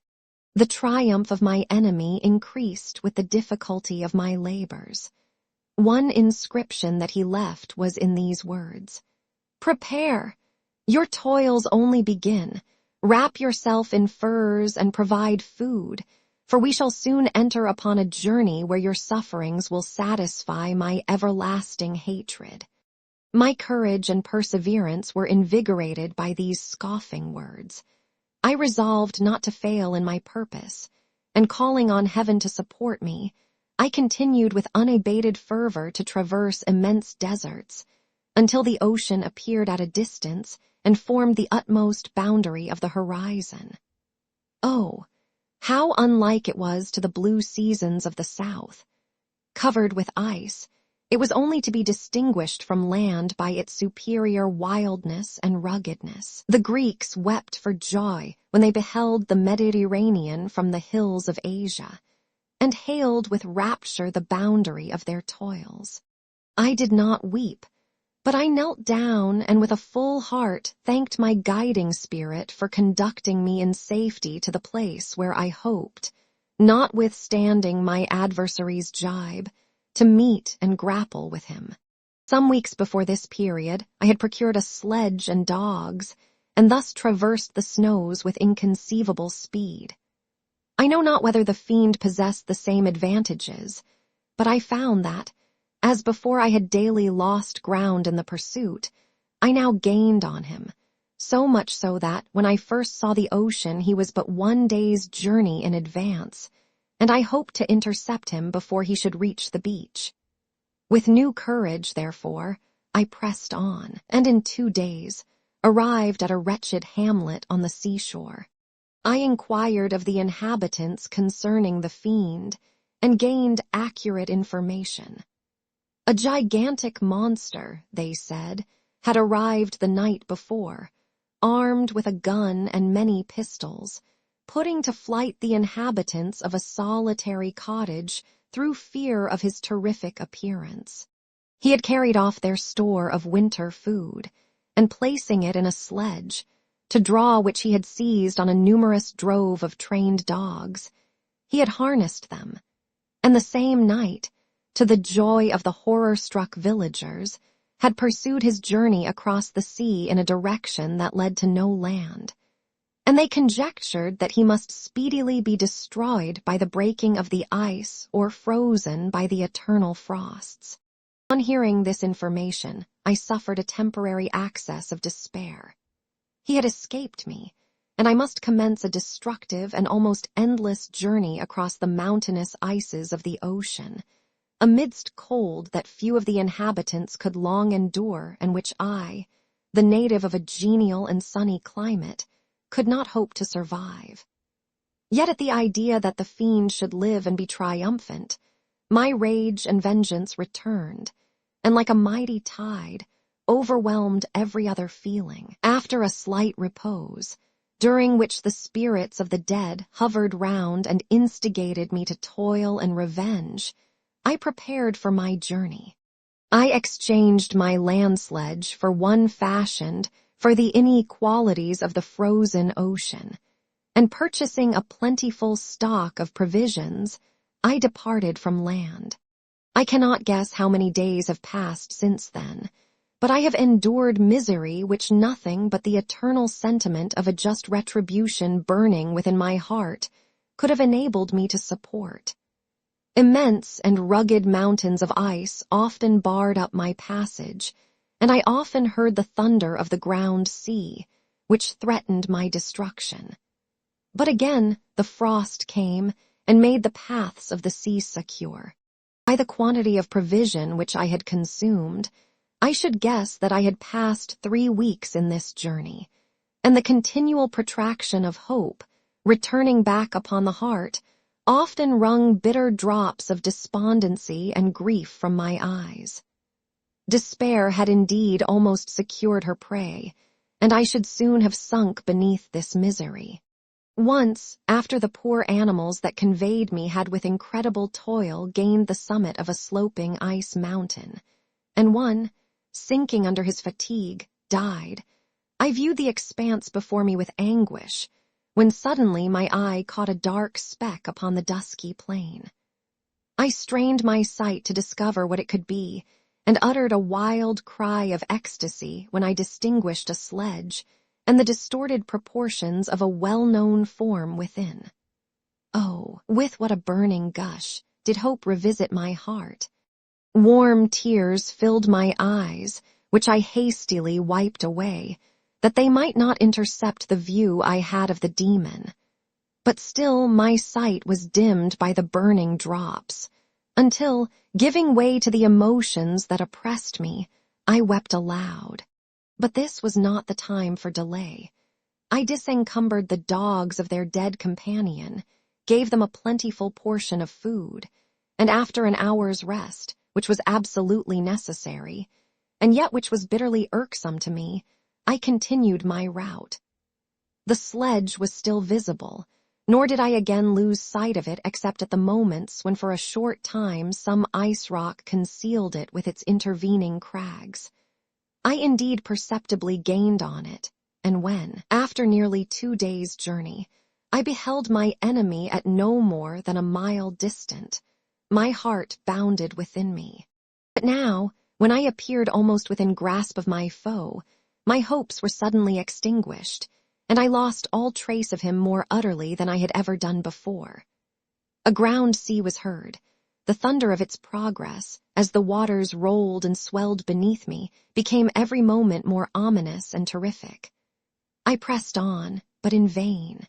The triumph of my enemy increased with the difficulty of my labors. One inscription that he left was in these words: "Prepare! Your toils only begin. Wrap yourself in furs and provide food, for we shall soon enter upon a journey where your sufferings will satisfy my everlasting hatred." My courage and perseverance were invigorated by these scoffing words. I resolved not to fail in my purpose, and calling on heaven to support me, I continued with unabated fervor to traverse immense deserts, until the ocean appeared at a distance and formed the utmost boundary of the horizon. Oh, how unlike it was to the blue seasons of the south! Covered with ice, it was only to be distinguished from land by its superior wildness and ruggedness. The Greeks wept for joy when they beheld the Mediterranean from the hills of Asia, and hailed with rapture the boundary of their toils. I did not weep, but I knelt down and with a full heart thanked my guiding spirit for conducting me in safety to the place where I hoped, notwithstanding my adversary's jibe, to meet and grapple with him. Some weeks before this period, I had procured a sledge and dogs, and thus traversed the snows with inconceivable speed. I know not whether the fiend possessed the same advantages, but I found that, as before I had daily lost ground in the pursuit, I now gained on him, so much so that, when I first saw the ocean, he was but 1 day's journey in advance, and I hoped to intercept him before he should reach the beach. With new courage, therefore, I pressed on, and in 2 days arrived at a wretched hamlet on the seashore. I inquired of the inhabitants concerning the fiend, and gained accurate information. A gigantic monster, they said, had arrived the night before, armed with a gun and many pistols, putting to flight the inhabitants of a solitary cottage through fear of his terrific appearance. He had carried off their store of winter food, and placing it in a sledge, to draw which he had seized on a numerous drove of trained dogs. He had harnessed them, and the same night, to the joy of the horror-struck villagers, had pursued his journey across the sea in a direction that led to no land, and they conjectured that he must speedily be destroyed by the breaking of the ice or frozen by the eternal frosts. On hearing this information, I suffered a temporary access of despair. He had escaped me, and I must commence a destructive and almost endless journey across the mountainous ices of the ocean, amidst cold that few of the inhabitants could long endure and which I, the native of a genial and sunny climate, could not hope to survive. Yet at the idea that the fiend should live and be triumphant, my rage and vengeance returned, and like a mighty tide, overwhelmed every other feeling. After a slight repose, during which the spirits of the dead hovered round and instigated me to toil and revenge, I prepared for my journey. I exchanged my land sledge for one fashioned for the inequalities of the frozen ocean, and purchasing a plentiful stock of provisions, I departed from land. I cannot guess how many days have passed since then, but I have endured misery which nothing but the eternal sentiment of a just retribution burning within my heart could have enabled me to support. Immense and rugged mountains of ice often barred up my passage, and I often heard the thunder of the ground sea, which threatened my destruction. But again the frost came and made the paths of the sea secure. By the quantity of provision which I had consumed, I should guess that I had passed 3 weeks in this journey, and the continual protraction of hope, returning back upon the heart, often wrung bitter drops of despondency and grief from my eyes. Despair had indeed almost secured her prey, and I should soon have sunk beneath this misery. Once, after the poor animals that conveyed me had with incredible toil gained the summit of a sloping ice mountain, and one, sinking under his fatigue, died, I viewed the expanse before me with anguish, when suddenly my eye caught a dark speck upon the dusky plain. I strained my sight to discover what it could be, and uttered a wild cry of ecstasy when I distinguished a sledge and the distorted proportions of a well-known form within. Oh, with what a burning gush did hope revisit my heart! Warm tears filled my eyes, which I hastily wiped away, that they might not intercept the view I had of the demon. But still my sight was dimmed by the burning drops, until, giving way to the emotions that oppressed me, I wept aloud. But this was not the time for delay. I disencumbered the dogs of their dead companion, gave them a plentiful portion of food, and after an hour's rest, which was absolutely necessary, and yet which was bitterly irksome to me, I continued my route. The sledge was still visible, nor did I again lose sight of it except at the moments when for a short time some ice rock concealed it with its intervening crags. I indeed perceptibly gained on it, and when, after nearly 2 days' journey, I beheld my enemy at no more than a mile distant, my heart bounded within me. But now, when I appeared almost within grasp of my foe, my hopes were suddenly extinguished, and I lost all trace of him more utterly than I had ever done before. A ground sea was heard. The thunder of its progress, as the waters rolled and swelled beneath me, became every moment more ominous and terrific. I pressed on, but in vain.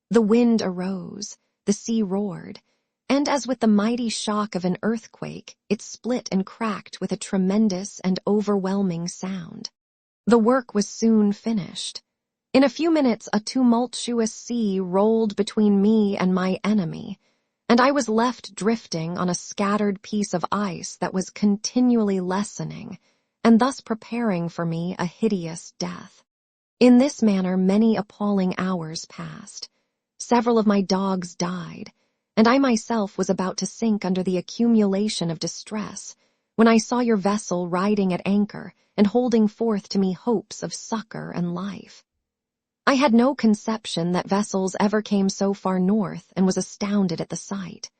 The wind arose, the sea roared, and as with the mighty shock of an earthquake, it split and cracked with a tremendous and overwhelming sound. The work was soon finished. In a few minutes a tumultuous sea rolled between me and my enemy, and I was left drifting on a scattered piece of ice that was continually lessening, and thus preparing for me a hideous death. In this manner many appalling hours passed. Several of my dogs died, and I myself was about to sink under the accumulation of distress, when I saw your vessel riding at anchor and holding forth to me hopes of succor and life. I had no conception that vessels ever came so far north and was astounded at the sight.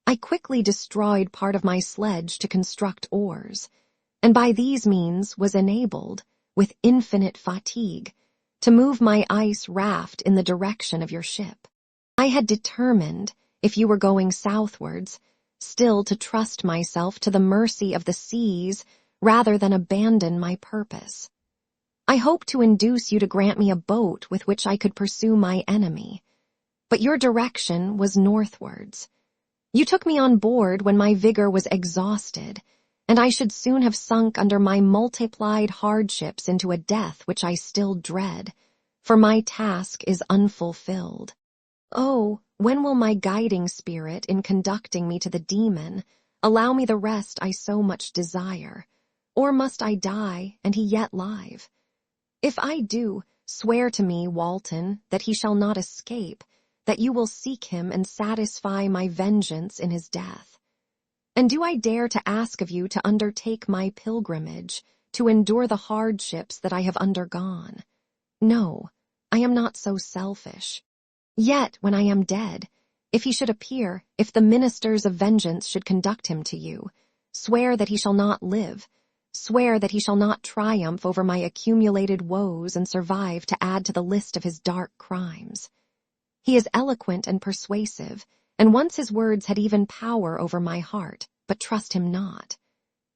I quickly destroyed part of my sledge to construct oars, and by these means was enabled, with infinite fatigue, to move my ice raft in the direction of your ship. I had determined, if you were going southwards, still to trust myself to the mercy of the seas rather than abandon my purpose. I hoped to induce you to grant me a boat with which I could pursue my enemy, but your direction was northwards. You took me on board when my vigor was exhausted, and I should soon have sunk under my multiplied hardships into a death which I still dread, for my task is unfulfilled. Oh, when will my guiding spirit in conducting me to the demon allow me the rest I so much desire? Or must I die, and he yet live? If I do, swear to me, Walton, that he shall not escape, that you will seek him and satisfy my vengeance in his death. And do I dare to ask of you to undertake my pilgrimage, to endure the hardships that I have undergone? No, I am not so selfish. Yet, when I am dead, if he should appear, if the ministers of vengeance should conduct him to you, swear that he shall not live, swear that he shall not triumph over my accumulated woes and survive to add to the list of his dark crimes. He is eloquent and persuasive, and once his words had even power over my heart, but trust him not.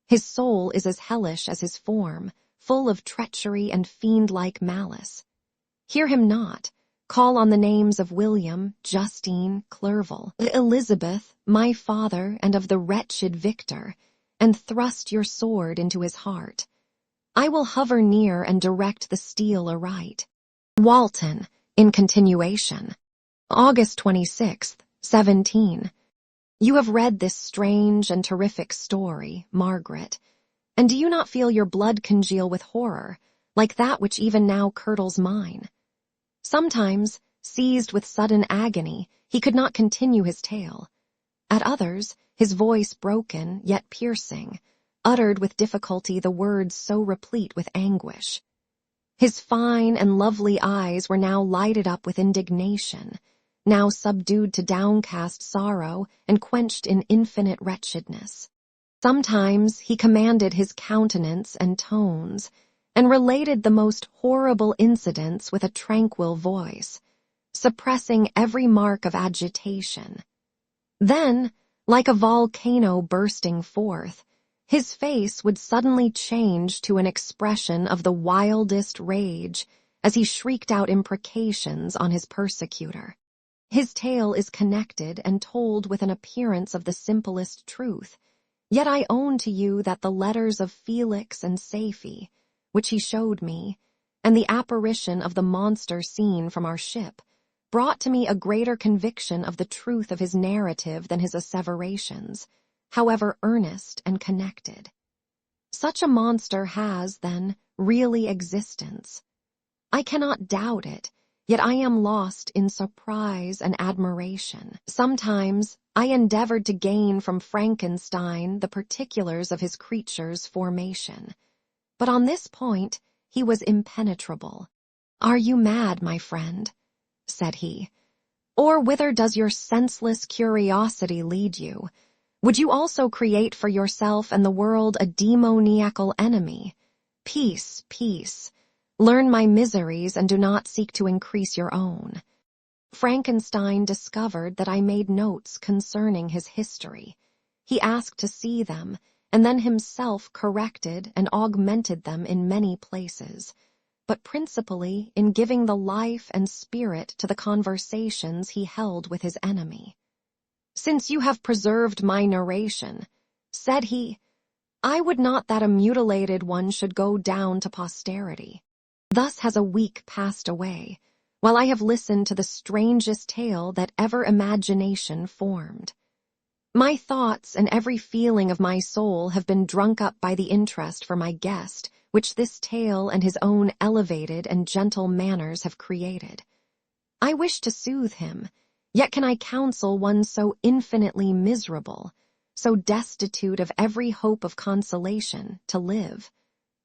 His soul is as hellish as his form, full of treachery and fiend-like malice. Hear him not. Call on the names of William, Justine, Clerval, Elizabeth, my father, and of the wretched Victor, and thrust your sword into his heart. I will hover near and direct the steel aright. Walton, in continuation. August 26th, 17. You have read this strange and terrific story, Margaret, and do you not feel your blood congeal with horror, like that which even now curdles mine? Sometimes, seized with sudden agony, he could not continue his tale. At others, his voice broken, yet piercing, uttered with difficulty the words so replete with anguish. His fine and lovely eyes were now lighted up with indignation, now subdued to downcast sorrow and quenched in infinite wretchedness. Sometimes he commanded his countenance and tones, and related the most horrible incidents with a tranquil voice, suppressing every mark of agitation. Then, like a volcano bursting forth, his face would suddenly change to an expression of the wildest rage as he shrieked out imprecations on his persecutor. His tale is connected and told with an appearance of the simplest truth, yet I own to you that the letters of Felix and Safie, which he showed me, and the apparition of the monster seen from our ship, brought to me a greater conviction of the truth of his narrative than his asseverations, however earnest and connected. Such a monster has, then, really existence. I cannot doubt it, yet I am lost in surprise and admiration. Sometimes I endeavored to gain from Frankenstein the particulars of his creature's formation, but on this point he was impenetrable. "Are you mad, my friend?" said he. "Or whither does your senseless curiosity lead you? Would you also create for yourself and the world a demoniacal enemy? Peace, peace. Learn my miseries and do not seek to increase your own." Frankenstein discovered that I made notes concerning his history. He asked to see them, and then himself corrected and augmented them in many places, but principally in giving the life and spirit to the conversations he held with his enemy. "Since you have preserved my narration," said he, "I would not that a mutilated one should go down to posterity. Thus has a week passed away, while I have listened to the strangest tale that ever imagination formed. My thoughts and every feeling of my soul have been drunk up by the interest for my guest, which this tale and his own elevated and gentle manners have created. I wish to soothe him, yet can I counsel one so infinitely miserable, so destitute of every hope of consolation, to live.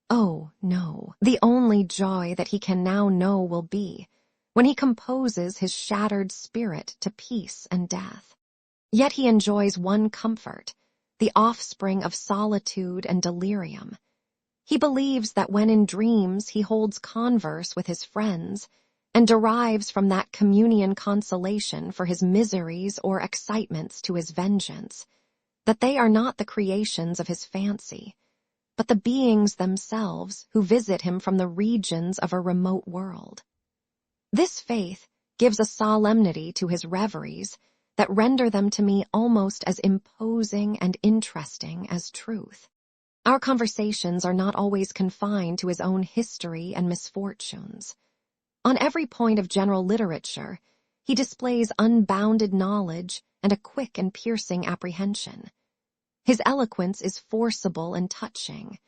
Oh, no, the only joy that he can now know will be when he composes his shattered spirit to peace and death. Yet he enjoys one comfort, the offspring of solitude and delirium. He believes that when in dreams he holds converse with his friends and derives from that communion consolation for his miseries or excitements to his vengeance, that they are not the creations of his fancy, but the beings themselves who visit him from the regions of a remote world. This faith gives a solemnity to his reveries that render them to me almost as imposing and interesting as truth. Our conversations are not always confined to his own history and misfortunes. On every point of general literature, he displays unbounded knowledge and a quick and piercing apprehension. His eloquence is forcible and touching,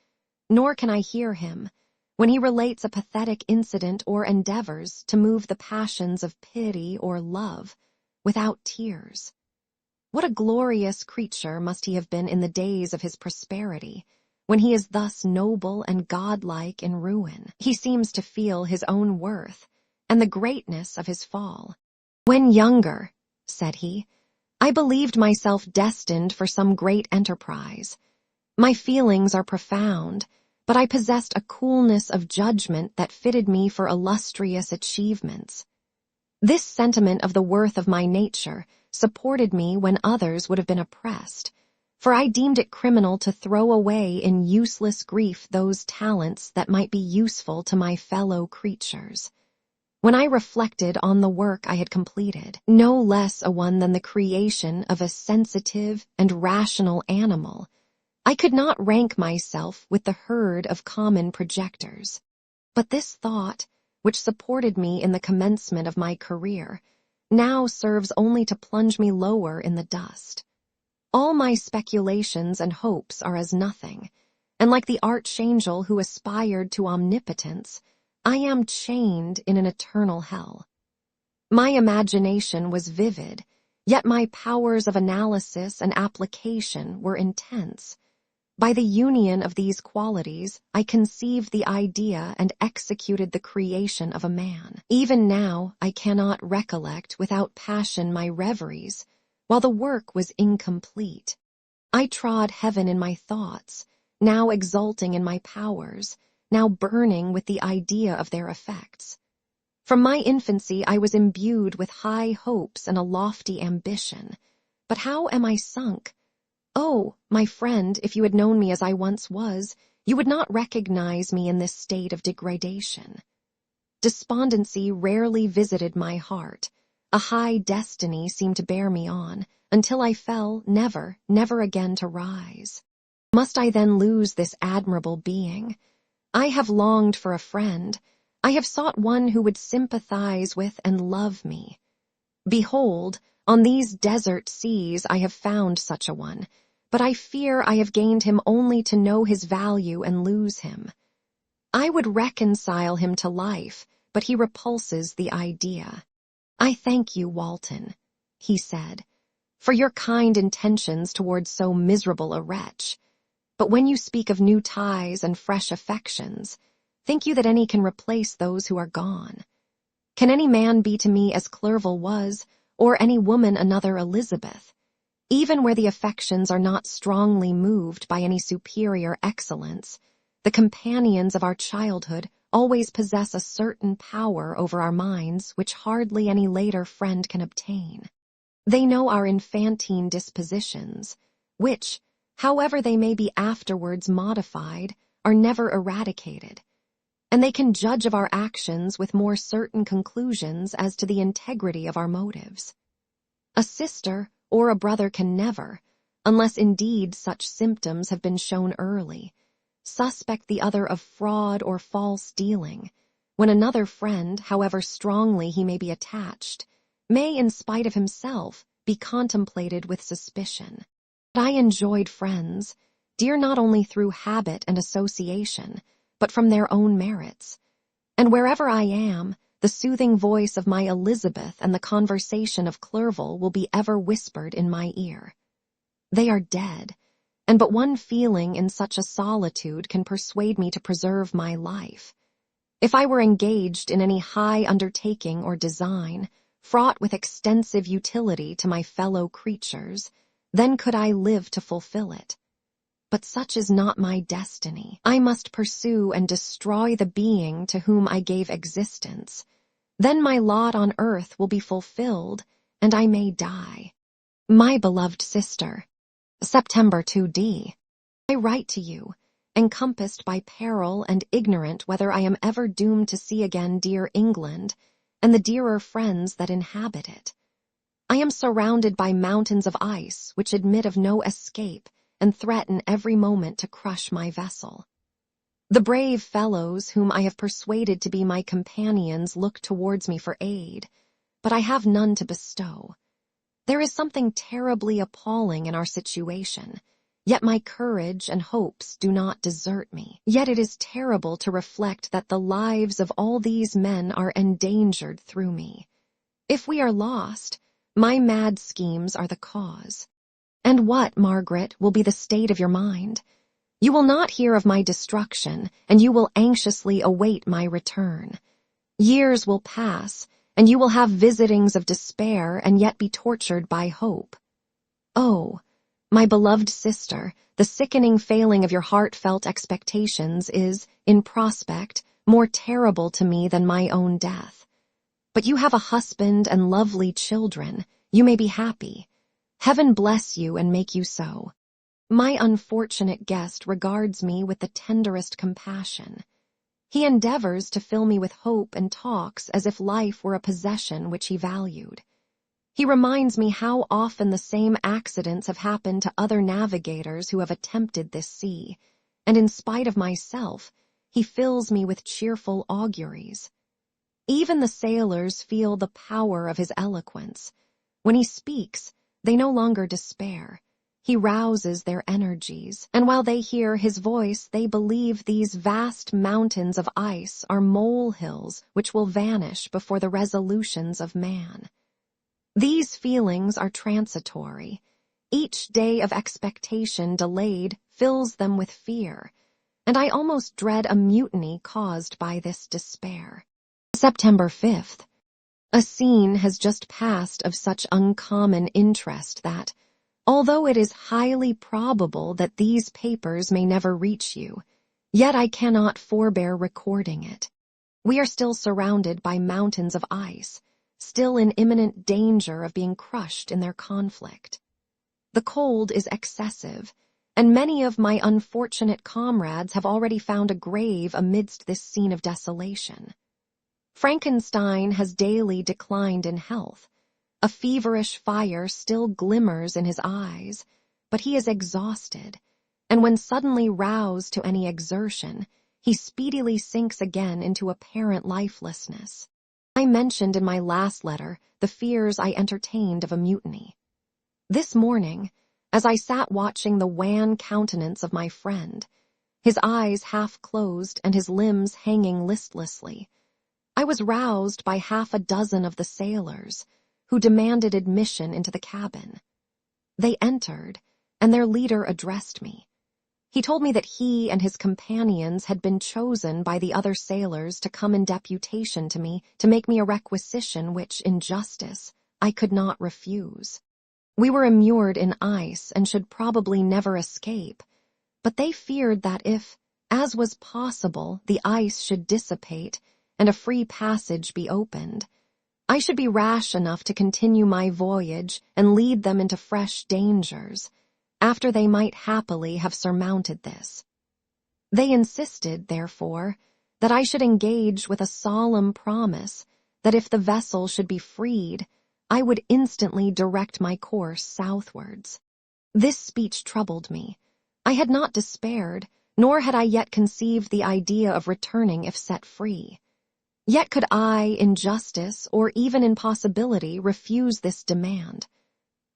nor can I hear him, when he relates a pathetic incident or endeavors to move the passions of pity or love, without tears. What a glorious creature must he have been in the days of his prosperity, when he is thus noble and godlike in ruin. He seems to feel his own worth and the greatness of his fall. "When younger," said he, "I believed myself destined for some great enterprise. My feelings are profound, but I possessed a coolness of judgment that fitted me for illustrious achievements. This sentiment of the worth of my nature supported me when others would have been oppressed, for I deemed it criminal to throw away in useless grief those talents that might be useful to my fellow creatures. When I reflected on the work I had completed, no less a one than the creation of a sensitive and rational animal, I could not rank myself with the herd of common projectors. But this thought, which supported me in the commencement of my career, now serves only to plunge me lower in the dust. All my speculations and hopes are as nothing, and like the archangel who aspired to omnipotence, I am chained in an eternal hell. My imagination was vivid, yet my powers of analysis and application were intense. By the union of these qualities, I conceived the idea and executed the creation of a man. Even now, I cannot recollect without passion my reveries, while the work was incomplete. I trod heaven in my thoughts, now exulting in my powers, now burning with the idea of their effects. From my infancy I was imbued with high hopes and a lofty ambition. But how am I sunk? Oh, my friend, if you had known me as I once was, you would not recognize me in this state of degradation. Despondency rarely visited my heart. A high destiny seemed to bear me on, until I fell, never, never again to rise. Must I then lose this admirable being? I have longed for a friend. I have sought one who would sympathize with and love me. Behold, on these desert seas I have found such a one, but I fear I have gained him only to know his value and lose him. I would reconcile him to life, but he repulses the idea. I thank you, Walton, he said, for your kind intentions towards so miserable a wretch. But when you speak of new ties and fresh affections, think you that any can replace those who are gone? Can any man be to me as Clerval was, or any woman another Elizabeth? Even where the affections are not strongly moved by any superior excellence, the companions of our childhood always possess a certain power over our minds which hardly any later friend can obtain. They know our infantine dispositions, which, however they may be afterwards modified, are never eradicated, and they can judge of our actions with more certain conclusions as to the integrity of our motives. A sister or a brother can never, unless indeed such symptoms have been shown early, suspect the other of fraud or false dealing, when another friend, however strongly he may be attached, may, in spite of himself, be contemplated with suspicion. I enjoyed friends, dear not only through habit and association, but from their own merits. And wherever I am, the soothing voice of my Elizabeth and the conversation of Clerval will be ever whispered in my ear. They are dead, and but one feeling in such a solitude can persuade me to preserve my life. If I were engaged in any high undertaking or design, fraught with extensive utility to my fellow creatures, then could I live to fulfill it. But such is not my destiny. I must pursue and destroy the being to whom I gave existence. Then my lot on earth will be fulfilled, and I may die. My beloved sister, September 2d. I write to you, encompassed by peril and ignorant whether I am ever doomed to see again dear England and the dearer friends that inhabit it. I am surrounded by mountains of ice which admit of no escape and threaten every moment to crush my vessel. The brave fellows whom I have persuaded to be my companions look towards me for aid, but I have none to bestow. There is something terribly appalling in our situation, yet my courage and hopes do not desert me. Yet it is terrible to reflect that the lives of all these men are endangered through me. If we are lost, my mad schemes are the cause. And what, Margaret, will be the state of your mind? You will not hear of my destruction, and you will anxiously await my return. Years will pass, and you will have visitings of despair and yet be tortured by hope. Oh, my beloved sister, the sickening failing of your heartfelt expectations is, in prospect, more terrible to me than my own death. But you have a husband and lovely children. You may be happy. Heaven bless you and make you so. My unfortunate guest regards me with the tenderest compassion. He endeavors to fill me with hope and talks as if life were a possession which he valued. He reminds me how often the same accidents have happened to other navigators who have attempted this sea, and in spite of myself, he fills me with cheerful auguries. Even the sailors feel the power of his eloquence. When he speaks, they no longer despair. He rouses their energies, and while they hear his voice, they believe these vast mountains of ice are molehills which will vanish before the resolutions of man. These feelings are transitory. Each day of expectation delayed fills them with fear, and I almost dread a mutiny caused by this despair. September 5th. A scene has just passed of such uncommon interest that, although it is highly probable that these papers may never reach you, yet I cannot forbear recording it. We are still surrounded by mountains of ice, still in imminent danger of being crushed in their conflict. The cold is excessive, and many of my unfortunate comrades have already found a grave amidst this scene of desolation. Frankenstein has daily declined in health. A feverish fire still glimmers in his eyes, but he is exhausted, and when suddenly roused to any exertion, he speedily sinks again into apparent lifelessness. I mentioned in my last letter the fears I entertained of a mutiny. This morning, as I sat watching the wan countenance of my friend, his eyes half closed and his limbs hanging listlessly, I was roused by half a dozen of the sailors, who demanded admission into the cabin. They entered, and their leader addressed me. He told me that he and his companions had been chosen by the other sailors to come in deputation to me to make me a requisition which, in justice, I could not refuse. We were immured in ice and should probably never escape, but they feared that if, as was possible, the ice should dissipate and a free passage be opened, I should be rash enough to continue my voyage and lead them into fresh dangers, after they might happily have surmounted this. They insisted, therefore, that I should engage with a solemn promise that if the vessel should be freed, I would instantly direct my course southwards. This speech troubled me. I had not despaired, nor had I yet conceived the idea of returning if set free. Yet could I, in justice, or even in possibility, refuse this demand?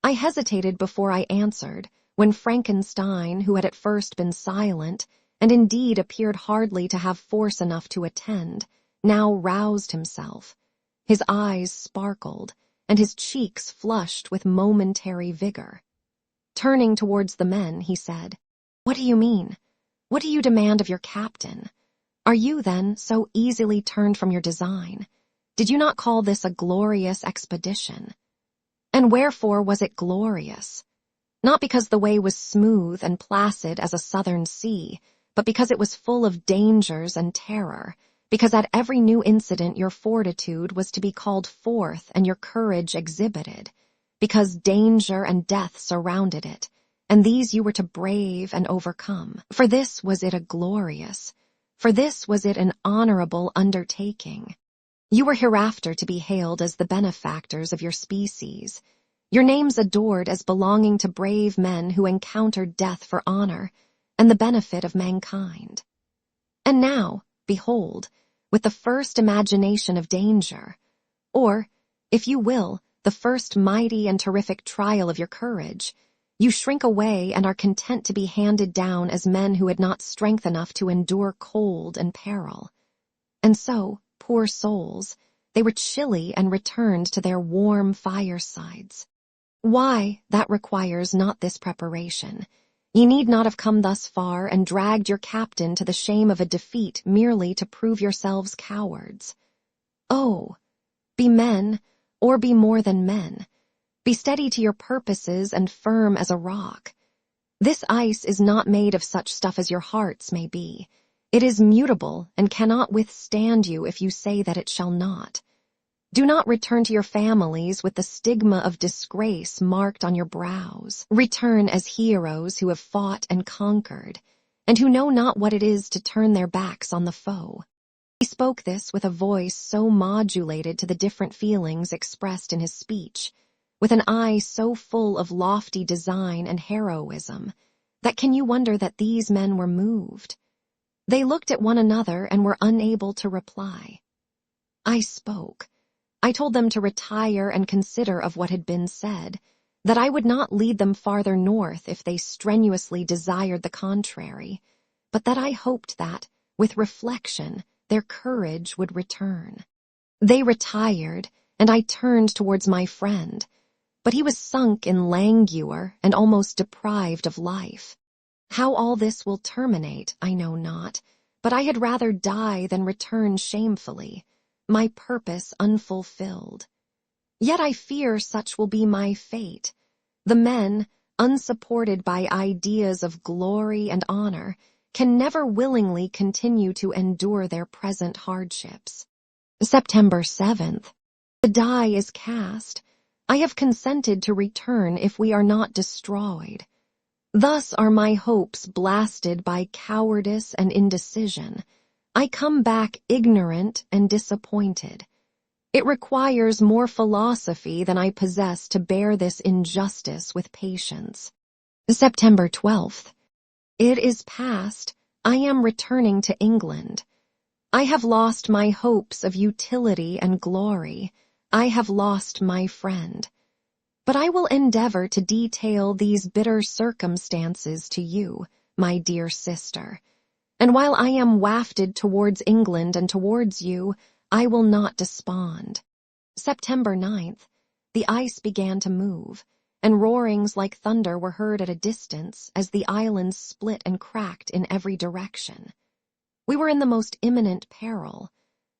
I hesitated before I answered, when Frankenstein, who had at first been silent, and indeed appeared hardly to have force enough to attend, now roused himself. His eyes sparkled, and his cheeks flushed with momentary vigor. Turning towards the men, he said, "What do you mean? What do you demand of your captain? Are you, then, so easily turned from your design? Did you not call this a glorious expedition? And wherefore was it glorious? Not because the way was smooth and placid as a southern sea, but because it was full of dangers and terror, because at every new incident your fortitude was to be called forth and your courage exhibited, because danger and death surrounded it, and these you were to brave and overcome. For this was it for this was it an honorable undertaking. You were hereafter to be hailed as the benefactors of your species, your names adored as belonging to brave men who encountered death for honor and the benefit of mankind. And now, behold, with the first imagination of danger, or, if you will, the first mighty and terrific trial of your courage, you shrink away and are content to be handed down as men who had not strength enough to endure cold and peril. And so, poor souls, they were chilly and returned to their warm firesides. Why, that requires not this preparation. Ye need not have come thus far and dragged your captain to the shame of a defeat merely to prove yourselves cowards. Oh, be men, or be more than men. Be steady to your purposes and firm as a rock. This ice is not made of such stuff as your hearts may be. It is mutable and cannot withstand you if you say that it shall not. Do not return to your families with the stigma of disgrace marked on your brows. Return as heroes who have fought and conquered, and who know not what it is to turn their backs on the foe. He spoke this with a voice so modulated to the different feelings expressed in his speech, with an eye so full of lofty design and heroism, that can you wonder that these men were moved? They looked at one another and were unable to reply. I spoke. I told them to retire and consider of what had been said, that I would not lead them farther north if they strenuously desired the contrary, but that I hoped that, with reflection, their courage would return. They retired, and I turned towards my friend, but he was sunk in languor and almost deprived of life. How all this will terminate, I know not, but I had rather die than return shamefully, my purpose unfulfilled. Yet I fear such will be my fate. The men, unsupported by ideas of glory and honor, can never willingly continue to endure their present hardships. September 7th. The die is cast. I have consented to return if we are not destroyed. Thus are my hopes blasted by cowardice and indecision. I come back ignorant and disappointed. It requires more philosophy than I possess to bear this injustice with patience. September 12th. It is past. I am returning to England. I have lost my hopes of utility and glory. I have lost my friend. But I will endeavor to detail these bitter circumstances to you, my dear sister. And while I am wafted towards England and towards you, I will not despond. September 9th. The ice began to move, and roarings like thunder were heard at a distance as the islands split and cracked in every direction. We were in the most imminent peril,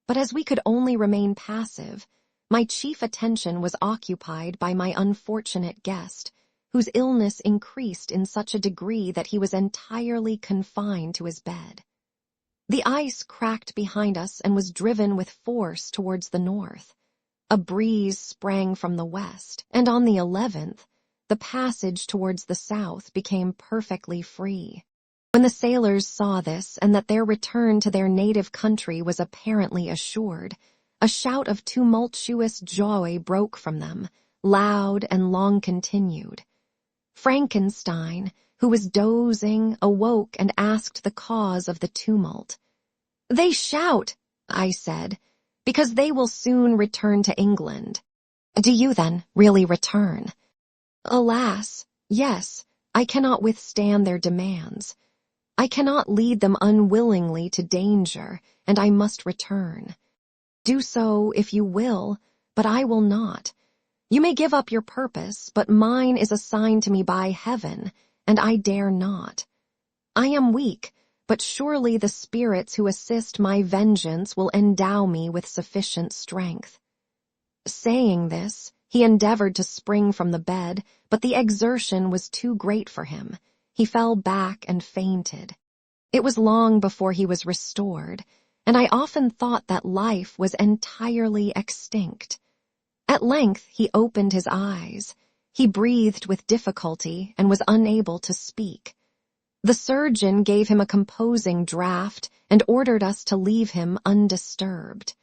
but as we could only remain passive, my chief attention was occupied by my unfortunate guest, whose illness increased in such a degree that he was entirely confined to his bed. The ice cracked behind us and was driven with force towards the north. A breeze sprang from the west, and on the 11th, the passage towards the south became perfectly free. When the sailors saw this and that their return to their native country was apparently assured, a shout of tumultuous joy broke from them, loud and long-continued. Frankenstein, who was dozing, awoke and asked the cause of the tumult. "They shout," I said, "because they will soon return to England." "Do you, then, really return?" "Alas, yes, I cannot withstand their demands. I cannot lead them unwillingly to danger, and I must return. Do so if you will, but I will not. You may give up your purpose, but mine is assigned to me by heaven, and I dare not. I am weak, but surely the spirits who assist my vengeance will endow me with sufficient strength." Saying this, he endeavored to spring from the bed, but the exertion was too great for him. He fell back and fainted. It was long before he was restored, and I often thought that life was entirely extinct. At length he opened his eyes. He breathed with difficulty and was unable to speak. The surgeon gave him a composing draught and ordered us to leave him undisturbed.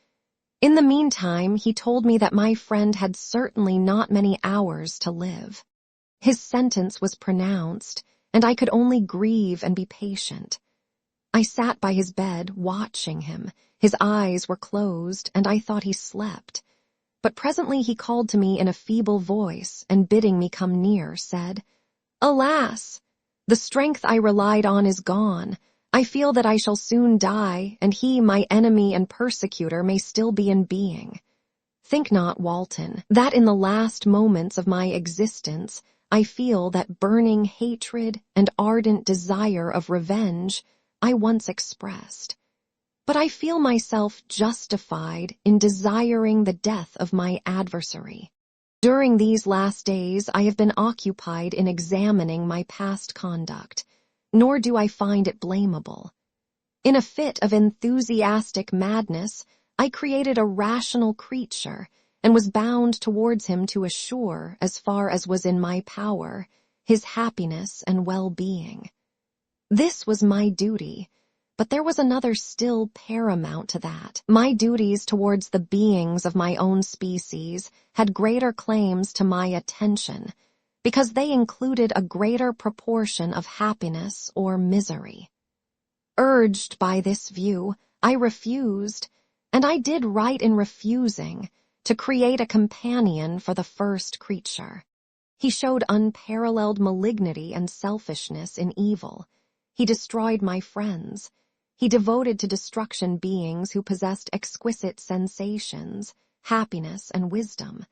In the meantime, he told me that my friend had certainly not many hours to live. His sentence was pronounced, and I could only grieve and be patient. I sat by his bed, watching him. His eyes were closed, and I thought he slept. But presently he called to me in a feeble voice, and bidding me come near, said, "Alas! The strength I relied on is gone. I feel that I shall soon die, and he, my enemy and persecutor, may still be in being. Think not, Walton, that in the last moments of my existence I feel that burning hatred and ardent desire of revenge I once expressed. But I feel myself justified in desiring the death of my adversary. During these last days I have been occupied in examining my past conduct, nor do I find it blamable. In a fit of enthusiastic madness, I created a rational creature and was bound towards him to assure, as far as was in my power, his happiness and well-being. This was my duty, but there was another still paramount to that. My duties towards the beings of my own species had greater claims to my attention, because they included a greater proportion of happiness or misery. Urged by this view, I refused, and I did right in refusing, to create a companion for the first creature. He showed unparalleled malignity and selfishness in evil. He destroyed my friends. He devoted to destruction beings who possessed exquisite sensations, happiness, and wisdom.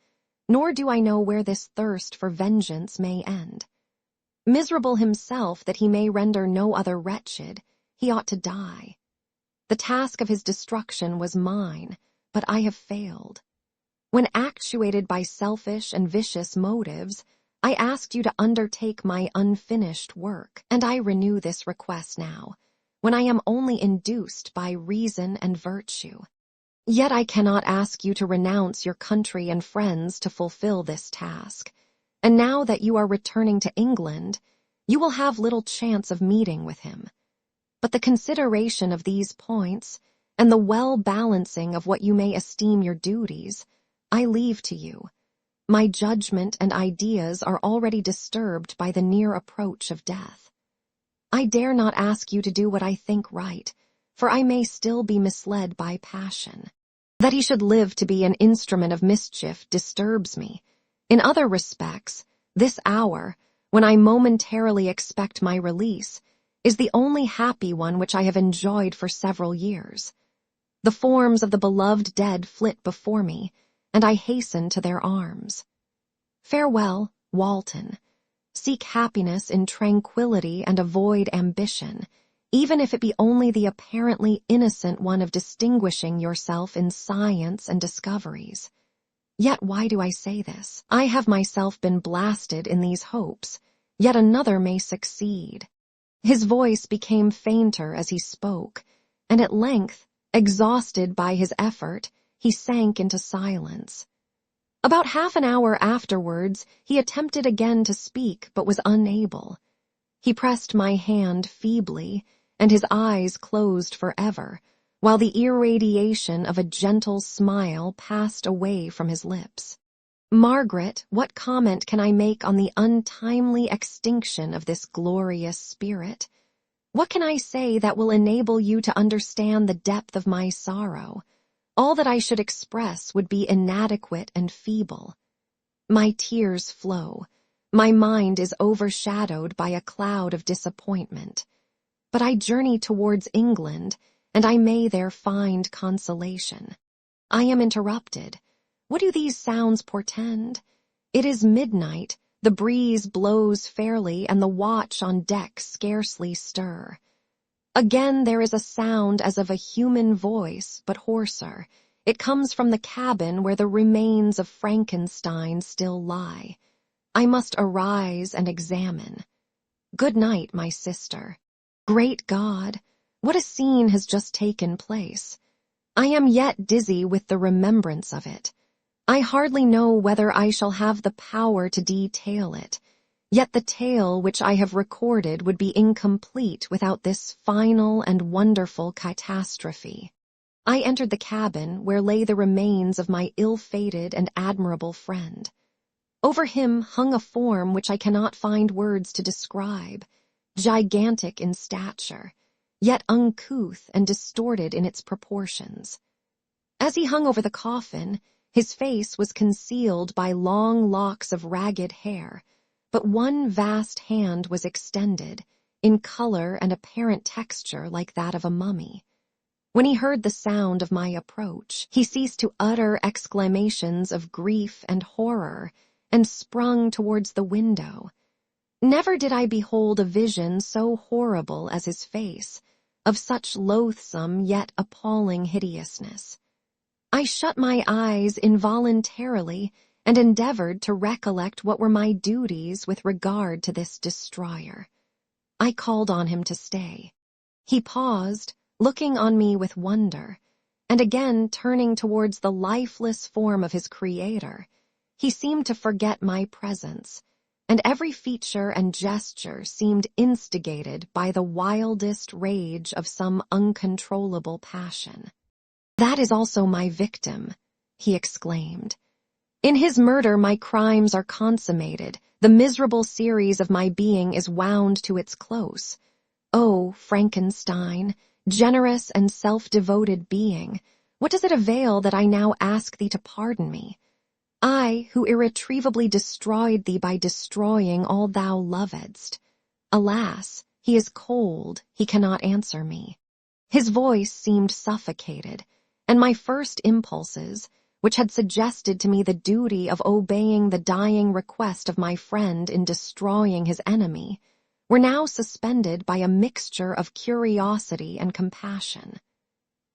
Nor do I know where this thirst for vengeance may end. Miserable himself that he may render no other wretched, he ought to die. The task of his destruction was mine, but I have failed. When actuated by selfish and vicious motives, I asked you to undertake my unfinished work, and I renew this request now, when I am only induced by reason and virtue. Yet I cannot ask you to renounce your country and friends to fulfill this task, and now that you are returning to England, you will have little chance of meeting with him. But the consideration of these points, and the well-balancing of what you may esteem your duties, I leave to you. My judgment and ideas are already disturbed by the near approach of death. I dare not ask you to do what I think right, for I may still be misled by passion. That he should live to be an instrument of mischief disturbs me. In other respects, this hour, when I momentarily expect my release, is the only happy one which I have enjoyed for several years. The forms of the beloved dead flit before me, and I hasten to their arms. Farewell, Walton. Seek happiness in tranquility and avoid ambition, even if it be only the apparently innocent one of distinguishing yourself in science and discoveries. Yet why do I say this? I have myself been blasted in these hopes, yet another may succeed. His voice became fainter as he spoke, and at length, exhausted by his effort, he sank into silence. About half an hour afterwards, he attempted again to speak, but was unable. He pressed my hand feebly, and his eyes closed forever, while the irradiation of a gentle smile passed away from his lips. Margaret, what comment can I make on the untimely extinction of this glorious spirit? What can I say that will enable you to understand the depth of my sorrow? All that I should express would be inadequate and feeble. My tears flow. My mind is overshadowed by a cloud of disappointment. But I journey towards England, and I may there find consolation. I am interrupted. What do these sounds portend? It is midnight, the breeze blows fairly, and the watch on deck scarcely stir. Again there is a sound as of a human voice, but hoarser. It comes from the cabin where the remains of Frankenstein still lie. I must arise and examine. Good night, my sister. Great God, what a scene has just taken place. I am yet dizzy with the remembrance of it. I hardly know whether I shall have the power to detail it, yet the tale which I have recorded would be incomplete without this final and wonderful catastrophe. I entered the cabin where lay the remains of my ill-fated and admirable friend. Over him hung a form which I cannot find words to describe, gigantic in stature, yet uncouth and distorted in its proportions. As he hung over the coffin, his face was concealed by long locks of ragged hair, but one vast hand was extended, in color and apparent texture like that of a mummy. When he heard the sound of my approach, he ceased to utter exclamations of grief and horror, and sprung towards the window. Never did I behold a vision so horrible as his face, of such loathsome yet appalling hideousness. I shut my eyes involuntarily and endeavored to recollect what were my duties with regard to this destroyer. I called on him to stay. He paused, looking on me with wonder, and again turning towards the lifeless form of his creator. He seemed to forget my presence, and every feature and gesture seemed instigated by the wildest rage of some uncontrollable passion. "That is also my victim," he exclaimed. "In his murder my crimes are consummated, the miserable series of my being is wound to its close. Oh, Frankenstein, generous and self-devoted being, what does it avail that I now ask thee to pardon me? I, who irretrievably destroyed thee by destroying all thou lovedst. Alas, he is cold, he cannot answer me." His voice seemed suffocated, and my first impulses, which had suggested to me the duty of obeying the dying request of my friend in destroying his enemy, were now suspended by a mixture of curiosity and compassion.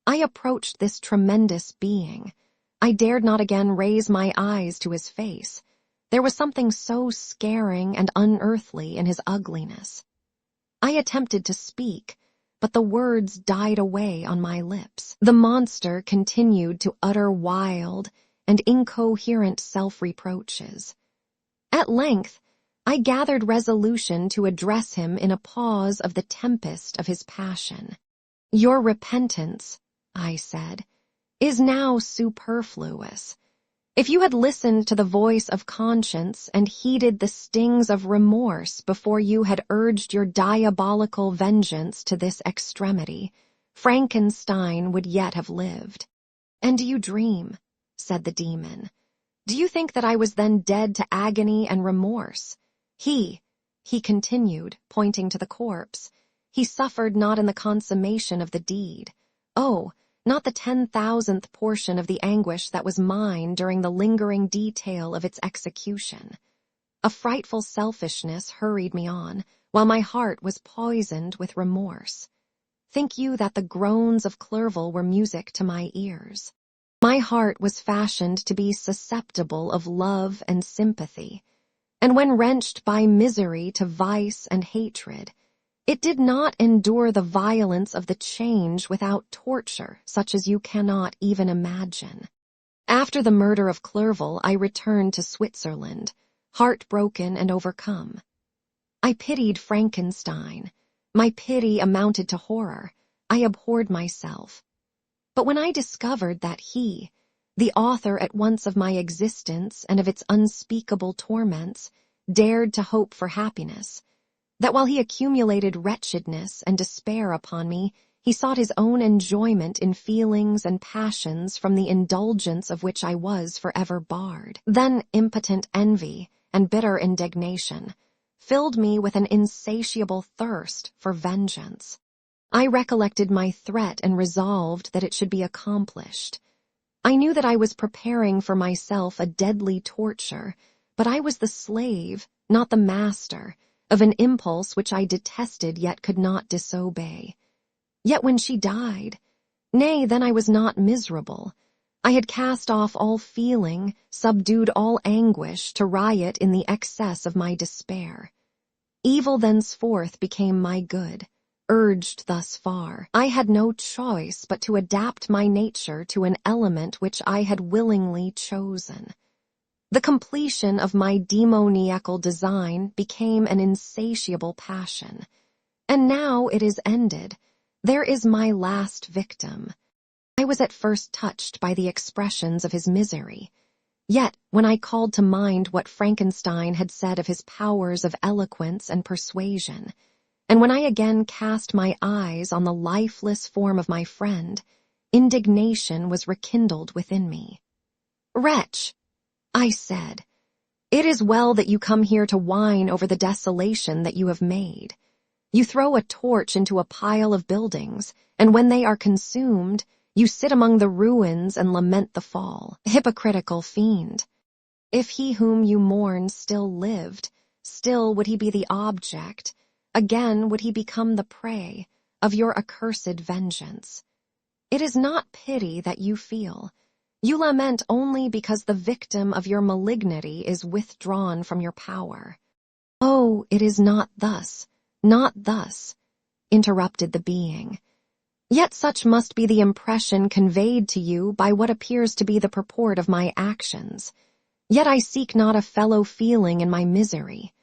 I approached this tremendous being. I dared not again raise my eyes to his face. There was something so scaring and unearthly in his ugliness. I attempted to speak, but the words died away on my lips. The monster continued to utter wild and incoherent self-reproaches. At length, I gathered resolution to address him in a pause of the tempest of his passion. "Your repentance," I said, "is now superfluous. If you had listened to the voice of conscience and heeded the stings of remorse before you had urged your diabolical vengeance to this extremity, Frankenstein would yet have lived." "And do you dream?" said the demon. "Do you think that I was then dead to agony and remorse? He continued, pointing to the corpse, he suffered not in the consummation of the deed. Oh, not the 10,000th portion of the anguish that was mine during the lingering detail of its execution. A frightful selfishness hurried me on, while my heart was poisoned with remorse. Think you that the groans of Clerval were music to my ears? My heart was fashioned to be susceptible of love and sympathy, and when wrenched by misery to vice and hatred, it did not endure the violence of the change without torture such as you cannot even imagine. After the murder of Clerval, I returned to Switzerland, heartbroken and overcome. I pitied Frankenstein. My pity amounted to horror. I abhorred myself. But when I discovered that he, the author at once of my existence and of its unspeakable torments, dared to hope for happiness, that while he accumulated wretchedness and despair upon me, he sought his own enjoyment in feelings and passions from the indulgence of which I was forever barred, then impotent envy and bitter indignation filled me with an insatiable thirst for vengeance. I recollected my threat and resolved that it should be accomplished. I knew that I was preparing for myself a deadly torture, but I was the slave, not the master, of an impulse which I detested yet could not disobey. Yet when she died, nay, then I was not miserable. I had cast off all feeling, subdued all anguish to riot in the excess of my despair. Evil thenceforth became my good. Urged thus far, I had no choice but to adapt my nature to an element which I had willingly chosen. The completion of my demoniacal design became an insatiable passion. And now it is ended. There is my last victim. I was at first touched by the expressions of his misery. Yet, when I called to mind what Frankenstein had said of his powers of eloquence and persuasion, and when I again cast my eyes on the lifeless form of my friend, indignation was rekindled within me. "Wretch," I said, "it is well that you come here to whine over the desolation that you have made. You throw a torch into a pile of buildings, and when they are consumed, you sit among the ruins and lament the fall. Hypocritical fiend! If he whom you mourn still lived, still would he be the object, again would he become the prey, of your accursed vengeance. It is not pity that you feel. You lament only because the victim of your malignity is withdrawn from your power." "Oh, it is not thus, interrupted the being. "Yet such must be the impression conveyed to you by what appears to be the purport of my actions. Yet I seek not a fellow feeling in my misery.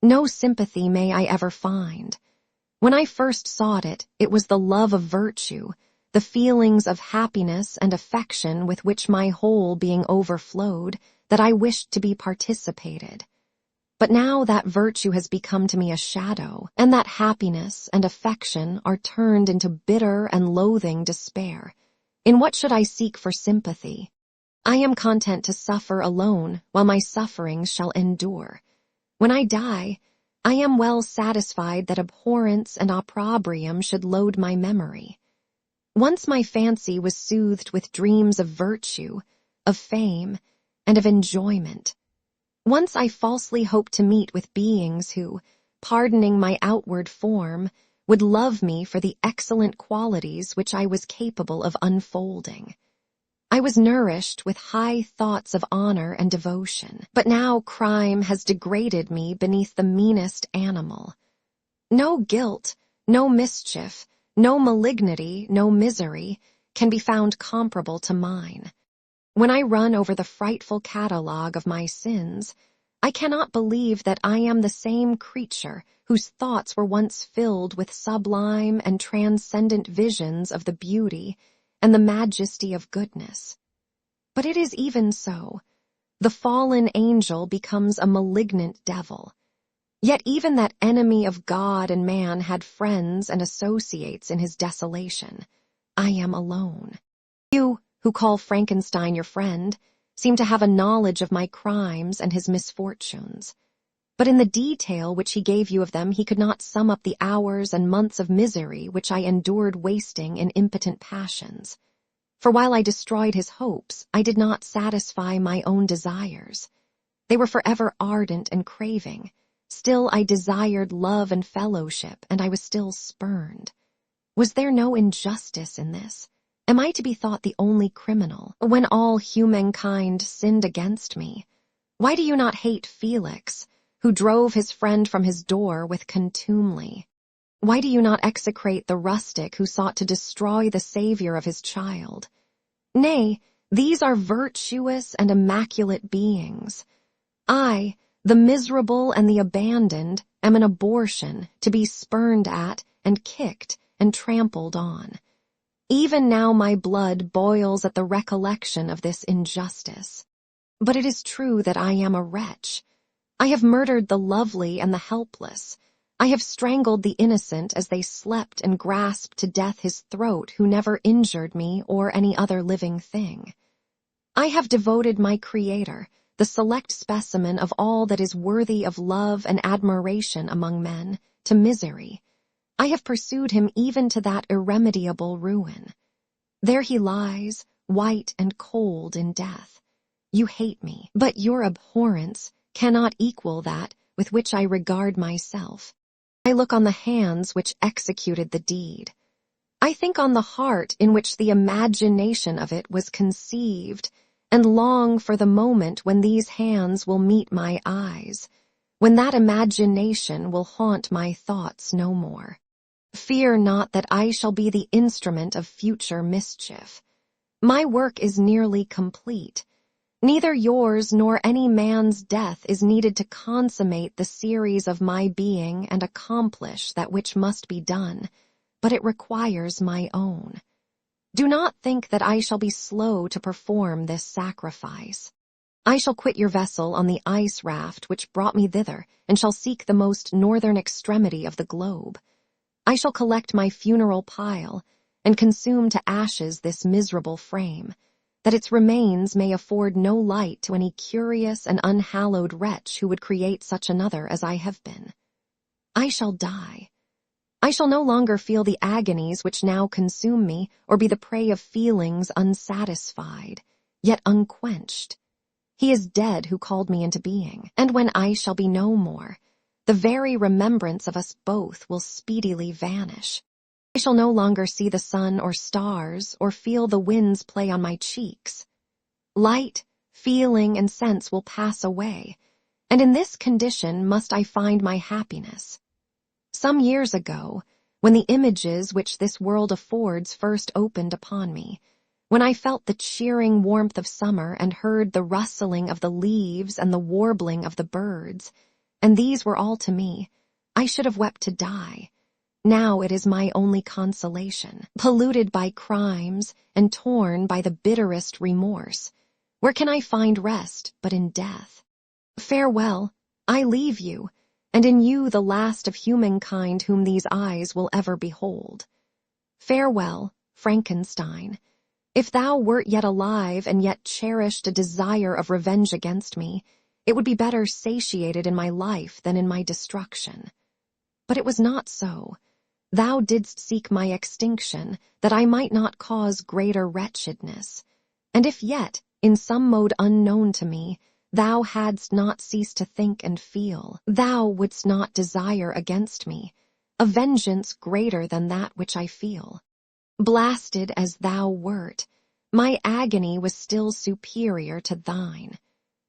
No sympathy may I ever find. When I first sought it, it was the love of virtue, the feelings of happiness and affection with which my whole being overflowed, that I wished to be participated. But now that virtue has become to me a shadow, and that happiness and affection are turned into bitter and loathing despair. In what should I seek for sympathy? I am content to suffer alone, while my sufferings shall endure. When I die, I am well satisfied that abhorrence and opprobrium should load my memory. Once my fancy was soothed with dreams of virtue, of fame, and of enjoyment. Once I falsely hoped to meet with beings who, pardoning my outward form, would love me for the excellent qualities which I was capable of unfolding. I was nourished with high thoughts of honor and devotion, but now crime has degraded me beneath the meanest animal. No guilt, no mischief, no malignity, no misery can be found comparable to mine. When I run over the frightful catalogue of my sins, I cannot believe that I am the same creature whose thoughts were once filled with sublime and transcendent visions of the beauty and the majesty of goodness. But it is even so. The fallen angel becomes a malignant devil. Yet even that enemy of God and man had friends and associates in his desolation. I am alone. You, who call Frankenstein your friend, seem to have a knowledge of my crimes and his misfortunes. But in the detail which he gave you of them, he could not sum up the hours and months of misery which I endured wasting in impotent passions. For while I destroyed his hopes, I did not satisfy my own desires. They were forever ardent and craving. Still I desired love and fellowship, and I was still spurned. Was there no injustice in this? Am I to be thought the only criminal, when all humankind sinned against me? Why do you not hate Felix, who drove his friend from his door with contumely? Why do you not execrate the rustic who sought to destroy the Savior of his child? Nay, these are virtuous and immaculate beings. I, the miserable and the abandoned, am an abortion, to be spurned at and kicked and trampled on. Even now my blood boils at the recollection of this injustice. But it is true that I am a wretch. I have murdered the lovely and the helpless. I have strangled the innocent as they slept and grasped to death his throat who never injured me or any other living thing. I have devoted my Creator, the select specimen of all that is worthy of love and admiration among men, to misery. I have pursued him even to that irremediable ruin. There he lies, white and cold in death. You hate me, but your abhorrence cannot equal that with which I regard myself. I look on the hands which executed the deed. I think on the heart in which the imagination of it was conceived, and long for the moment when these hands will meet my eyes, when that imagination will haunt my thoughts no more. Fear not that I shall be the instrument of future mischief. My work is nearly complete. Neither yours nor any man's death is needed to consummate the series of my being and accomplish that which must be done, but it requires my own. Do not think that I shall be slow to perform this sacrifice. I shall quit your vessel on the ice raft which brought me thither, and shall seek the most northern extremity of the globe. I shall collect my funeral pile, and consume to ashes this miserable frame, that its remains may afford no light to any curious and unhallowed wretch who would create such another as I have been. I shall die. I shall no longer feel the agonies which now consume me, or be the prey of feelings unsatisfied, yet unquenched. He is dead who called me into being, and when I shall be no more, the very remembrance of us both will speedily vanish. I shall no longer see the sun or stars, or feel the winds play on my cheeks. Light, feeling, and sense will pass away, and in this condition must I find my happiness. Some years ago, when the images which this world affords first opened upon me, when I felt the cheering warmth of summer and heard the rustling of the leaves and the warbling of the birds, and these were all to me, I should have wept to die. Now it is my only consolation, polluted by crimes and torn by the bitterest remorse. Where can I find rest but in death? Farewell, I leave you, and in you the last of humankind whom these eyes will ever behold. Farewell, Frankenstein. If thou wert yet alive and yet cherished a desire of revenge against me, it would be better satiated in my life than in my destruction. But it was not so. Thou didst seek my extinction, that I might not cause greater wretchedness. And if yet, in some mode unknown to me, thou hadst not ceased to think and feel, thou wouldst not desire against me a vengeance greater than that which I feel. Blasted as thou wert, my agony was still superior to thine.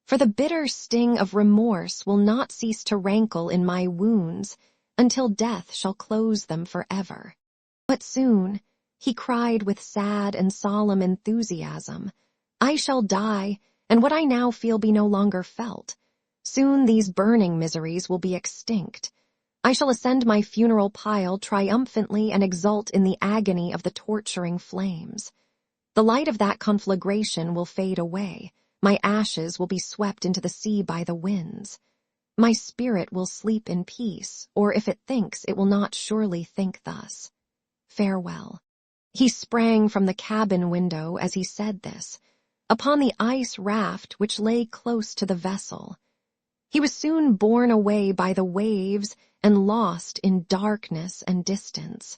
For the bitter sting of remorse will not cease to rankle in my wounds until death shall close them forever. But soon, he cried with sad and solemn enthusiasm, I shall die, and what I now feel be no longer felt. Soon these burning miseries will be extinct. I shall ascend my funeral pile triumphantly and exult in the agony of the torturing flames. The light of that conflagration will fade away. My ashes will be swept into the sea by the winds. My spirit will sleep in peace, or if it thinks, it will not surely think thus. Farewell. He sprang from the cabin window as he said this, upon the ice raft which lay close to the vessel. He was soon borne away by the waves and lost in darkness and distance.